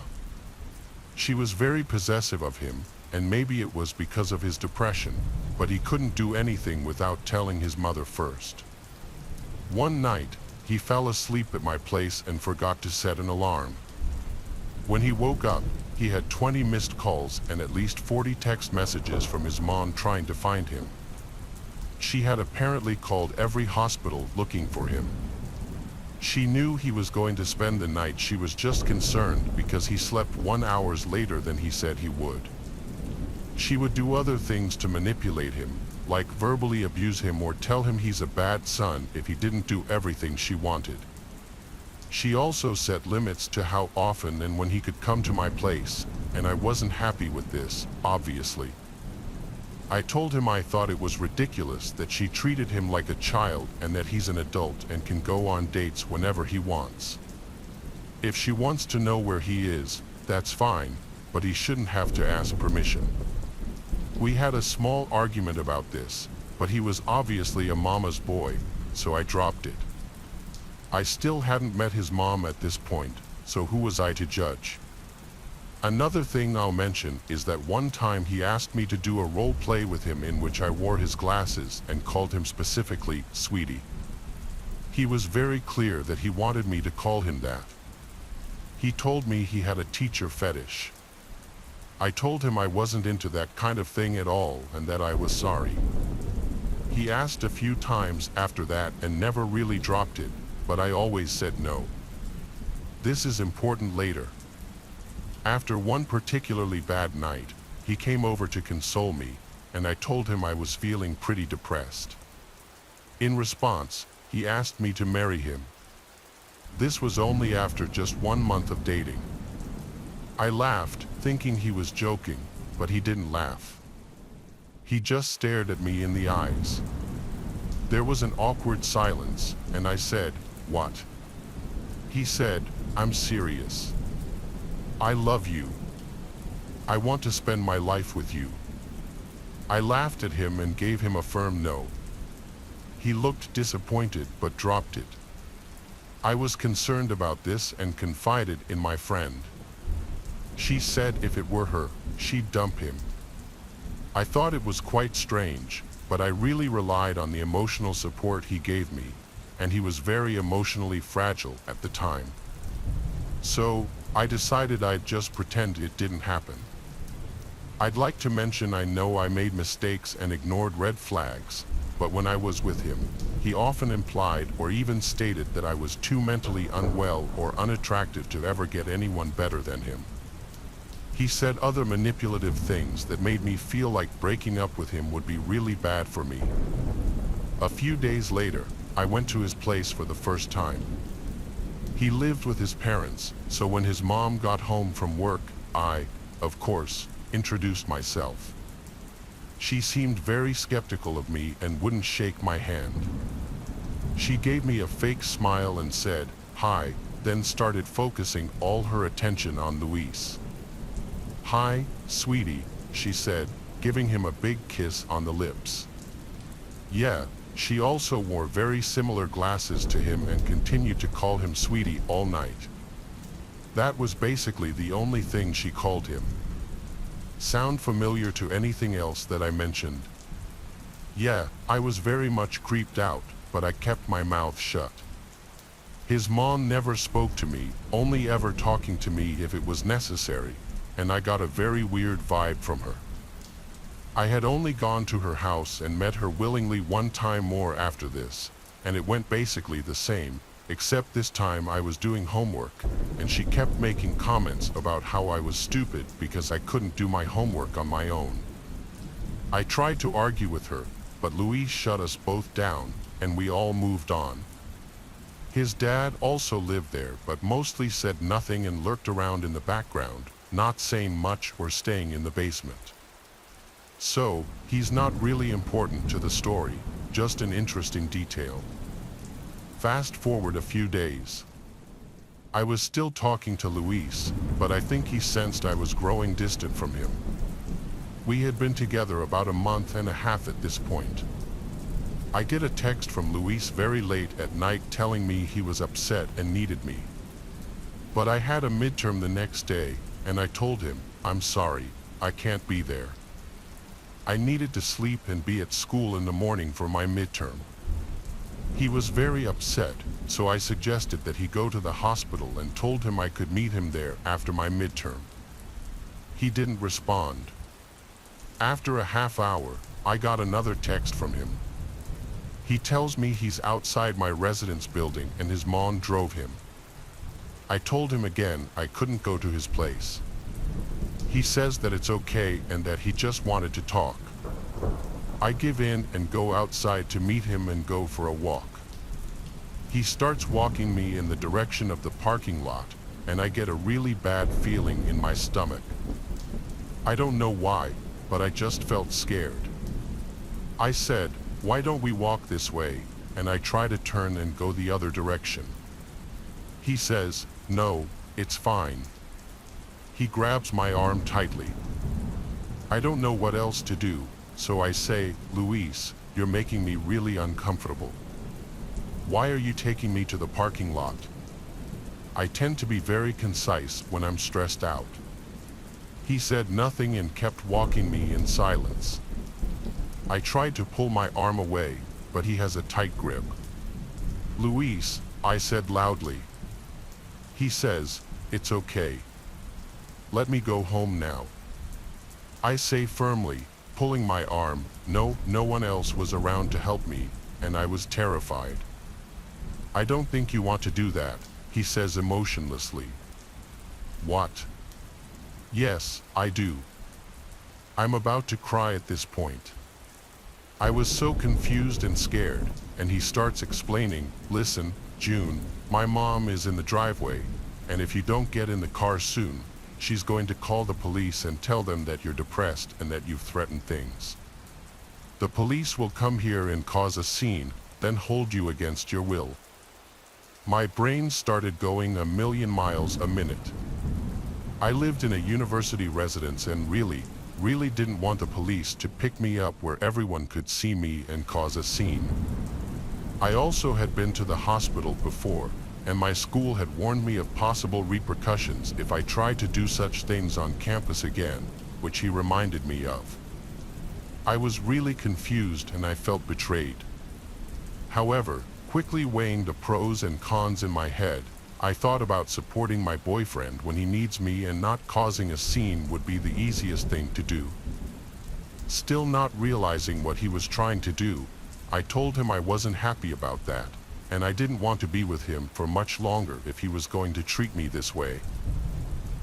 She was very possessive of him, and maybe it was because of his depression, but he couldn't do anything without telling his mother first. One night, he fell asleep at my place and forgot to set an alarm. When he woke up, he had 20 missed calls and at least 40 text messages from his mom trying to find him. She had apparently called every hospital looking for him. She knew he was going to spend the night. She was just concerned because he slept 1 hour later than he said he would. She would do other things to manipulate him, like verbally abuse him or tell him he's a bad son if he didn't do everything she wanted. She also set limits to how often and when he could come to my place, and I wasn't happy with this, obviously. I told him I thought it was ridiculous that she treated him like a child and that he's an adult and can go on dates whenever he wants. If she wants to know where he is, that's fine, but he shouldn't have to ask permission. We had a small argument about this, but he was obviously a mama's boy, so I dropped it. I still hadn't met his mom at this point, so who was I to judge? Another thing I'll mention is that one time he asked me to do a role play with him in which I wore his glasses and called him specifically Sweetie. He was very clear that he wanted me to call him that. He told me he had a teacher fetish. I told him I wasn't into that kind of thing at all and that I was sorry. He asked a few times after that and never really dropped it, but I always said no. This is important later. After one particularly bad night, he came over to console me, and I told him I was feeling pretty depressed. In response, he asked me to marry him. This was only after just 1 month of dating. I laughed, thinking he was joking, but he didn't laugh. He just stared at me in the eyes. There was an awkward silence, and I said, "What?" He said, "I'm serious. I love you. I want to spend my life with you." I laughed at him and gave him a firm no. He looked disappointed but dropped it. I was concerned about this and confided in my friend. She said if it were her, she'd dump him. I thought it was quite strange, but I really relied on the emotional support he gave me, and he was very emotionally fragile at the time. So, I decided I'd just pretend it didn't happen. I'd like to mention I know I made mistakes and ignored red flags, but when I was with him, he often implied or even stated that I was too mentally unwell or unattractive to ever get anyone better than him. He said other manipulative things that made me feel like breaking up with him would be really bad for me. A few days later, I went to his place for the first time. He lived with his parents, so when his mom got home from work, I, of course, introduced myself. She seemed very skeptical of me and wouldn't shake my hand. She gave me a fake smile and said, "Hi," then started focusing all her attention on Luis. "Hi, sweetie," she said, giving him a big kiss on the lips. Yeah, she also wore very similar glasses to him and continued to call him sweetie all night. That was basically the only thing she called him. Sound familiar to anything else that I mentioned? Yeah, I was very much creeped out, but I kept my mouth shut. His mom never spoke to me, only ever talking to me if it was necessary, and I got a very weird vibe from her. I had only gone to her house and met her willingly one time more after this, and it went basically the same, except this time I was doing homework, and she kept making comments about how I was stupid because I couldn't do my homework on my own. I tried to argue with her, but Luis shut us both down, and we all moved on. His dad also lived there, but mostly said nothing and lurked around in the background, not saying much or staying in the basement. So, he's not really important to the story, just an interesting detail. Fast forward a few days. I was still talking to Luis, but I think he sensed I was growing distant from him. We had been together about a month and a half at this point. I get a text from Luis very late at night telling me he was upset and needed me. But I had a midterm the next day, and I told him, "I'm sorry, I can't be there." I needed to sleep and be at school in the morning for my midterm. He was very upset, so I suggested that he go to the hospital and told him I could meet him there after my midterm. He didn't respond. After a half hour, I got another text from him. He tells me he's outside my residence building and his mom drove him. I told him again I couldn't go to his place. He says that it's okay and that he just wanted to talk. I give in and go outside to meet him and go for a walk. He starts walking me in the direction of the parking lot, and I get a really bad feeling in my stomach. I don't know why, but I just felt scared. I said, "Why don't we walk this way?" and I try to turn and go the other direction. He says, "No, it's fine." He grabs my arm tightly. I don't know what else to do, so I say, "Luis, you're making me really uncomfortable. Why are you taking me to the parking lot?" I tend to be very concise when I'm stressed out. He said nothing and kept walking me in silence. I tried to pull my arm away, but he has a tight grip. "Luis," I said loudly. He says, "It's okay. Let me go home now." I say firmly, pulling my arm, no one else was around to help me, and I was terrified. "I don't think you want to do that," he says emotionlessly. "What?" "Yes, I do." I'm about to cry at this point. I was so confused and scared, and he starts explaining, "Listen, June, my mom is in the driveway, and if you don't get in the car soon, she's going to call the police and tell them that you're depressed and that you've threatened things. The police will come here and cause a scene, then hold you against your will." My brain started going a million miles a minute. I lived in a university residence and really didn't want the police to pick me up where everyone could see me and cause a scene. I also had been to the hospital before, and my school had warned me of possible repercussions if I tried to do such things on campus again, which he reminded me of. I was really confused and I felt betrayed. However, quickly weighing the pros and cons in my head, I thought about supporting my boyfriend when he needs me, and not causing a scene would be the easiest thing to do. Still not realizing what he was trying to do, I told him I wasn't happy about that, and I didn't want to be with him for much longer if he was going to treat me this way.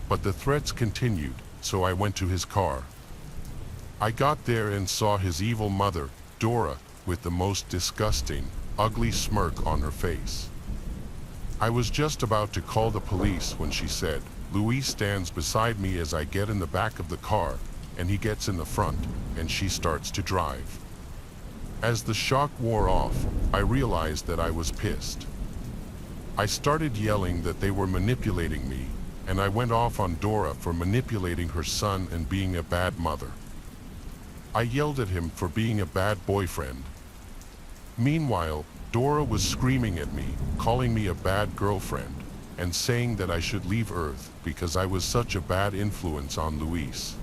But the threats continued, so I went to his car. I got there and saw his evil mother, Dora, with the most disgusting, ugly smirk on her face. I was just about to call the police when she said, "Luis stands beside me as I get in the back of the car, and he gets in the front, and she starts to drive." As the shock wore off, I realized that I was pissed. I started yelling that they were manipulating me, and I went off on Dora for manipulating her son and being a bad mother. I yelled at him for being a bad boyfriend. Meanwhile, Dora was screaming at me, calling me a bad girlfriend, and saying that I should leave Earth because I was such a bad influence on Luis.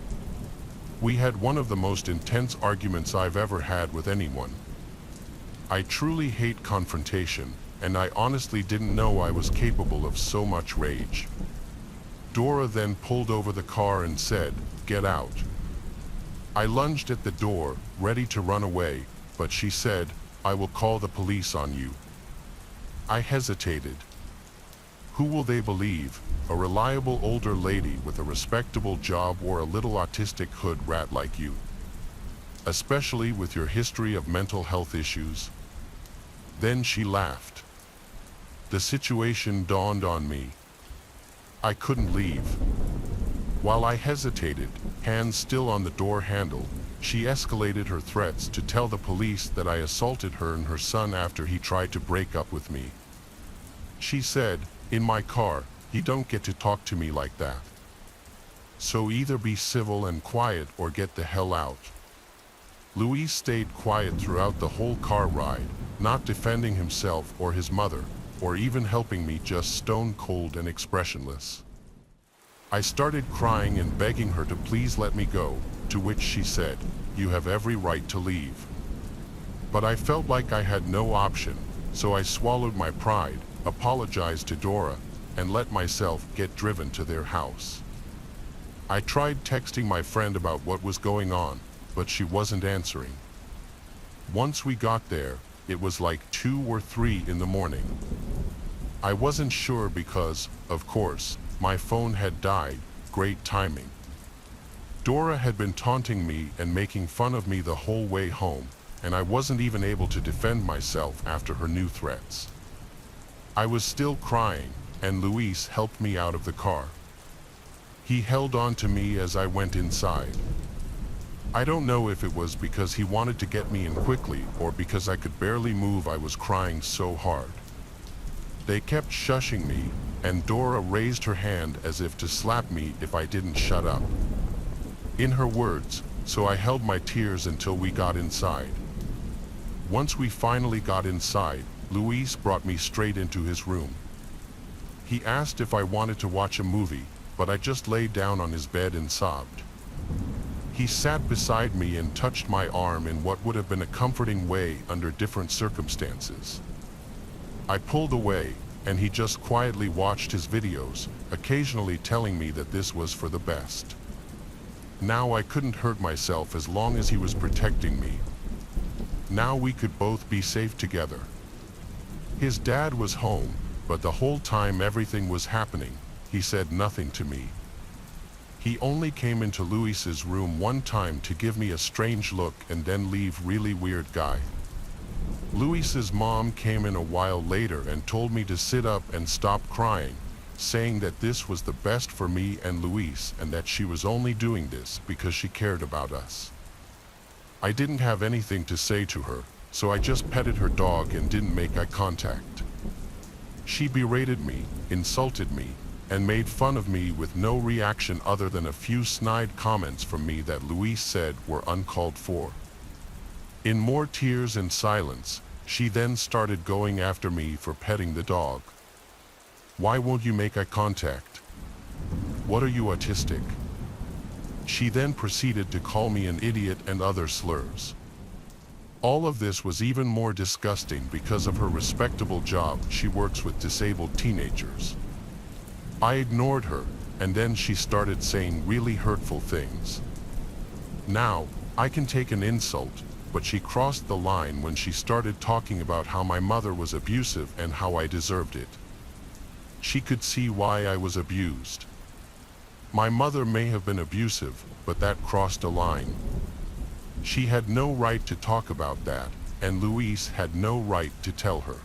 We had one of the most intense arguments I've ever had with anyone. I truly hate confrontation, and I honestly didn't know I was capable of so much rage. Dora then pulled over the car and said, "Get out." I lunged at the door, ready to run away, but she said, "I will call the police on you." I hesitated. Who will they believe? A reliable older lady with a respectable job or a little autistic hood rat like you? Especially with your history of mental health issues? Then she laughed. The situation dawned on me. I couldn't leave. While I hesitated, hands still on the door handle, she escalated her threats to tell the police that I assaulted her and her son after he tried to break up with me. She said, "In my car, you don't get to talk to me like that. So either be civil and quiet or get the hell out." Luis stayed quiet throughout the whole car ride, not defending himself or his mother, or even helping me, just stone cold and expressionless. I started crying and begging her to please let me go, to which she said, "You have every right to leave." But I felt like I had no option, so I swallowed my pride, apologized to Dora, and let myself get driven to their house. I tried texting my friend about what was going on, but she wasn't answering. Once we got there, it was like 2 or 3 in the morning. I wasn't sure because, of course, my phone had died. Great timing. Dora had been taunting me and making fun of me the whole way home, and I wasn't even able to defend myself after her new threats. I was still crying, and Luis helped me out of the car. He held on to me as I went inside. I don't know if it was because he wanted to get me in quickly or because I could barely move. I was crying so hard. They kept shushing me, and Dora raised her hand as if to slap me if I didn't shut up. In her words, so I held my tears until we got inside. Once we finally got inside, Luis brought me straight into his room. He asked if I wanted to watch a movie, but I just lay down on his bed and sobbed. He sat beside me and touched my arm in what would have been a comforting way under different circumstances. I pulled away, and he just quietly watched his videos, occasionally telling me that this was for the best. Now I couldn't hurt myself as long as he was protecting me. Now we could both be safe together. His dad was home, but the whole time everything was happening, he said nothing to me. He only came into Luis's room one time to give me a strange look and then leave. Really weird guy. Luis's mom came in a while later and told me to sit up and stop crying, saying that this was the best for me and Luis and that she was only doing this because she cared about us. I didn't have anything to say to her, so I just petted her dog and didn't make eye contact. She berated me, insulted me, and made fun of me with no reaction other than a few snide comments from me that Luis said were uncalled for. In more tears and silence, she then started going after me for petting the dog. "Why won't you make eye contact? What are you, autistic?" She then proceeded to call me an idiot and other slurs. All of this was even more disgusting because of her respectable job. She works with disabled teenagers. I ignored her, and then she started saying really hurtful things. Now, I can take an insult, but she crossed the line when she started talking about how my mother was abusive and how I deserved it. She could see why I was abused. My mother may have been abusive, but that crossed a line. She had no right to talk about that, and Luis had no right to tell her.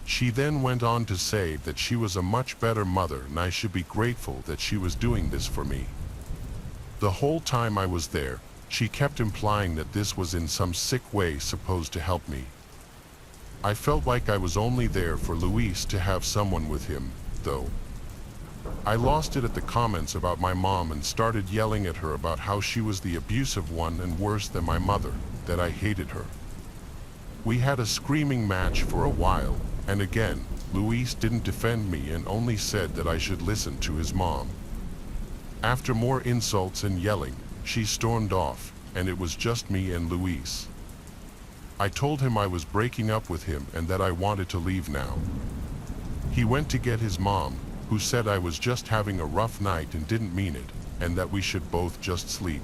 She then went on to say that she was a much better mother and I should be grateful that she was doing this for me. The whole time I was there, She kept implying that this was in some sick way supposed to help me. I felt like I was only there for Luis to have someone with him, though. I lost it at the comments about my mom and started yelling at her about how she was the abusive one and worse than my mother, that I hated her. We had a screaming match for a while, and again, Luis didn't defend me and only said that I should listen to his mom. After more insults and yelling, she stormed off, and it was just me and Luis. I told him I was breaking up with him and that I wanted to leave now. He went to get his mom, who said I was just having a rough night and didn't mean it, and that we should both just sleep.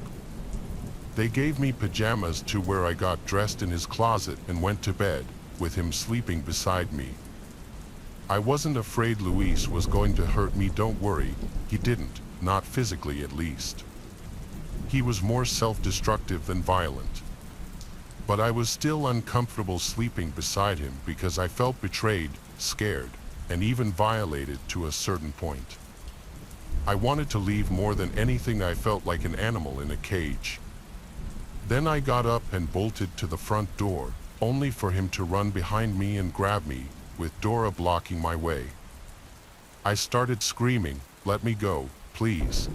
They gave me pajamas to where I got dressed in his closet and went to bed, with him sleeping beside me. I wasn't afraid Luis was going to hurt me, don't worry, he didn't, not physically at least. He was more self-destructive than violent. But I was still uncomfortable sleeping beside him because I felt betrayed, scared, and even violated to a certain point. I wanted to leave more than anything. I felt like an animal in a cage. Then I got up and bolted to the front door, only for him to run behind me and grab me, with Dora blocking my way. I started screaming, "Let me go, please.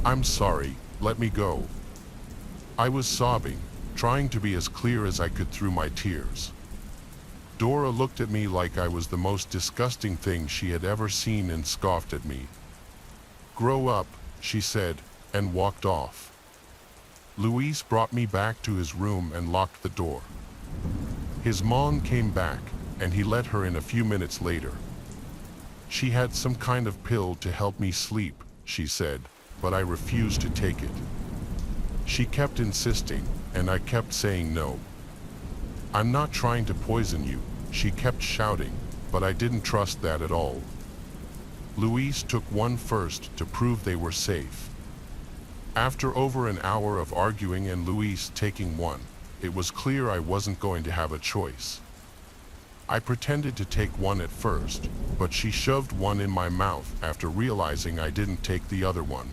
I'm sorry, let me go." I was sobbing, trying to be as clear as I could through my tears. Dora looked at me like I was the most disgusting thing she had ever seen and scoffed at me. "Grow up," she said, and walked off. Luis brought me back to his room and locked the door. His mom came back, and he let her in a few minutes later. She had some kind of pill to help me sleep, she said, but I refused to take it. She kept insisting, and I kept saying no. "I'm not trying to poison you," she kept shouting, but I didn't trust that at all. Luis took one first to prove they were safe. After over an hour of arguing and Luis taking one, it was clear I wasn't going to have a choice. I pretended to take one at first, but she shoved one in my mouth after realizing I didn't take the other one.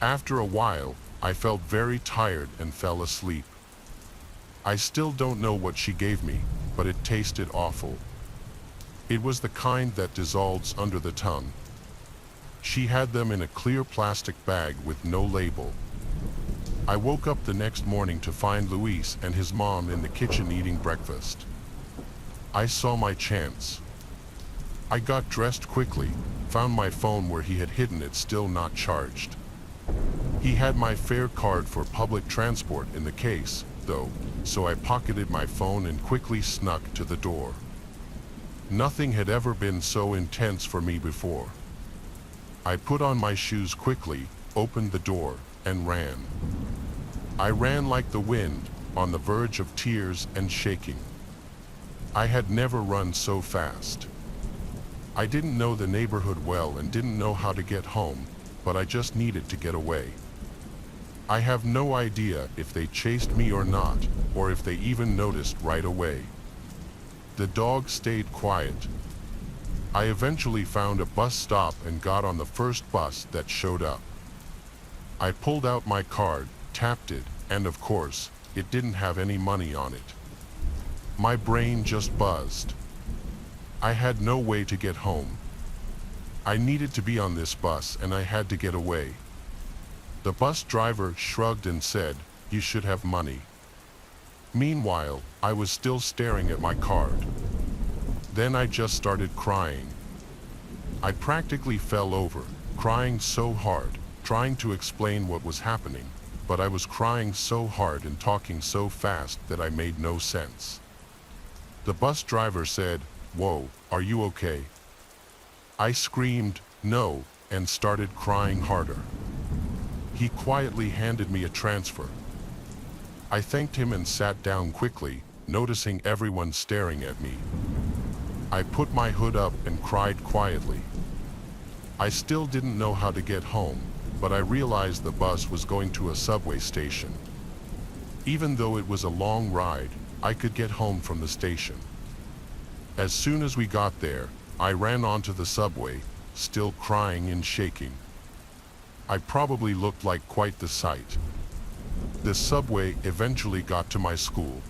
After a while, I felt very tired and fell asleep. I still don't know what she gave me, but it tasted awful. It was the kind that dissolves under the tongue. She had them in a clear plastic bag with no label. I woke up the next morning to find Luis and his mom in the kitchen eating breakfast. I saw my chance. I got dressed quickly, found my phone where he had hidden it, still not charged. He had my fare card for public transport in the case, though, so I pocketed my phone and quickly snuck to the door. Nothing had ever been so intense for me before. I put on my shoes quickly, opened the door, and ran. I ran like the wind, on the verge of tears and shaking. I had never run so fast. I didn't know the neighborhood well and didn't know how to get home, but I just needed to get away. I have no idea if they chased me or not, or if they even noticed right away. The dog stayed quiet. I eventually found a bus stop and got on the first bus that showed up. I pulled out my card, tapped it, and of course, it didn't have any money on it. My brain just buzzed. I had no way to get home. I needed to be on this bus and I had to get away. The bus driver shrugged and said, "You should have money." Meanwhile, I was still staring at my card. Then I just started crying. I practically fell over, crying so hard, trying to explain what was happening, but I was crying so hard and talking so fast that I made no sense. The bus driver said, "Whoa, are you okay?" I screamed, "No," and started crying harder. He quietly handed me a transfer. I thanked him and sat down quickly, noticing everyone staring at me. I put my hood up and cried quietly. I still didn't know how to get home, but I realized the bus was going to a subway station. Even though it was a long ride, I could get home from the station. As soon as we got there, I ran onto the subway, still crying and shaking. I probably looked like quite the sight. The subway eventually got to my school.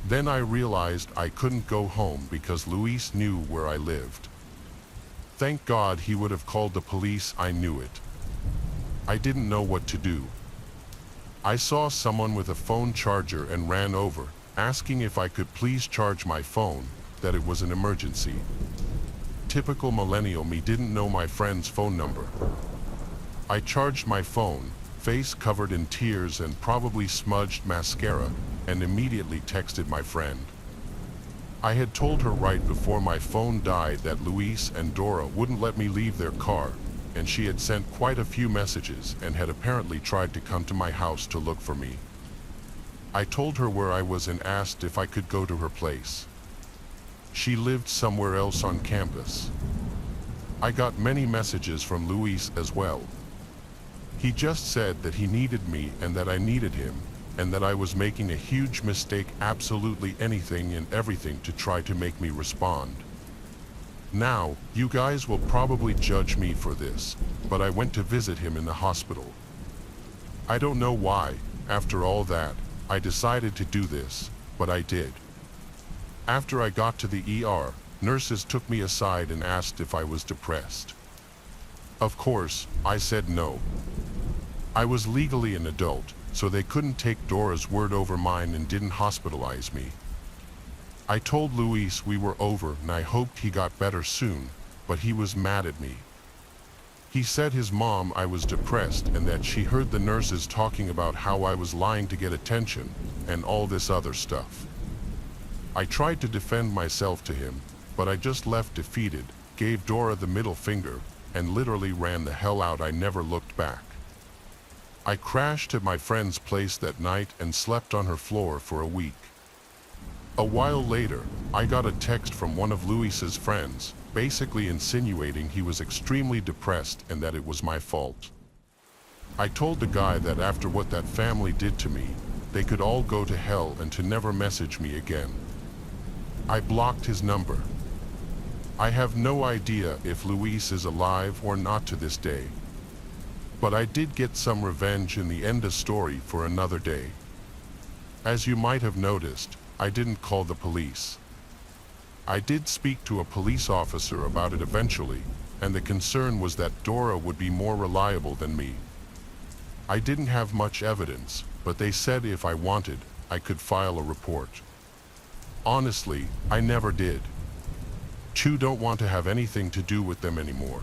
Then I realized I couldn't go home because Luis knew where I lived. Thank God he would have called the police, I knew it. I didn't know what to do. I saw someone with a phone charger and ran over, asking if I could please charge my phone, that it was an emergency. Typical millennial me didn't know my friend's phone number. I charged my phone, face covered in tears and probably smudged mascara, and immediately texted my friend. I had told her right before my phone died that Luis and Dora wouldn't let me leave their car, and she had sent quite a few messages and had apparently tried to come to my house to look for me. I told her where I was and asked if I could go to her place. She lived somewhere else on campus. I got many messages from Luis as well. He just said that he needed me and that I needed him, and that I was making a huge mistake, absolutely anything and everything to try to make me respond. Now, you guys will probably judge me for this, but I went to visit him in the hospital. I don't know why, after all that, I decided to do this, but I did. After I got to the ER, nurses took me aside and asked if I was depressed. Of course, I said no. I was legally an adult, so they couldn't take Dora's word over mine and didn't hospitalize me. I told Luis we were over and I hoped he got better soon, but he was mad at me. He said his mom I was depressed and that she heard the nurses talking about how I was lying to get attention and all this other stuff. I tried to defend myself to him, but I just left defeated, gave Dora the middle finger, and literally ran the hell out. I never looked back. I crashed at my friend's place that night and slept on her floor for a week. A while later, I got a text from one of Luis's friends, basically insinuating he was extremely depressed and that it was my fault. I told the guy that after what that family did to me, they could all go to hell and to never message me again. I blocked his number. I have no idea if Luis is alive or not to this day. But I did get some revenge in the end of story for another day. As you might have noticed, I didn't call the police. I did speak to a police officer about it eventually, and the concern was that Dora would be more reliable than me. I didn't have much evidence, but they said if I wanted, I could file a report. Honestly, I never did. Chu don't want to have anything to do with them anymore.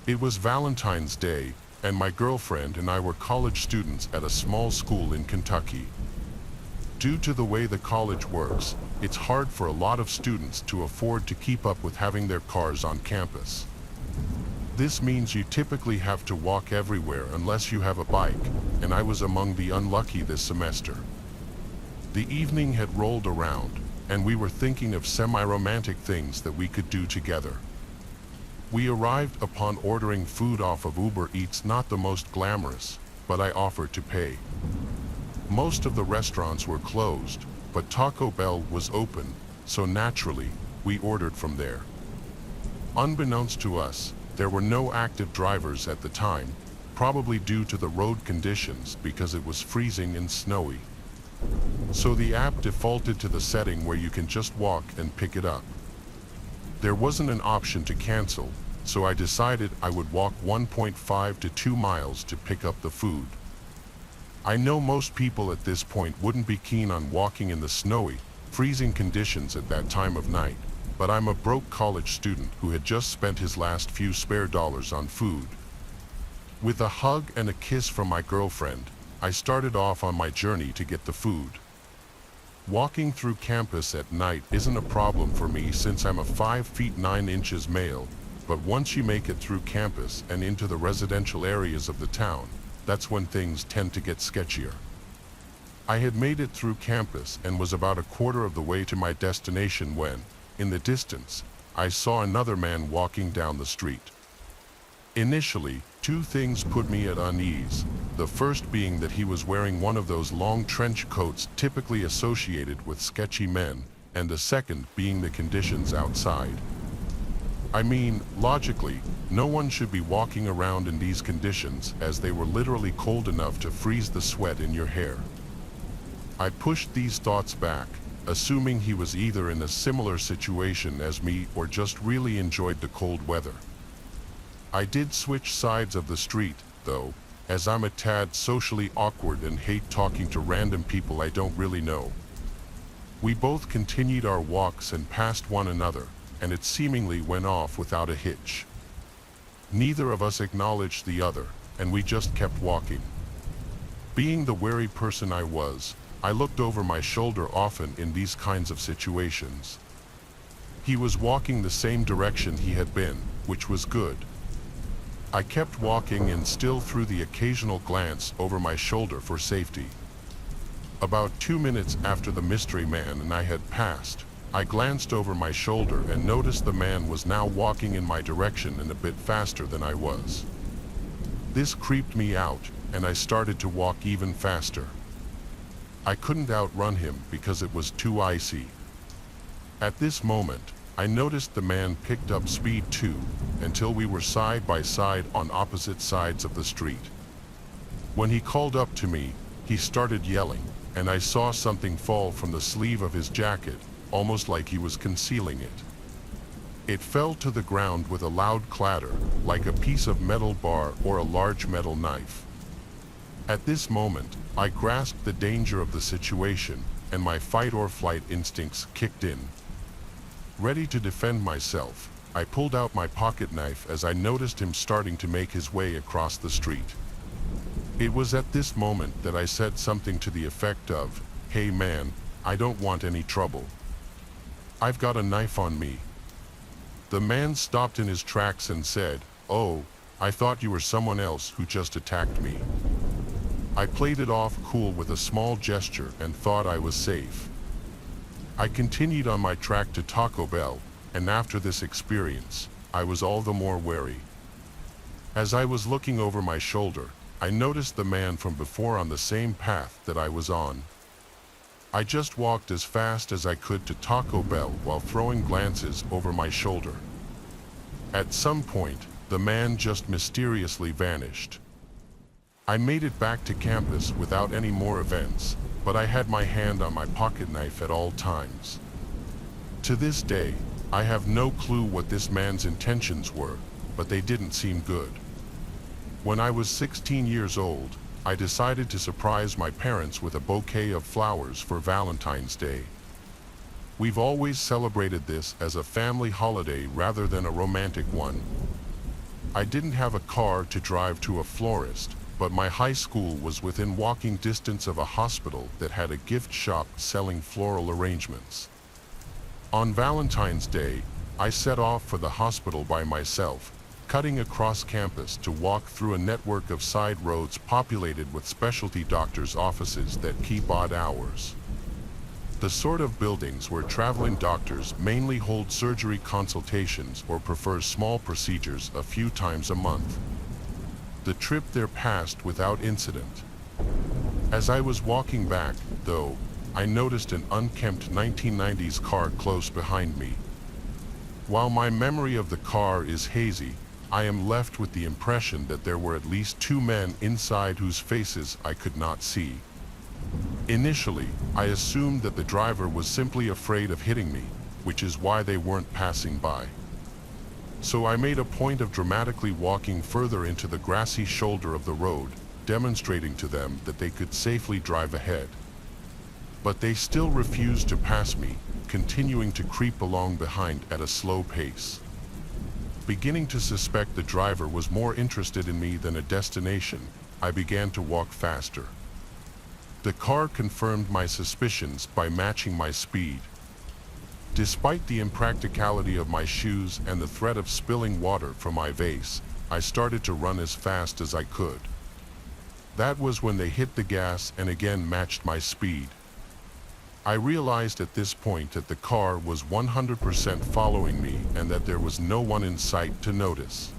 It was Valentine's Day, and my girlfriend and I were college students at a small school in Kentucky. Due to the way the college works, it's hard for a lot of students to afford to keep up with having their cars on campus. This means you typically have to walk everywhere unless you have a bike, and I was among the unlucky this semester. The evening had rolled around, and we were thinking of semi-romantic things that we could do together. We arrived upon ordering food off of Uber Eats, not the most glamorous, but I offered to pay. Most of the restaurants were closed, but Taco Bell was open, so naturally, we ordered from there. Unbeknownst to us, there were no active drivers at the time, probably due to the road conditions because it was freezing and snowy. So the app defaulted to the setting where you can just walk and pick it up. There wasn't an option to cancel, so I decided I would walk 1.5 to 2 miles to pick up the food. I know most people at this point wouldn't be keen on walking in the snowy, freezing conditions at that time of night, but I'm a broke college student who had just spent his last few spare dollars on food. With a hug and a kiss from my girlfriend, I started off on my journey to get the food. Walking through campus at night isn't a problem for me since I'm a 5 feet 9 inches male, but once you make it through campus and into the residential areas of the town, that's when things tend to get sketchier. I had made it through campus and was about a quarter of the way to my destination when, in the distance, I saw another man walking down the street. Initially, two things put me at unease, the first being that he was wearing one of those long trench coats typically associated with sketchy men, and the second being the conditions outside. I mean, logically, no one should be walking around in these conditions, as they were literally cold enough to freeze the sweat in your hair. I pushed these thoughts back, assuming he was either in a similar situation as me or just really enjoyed the cold weather. I did switch sides of the street, though, as I'm a tad socially awkward and hate talking to random people I don't really know. We both continued our walks and passed one another, and it seemingly went off without a hitch. Neither of us acknowledged the other, and we just kept walking. Being the wary person I was, I looked over my shoulder often in these kinds of situations. He was walking the same direction he had been, which was good. I kept walking and still threw the occasional glance over my shoulder for safety. About 2 minutes after the mystery man and I had passed, I glanced over my shoulder and noticed the man was now walking in my direction and a bit faster than I was. This creeped me out, and I started to walk even faster. I couldn't outrun him because it was too icy. At this moment, I noticed the man picked up speed too, until we were side by side on opposite sides of the street. When he called up to me, he started yelling, and I saw something fall from the sleeve of his jacket, almost like he was concealing it. It fell to the ground with a loud clatter, like a piece of metal bar or a large metal knife. At this moment, I grasped the danger of the situation, and my fight or flight instincts kicked in. Ready to defend myself, I pulled out my pocket knife as I noticed him starting to make his way across the street. It was at this moment that I said something to the effect of, "Hey man, I don't want any trouble. I've got a knife on me." The man stopped in his tracks and said, "Oh, I thought you were someone else who just attacked me." I played it off cool with a small gesture and thought I was safe. I continued on my track to Taco Bell, and after this experience, I was all the more wary. As I was looking over my shoulder, I noticed the man from before on the same path that I was on. I just walked as fast as I could to Taco Bell while throwing glances over my shoulder. At some point, the man just mysteriously vanished. I made it back to campus without any more events, but I had my hand on my pocket knife at all times. To this day, I have no clue what this man's intentions were, but they didn't seem good. When I was 16 years old, I decided to surprise my parents with a bouquet of flowers for Valentine's Day. We've always celebrated this as a family holiday rather than a romantic one. I didn't have a car to drive to a florist, but my high school was within walking distance of a hospital that had a gift shop selling floral arrangements. On Valentine's Day, I set off for the hospital by myself, cutting across campus to walk through a network of side roads populated with specialty doctors' offices that keep odd hours. The sort of buildings where traveling doctors mainly hold surgery consultations or prefer small procedures a few times a month. The trip there passed without incident. As I was walking back, though, I noticed an unkempt 1990s car close behind me. While my memory of the car is hazy, I am left with the impression that there were at least 2 men inside whose faces I could not see. Initially, I assumed that the driver was simply afraid of hitting me, which is why they weren't passing by. So I made a point of dramatically walking further into the grassy shoulder of the road, demonstrating to them that they could safely drive ahead. But they still refused to pass me, continuing to creep along behind at a slow pace. Beginning to suspect the driver was more interested in me than a destination, I began to walk faster. The car confirmed my suspicions by matching my speed. Despite the impracticality of my shoes and the threat of spilling water from my vase, I started to run as fast as I could. That was when they hit the gas and again matched my speed. I realized at this point that the car was 100% following me and that there was no one in sight to notice.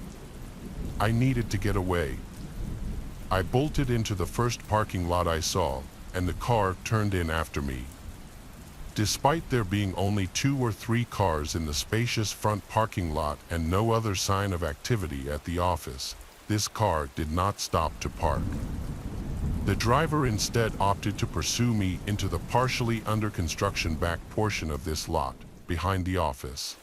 I needed to get away. I bolted into the first parking lot I saw, and the car turned in after me. Despite there being only 2 or 3 cars in the spacious front parking lot and no other sign of activity at the office, this car did not stop to park. The driver instead opted to pursue me into the partially under construction back portion of this lot, behind the office.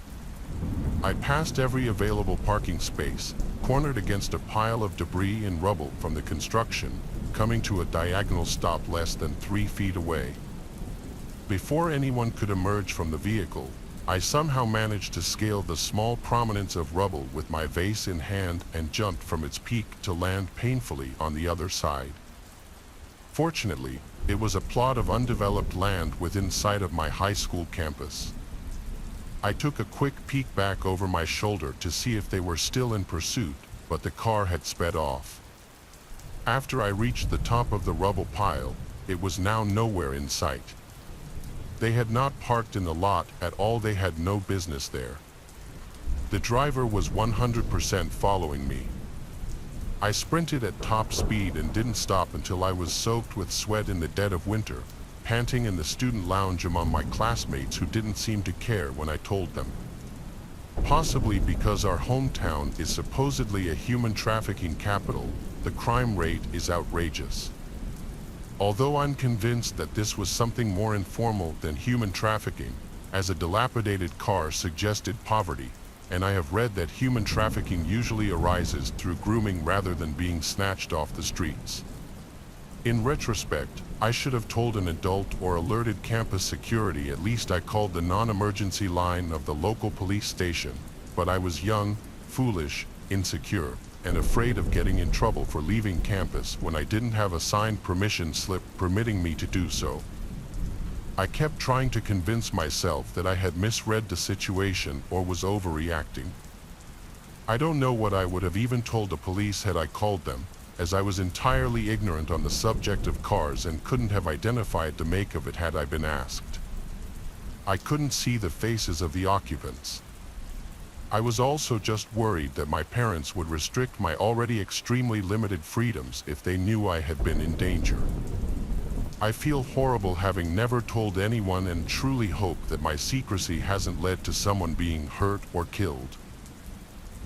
I passed every available parking space, cornered against a pile of debris and rubble from the construction, coming to a diagonal stop less than 3 feet away. Before anyone could emerge from the vehicle, I somehow managed to scale the small prominence of rubble with my vase in hand and jumped from its peak to land painfully on the other side. Fortunately, it was a plot of undeveloped land within sight of my high school campus. I took a quick peek back over my shoulder to see if they were still in pursuit, but the car had sped off. After I reached the top of the rubble pile, it was now nowhere in sight. They had not parked in the lot at all. They had no business there. The driver was 100% following me. I sprinted at top speed and didn't stop until I was soaked with sweat in the dead of winter, panting in the student lounge among my classmates who didn't seem to care when I told them. Possibly because our hometown is supposedly a human trafficking capital, the crime rate is outrageous. Although I'm convinced that this was something more informal than human trafficking, as a dilapidated car suggested poverty, and I have read that human trafficking usually arises through grooming rather than being snatched off the streets. In retrospect, I should have told an adult or alerted campus security. At least I called the non-emergency line of the local police station, but I was young, foolish, insecure, and afraid of getting in trouble for leaving campus when I didn't have a signed permission slip permitting me to do so. I kept trying to convince myself that I had misread the situation or was overreacting. I don't know what I would have even told the police had I called them, as I was entirely ignorant on the subject of cars and couldn't have identified the make of it had I been asked. I couldn't see the faces of the occupants. I was also just worried that my parents would restrict my already extremely limited freedoms if they knew I had been in danger. I feel horrible having never told anyone and truly hope that my secrecy hasn't led to someone being hurt or killed.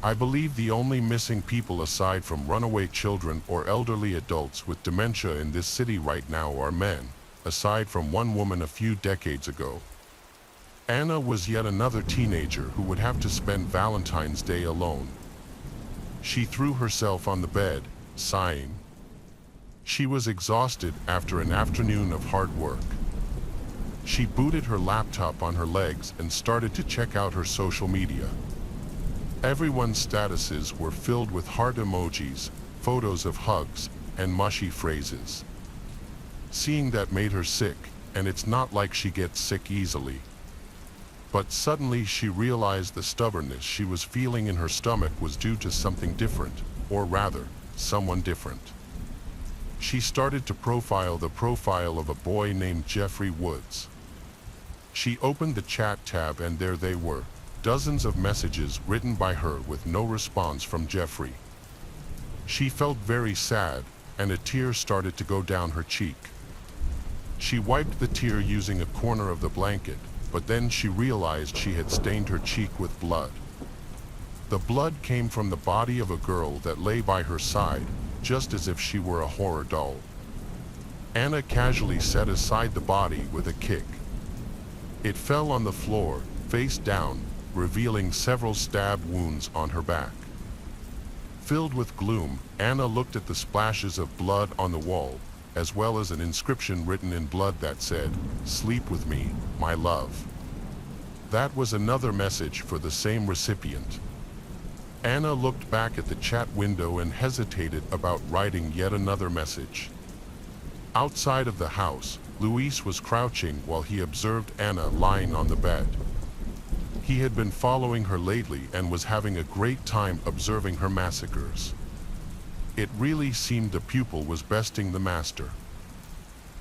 I believe the only missing people aside from runaway children or elderly adults with dementia in this city right now are men, aside from one woman a few decades ago. Anna was yet another teenager who would have to spend Valentine's Day alone. She threw herself on the bed, sighing. She was exhausted after an afternoon of hard work. She booted her laptop on her legs and started to check out her social media. Everyone's statuses were filled with heart emojis, photos of hugs, and mushy phrases. Seeing that made her sick, and it's not like she gets sick easily. But suddenly she realized the stubbornness she was feeling in her stomach was due to something different, or rather, someone different. She started to profile the profile of a boy named Jeffrey Woods. She opened the chat tab and there they were, dozens of messages written by her with no response from Jeffrey. She felt very sad, and a tear started to go down her cheek. She wiped the tear using a corner of the blanket, but then she realized she had stained her cheek with blood. The blood came from the body of a girl that lay by her side, just as if she were a horror doll. Anna casually set aside the body with a kick. It fell on the floor, face down, revealing several stab wounds on her back. Filled with gloom, Anna looked at the splashes of blood on the wall, as well as an inscription written in blood that said, "Sleep with me, my love." That was another message for the same recipient. Anna looked back at the chat window and hesitated about writing yet another message. Outside of the house, Luis was crouching while he observed Anna lying on the bed. He had been following her lately and was having a great time observing her massacres. It really seemed the pupil was besting the master.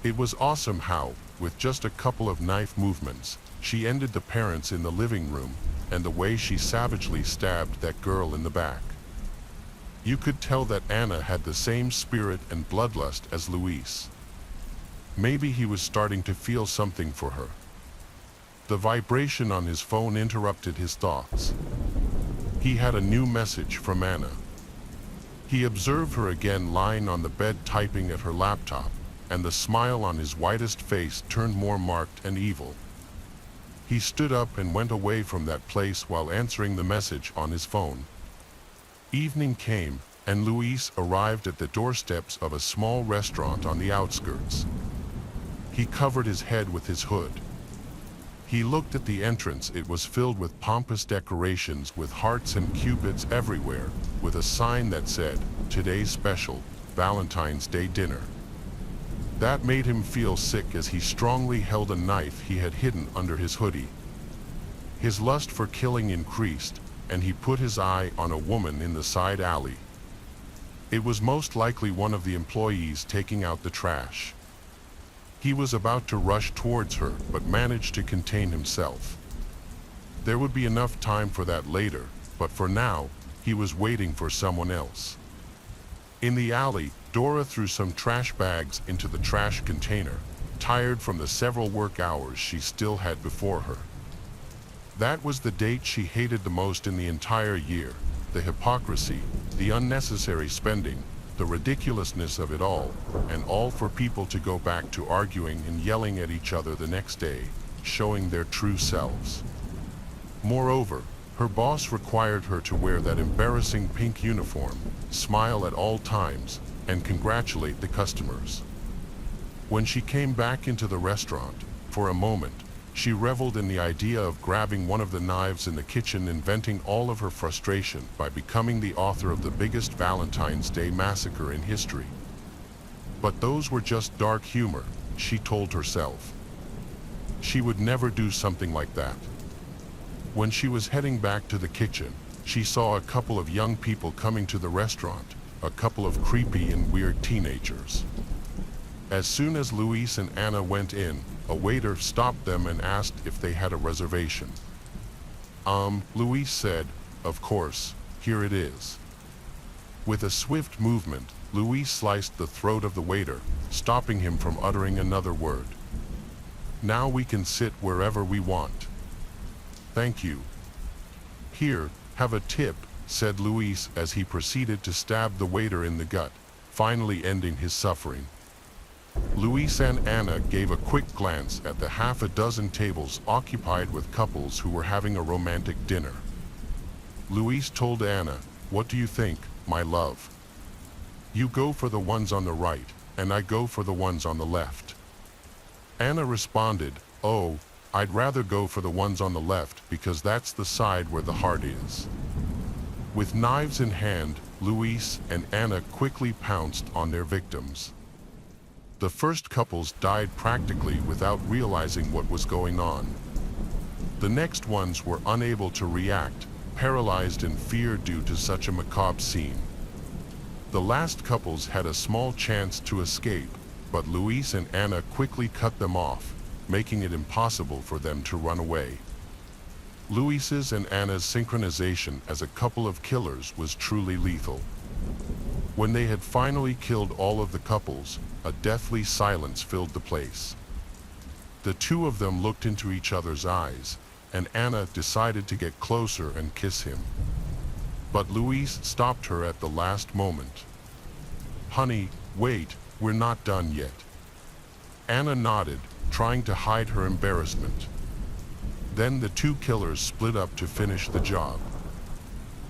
It was awesome how, with just a couple of knife movements, she ended the parents in the living room, and the way she savagely stabbed that girl in the back. You could tell that Anna had the same spirit and bloodlust as Luis. Maybe he was starting to feel something for her. The vibration on his phone interrupted his thoughts. He had a new message from Anna. He observed her again lying on the bed typing at her laptop, and the smile on his whitest face turned more marked and evil. He stood up and went away from that place while answering the message on his phone. Evening came, and Luis arrived at the doorsteps of a small restaurant on the outskirts. He covered his head with his hood. He looked at the entrance. It was filled with pompous decorations with hearts and cupids everywhere, with a sign that said, "Today's special, Valentine's Day dinner." That made him feel sick as he strongly held a knife he had hidden under his hoodie. His lust for killing increased, and he put his eye on a woman in the side alley. It was most likely one of the employees taking out the trash. He was about to rush towards her, but managed to contain himself. There would be enough time for that later, but for now, he was waiting for someone else. In the alley, Dora threw some trash bags into the trash container, tired from the several work hours she still had before her. That was the date she hated the most in the entire year, the hypocrisy, the unnecessary spending, the ridiculousness of it all, and all for people to go back to arguing and yelling at each other the next day, showing their true selves. Moreover, her boss required her to wear that embarrassing pink uniform, smile at all times, and congratulate the customers. When she came back into the restaurant, for a moment, she reveled in the idea of grabbing one of the knives in the kitchen and venting all of her frustration by becoming the author of the biggest Valentine's Day massacre in history. But those were just dark humor, she told herself. She would never do something like that. When she was heading back to the kitchen, she saw a couple of young people coming to the restaurant, a couple of creepy and weird teenagers. As soon as Luis and Anna went in, a waiter stopped them and asked if they had a reservation. Luis said, "Of course, here it is." With a swift movement, Luis sliced the throat of the waiter, stopping him from uttering another word. "Now we can sit wherever we want." "Thank you." "Here, have a tip," said Luis as he proceeded to stab the waiter in the gut, finally ending his suffering. Luis and Anna gave a quick glance at the half a dozen tables occupied with couples who were having a romantic dinner. Luis told Anna, "What do you think, my love? You go for the ones on the right, and I go for the ones on the left." Anna responded, "Oh, I'd rather go for the ones on the left because that's the side where the heart is." With knives in hand, Luis and Anna quickly pounced on their victims. The first couples died practically without realizing what was going on. The next ones were unable to react, paralyzed in fear due to such a macabre scene. The last couples had a small chance to escape, but Luis and Anna quickly cut them off, making it impossible for them to run away. Luis's and Anna's synchronization as a couple of killers was truly lethal. When they had finally killed all of the couples, a deathly silence filled the place. The two of them looked into each other's eyes, and Anna decided to get closer and kiss him. But Luis stopped her at the last moment. "Honey, wait, we're not done yet." Anna nodded, trying to hide her embarrassment. Then the two killers split up to finish the job.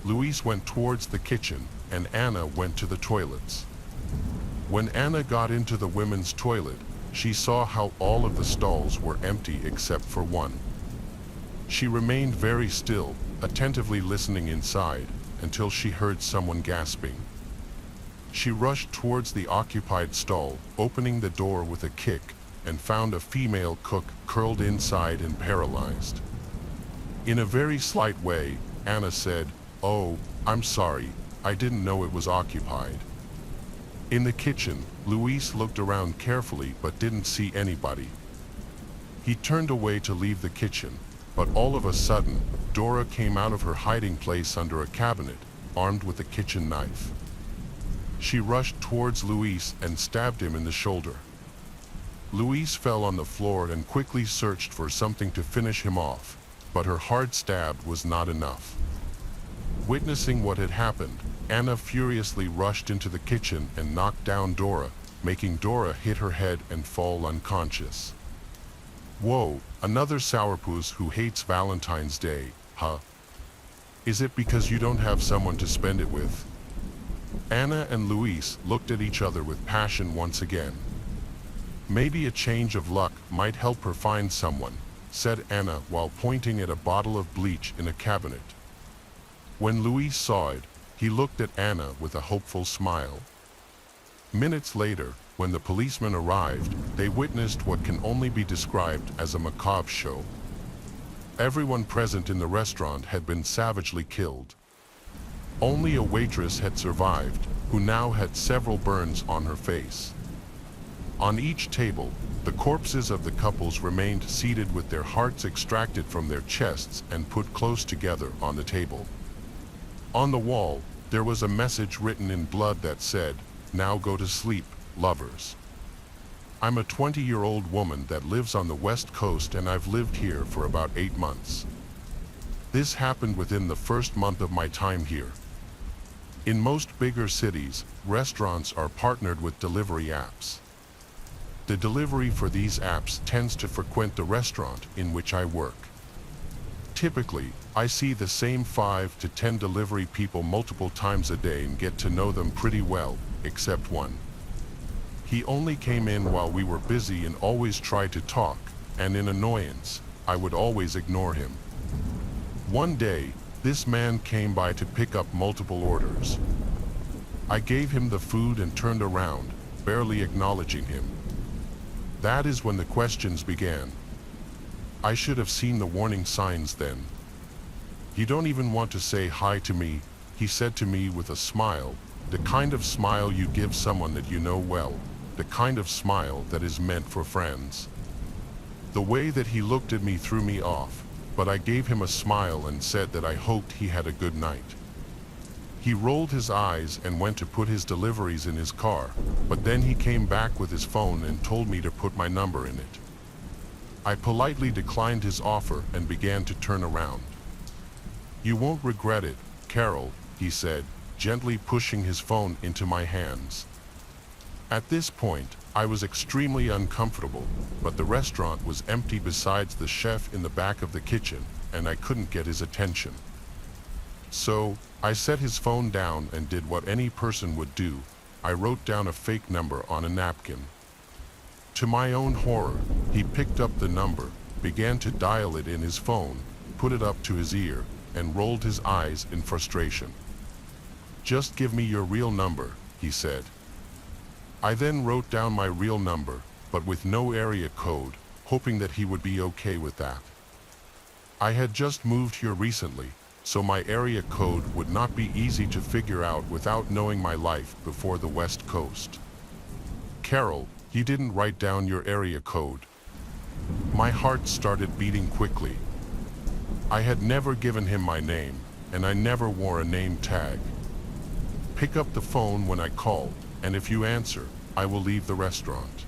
Luis went towards the kitchen, and Anna went to the toilets. When Anna got into the women's toilet, she saw how all of the stalls were empty except for one. She remained very still, attentively listening inside, until she heard someone gasping. She rushed towards the occupied stall, opening the door with a kick, and found a female cook curled inside and paralyzed. In a very slight way, Anna said, "Oh, I'm sorry, I didn't know it was occupied." In the kitchen, Luis looked around carefully but didn't see anybody. He turned away to leave the kitchen, but all of a sudden, Dora came out of her hiding place under a cabinet, armed with a kitchen knife. She rushed towards Luis and stabbed him in the shoulder. Louise fell on the floor and quickly searched for something to finish him off, but her hard stab was not enough. Witnessing what had happened, Anna furiously rushed into the kitchen and knocked down Dora, making Dora hit her head and fall unconscious. Whoa, another sourpuss who hates Valentine's Day, huh? Is it because you don't have someone to spend it with? Anna and Louise looked at each other with passion once again. Maybe a change of luck might help her find someone, said Anna while pointing at a bottle of bleach in a cabinet. When Louise saw it, he looked at Anna with a hopeful smile. Minutes later, when the policemen arrived, they witnessed what can only be described as a macabre show. Everyone present in the restaurant had been savagely killed. Only a waitress had survived, who now had several burns on her face. On each table, the corpses of the couples remained seated with their hearts extracted from their chests and put close together on the table. On the wall, there was a message written in blood that said, "Now go to sleep, lovers." I'm a 20-year-old woman that lives on the West Coast and I've lived here for about 8 months. This happened within the first month of my time here. In most bigger cities, restaurants are partnered with delivery apps. The delivery for these apps tends to frequent the restaurant in which I work. Typically, I see the same 5 to 10 delivery people multiple times a day and get to know them pretty well, except one. He only came in while we were busy and always tried to talk, and in annoyance, I would always ignore him. One day, this man came by to pick up multiple orders. I gave him the food and turned around, barely acknowledging him. That is when the questions began. I should have seen the warning signs then. "You don't even want to say hi to me," he said to me with a smile, the kind of smile you give someone that you know well, the kind of smile that is meant for friends. The way that he looked at me threw me off, but I gave him a smile and said that I hoped he had a good night. He rolled his eyes and went to put his deliveries in his car, but then he came back with his phone and told me to put my number in it. I politely declined his offer and began to turn around. "You won't regret it, Carol," he said, gently pushing his phone into my hands. At this point, I was extremely uncomfortable, but the restaurant was empty besides the chef in the back of the kitchen, and I couldn't get his attention. So, I set his phone down and did what any person would do. I wrote down a fake number on a napkin. To my own horror, he picked up the number, began to dial it in his phone, put it up to his ear, and rolled his eyes in frustration. "Just give me your real number," he said. I then wrote down my real number, but with no area code, hoping that he would be okay with that. I had just moved here recently, so my area code would not be easy to figure out without knowing my life before the West Coast. "Carol, you didn't write down your area code." My heart started beating quickly. I had never given him my name, and I never wore a name tag. "Pick up the phone when I call, and if you answer, I will leave the restaurant."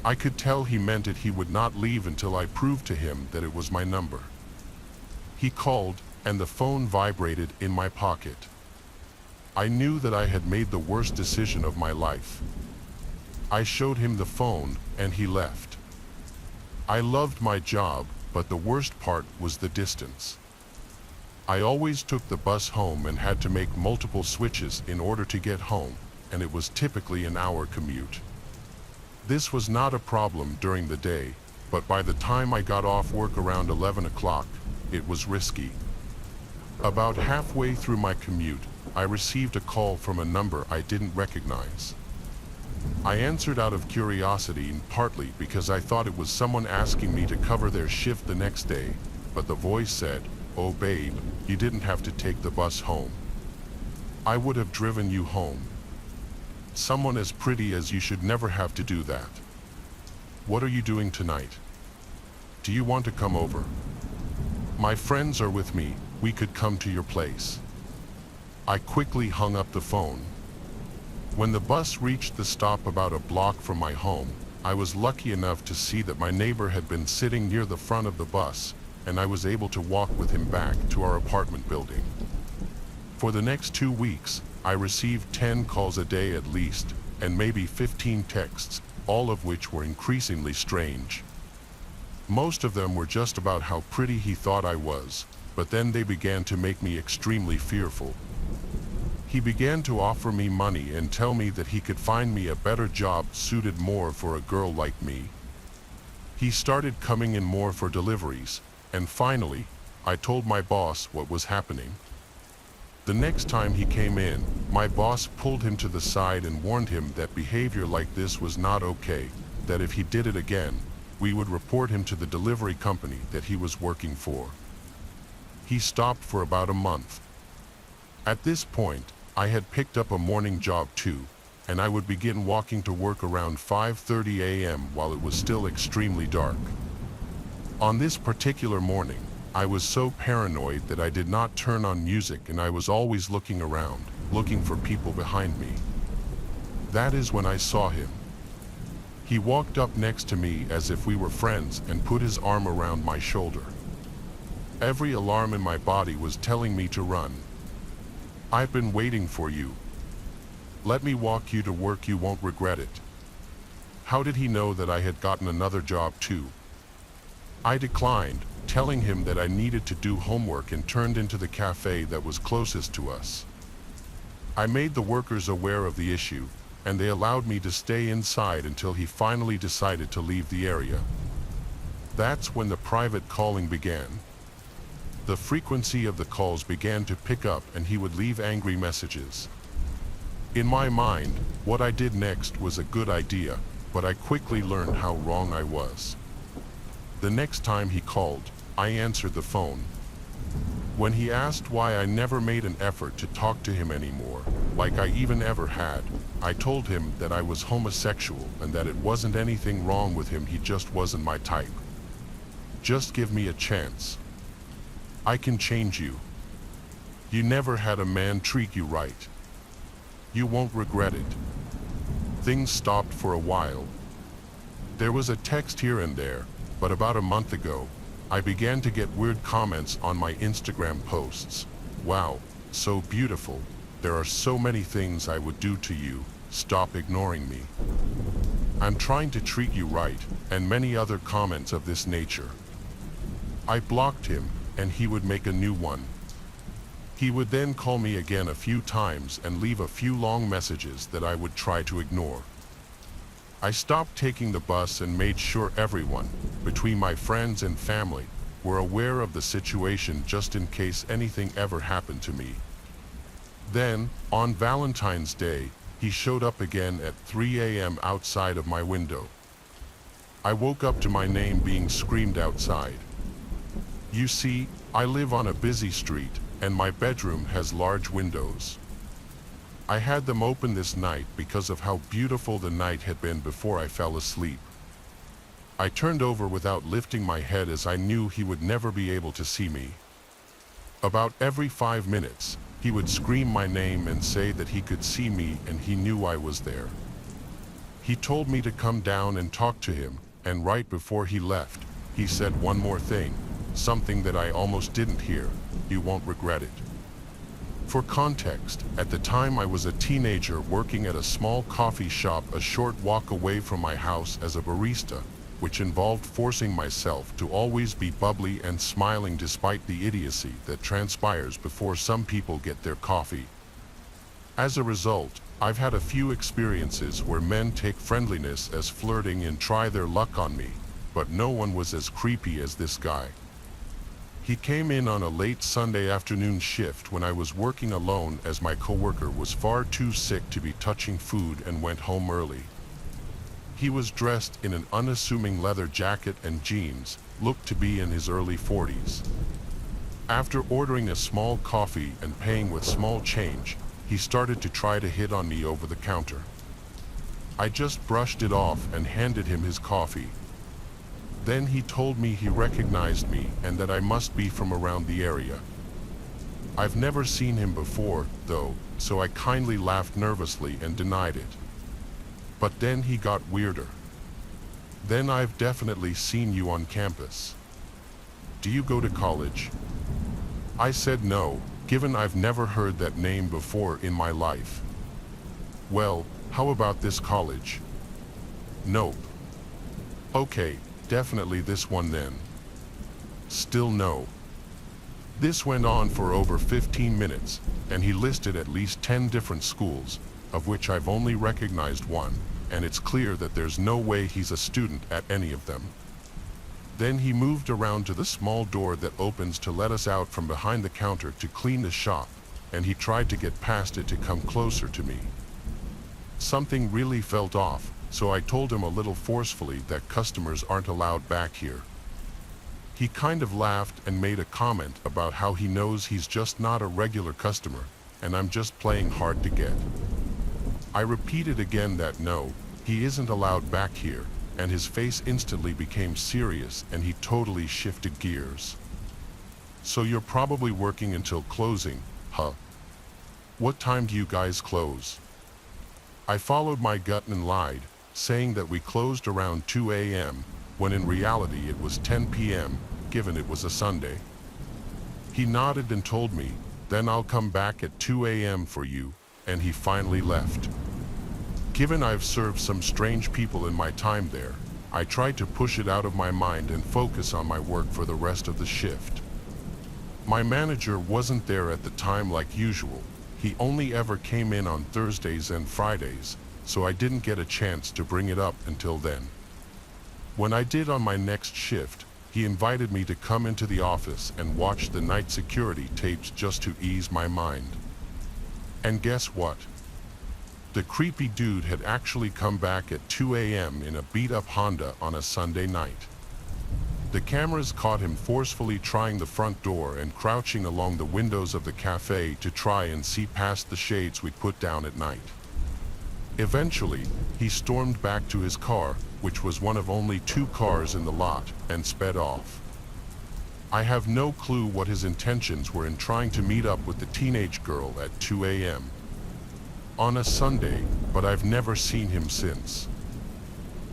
I could tell he meant it. He would not leave until I proved to him that it was my number. He called, and the phone vibrated in my pocket. I knew that I had made the worst decision of my life. I showed him the phone, and he left. I loved my job, but the worst part was the distance. I always took the bus home and had to make multiple switches in order to get home, and it was typically an hour commute. This was not a problem during the day, but by the time I got off work around 11 o'clock, it was risky. About halfway through my commute, I received a call from a number I didn't recognize. I answered out of curiosity and partly because I thought it was someone asking me to cover their shift the next day, but the voice said, "Oh babe, you didn't have to take the bus home. I would have driven you home. Someone as pretty as you should never have to do that. What are you doing tonight? Do you want to come over? My friends are with me, we could come to your place." I quickly hung up the phone. When the bus reached the stop about a block from my home, I was lucky enough to see that my neighbor had been sitting near the front of the bus, and I was able to walk with him back to our apartment building. For the next 2 weeks, I received 10 calls a day at least, and maybe 15 texts, all of which were increasingly strange. Most of them were just about how pretty he thought I was, but then they began to make me extremely fearful. He began to offer me money and tell me that he could find me a better job suited more for a girl like me. He started coming in more for deliveries, and finally, I told my boss what was happening. The next time he came in, my boss pulled him to the side and warned him that behavior like this was not okay, that if he did it again, we would report him to the delivery company that he was working for. He stopped for about a month. At this point, I had picked up a morning job too, and I would begin walking to work around 5:30 a.m. while it was still extremely dark. On this particular morning, I was so paranoid that I did not turn on music, and I was always looking around, looking for people behind me. That is when I saw him. He walked up next to me as if we were friends and put his arm around my shoulder. Every alarm in my body was telling me to run. "I've been waiting for you. Let me walk you to work, you won't regret it." How did he know that I had gotten another job too? I declined, telling him that I needed to do homework, and turned into the cafe that was closest to us. I made the workers aware of the issue, and they allowed me to stay inside until he finally decided to leave the area. That's when the private calling began. The frequency of the calls began to pick up, and he would leave angry messages. In my mind, what I did next was a good idea, but I quickly learned how wrong I was. The next time he called, I answered the phone. When he asked why I never made an effort to talk to him anymore, like I even ever had, I told him that I was homosexual and that it wasn't anything wrong with him, he just wasn't my type. Just give me a chance. I can change you. You never had a man treat you right. You won't regret it. Things stopped for a while. There was a text here and there, but about a month ago, I began to get weird comments on my Instagram posts. "Wow, so beautiful. There are so many things I would do to you. Stop ignoring me. I'm trying to treat you right," and many other comments of this nature. I blocked him, and he would make a new one. He would then call me again a few times and leave a few long messages that I would try to ignore. I stopped taking the bus and made sure everyone, between my friends and family, were aware of the situation just in case anything ever happened to me. Then, on Valentine's Day, he showed up again at 3 a.m. outside of my window. I woke up to my name being screamed outside. You see, I live on a busy street, and my bedroom has large windows. I had them open this night because of how beautiful the night had been before I fell asleep. I turned over without lifting my head as I knew he would never be able to see me. About every 5 minutes, he would scream my name and say that he could see me and he knew I was there. He told me to come down and talk to him, and right before he left, he said one more thing, something that I almost didn't hear: "You won't regret it." For context, at the time I was a teenager working at a small coffee shop a short walk away from my house as a barista, which involved forcing myself to always be bubbly and smiling despite the idiocy that transpires before some people get their coffee. As a result, I've had a few experiences where men take friendliness as flirting and try their luck on me, but no one was as creepy as this guy. He came in on a late Sunday afternoon shift when I was working alone as my coworker was far too sick to be touching food and went home early. He was dressed in an unassuming leather jacket and jeans, looked to be in his early 40s. After ordering a small coffee and paying with small change, he started to try to hit on me over the counter. I just brushed it off and handed him his coffee. Then he told me he recognized me and that I must be from around the area. I've never seen him before, though, so I kindly laughed nervously and denied it. But then he got weirder. Then I've definitely seen you on campus. Do you go to college? I said no, given I've never heard that name before in my life. Well, how about this college? Nope. Okay, definitely this one then. Still no. This went on for over 15 minutes, and he listed at least 10 different schools, of which I've only recognized one, and it's clear that there's no way he's a student at any of them. Then he moved around to the small door that opens to let us out from behind the counter to clean the shop, and he tried to get past it to come closer to me. Something really felt off, so I told him a little forcefully that customers aren't allowed back here. He kind of laughed and made a comment about how he knows he's just not a regular customer, and I'm just playing hard to get. I repeated again that no, he isn't allowed back here, and his face instantly became serious and he totally shifted gears. So you're probably working until closing, huh? What time do you guys close? I followed my gut and lied, saying that we closed around 2 a.m., when in reality it was 10 p.m., given it was a Sunday. He nodded and told me, then I'll come back at 2 a.m. for you, and he finally left. Given I've served some strange people in my time there, I tried to push it out of my mind and focus on my work for the rest of the shift. My manager wasn't there at the time like usual. He only ever came in on Thursdays and Fridays, so I didn't get a chance to bring it up until then. When I did on my next shift, he invited me to come into the office and watch the night security tapes just to ease my mind. And guess what? The creepy dude had actually come back at 2 a.m. in a beat-up Honda on a Sunday night. The cameras caught him forcefully trying the front door and crouching along the windows of the cafe to try and see past the shades we'd put down at night. Eventually, he stormed back to his car, which was one of only 2 cars in the lot, and sped off. I have no clue what his intentions were in trying to meet up with the teenage girl at 2 a.m. on a Sunday, but I've never seen him since.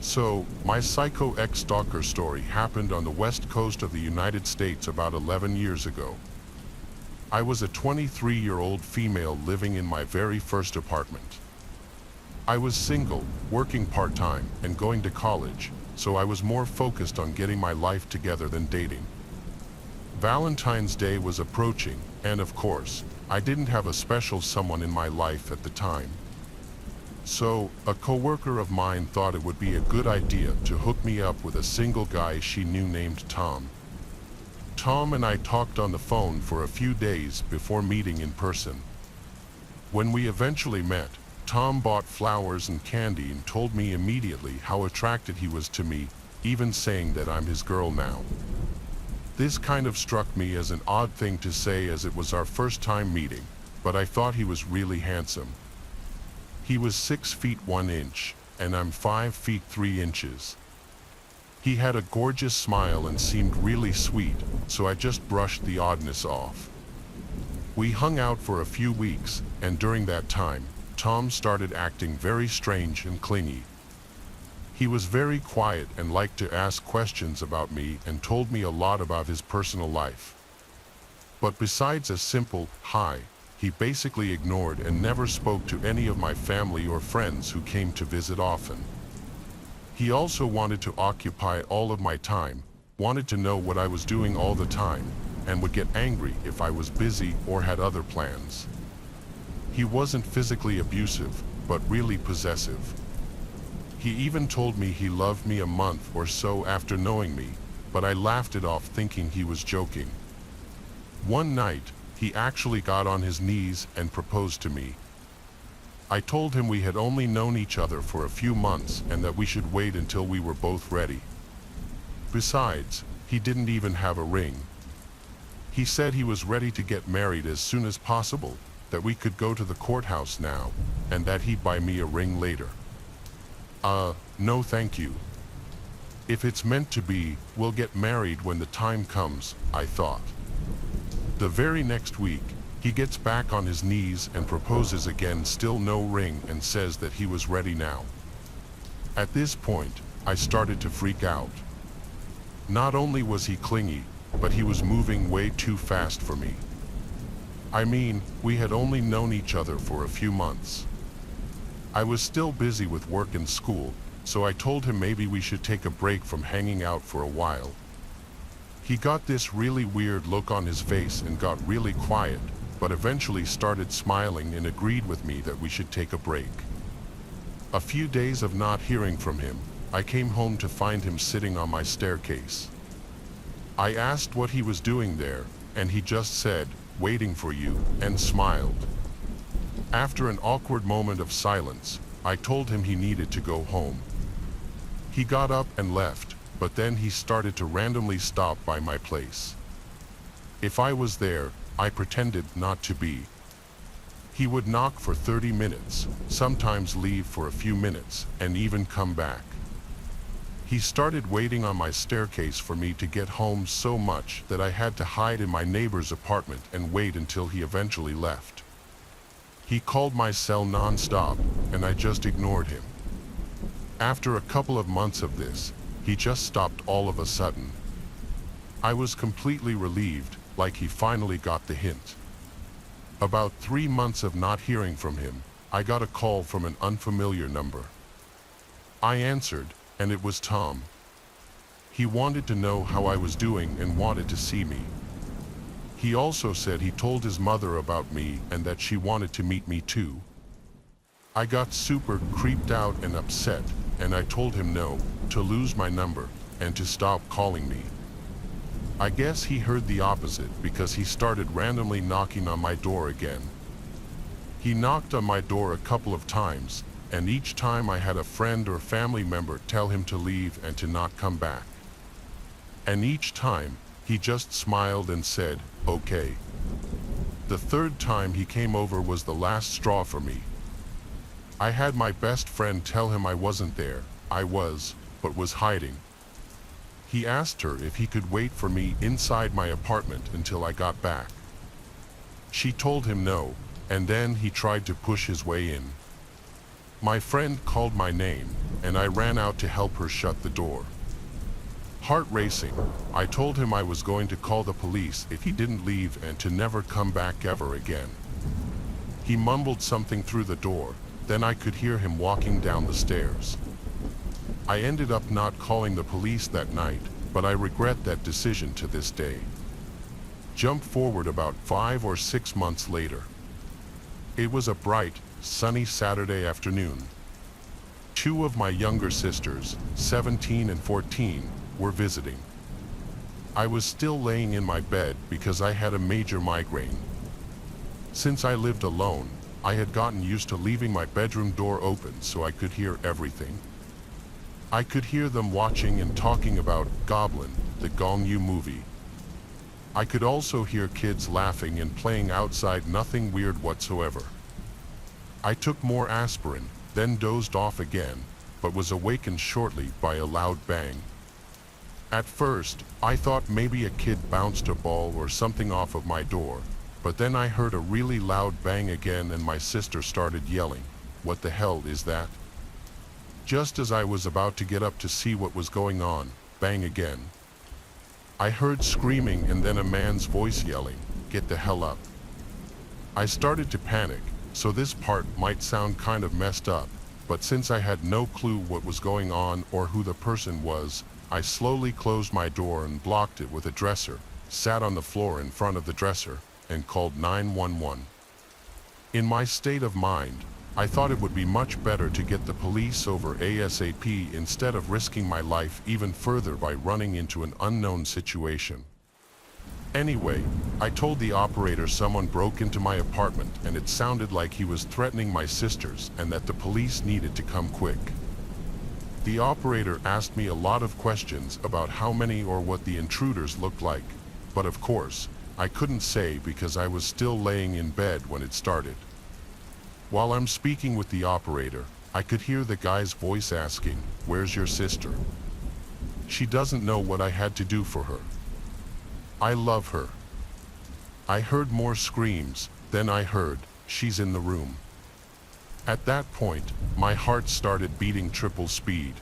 So, my psycho ex-stalker story happened on the west coast of the United States about 11 years ago. I was a 23-year-old female living in my very first apartment. I was single, working part-time, and going to college, so I was more focused on getting my life together than dating. Valentine's Day was approaching, and of course, I didn't have a special someone in my life at the time. So, a coworker of mine thought it would be a good idea to hook me up with a single guy she knew named Tom. Tom and I talked on the phone for a few days before meeting in person. When we eventually met, Tom bought flowers and candy and told me immediately how attracted he was to me, even saying that I'm his girl now. This kind of struck me as an odd thing to say as it was our first time meeting, but I thought he was really handsome. He was 6 feet 1 inch, and I'm 5 feet 3 inches. He had a gorgeous smile and seemed really sweet, so I just brushed the oddness off. We hung out for a few weeks, and during that time, Tom started acting very strange and clingy. He was very quiet and liked to ask questions about me and told me a lot about his personal life. But besides a simple, "Hi," he basically ignored and never spoke to any of my family or friends who came to visit often. He also wanted to occupy all of my time, wanted to know what I was doing all the time, and would get angry if I was busy or had other plans. He wasn't physically abusive, but really possessive. He even told me he loved me a month or so after knowing me, but I laughed it off thinking he was joking. One night, he actually got on his knees and proposed to me. I told him we had only known each other for a few months and that we should wait until we were both ready. Besides, he didn't even have a ring. He said he was ready to get married as soon as possible, that we could go to the courthouse now, and that he'd buy me a ring later. No thank you. If it's meant to be, we'll get married when the time comes, I thought. The very next week, he gets back on his knees and proposes again, still no ring, and says that he was ready now. At this point, I started to freak out. Not only was he clingy, but he was moving way too fast for me. I mean, we had only known each other for a few months. I was still busy with work and school, so I told him maybe we should take a break from hanging out for a while. He got this really weird look on his face and got really quiet, but eventually started smiling and agreed with me that we should take a break. A few days of not hearing from him, I came home to find him sitting on my staircase. I asked what he was doing there, and he just said, "Waiting for you," and smiled. After an awkward moment of silence, I told him he needed to go home. He got up and left, but then he started to randomly stop by my place. If I was there, I pretended not to be. He would knock for 30 minutes, sometimes leave for a few minutes, and even come back. He started waiting on my staircase for me to get home so much that I had to hide in my neighbor's apartment and wait until he eventually left. He called my cell non-stop, and I just ignored him. After a couple of months of this, he just stopped all of a sudden. I was completely relieved, like he finally got the hint. About 3 months of not hearing from him, I got a call from an unfamiliar number. I answered, and it was Tom. He wanted to know how I was doing and wanted to see me. He also said he told his mother about me and that she wanted to meet me too. I got super creeped out and upset, and I told him no, to lose my number, and to stop calling me. I guess he heard the opposite because he started randomly knocking on my door again. He knocked on my door a couple of times, and each time I had a friend or family member tell him to leave and to not come back. And each time, he just smiled and said, "Okay." The third time he came over was the last straw for me. I had my best friend tell him I wasn't there. I was, but was hiding. He asked her if he could wait for me inside my apartment until I got back. She told him no, and then he tried to push his way in. My friend called my name, and I ran out to help her shut the door. Heart racing, I told him I was going to call the police if he didn't leave and to never come back ever again. He mumbled something through the door, then I could hear him walking down the stairs. I ended up not calling the police that night, but I regret that decision to this day. Jump forward about 5 or 6 months later. It was a bright, sunny Saturday afternoon. 2 of my younger sisters, 17 and 14, were visiting. I was still laying in my bed because I had a major migraine. Since I lived alone, I had gotten used to leaving my bedroom door open so I could hear everything. I could hear them watching and talking about Goblin, the Gong Yu movie. I could also hear kids laughing and playing outside, nothing weird whatsoever. I took more aspirin, then dozed off again, but was awakened shortly by a loud bang. At first, I thought maybe a kid bounced a ball or something off of my door, but then I heard a really loud bang again and my sister started yelling, "What the hell is that?" Just as I was about to get up to see what was going on, bang again. I heard screaming and then a man's voice yelling, "Get the hell up." I started to panic, so this part might sound kind of messed up, but since I had no clue what was going on or who the person was, I slowly closed my door and blocked it with a dresser, sat on the floor in front of the dresser, and called 911. In my state of mind, I thought it would be much better to get the police over ASAP instead of risking my life even further by running into an unknown situation. Anyway, I told the operator someone broke into my apartment and it sounded like he was threatening my sisters and that the police needed to come quick. The operator asked me a lot of questions about how many or what the intruders looked like, but of course, I couldn't say because I was still laying in bed when it started. While I'm speaking with the operator, I could hear the guy's voice asking, "Where's your sister?" She doesn't know what I had to do for her. I love her. I heard more screams, then I heard, "She's in the room." At that point, my heart started beating triple speed.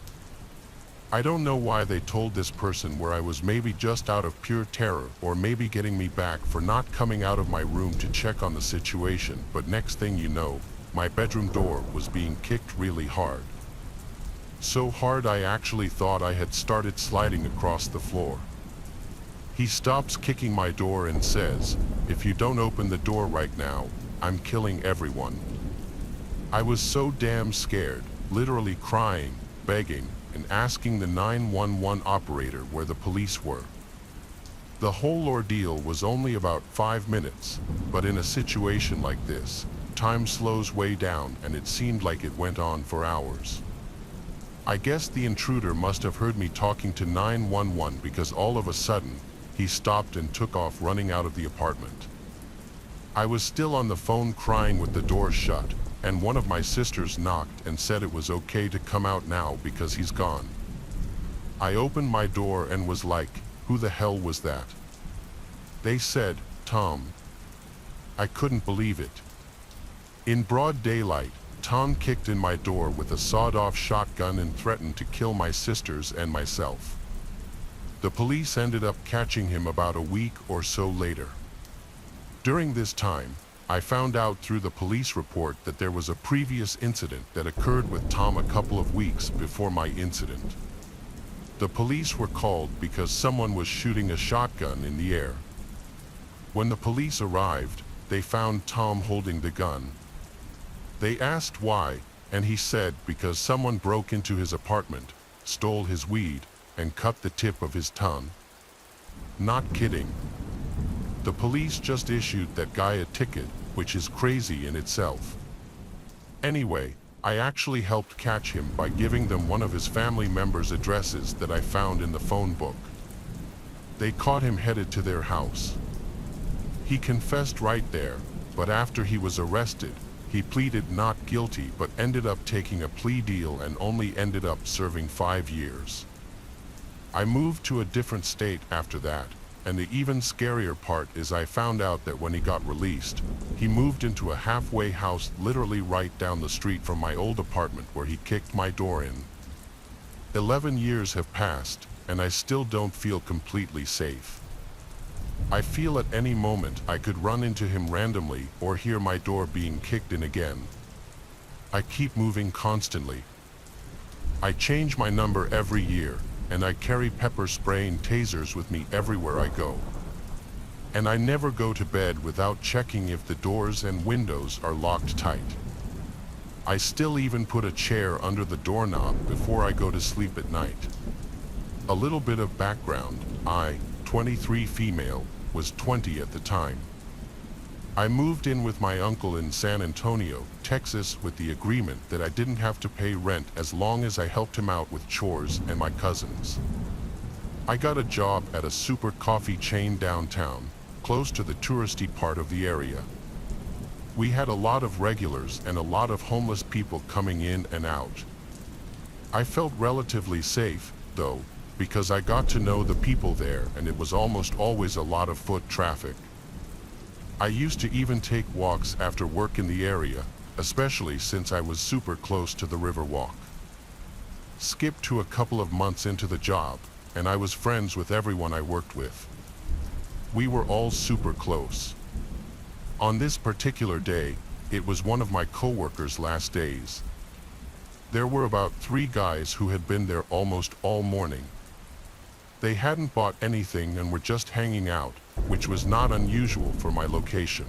I don't know why they told this person where I was, maybe just out of pure terror or maybe getting me back for not coming out of my room to check on the situation, but next thing you know, my bedroom door was being kicked really hard. So hard I actually thought I had started sliding across the floor. He stops kicking my door and says, "If you don't open the door right now, I'm killing everyone." I was so damn scared, literally crying, begging, and asking the 911 operator where the police were. The whole ordeal was only about 5 minutes, but in a situation like this, time slows way down and it seemed like it went on for hours. I guess the intruder must have heard me talking to 911 because all of a sudden, he stopped and took off running out of the apartment. I was still on the phone crying with the door shut, and one of my sisters knocked and said it was okay to come out now because he's gone. I opened my door and was like, who the hell was that? They said, Tom. I couldn't believe it. In broad daylight, Tom kicked in my door with a sawed-off shotgun and threatened to kill my sisters and myself. The police ended up catching him about a week or so later. During this time, I found out through the police report that there was a previous incident that occurred with Tom a couple of weeks before my incident. The police were called because someone was shooting a shotgun in the air. When the police arrived, they found Tom holding the gun. They asked why, and he said because someone broke into his apartment, stole his weed, and cut the tip of his tongue. Not kidding. The police just issued that guy a ticket, which is crazy in itself. Anyway, I actually helped catch him by giving them one of his family members' addresses that I found in the phone book. They caught him headed to their house. He confessed right there, but after he was arrested, he pleaded not guilty but ended up taking a plea deal and only ended up serving 5 years. I moved to a different state after that, and the even scarier part is I found out that when he got released, he moved into a halfway house literally right down the street from my old apartment where he kicked my door in. 11 years have passed, and I still don't feel completely safe. I feel at any moment I could run into him randomly or hear my door being kicked in again. I keep moving constantly. I change my number every year, and I carry pepper spray and tasers with me everywhere I go. And I never go to bed without checking if the doors and windows are locked tight. I still even put a chair under the doorknob before I go to sleep at night. A little bit of background, I, 23 female, was 20 at the time. I moved in with my uncle in San Antonio, Texas with the agreement that I didn't have to pay rent as long as I helped him out with chores and my cousins. I got a job at a super coffee chain downtown, close to the touristy part of the area. We had a lot of regulars and a lot of homeless people coming in and out. I felt relatively safe, though, because I got to know the people there and it was almost always a lot of foot traffic. I used to even take walks after work in the area, especially since I was super close to the Riverwalk. Skip to a couple of months into the job, and I was friends with everyone I worked with. We were all super close. On this particular day, it was one of my coworkers' last days. There were about 3 guys who had been there almost all morning. They hadn't bought anything and were just hanging out, which was not unusual for my location.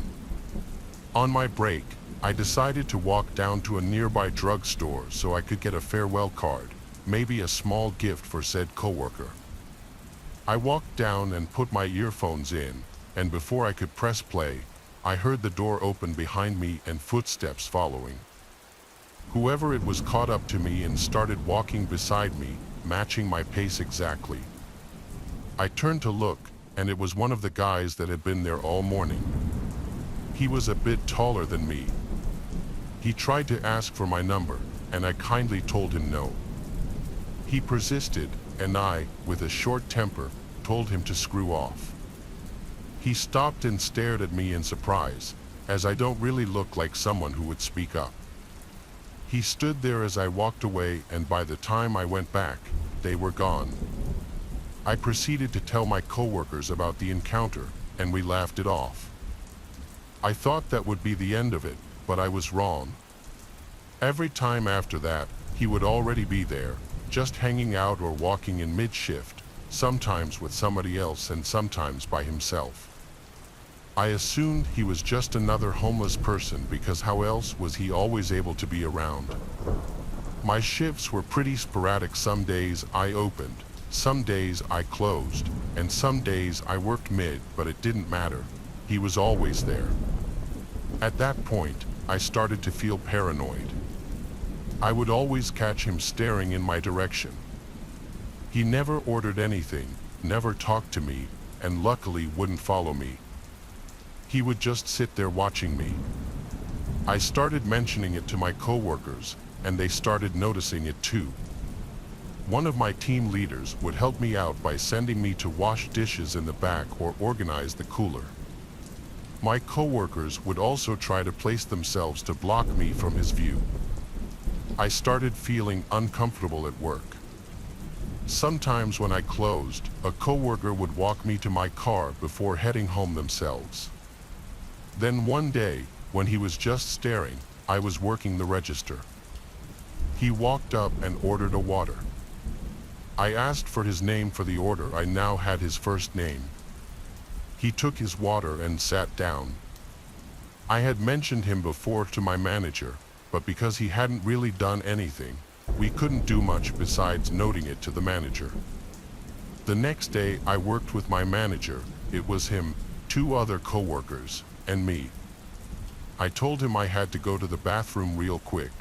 On my break, I decided to walk down to a nearby drugstore so I could get a farewell card, maybe a small gift for said coworker. I walked down and put my earphones in, and before I could press play, I heard the door open behind me and footsteps following. Whoever it was caught up to me and started walking beside me, matching my pace exactly. I turned to look, and it was one of the guys that had been there all morning. He was a bit taller than me. He tried to ask for my number, and I kindly told him no. He persisted, and I, with a short temper, told him to screw off. He stopped and stared at me in surprise, as I don't really look like someone who would speak up. He stood there as I walked away, and by the time I went back, they were gone. I proceeded to tell my coworkers about the encounter, and we laughed it off. I thought that would be the end of it, but I was wrong. Every time after that, he would already be there, just hanging out or walking in mid-shift, sometimes with somebody else and sometimes by himself. I assumed he was just another homeless person because how else was he always able to be around? My shifts were pretty sporadic. Some days I opened, some days I closed, and some days I worked mid, but it didn't matter. He was always there. At that point, I started to feel paranoid. I would always catch him staring in my direction. He never ordered anything, never talked to me, and luckily wouldn't follow me. He would just sit there watching me. I started mentioning it to my coworkers, and they started noticing it too. One of my team leaders would help me out by sending me to wash dishes in the back or organize the cooler. My coworkers would also try to place themselves to block me from his view. I started feeling uncomfortable at work. Sometimes when I closed, a coworker would walk me to my car before heading home themselves. Then one day, when he was just staring, I was working the register. He walked up and ordered a water. I asked for his name for the order. I now had his first name. He took his water and sat down. I had mentioned him before to my manager, but because he hadn't really done anything, we couldn't do much besides noting it to the manager. The next day I worked with my manager. It was him, two other coworkers, and me. I told him I had to go to the bathroom real quick.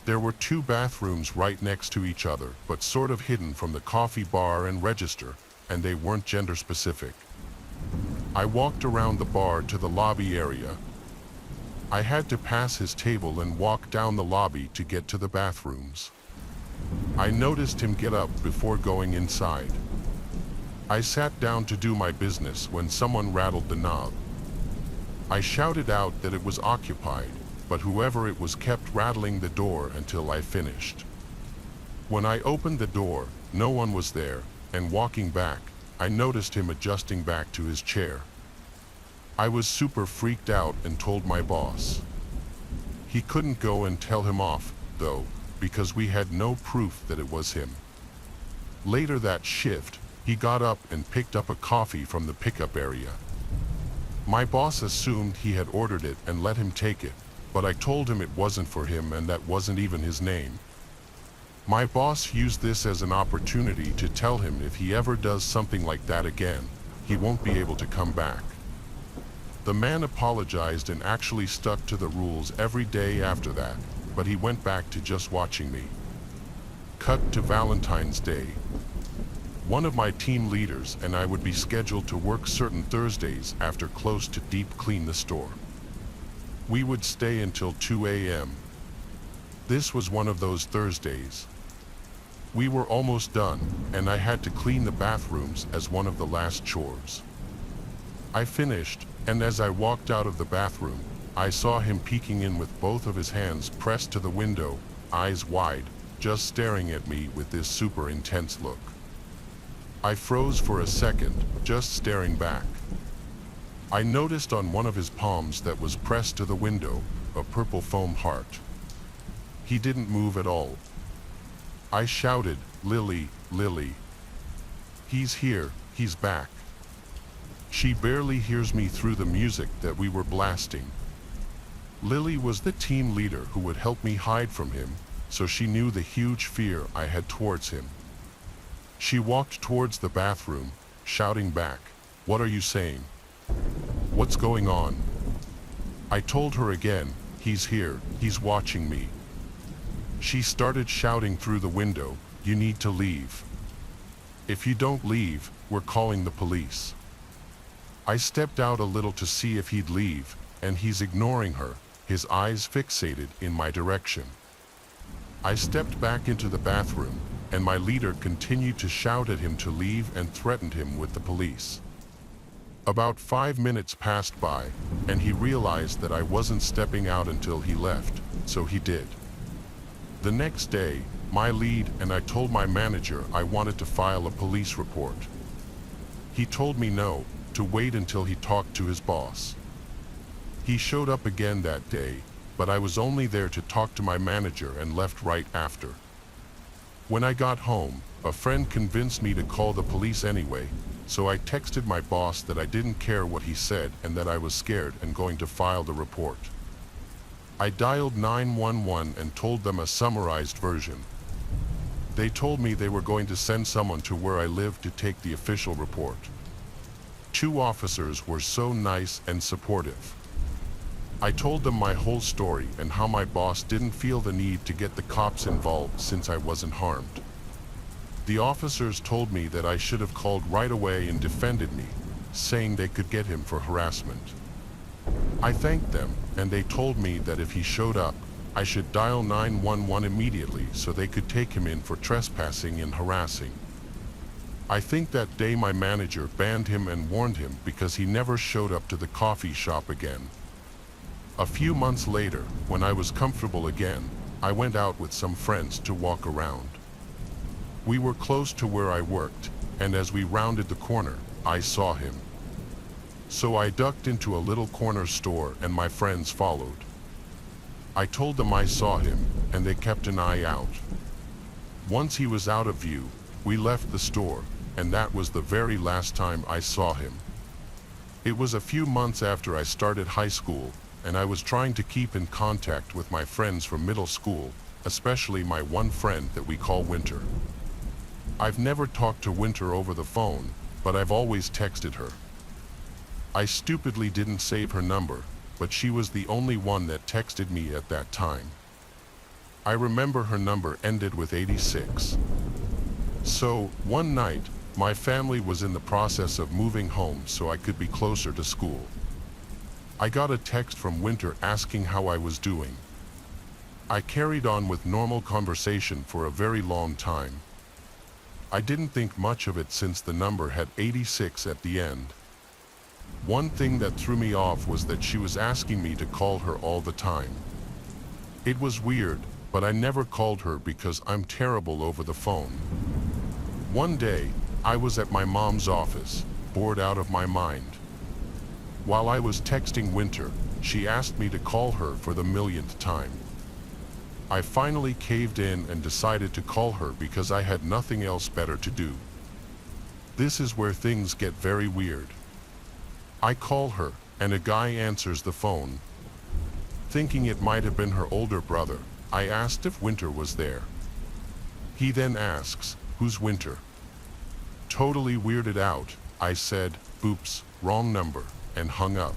There were two bathrooms right next to each other, but sort of hidden from the coffee bar and register, and they weren't gender specific. I walked around the bar to the lobby area. I had to pass his table and walk down the lobby to get to the bathrooms. I noticed him get up before going inside. I sat down to do my business when someone rattled the knob. I shouted out that it was occupied, but whoever it was kept rattling the door until I finished. When I opened the door, no one was there, and walking back, I noticed him adjusting back to his chair. I was super freaked out and told my boss. He couldn't go and tell him off, though, because we had no proof that it was him. Later that shift, he got up and picked up a coffee from the pickup area. My boss assumed he had ordered it and let him take it, but I told him it wasn't for him and that wasn't even his name. My boss used this as an opportunity to tell him if he ever does something like that again, he won't be able to come back. The man apologized and actually stuck to the rules every day after that, but he went back to just watching me. Cut to Valentine's Day. One of my team leaders and I would be scheduled to work certain Thursdays after close to deep clean the store. We would stay until 2 a.m. This was one of those Thursdays. We were almost done, and I had to clean the bathrooms as one of the last chores. I finished, and as I walked out of the bathroom, I saw him peeking in with both of his hands pressed to the window, eyes wide, just staring at me with this super intense look. I froze for a second, just staring back. I noticed on one of his palms that was pressed to the window, a purple foam heart. He didn't move at all. I shouted, "Lily, Lily. He's here, he's back." She barely hears me through the music that we were blasting. Lily was the team leader who would help me hide from him, so she knew the huge fear I had towards him. She walked towards the bathroom, shouting back, "What are you saying? What's going on?" I told her again, "He's here, he's watching me." She started shouting through the window, "You need to leave. If you don't leave, we're calling the police." I stepped out a little to see if he'd leave, and he's ignoring her, his eyes fixated in my direction. I stepped back into the bathroom, and my leader continued to shout at him to leave and threatened him with the police. About 5 minutes passed by, and he realized that I wasn't stepping out until he left, so he did. The next day, my lead, and I told my manager I wanted to file a police report. He told me no, to wait until he talked to his boss. He showed up again that day, but I was only there to talk to my manager and left right after. When I got home, a friend convinced me to call the police anyway, so I texted my boss that I didn't care what he said and that I was scared and going to file the report. I dialed 911 and told them a summarized version. They told me they were going to send someone to where I lived to take the official report. 2 officers were so nice and supportive. I told them my whole story and how my boss didn't feel the need to get the cops involved since I wasn't harmed. The officers told me that I should have called right away and defended me, saying they could get him for harassment. I thanked them, and they told me that if he showed up, I should dial 911 immediately so they could take him in for trespassing and harassing. I think that day my manager banned him and warned him because he never showed up to the coffee shop again. A few months later, when I was comfortable again, I went out with some friends to walk around. We were close to where I worked, and as we rounded the corner, I saw him. So I ducked into a little corner store and my friends followed. I told them I saw him, and they kept an eye out. Once he was out of view, we left the store, and that was the very last time I saw him. It was a few months after I started high school, and I was trying to keep in contact with my friends from middle school, especially my one friend that we call Winter. I've never talked to Winter over the phone, but I've always texted her. I stupidly didn't save her number, but she was the only one that texted me at that time. I remember her number ended with 86. So, one night, my family was in the process of moving home so I could be closer to school. I got a text from Winter asking how I was doing. I carried on with normal conversation for a very long time. I didn't think much of it since the number had 86 at the end. One thing that threw me off was that she was asking me to call her all the time. It was weird, but I never called her because I'm terrible over the phone. One day, I was at my mom's office, bored out of my mind. While I was texting Winter, she asked me to call her for the millionth time. I finally caved in and decided to call her because I had nothing else better to do. This is where things get very weird. I call her, and a guy answers the phone. Thinking it might have been her older brother, I asked if Winter was there. He then asks, "Who's Winter?" Totally weirded out, I said, "Oops, wrong number," and hung up.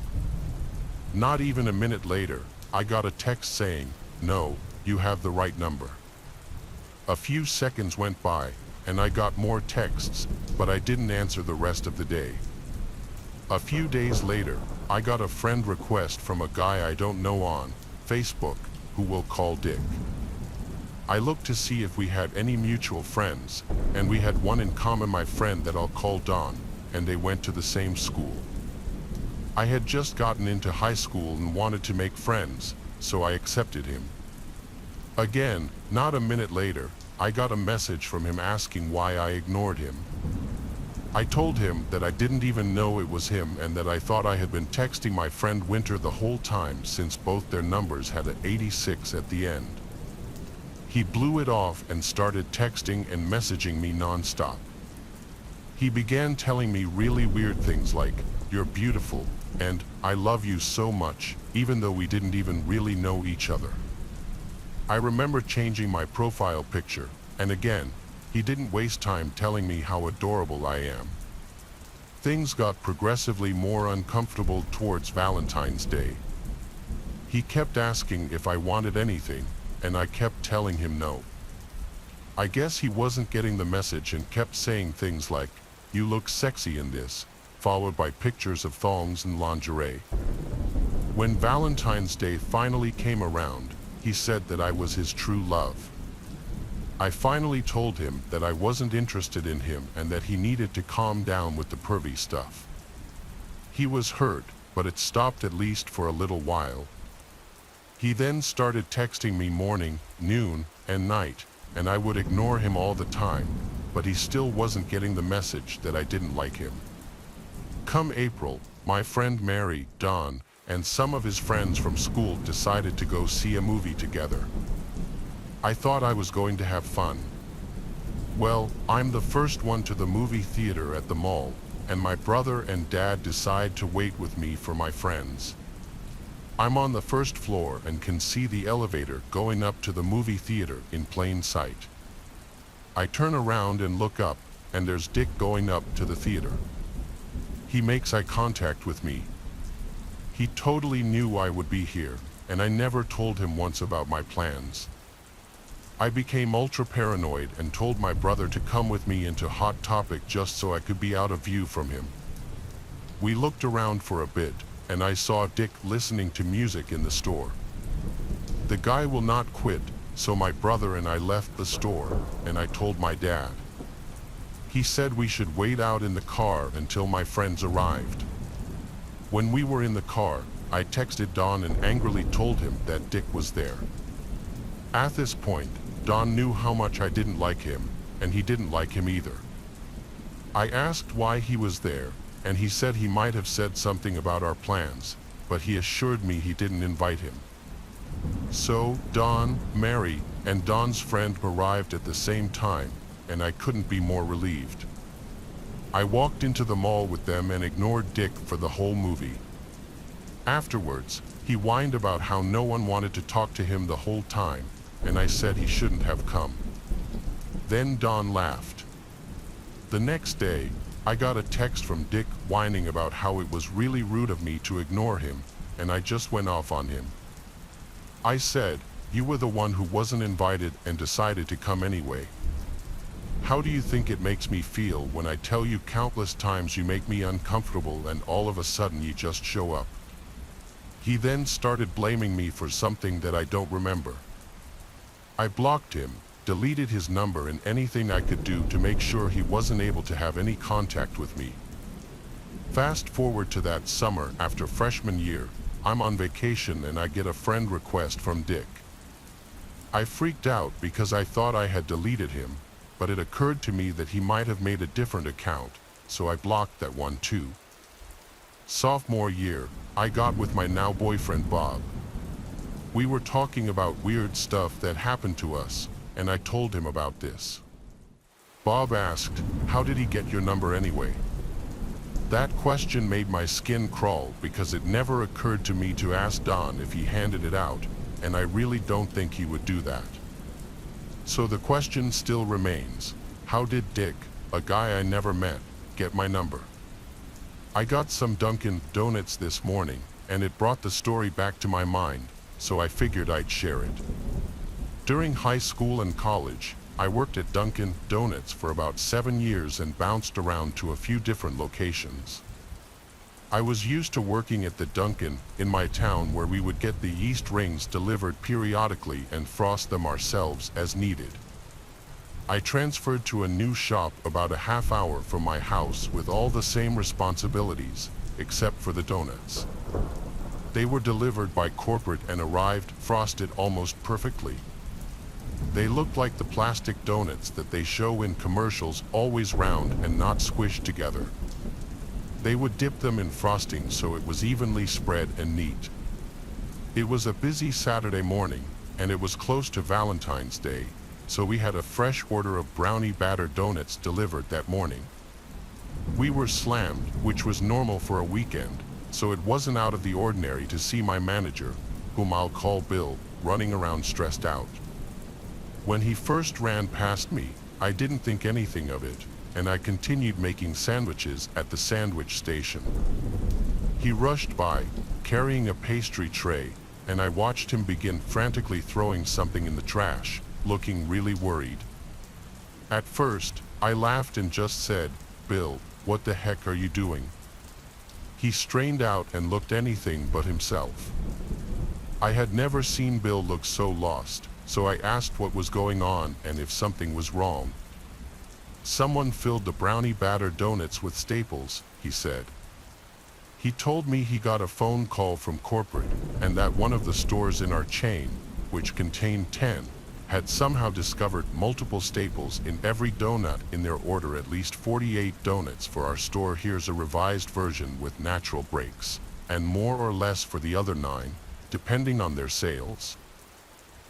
Not even a minute later, I got a text saying, "No, you have the right number." A few seconds went by, and I got more texts, but I didn't answer the rest of the day. A few days later, I got a friend request from a guy I don't know on Facebook, who we'll call Dick. I looked to see if we had any mutual friends, and we had one in common, my friend that I'll call Don, and they went to the same school. I had just gotten into high school and wanted to make friends, so I accepted him. Again, not a minute later, I got a message from him asking why I ignored him. I told him that I didn't even know it was him and that I thought I had been texting my friend Winter the whole time since both their numbers had an 86 at the end. He blew it off and started texting and messaging me non-stop. He began telling me really weird things like, "You're beautiful," and "I love you so much," even though we didn't even really know each other. I remember changing my profile picture, and again, he didn't waste time telling me how adorable I am. Things got progressively more uncomfortable towards Valentine's Day. He kept asking if I wanted anything, and I kept telling him no. I guess he wasn't getting the message and kept saying things like, "You look sexy in this," followed by pictures of thongs and lingerie. When Valentine's Day finally came around, he said that I was his true love. I finally told him that I wasn't interested in him and that he needed to calm down with the pervy stuff. He was hurt, but it stopped at least for a little while. He then started texting me morning, noon, and night, and I would ignore him all the time, but he still wasn't getting the message that I didn't like him. Come April, my friend Mary, Don, and some of his friends from school decided to go see a movie together. I thought I was going to have fun. Well, I'm the first one to the movie theater at the mall, and my brother and dad decide to wait with me for my friends. I'm on the first floor and can see the elevator going up to the movie theater in plain sight. I turn around and look up, and there's Dick going up to the theater. He makes eye contact with me. He totally knew I would be here, and I never told him once about my plans. I became ultra paranoid and told my brother to come with me into Hot Topic just so I could be out of view from him. We looked around for a bit, and I saw Dick listening to music in the store. The guy will not quit, so my brother and I left the store, and I told my dad. He said we should wait out in the car until my friends arrived. When we were in the car, I texted Don and angrily told him that Dick was there. At this point, Don knew how much I didn't like him, and he didn't like him either. I asked why he was there, and he said he might have said something about our plans, but he assured me he didn't invite him. So, Don, Mary, and Don's friend arrived at the same time, and I couldn't be more relieved. I walked into the mall with them and ignored Dick for the whole movie. Afterwards, he whined about how no one wanted to talk to him the whole time, and I said he shouldn't have come. Then Don laughed. The next day, I got a text from Dick whining about how it was really rude of me to ignore him, and I just went off on him. I said, "You were the one who wasn't invited and decided to come anyway. How do you think it makes me feel when I tell you countless times you make me uncomfortable and all of a sudden you just show up?" He then started blaming me for something that I don't remember. I blocked him, deleted his number and anything I could do to make sure he wasn't able to have any contact with me. Fast forward to that summer after freshman year, I'm on vacation and I get a friend request from Dick. I freaked out because I thought I had deleted him, but it occurred to me that he might have made a different account, so I blocked that one too. Sophomore year, I got with my now boyfriend Bob. We were talking about weird stuff that happened to us, and I told him about this. Bob asked, "How did he get your number anyway?" That question made my skin crawl because it never occurred to me to ask Don if he handed it out, and I really don't think he would do that. So the question still remains, how did Dick, a guy I never met, get my number? I got some Dunkin' Donuts this morning, and it brought the story back to my mind, so I figured I'd share it. During high school and college, I worked at Dunkin' Donuts for about 7 years and bounced around to a few different locations. I was used to working at the Dunkin' in my town where we would get the yeast rings delivered periodically and frost them ourselves as needed. I transferred to a new shop about a half hour from my house with all the same responsibilities, except for the donuts. They were delivered by corporate and arrived frosted almost perfectly. They looked like the plastic donuts that they show in commercials, always round and not squished together. They would dip them in frosting so it was evenly spread and neat. It was a busy Saturday morning, and it was close to Valentine's Day, so we had a fresh order of brownie batter donuts delivered that morning. We were slammed, which was normal for a weekend, so it wasn't out of the ordinary to see my manager, whom I'll call Bill, running around stressed out. When he first ran past me, I didn't think anything of it, and I continued making sandwiches at the sandwich station. He rushed by, carrying a pastry tray, and I watched him begin frantically throwing something in the trash, looking really worried. At first, I laughed and just said, "Bill, what the heck are you doing?" He strained out and looked anything but himself. I had never seen Bill look so lost, so I asked what was going on and if something was wrong. "Someone filled the brownie batter donuts with staples," he said. He told me he got a phone call from corporate and that one of the stores in our chain, which contained 10, had somehow discovered multiple staples in every donut in their order, at least 48 donuts for our store. Here's a revised version with natural breaks, and more or less for the other 9, depending on their sales.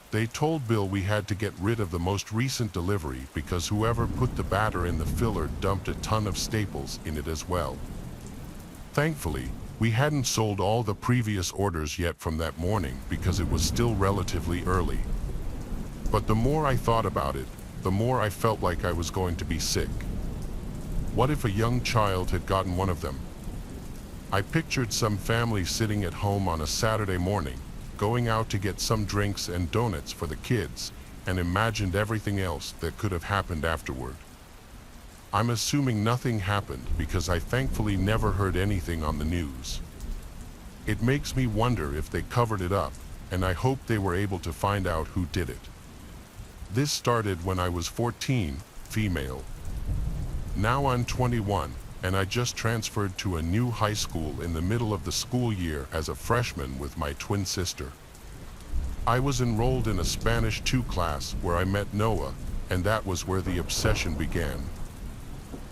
They told Bill we had to get rid of the most recent delivery because whoever put the batter in the filler dumped a ton of staples in it as well. Thankfully, we hadn't sold all the previous orders yet from that morning because it was still relatively early. But the more I thought about it, the more I felt like I was going to be sick. What if a young child had gotten one of them? I pictured some family sitting at home on a Saturday morning, going out to get some drinks and donuts for the kids, and imagined everything else that could have happened afterward. I'm assuming nothing happened because I thankfully never heard anything on the news. It makes me wonder if they covered it up, and I hope they were able to find out who did it. This started when I was 14, female. Now I'm 21, and I just transferred to a new high school in the middle of the school year as a freshman with my twin sister. I was enrolled in a Spanish 2 class where I met Noah, and that was where the obsession began.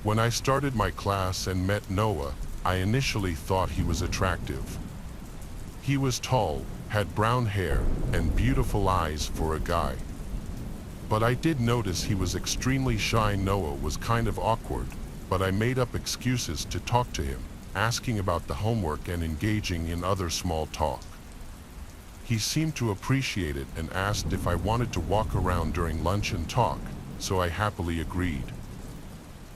When I started my class and met Noah, I initially thought he was attractive. He was tall, had brown hair, and beautiful eyes for a guy. But I did notice he was extremely shy. Noah was kind of awkward, but I made up excuses to talk to him, asking about the homework and engaging in other small talk. He seemed to appreciate it and asked if I wanted to walk around during lunch and talk, so I happily agreed.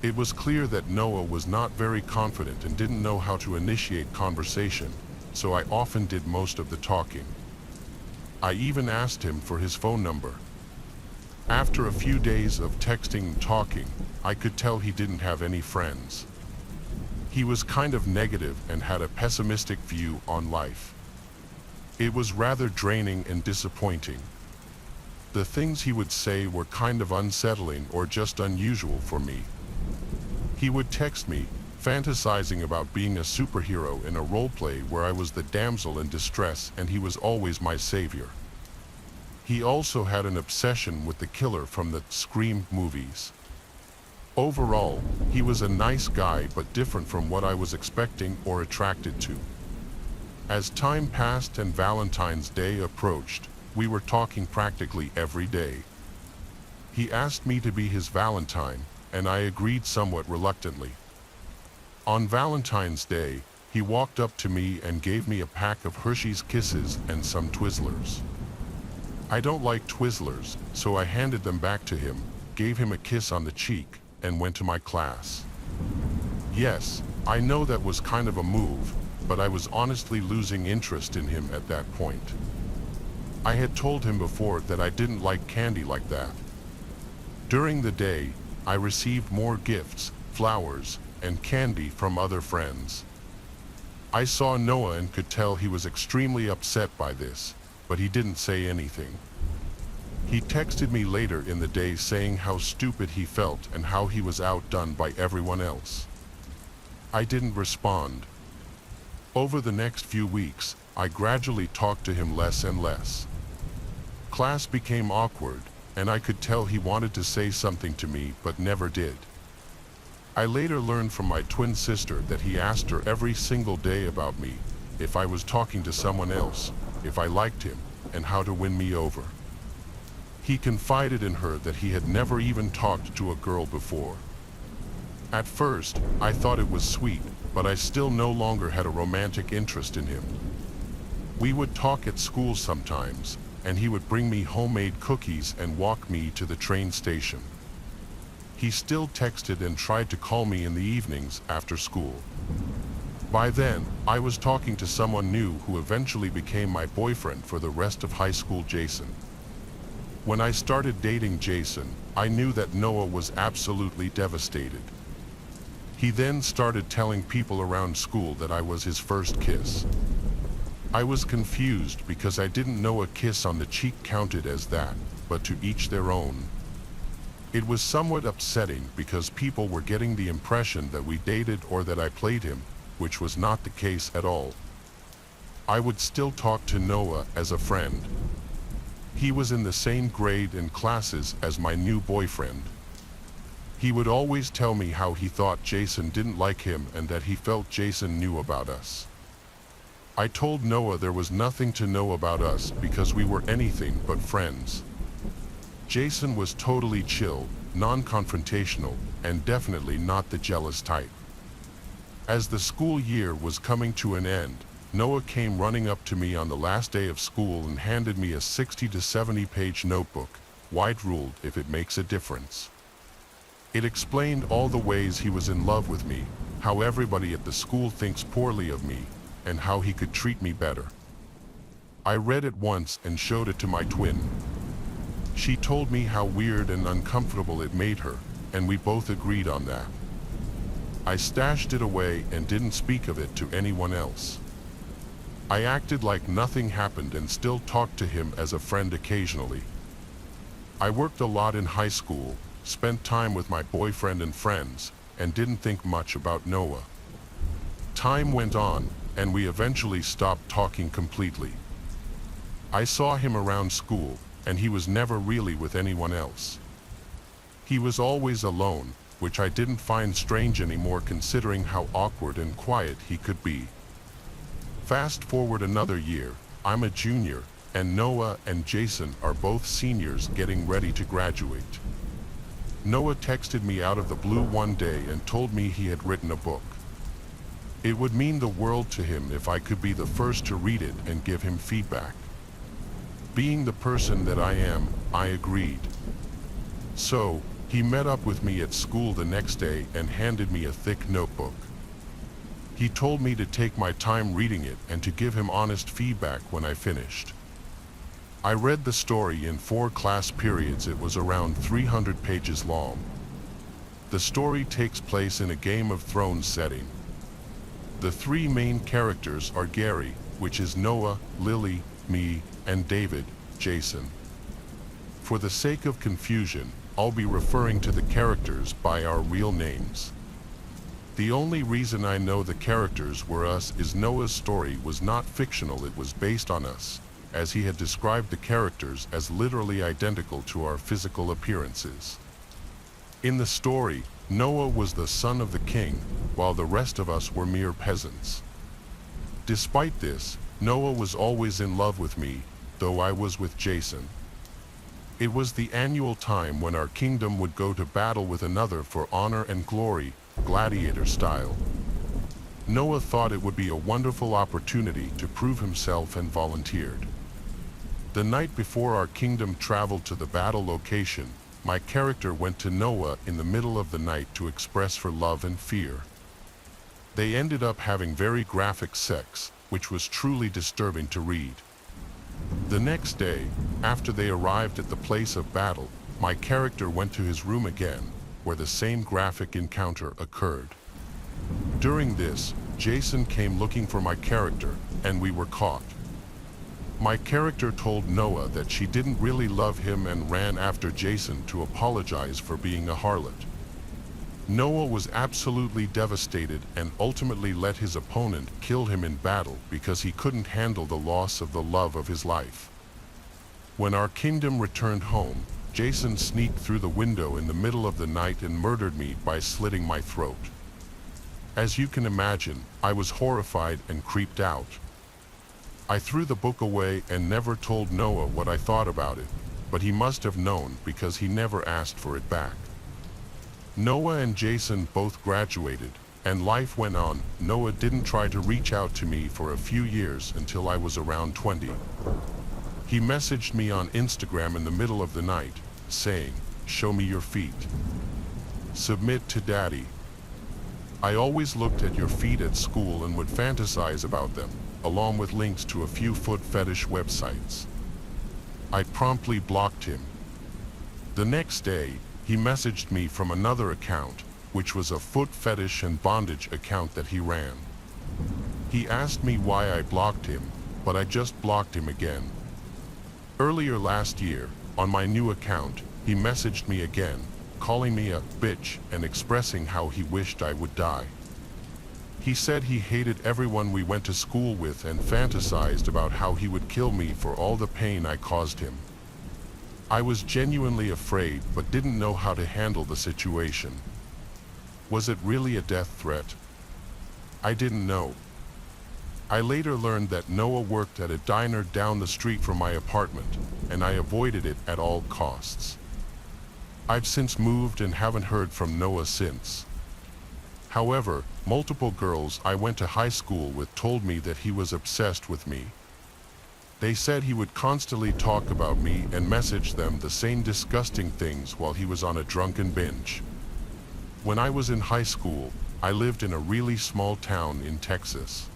It was clear that Noah was not very confident and didn't know how to initiate conversation, so I often did most of the talking. I even asked him for his phone number. After a few days of texting and talking, I could tell he didn't have any friends. He was kind of negative and had a pessimistic view on life. It was rather draining and disappointing. The things he would say were kind of unsettling or just unusual for me. He would text me, fantasizing about being a superhero in a roleplay where I was the damsel in distress and he was always my savior. He also had an obsession with the killer from the Scream movies. Overall, he was a nice guy but different from what I was expecting or attracted to. As time passed and Valentine's Day approached, we were talking practically every day. He asked me to be his Valentine, and I agreed somewhat reluctantly. On Valentine's Day, he walked up to me and gave me a pack of Hershey's Kisses and some Twizzlers. I don't like Twizzlers, so I handed them back to him, gave him a kiss on the cheek, and went to my class. Yes, I know that was kind of a move, but I was honestly losing interest in him at that point. I had told him before that I didn't like candy like that. During the day, I received more gifts, flowers, and candy from other friends. I saw Noah and could tell he was extremely upset by this, but he didn't say anything. He texted me later in the day saying how stupid he felt and how he was outdone by everyone else. I didn't respond. Over the next few weeks, I gradually talked to him less and less. Class became awkward, and I could tell he wanted to say something to me but never did. I later learned from my twin sister that he asked her every single day about me, if I was talking to someone else, if I liked him, and how to win me over. He confided in her that he had never even talked to a girl before. At first, I thought it was sweet, but I still no longer had a romantic interest in him. We would talk at school sometimes, and he would bring me homemade cookies and walk me to the train station. He still texted and tried to call me in the evenings after school. By then, I was talking to someone new who eventually became my boyfriend for the rest of high school, Jason. When I started dating Jason, I knew that Noah was absolutely devastated. He then started telling people around school that I was his first kiss. I was confused because I didn't know a kiss on the cheek counted as that, but to each their own. It was somewhat upsetting because people were getting the impression that we dated or that I played him, which was not the case at all. I would still talk to Noah as a friend. He was in the same grade and classes as my new boyfriend. He would always tell me how he thought Jason didn't like him and that he felt Jason knew about us. I told Noah there was nothing to know about us because we were anything but friends. Jason was totally chill, non-confrontational, and definitely not the jealous type. As the school year was coming to an end, Noah came running up to me on the last day of school and handed me a 60 to 70 page notebook, white-ruled if it makes a difference. It explained all the ways he was in love with me, how everybody at the school thinks poorly of me, and how he could treat me better. I read it once and showed it to my twin. She told me how weird and uncomfortable it made her, and we both agreed on that. I stashed it away and didn't speak of it to anyone else. I acted like nothing happened and still talked to him as a friend occasionally. I worked a lot in high school, spent time with my boyfriend and friends, and didn't think much about Noah. Time went on, and we eventually stopped talking completely. I saw him around school, and he was never really with anyone else. He was always alone, which I didn't find strange anymore considering how awkward and quiet he could be. Fast forward another year, I'm a junior, and Noah and Jason are both seniors getting ready to graduate. Noah texted me out of the blue one day and told me he had written a book. It would mean the world to him if I could be the first to read it and give him feedback. Being the person that I am, I agreed. So, he met up with me at school the next day and handed me a thick notebook. He told me to take my time reading it and to give him honest feedback when I finished. I read the story in 4 class periods. It was around 300 pages long. The story takes place in a Game of Thrones setting. The 3 main characters are Gary, which is Noah, Lily, me, and David, Jason. For the sake of confusion, I'll be referring to the characters by our real names. The only reason I know the characters were us is Noah's story was not fictional, it was based on us, as he had described the characters as literally identical to our physical appearances. In the story, Noah was the son of the king, while the rest of us were mere peasants. Despite this, Noah was always in love with me, though I was with Jason. It was the annual time when our kingdom would go to battle with another for honor and glory, gladiator style. Noah thought it would be a wonderful opportunity to prove himself and volunteered. The night before our kingdom traveled to the battle location, my character went to Noah in the middle of the night to express her love and fear. They ended up having very graphic sex, which was truly disturbing to read. The next day, after they arrived at the place of battle, my character went to his room again, where the same graphic encounter occurred. During this, Jason came looking for my character, and we were caught. My character told Noah that she didn't really love him and ran after Jason to apologize for being a harlot. Noah was absolutely devastated and ultimately let his opponent kill him in battle because he couldn't handle the loss of the love of his life. When our kingdom returned home, Jason sneaked through the window in the middle of the night and murdered me by slitting my throat. As you can imagine, I was horrified and creeped out. I threw the book away and never told Noah what I thought about it, but he must have known because he never asked for it back. Noah and Jason both graduated, and life went on. Noah didn't try to reach out to me for a few years until I was around 20. He messaged me on Instagram in the middle of the night, saying, "Show me your feet. Submit to daddy." I always looked at your feet at school and would fantasize about them, along with links to a few foot fetish websites. I promptly blocked him. The next day, he messaged me from another account, which was a foot fetish and bondage account that he ran. He asked me why I blocked him, but I just blocked him again. Earlier last year, on my new account, he messaged me again, calling me a bitch and expressing how he wished I would die. He said he hated everyone we went to school with and fantasized about how he would kill me for all the pain I caused him. I was genuinely afraid but didn't know how to handle the situation. Was it really a death threat? I didn't know. I later learned that Noah worked at a diner down the street from my apartment, and I avoided it at all costs. I've since moved and haven't heard from Noah since. However, multiple girls I went to high school with told me that he was obsessed with me. They said he would constantly talk about me and message them the same disgusting things while he was on a drunken binge. When I was in high school, I lived in a really small town in Texas.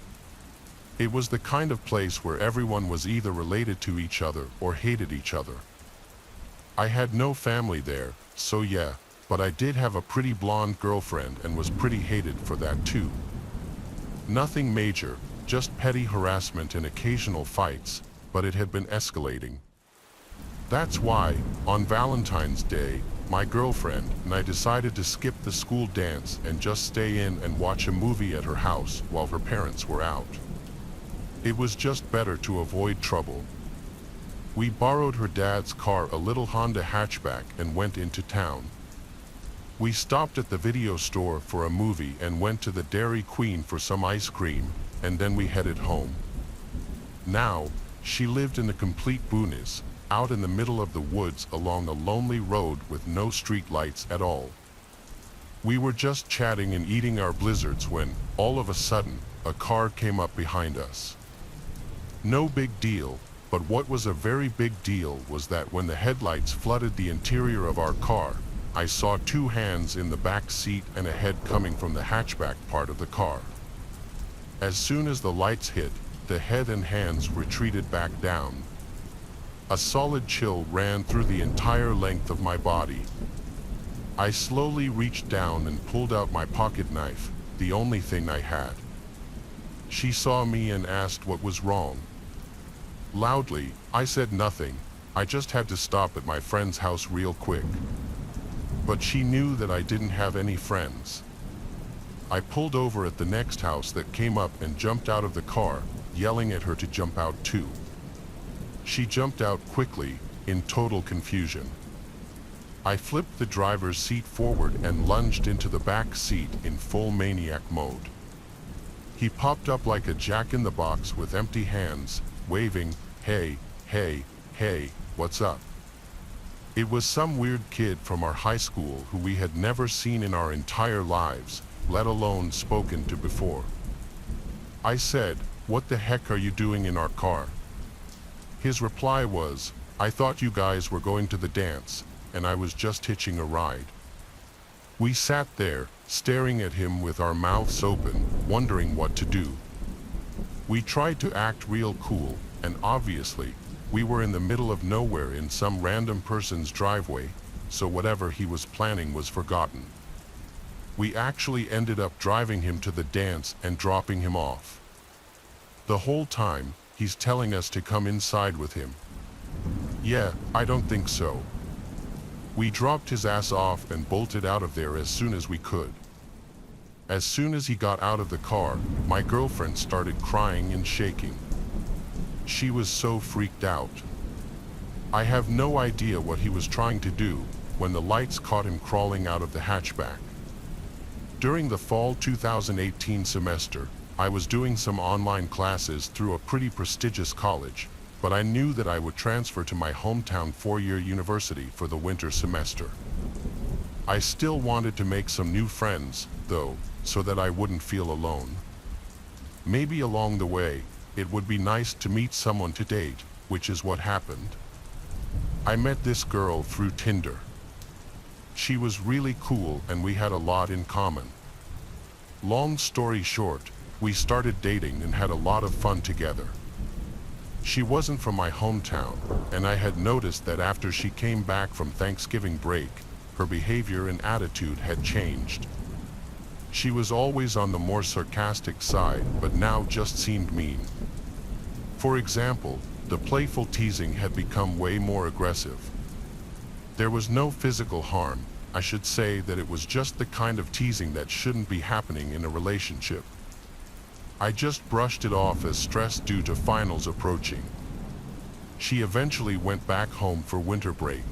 It was the kind of place where everyone was either related to each other or hated each other. I had no family there, so yeah, but I did have a pretty blonde girlfriend and was pretty hated for that too. Nothing major, just petty harassment and occasional fights, but it had been escalating. That's why, on Valentine's Day, my girlfriend and I decided to skip the school dance and just stay in and watch a movie at her house while her parents were out. It was just better to avoid trouble. We borrowed her dad's car, a little Honda hatchback, and went into town. We stopped at the video store for a movie and went to the Dairy Queen for some ice cream, and then we headed home. Now, she lived in the complete boonies, out in the middle of the woods along a lonely road with no street lights at all. We were just chatting and eating our blizzards when, all of a sudden, a car came up behind us. No big deal, but what was a very big deal was that when the headlights flooded the interior of our car, I saw two hands in the back seat and a head coming from the hatchback part of the car. As soon as the lights hit, the head and hands retreated back down. A solid chill ran through the entire length of my body. I slowly reached down and pulled out my pocket knife, the only thing I had. She saw me and asked what was wrong. Loudly, I said nothing. I just had to stop at my friend's house real quick. But she knew that I didn't have any friends. I pulled over at the next house that came up and jumped out of the car, yelling at her to jump out too. She jumped out quickly, in total confusion. I flipped the driver's seat forward and lunged into the back seat in full maniac mode. He popped up like a jack-in-the-box with empty hands, waving, "Hey, hey, hey, what's up?" It was some weird kid from our high school who we had never seen in our entire lives, let alone spoken to before. I said, "What the heck are you doing in our car?" His reply was, "I thought you guys were going to the dance, and I was just hitching a ride." We sat there, staring at him with our mouths open, wondering what to do. We tried to act real cool, and obviously, we were in the middle of nowhere in some random person's driveway, so whatever he was planning was forgotten. We actually ended up driving him to the dance and dropping him off. The whole time, he's telling us to come inside with him. Yeah, I don't think so. We dropped his ass off and bolted out of there as soon as we could. As soon as he got out of the car, my girlfriend started crying and shaking. She was so freaked out. I have no idea what he was trying to do when the lights caught him crawling out of the hatchback. During the fall 2018 semester, I was doing some online classes through a pretty prestigious college, but I knew that I would transfer to my hometown four-year university for the winter semester. I still wanted to make some new friends, though, so that I wouldn't feel alone. Maybe along the way, it would be nice to meet someone to date, which is what happened. I met this girl through Tinder. She was really cool and we had a lot in common. Long story short, we started dating and had a lot of fun together. She wasn't from my hometown, and I had noticed that after she came back from Thanksgiving break, her behavior and attitude had changed. She was always on the more sarcastic side, but now just seemed mean. For example, the playful teasing had become way more aggressive. There was no physical harm. I should say that it was just the kind of teasing that shouldn't be happening in a relationship. I just brushed it off as stress due to finals approaching. She eventually went back home for winter break.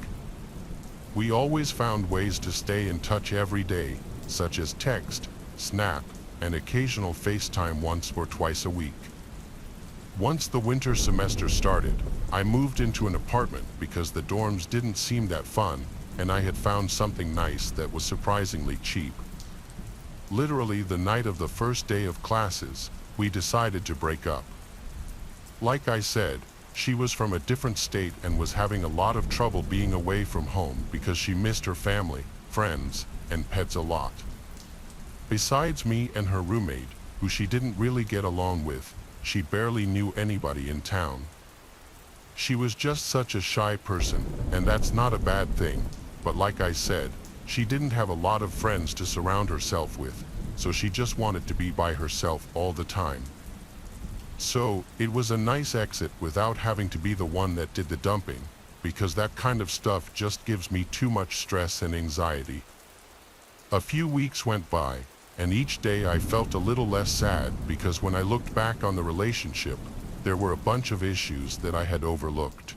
We always found ways to stay in touch every day, such as text, Snap, and occasional FaceTime once or twice a week. Once the winter semester started, I moved into an apartment because the dorms didn't seem that fun, and I had found something nice that was surprisingly cheap. Literally the night of the first day of classes, we decided to break up. Like I said, she was from a different state and was having a lot of trouble being away from home because she missed her family, friends, and pets a lot. Besides me and her roommate, who she didn't really get along with, she barely knew anybody in town. She was just such a shy person, and that's not a bad thing, but like I said, she didn't have a lot of friends to surround herself with, so she just wanted to be by herself all the time. So, it was a nice exit without having to be the one that did the dumping, because that kind of stuff just gives me too much stress and anxiety. A few weeks went by, and each day I felt a little less sad because when I looked back on the relationship, there were a bunch of issues that I had overlooked.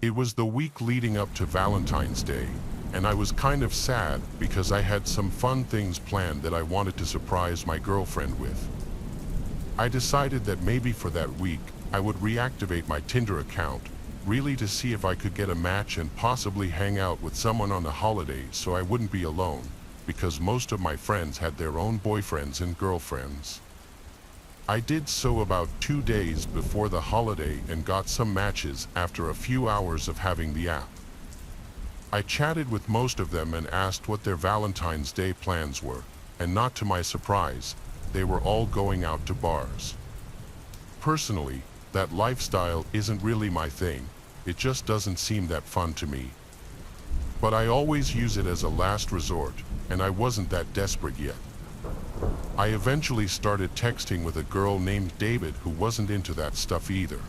It was the week leading up to Valentine's Day, and I was kind of sad because I had some fun things planned that I wanted to surprise my girlfriend with. I decided that maybe for that week, I would reactivate my Tinder account, really to see if I could get a match and possibly hang out with someone on the holiday so I wouldn't be alone, because most of my friends had their own boyfriends and girlfriends. I did so about 2 days before the holiday and got some matches after a few hours of having the app. I chatted with most of them and asked what their Valentine's Day plans were, and not to my surprise, they were all going out to bars. Personally, that lifestyle isn't really my thing, it just doesn't seem that fun to me. But I always use it as a last resort, and I wasn't that desperate yet. I eventually started texting with a girl named David who wasn't into that stuff either.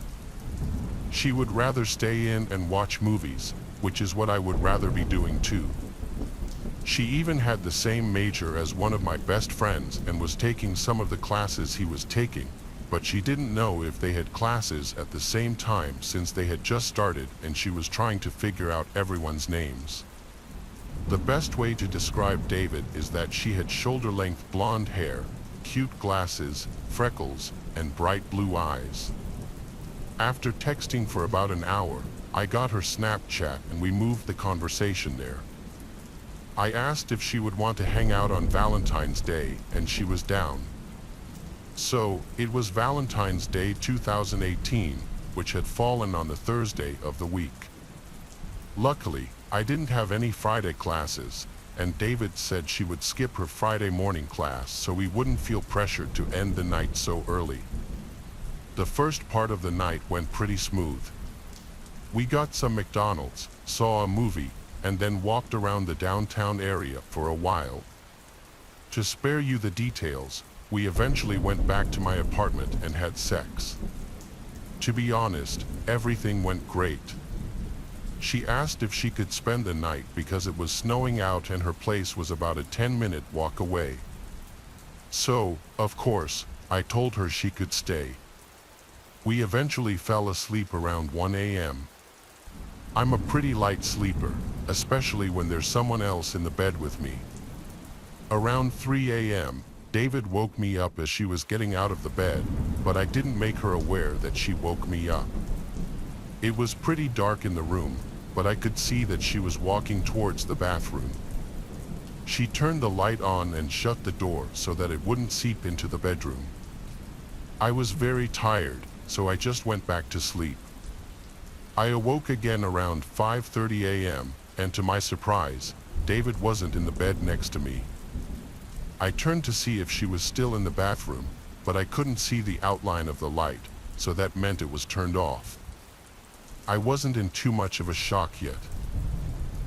She would rather stay in and watch movies, which is what I would rather be doing too. She even had the same major as one of my best friends and was taking some of the classes he was taking, but she didn't know if they had classes at the same time since they had just started and she was trying to figure out everyone's names. The best way to describe David is that she had shoulder-length blonde hair, cute glasses, freckles, and bright blue eyes. After texting for about an hour, I got her Snapchat and we moved the conversation there. I asked if she would want to hang out on Valentine's Day, and she was down. So, it was Valentine's Day 2018, which had fallen on the Thursday of the week. Luckily, I didn't have any Friday classes, and David said she would skip her Friday morning class so we wouldn't feel pressured to end the night so early. The first part of the night went pretty smooth. We got some McDonald's, saw a movie, and then walked around the downtown area for a while. To spare you the details, we eventually went back to my apartment and had sex. To be honest, everything went great. She asked if she could spend the night because it was snowing out and her place was about a 10-minute walk away. So, of course, I told her she could stay. We eventually fell asleep around 1 a.m. I'm a pretty light sleeper, especially when there's someone else in the bed with me. Around 3 a.m., David woke me up as she was getting out of the bed, but I didn't make her aware that she woke me up. It was pretty dark in the room, but I could see that she was walking towards the bathroom. She turned the light on and shut the door so that it wouldn't seep into the bedroom. I was very tired, so I just went back to sleep. I awoke again around 5:30 a.m., and to my surprise, David wasn't in the bed next to me. I turned to see if she was still in the bathroom, but I couldn't see the outline of the light, so that meant it was turned off. I wasn't in too much of a shock yet.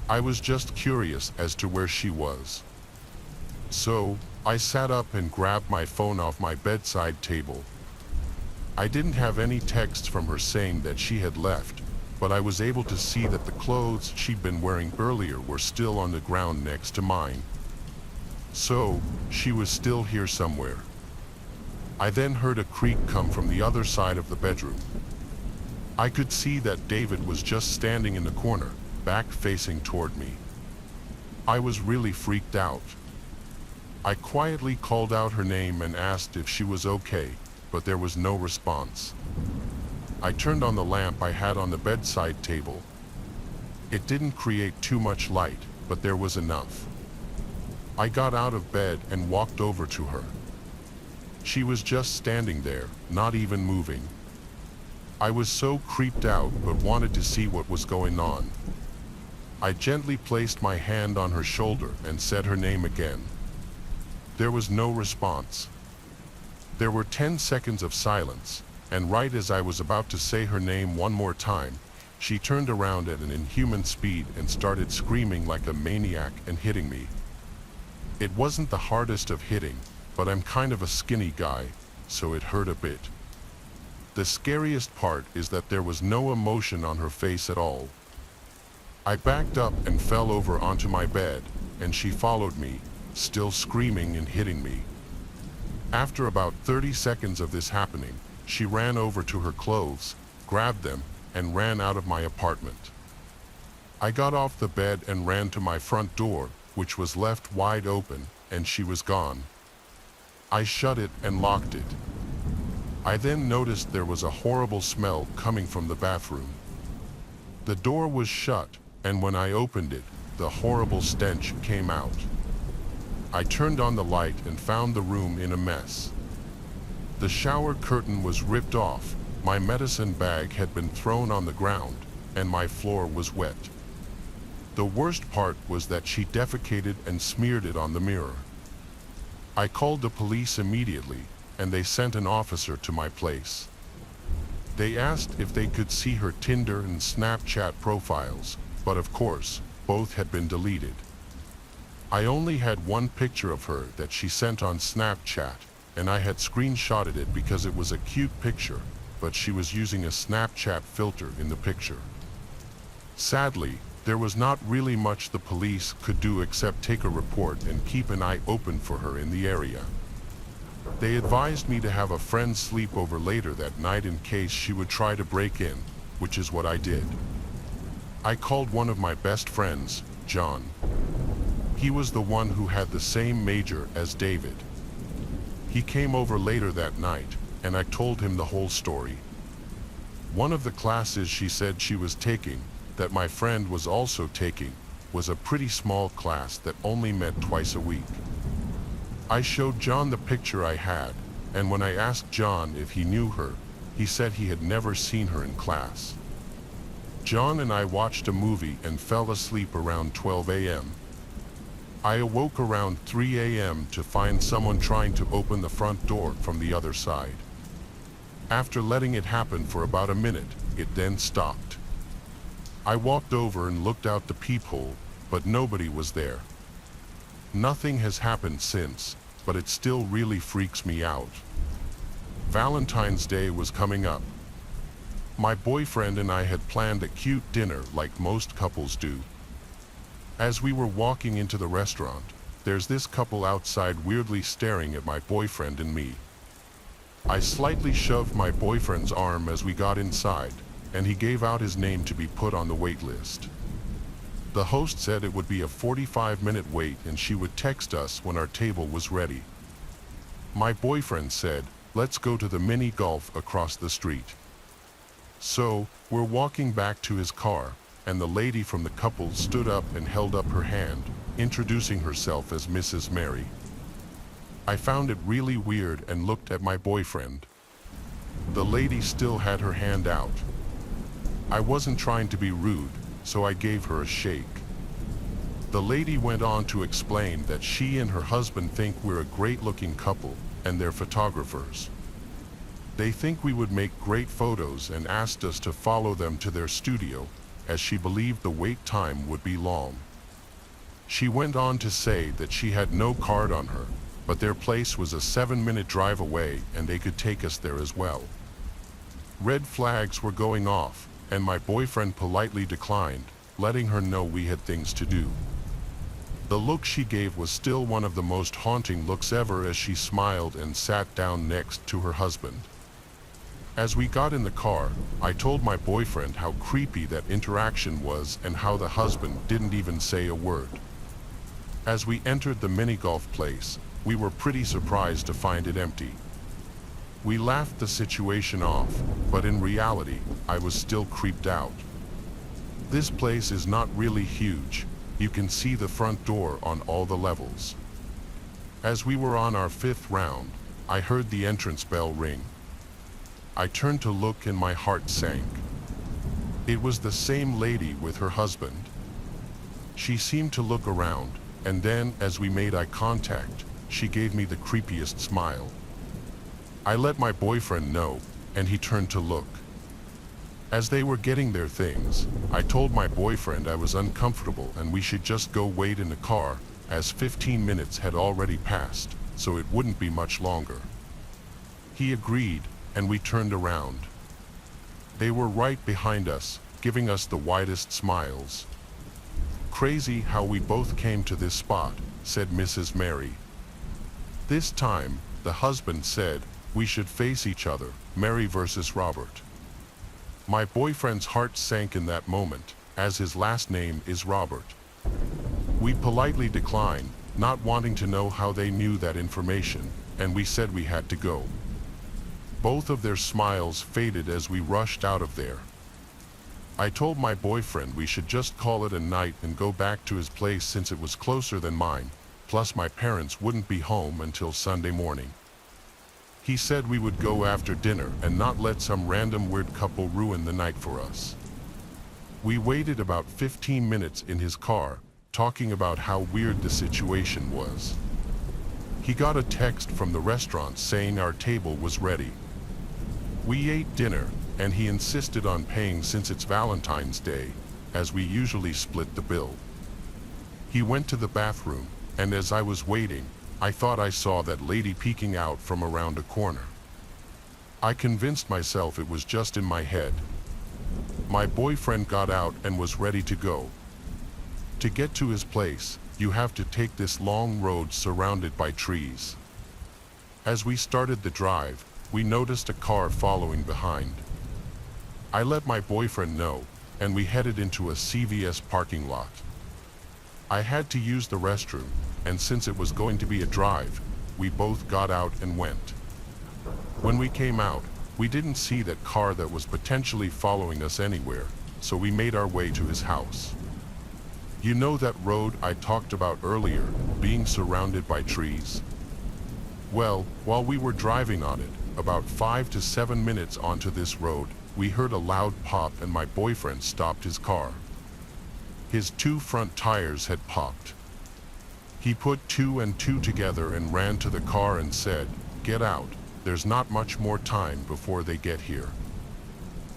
I was just curious as to where she was. So, I sat up and grabbed my phone off my bedside table. I didn't have any texts from her saying that she had left, but I was able to see that the clothes she'd been wearing earlier were still on the ground next to mine. So, she was still here somewhere. I then heard a creak come from the other side of the bedroom. I could see that David was just standing in the corner, back facing toward me. I was really freaked out. I quietly called out her name and asked if she was okay, but there was no response. I turned on the lamp I had on the bedside table. It didn't create too much light, but there was enough. I got out of bed and walked over to her. She was just standing there, not even moving. I was so creeped out but wanted to see what was going on. I gently placed my hand on her shoulder and said her name again. There was no response. There were 10 seconds of silence, and right as I was about to say her name one more time, she turned around at an inhuman speed and started screaming like a maniac and hitting me. It wasn't the hardest of hitting, but I'm kind of a skinny guy, so it hurt a bit. The scariest part is that there was no emotion on her face at all. I backed up and fell over onto my bed, and she followed me, still screaming and hitting me. After about 30 seconds of this happening, she ran over to her clothes, grabbed them, and ran out of my apartment. I got off the bed and ran to my front door, which was left wide open, and she was gone. I shut it and locked it. I then noticed there was a horrible smell coming from the bathroom. The door was shut, and when I opened it, the horrible stench came out. I turned on the light and found the room in a mess. The shower curtain was ripped off, my medicine bag had been thrown on the ground, and my floor was wet. The worst part was that she defecated and smeared it on the mirror. I called the police immediately, and they sent an officer to my place. They asked if they could see her Tinder and Snapchat profiles, but of course, both had been deleted. I only had one picture of her that she sent on Snapchat, and I had screenshotted it because it was a cute picture, but she was using a Snapchat filter in the picture. Sadly, there was not really much the police could do except take a report and keep an eye open for her in the area. They advised me to have a friend sleep over later that night in case she would try to break in, which is what I did. I called one of my best friends, John. He was the one who had the same major as David. He came over later that night, and I told him the whole story. One of the classes she said she was taking, that my friend was also taking, was a pretty small class that only met twice a week. I showed John the picture I had, and when I asked John if he knew her, he said he had never seen her in class. John and I watched a movie and fell asleep around 12 a.m. I awoke around 3 a.m. to find someone trying to open the front door from the other side. After letting it happen for about a minute, it then stopped. I walked over and looked out the peephole, but nobody was there. Nothing has happened since, but it still really freaks me out. Valentine's Day was coming up. My boyfriend and I had planned a cute dinner like most couples do. As we were walking into the restaurant, there's this couple outside weirdly staring at my boyfriend and me. I slightly shoved my boyfriend's arm as we got inside, and he gave out his name to be put on the wait list. The host said it would be a 45-minute wait and she would text us when our table was ready. My boyfriend said, "Let's go to the mini golf across the street." So, we're walking back to his car, and the lady from the couple stood up and held up her hand, introducing herself as Mrs. Mary. I found it really weird and looked at my boyfriend. The lady still had her hand out. I wasn't trying to be rude, so I gave her a shake. The lady went on to explain that she and her husband think we're a great-looking couple, and they're photographers. They think we would make great photos and asked us to follow them to their studio, as she believed the wait time would be long. She went on to say that she had no card on her, but their place was a 7-minute drive away and they could take us there as well. Red flags were going off, and my boyfriend politely declined, letting her know we had things to do. The look she gave was still one of the most haunting looks ever as she smiled and sat down next to her husband. As we got in the car, I told my boyfriend how creepy that interaction was and how the husband didn't even say a word. As we entered the mini-golf place, we were pretty surprised to find it empty. We laughed the situation off, but in reality, I was still creeped out. This place is not really huge. You can see the front door on all the levels. As we were on our 5th round, I heard the entrance bell ring. I turned to look and my heart sank. It was the same lady with her husband. She seemed to look around, and then, as we made eye contact, she gave me the creepiest smile. I let my boyfriend know, and he turned to look. As they were getting their things, I told my boyfriend I was uncomfortable and we should just go wait in the car, as 15 minutes had already passed, so it wouldn't be much longer. He agreed, and we turned around. They were right behind us, giving us the widest smiles. "Crazy how we both came to this spot," said Mrs. Mary. This time, the husband said, "We should face each other, Mary versus Robert." My boyfriend's heart sank in that moment, as his last name is Robert. We politely declined, not wanting to know how they knew that information, and we said we had to go. Both of their smiles faded as we rushed out of there. I told my boyfriend we should just call it a night and go back to his place since it was closer than mine, plus my parents wouldn't be home until Sunday morning. He said we would go after dinner and not let some random weird couple ruin the night for us. We waited about 15 minutes in his car, talking about how weird the situation was. He got a text from the restaurant saying our table was ready. We ate dinner, and he insisted on paying since it's Valentine's Day, as we usually split the bill. He went to the bathroom, and as I was waiting, I thought I saw that lady peeking out from around a corner. I convinced myself it was just in my head. My boyfriend got out and was ready to go. To get to his place, you have to take this long road surrounded by trees. As we started the drive, we noticed a car following behind. I let my boyfriend know, and we headed into a CVS parking lot. I had to use the restroom, and since it was going to be a drive, we both got out and went. When we came out, we didn't see that car that was potentially following us anywhere, so we made our way to his house. You know that road I talked about earlier, being surrounded by trees? Well, while we were driving on it, about 5 to 7 minutes onto this road, we heard a loud pop and my boyfriend stopped his car. His 2 front tires had popped. He put 2 and 2 together and ran to the car and said, "Get out, there's not much more time before they get here."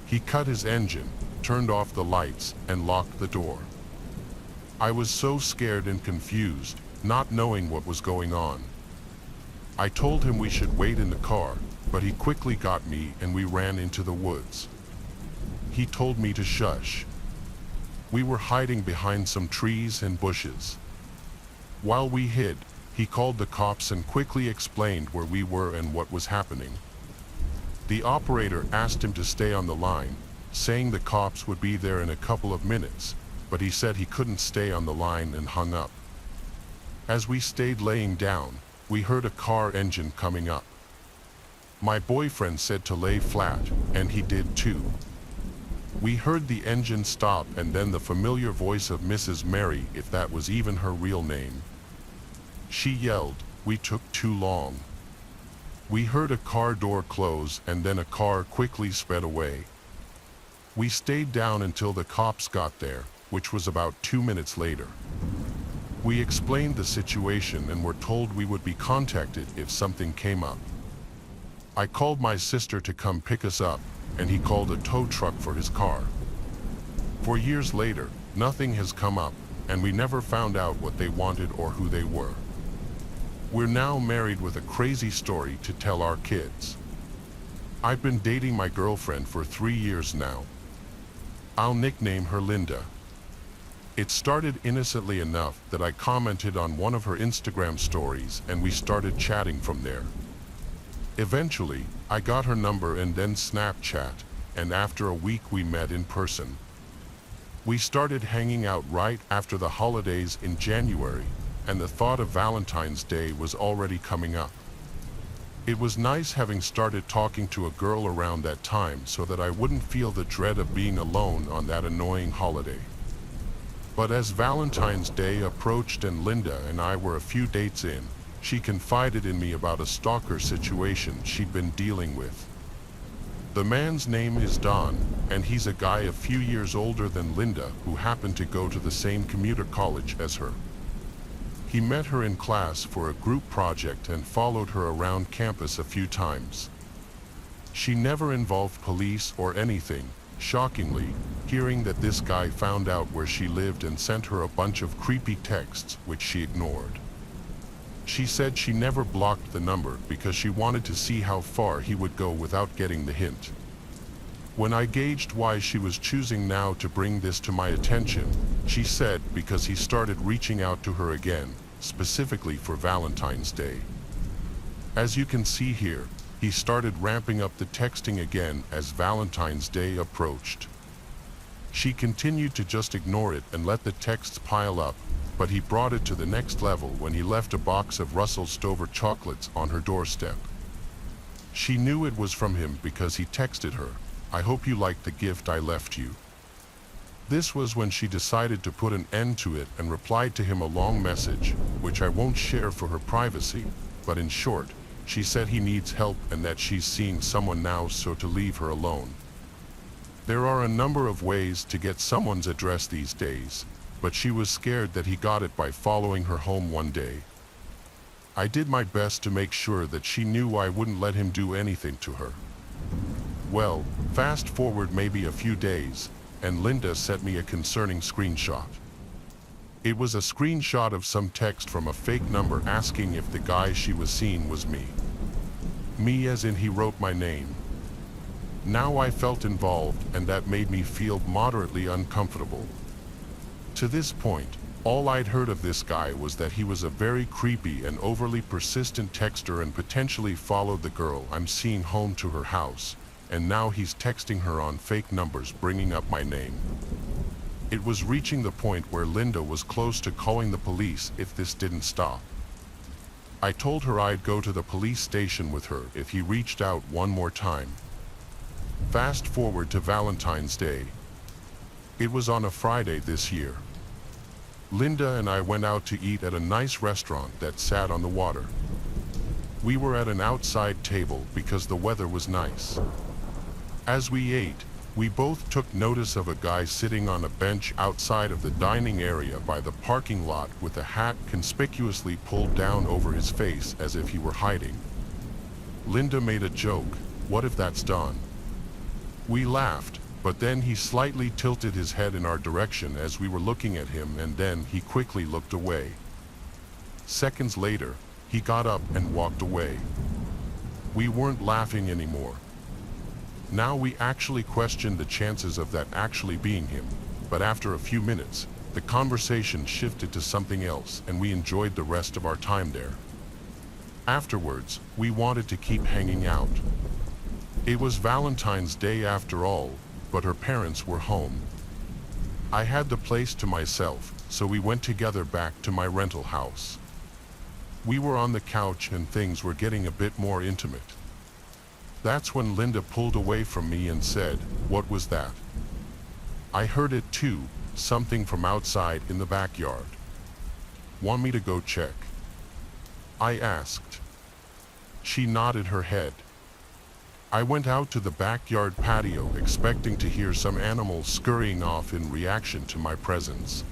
He cut his engine, turned off the lights, and locked the door. I was so scared and confused, not knowing what was going on. I told him we should wait in the car, but he quickly got me and we ran into the woods. He told me to shush. We were hiding behind some trees and bushes. While we hid, he called the cops and quickly explained where we were and what was happening. The operator asked him to stay on the line, saying the cops would be there in a couple of minutes, but he said he couldn't stay on the line and hung up. As we stayed laying down, we heard a car engine coming up. My boyfriend said to lay flat, and he did too. We heard the engine stop and then the familiar voice of Mrs. Mary, if that was even her real name. She yelled, "We took too long." We heard a car door close and then a car quickly sped away. We stayed down until the cops got there, which was about 2 minutes later. We explained the situation and were told we would be contacted if something came up. I called my sister to come pick us up, and he called a tow truck for his car. For years later, nothing has come up, and we never found out what they wanted or who they were. We're now married with a crazy story to tell our kids. I've been dating my girlfriend for 3 years now. I'll nickname her Linda. It started innocently enough that I commented on one of her Instagram stories and we started chatting from there. Eventually, I got her number and then Snapchat, and after a week we met in person. We started hanging out right after the holidays in January, and the thought of Valentine's Day was already coming up. It was nice having started talking to a girl around that time so that I wouldn't feel the dread of being alone on that annoying holiday. But as Valentine's Day approached and Linda and I were a few dates in, she confided in me about a stalker situation she'd been dealing with. The man's name is Don, and he's a guy a few years older than Linda who happened to go to the same commuter college as her. He met her in class for a group project and followed her around campus a few times. She never involved police or anything, shockingly, hearing that this guy found out where she lived and sent her a bunch of creepy texts which she ignored. She said she never blocked the number because she wanted to see how far he would go without getting the hint. When I gauged why she was choosing now to bring this to my attention, she said because he started reaching out to her again, specifically for Valentine's Day. As you can see here, he started ramping up the texting again as Valentine's Day approached. She continued to just ignore it and let the texts pile up, but he brought it to the next level when he left a box of Russell Stover chocolates on her doorstep. She knew it was from him because he texted her, "I hope you liked the gift I left you." This was when she decided to put an end to it and replied to him a long message, which I won't share for her privacy, but in short, she said he needs help and that she's seeing someone now, so to leave her alone. There are a number of ways to get someone's address these days, but she was scared that he got it by following her home one day. I did my best to make sure that she knew I wouldn't let him do anything to her. Well, fast forward maybe a few days, and Linda sent me a concerning screenshot. It was a screenshot of some text from a fake number asking if the guy she was seeing was me. Me as in he wrote my name. Now I felt involved, and that made me feel moderately uncomfortable. To this point, all I'd heard of this guy was that he was a very creepy and overly persistent texter and potentially followed the girl I'm seeing home to her house, and now he's texting her on fake numbers bringing up my name. It was reaching the point where Linda was close to calling the police if this didn't stop. I told her I'd go to the police station with her if he reached out one more time. Fast forward to Valentine's Day. It was on a Friday this year. Linda and I went out to eat at a nice restaurant that sat on the water. We were at an outside table because the weather was nice. As we ate, we both took notice of a guy sitting on a bench outside of the dining area by the parking lot with a hat conspicuously pulled down over his face as if he were hiding. Linda made a joke, "What if that's Don?" We laughed, but then he slightly tilted his head in our direction as we were looking at him, and then he quickly looked away. Seconds later, he got up and walked away. We weren't laughing anymore. Now we actually questioned the chances of that actually being him, but after a few minutes, the conversation shifted to something else and we enjoyed the rest of our time there. Afterwards, we wanted to keep hanging out. It was Valentine's Day after all, but her parents were home. I had the place to myself, so we went together back to my rental house. We were on the couch and things were getting a bit more intimate. That's when Linda pulled away from me and said, "What was that?" I heard it too, something from outside in the backyard. "Want me to go check?" I asked. She nodded her head. I went out to the backyard patio expecting to hear some animals scurrying off in reaction to my presence.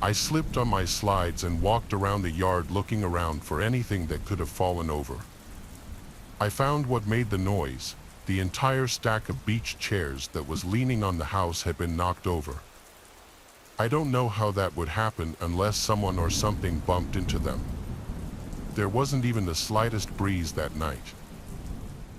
I slipped on my slides and walked around the yard looking around for anything that could have fallen over. I found what made the noise. The entire stack of beach chairs that was leaning on the house had been knocked over. I don't know how that would happen unless someone or something bumped into them. There wasn't even the slightest breeze that night.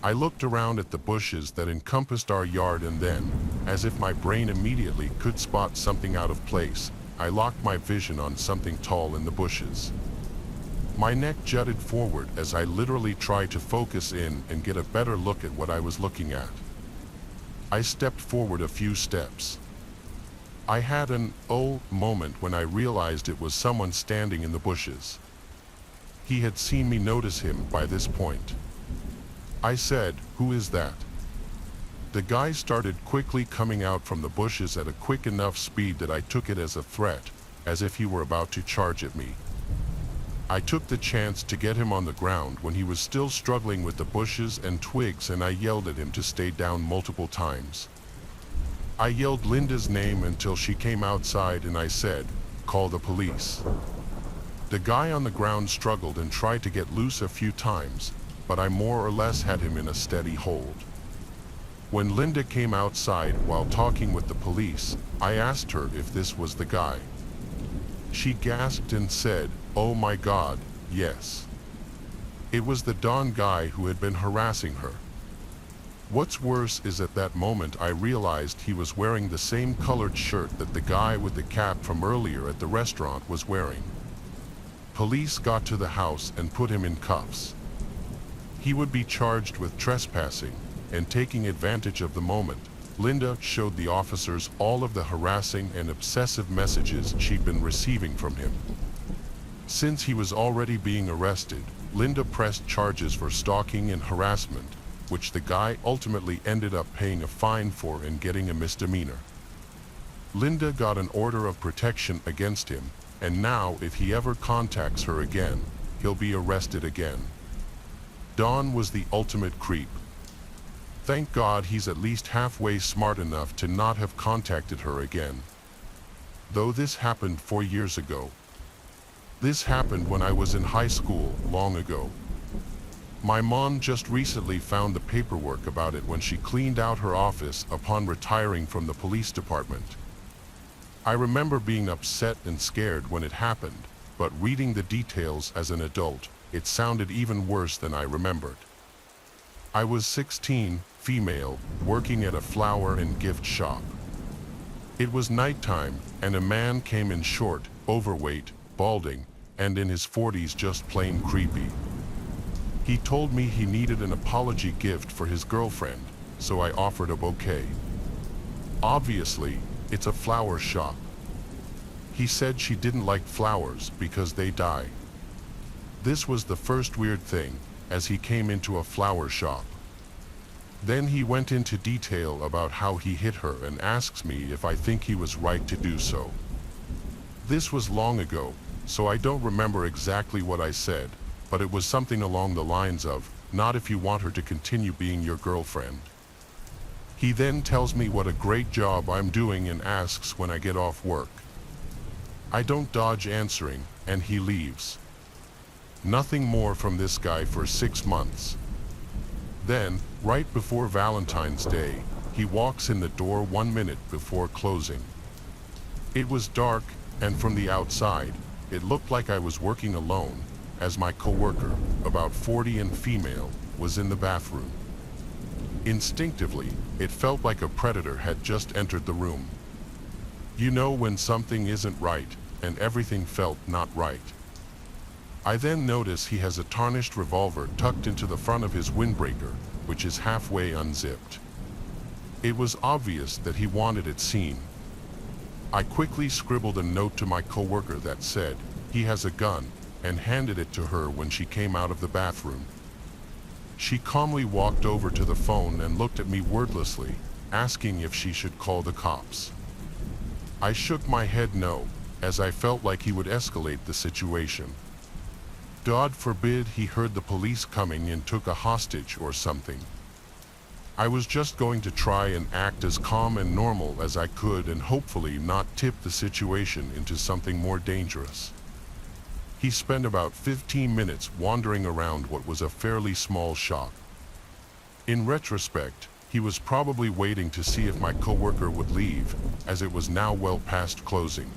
I looked around at the bushes that encompassed our yard and then, as if my brain immediately could spot something out of place, I locked my vision on something tall in the bushes. My neck jutted forward as I literally tried to focus in and get a better look at what I was looking at. I stepped forward a few steps. I had an oh moment when I realized it was someone standing in the bushes. He had seen me notice him by this point. I said, "Who is that?" The guy started quickly coming out from the bushes at a quick enough speed that I took it as a threat, as if he were about to charge at me. I took the chance to get him on the ground when he was still struggling with the bushes and twigs, and I yelled at him to stay down multiple times. I yelled Linda's name until she came outside, and I said, "Call the police." The guy on the ground struggled and tried to get loose a few times, but I more or less had him in a steady hold. When Linda came outside while talking with the police, I asked her if this was the guy. She gasped and said, "Oh my God, yes." It was the Don guy who had been harassing her. What's worse is at that moment I realized he was wearing the same colored shirt that the guy with the cap from earlier at the restaurant was wearing. Police got to the house and put him in cuffs. He would be charged with trespassing, and taking advantage of the moment, Linda showed the officers all of the harassing and obsessive messages she'd been receiving from him. Since he was already being arrested, Linda pressed charges for stalking and harassment, which the guy ultimately ended up paying a fine for and getting a misdemeanor. Linda got an order of protection against him, and now if he ever contacts her again, he'll be arrested again. Don was the ultimate creep. Thank God he's at least halfway smart enough to not have contacted her again. Though this happened 4 years ago. This happened when I was in high school, long ago. My mom just recently found the paperwork about it when she cleaned out her office upon retiring from the police department. I remember being upset and scared when it happened, but reading the details as an adult, it sounded even worse than I remembered. I was 16, female, working at a flower and gift shop. It was nighttime, and a man came in short, overweight, balding, and in his 40s, just plain creepy. He told me he needed an apology gift for his girlfriend, so I offered a bouquet. Obviously, it's a flower shop. He said she didn't like flowers because they die. This was the first weird thing, as he came into a flower shop. Then he went into detail about how he hit her and asks me if I think he was right to do so. This was long ago, so I don't remember exactly what I said, but it was something along the lines of, "Not if you want her to continue being your girlfriend." He then tells me what a great job I'm doing and asks when I get off work. I don't dodge answering, and he leaves. Nothing more from this guy for 6 months. Then, right before Valentine's Day, he walks in the door 1 minute before closing. It was dark, and from the outside, it looked like I was working alone, as my coworker, about 40 and female, was in the bathroom. Instinctively, it felt like a predator had just entered the room. You know when something isn't right, and everything felt not right. I then notice he has a tarnished revolver tucked into the front of his windbreaker, which is halfway unzipped. It was obvious that he wanted it seen. I quickly scribbled a note to my coworker that said, "He has a gun," and handed it to her when she came out of the bathroom. She calmly walked over to the phone and looked at me wordlessly, asking if she should call the cops. I shook my head no, as I felt like he would escalate the situation. God forbid he heard the police coming and took a hostage or something. I was just going to try and act as calm and normal as I could and hopefully not tip the situation into something more dangerous. He spent about 15 minutes wandering around what was a fairly small shop. In retrospect, he was probably waiting to see if my coworker would leave, as it was now well past closing.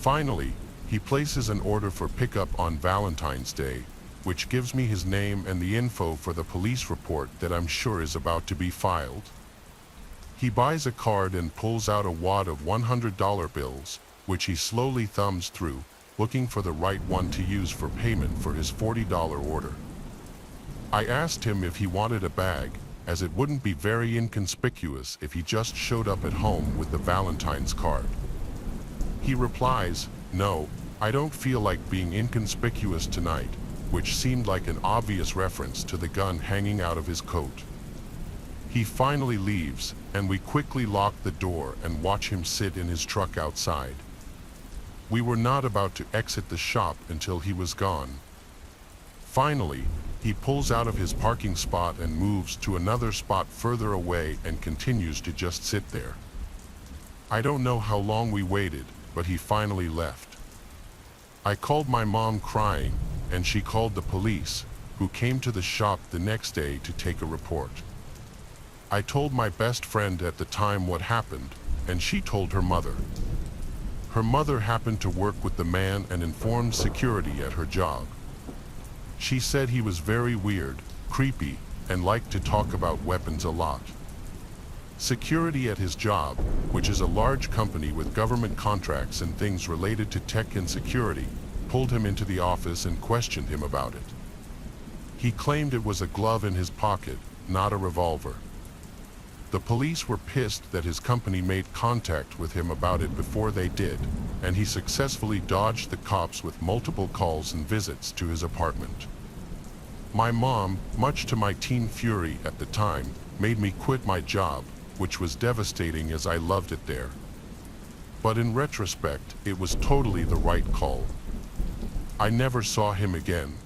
Finally, he places an order for pickup on Valentine's Day, which gives me his name and the info for the police report that I'm sure is about to be filed. He buys a card and pulls out a wad of $100 bills, which he slowly thumbs through, looking for the right one to use for payment for his $40 order. I asked him if he wanted a bag, as it wouldn't be very inconspicuous if he just showed up at home with the Valentine's card. He replies, "No, I don't feel like being inconspicuous tonight," which seemed like an obvious reference to the gun hanging out of his coat. He finally leaves, and we quickly lock the door and watch him sit in his truck outside. We were not about to exit the shop until he was gone. Finally, he pulls out of his parking spot and moves to another spot further away and continues to just sit there. I don't know how long we waited, but he finally left. I called my mom crying, and she called the police, who came to the shop the next day to take a report. I told my best friend at the time what happened, and she told her mother. Her mother happened to work with the man and informed security at her job. She said he was very weird, creepy, and liked to talk about weapons a lot. Security at his job, which is a large company with government contracts and things related to tech and security, pulled him into the office and questioned him about it. He claimed it was a glove in his pocket, not a revolver. The police were pissed that his company made contact with him about it before they did, and he successfully dodged the cops with multiple calls and visits to his apartment. My mom, much to my teen fury at the time, made me quit my job, which was devastating as I loved it there. But in retrospect, it was totally the right call. I never saw him again,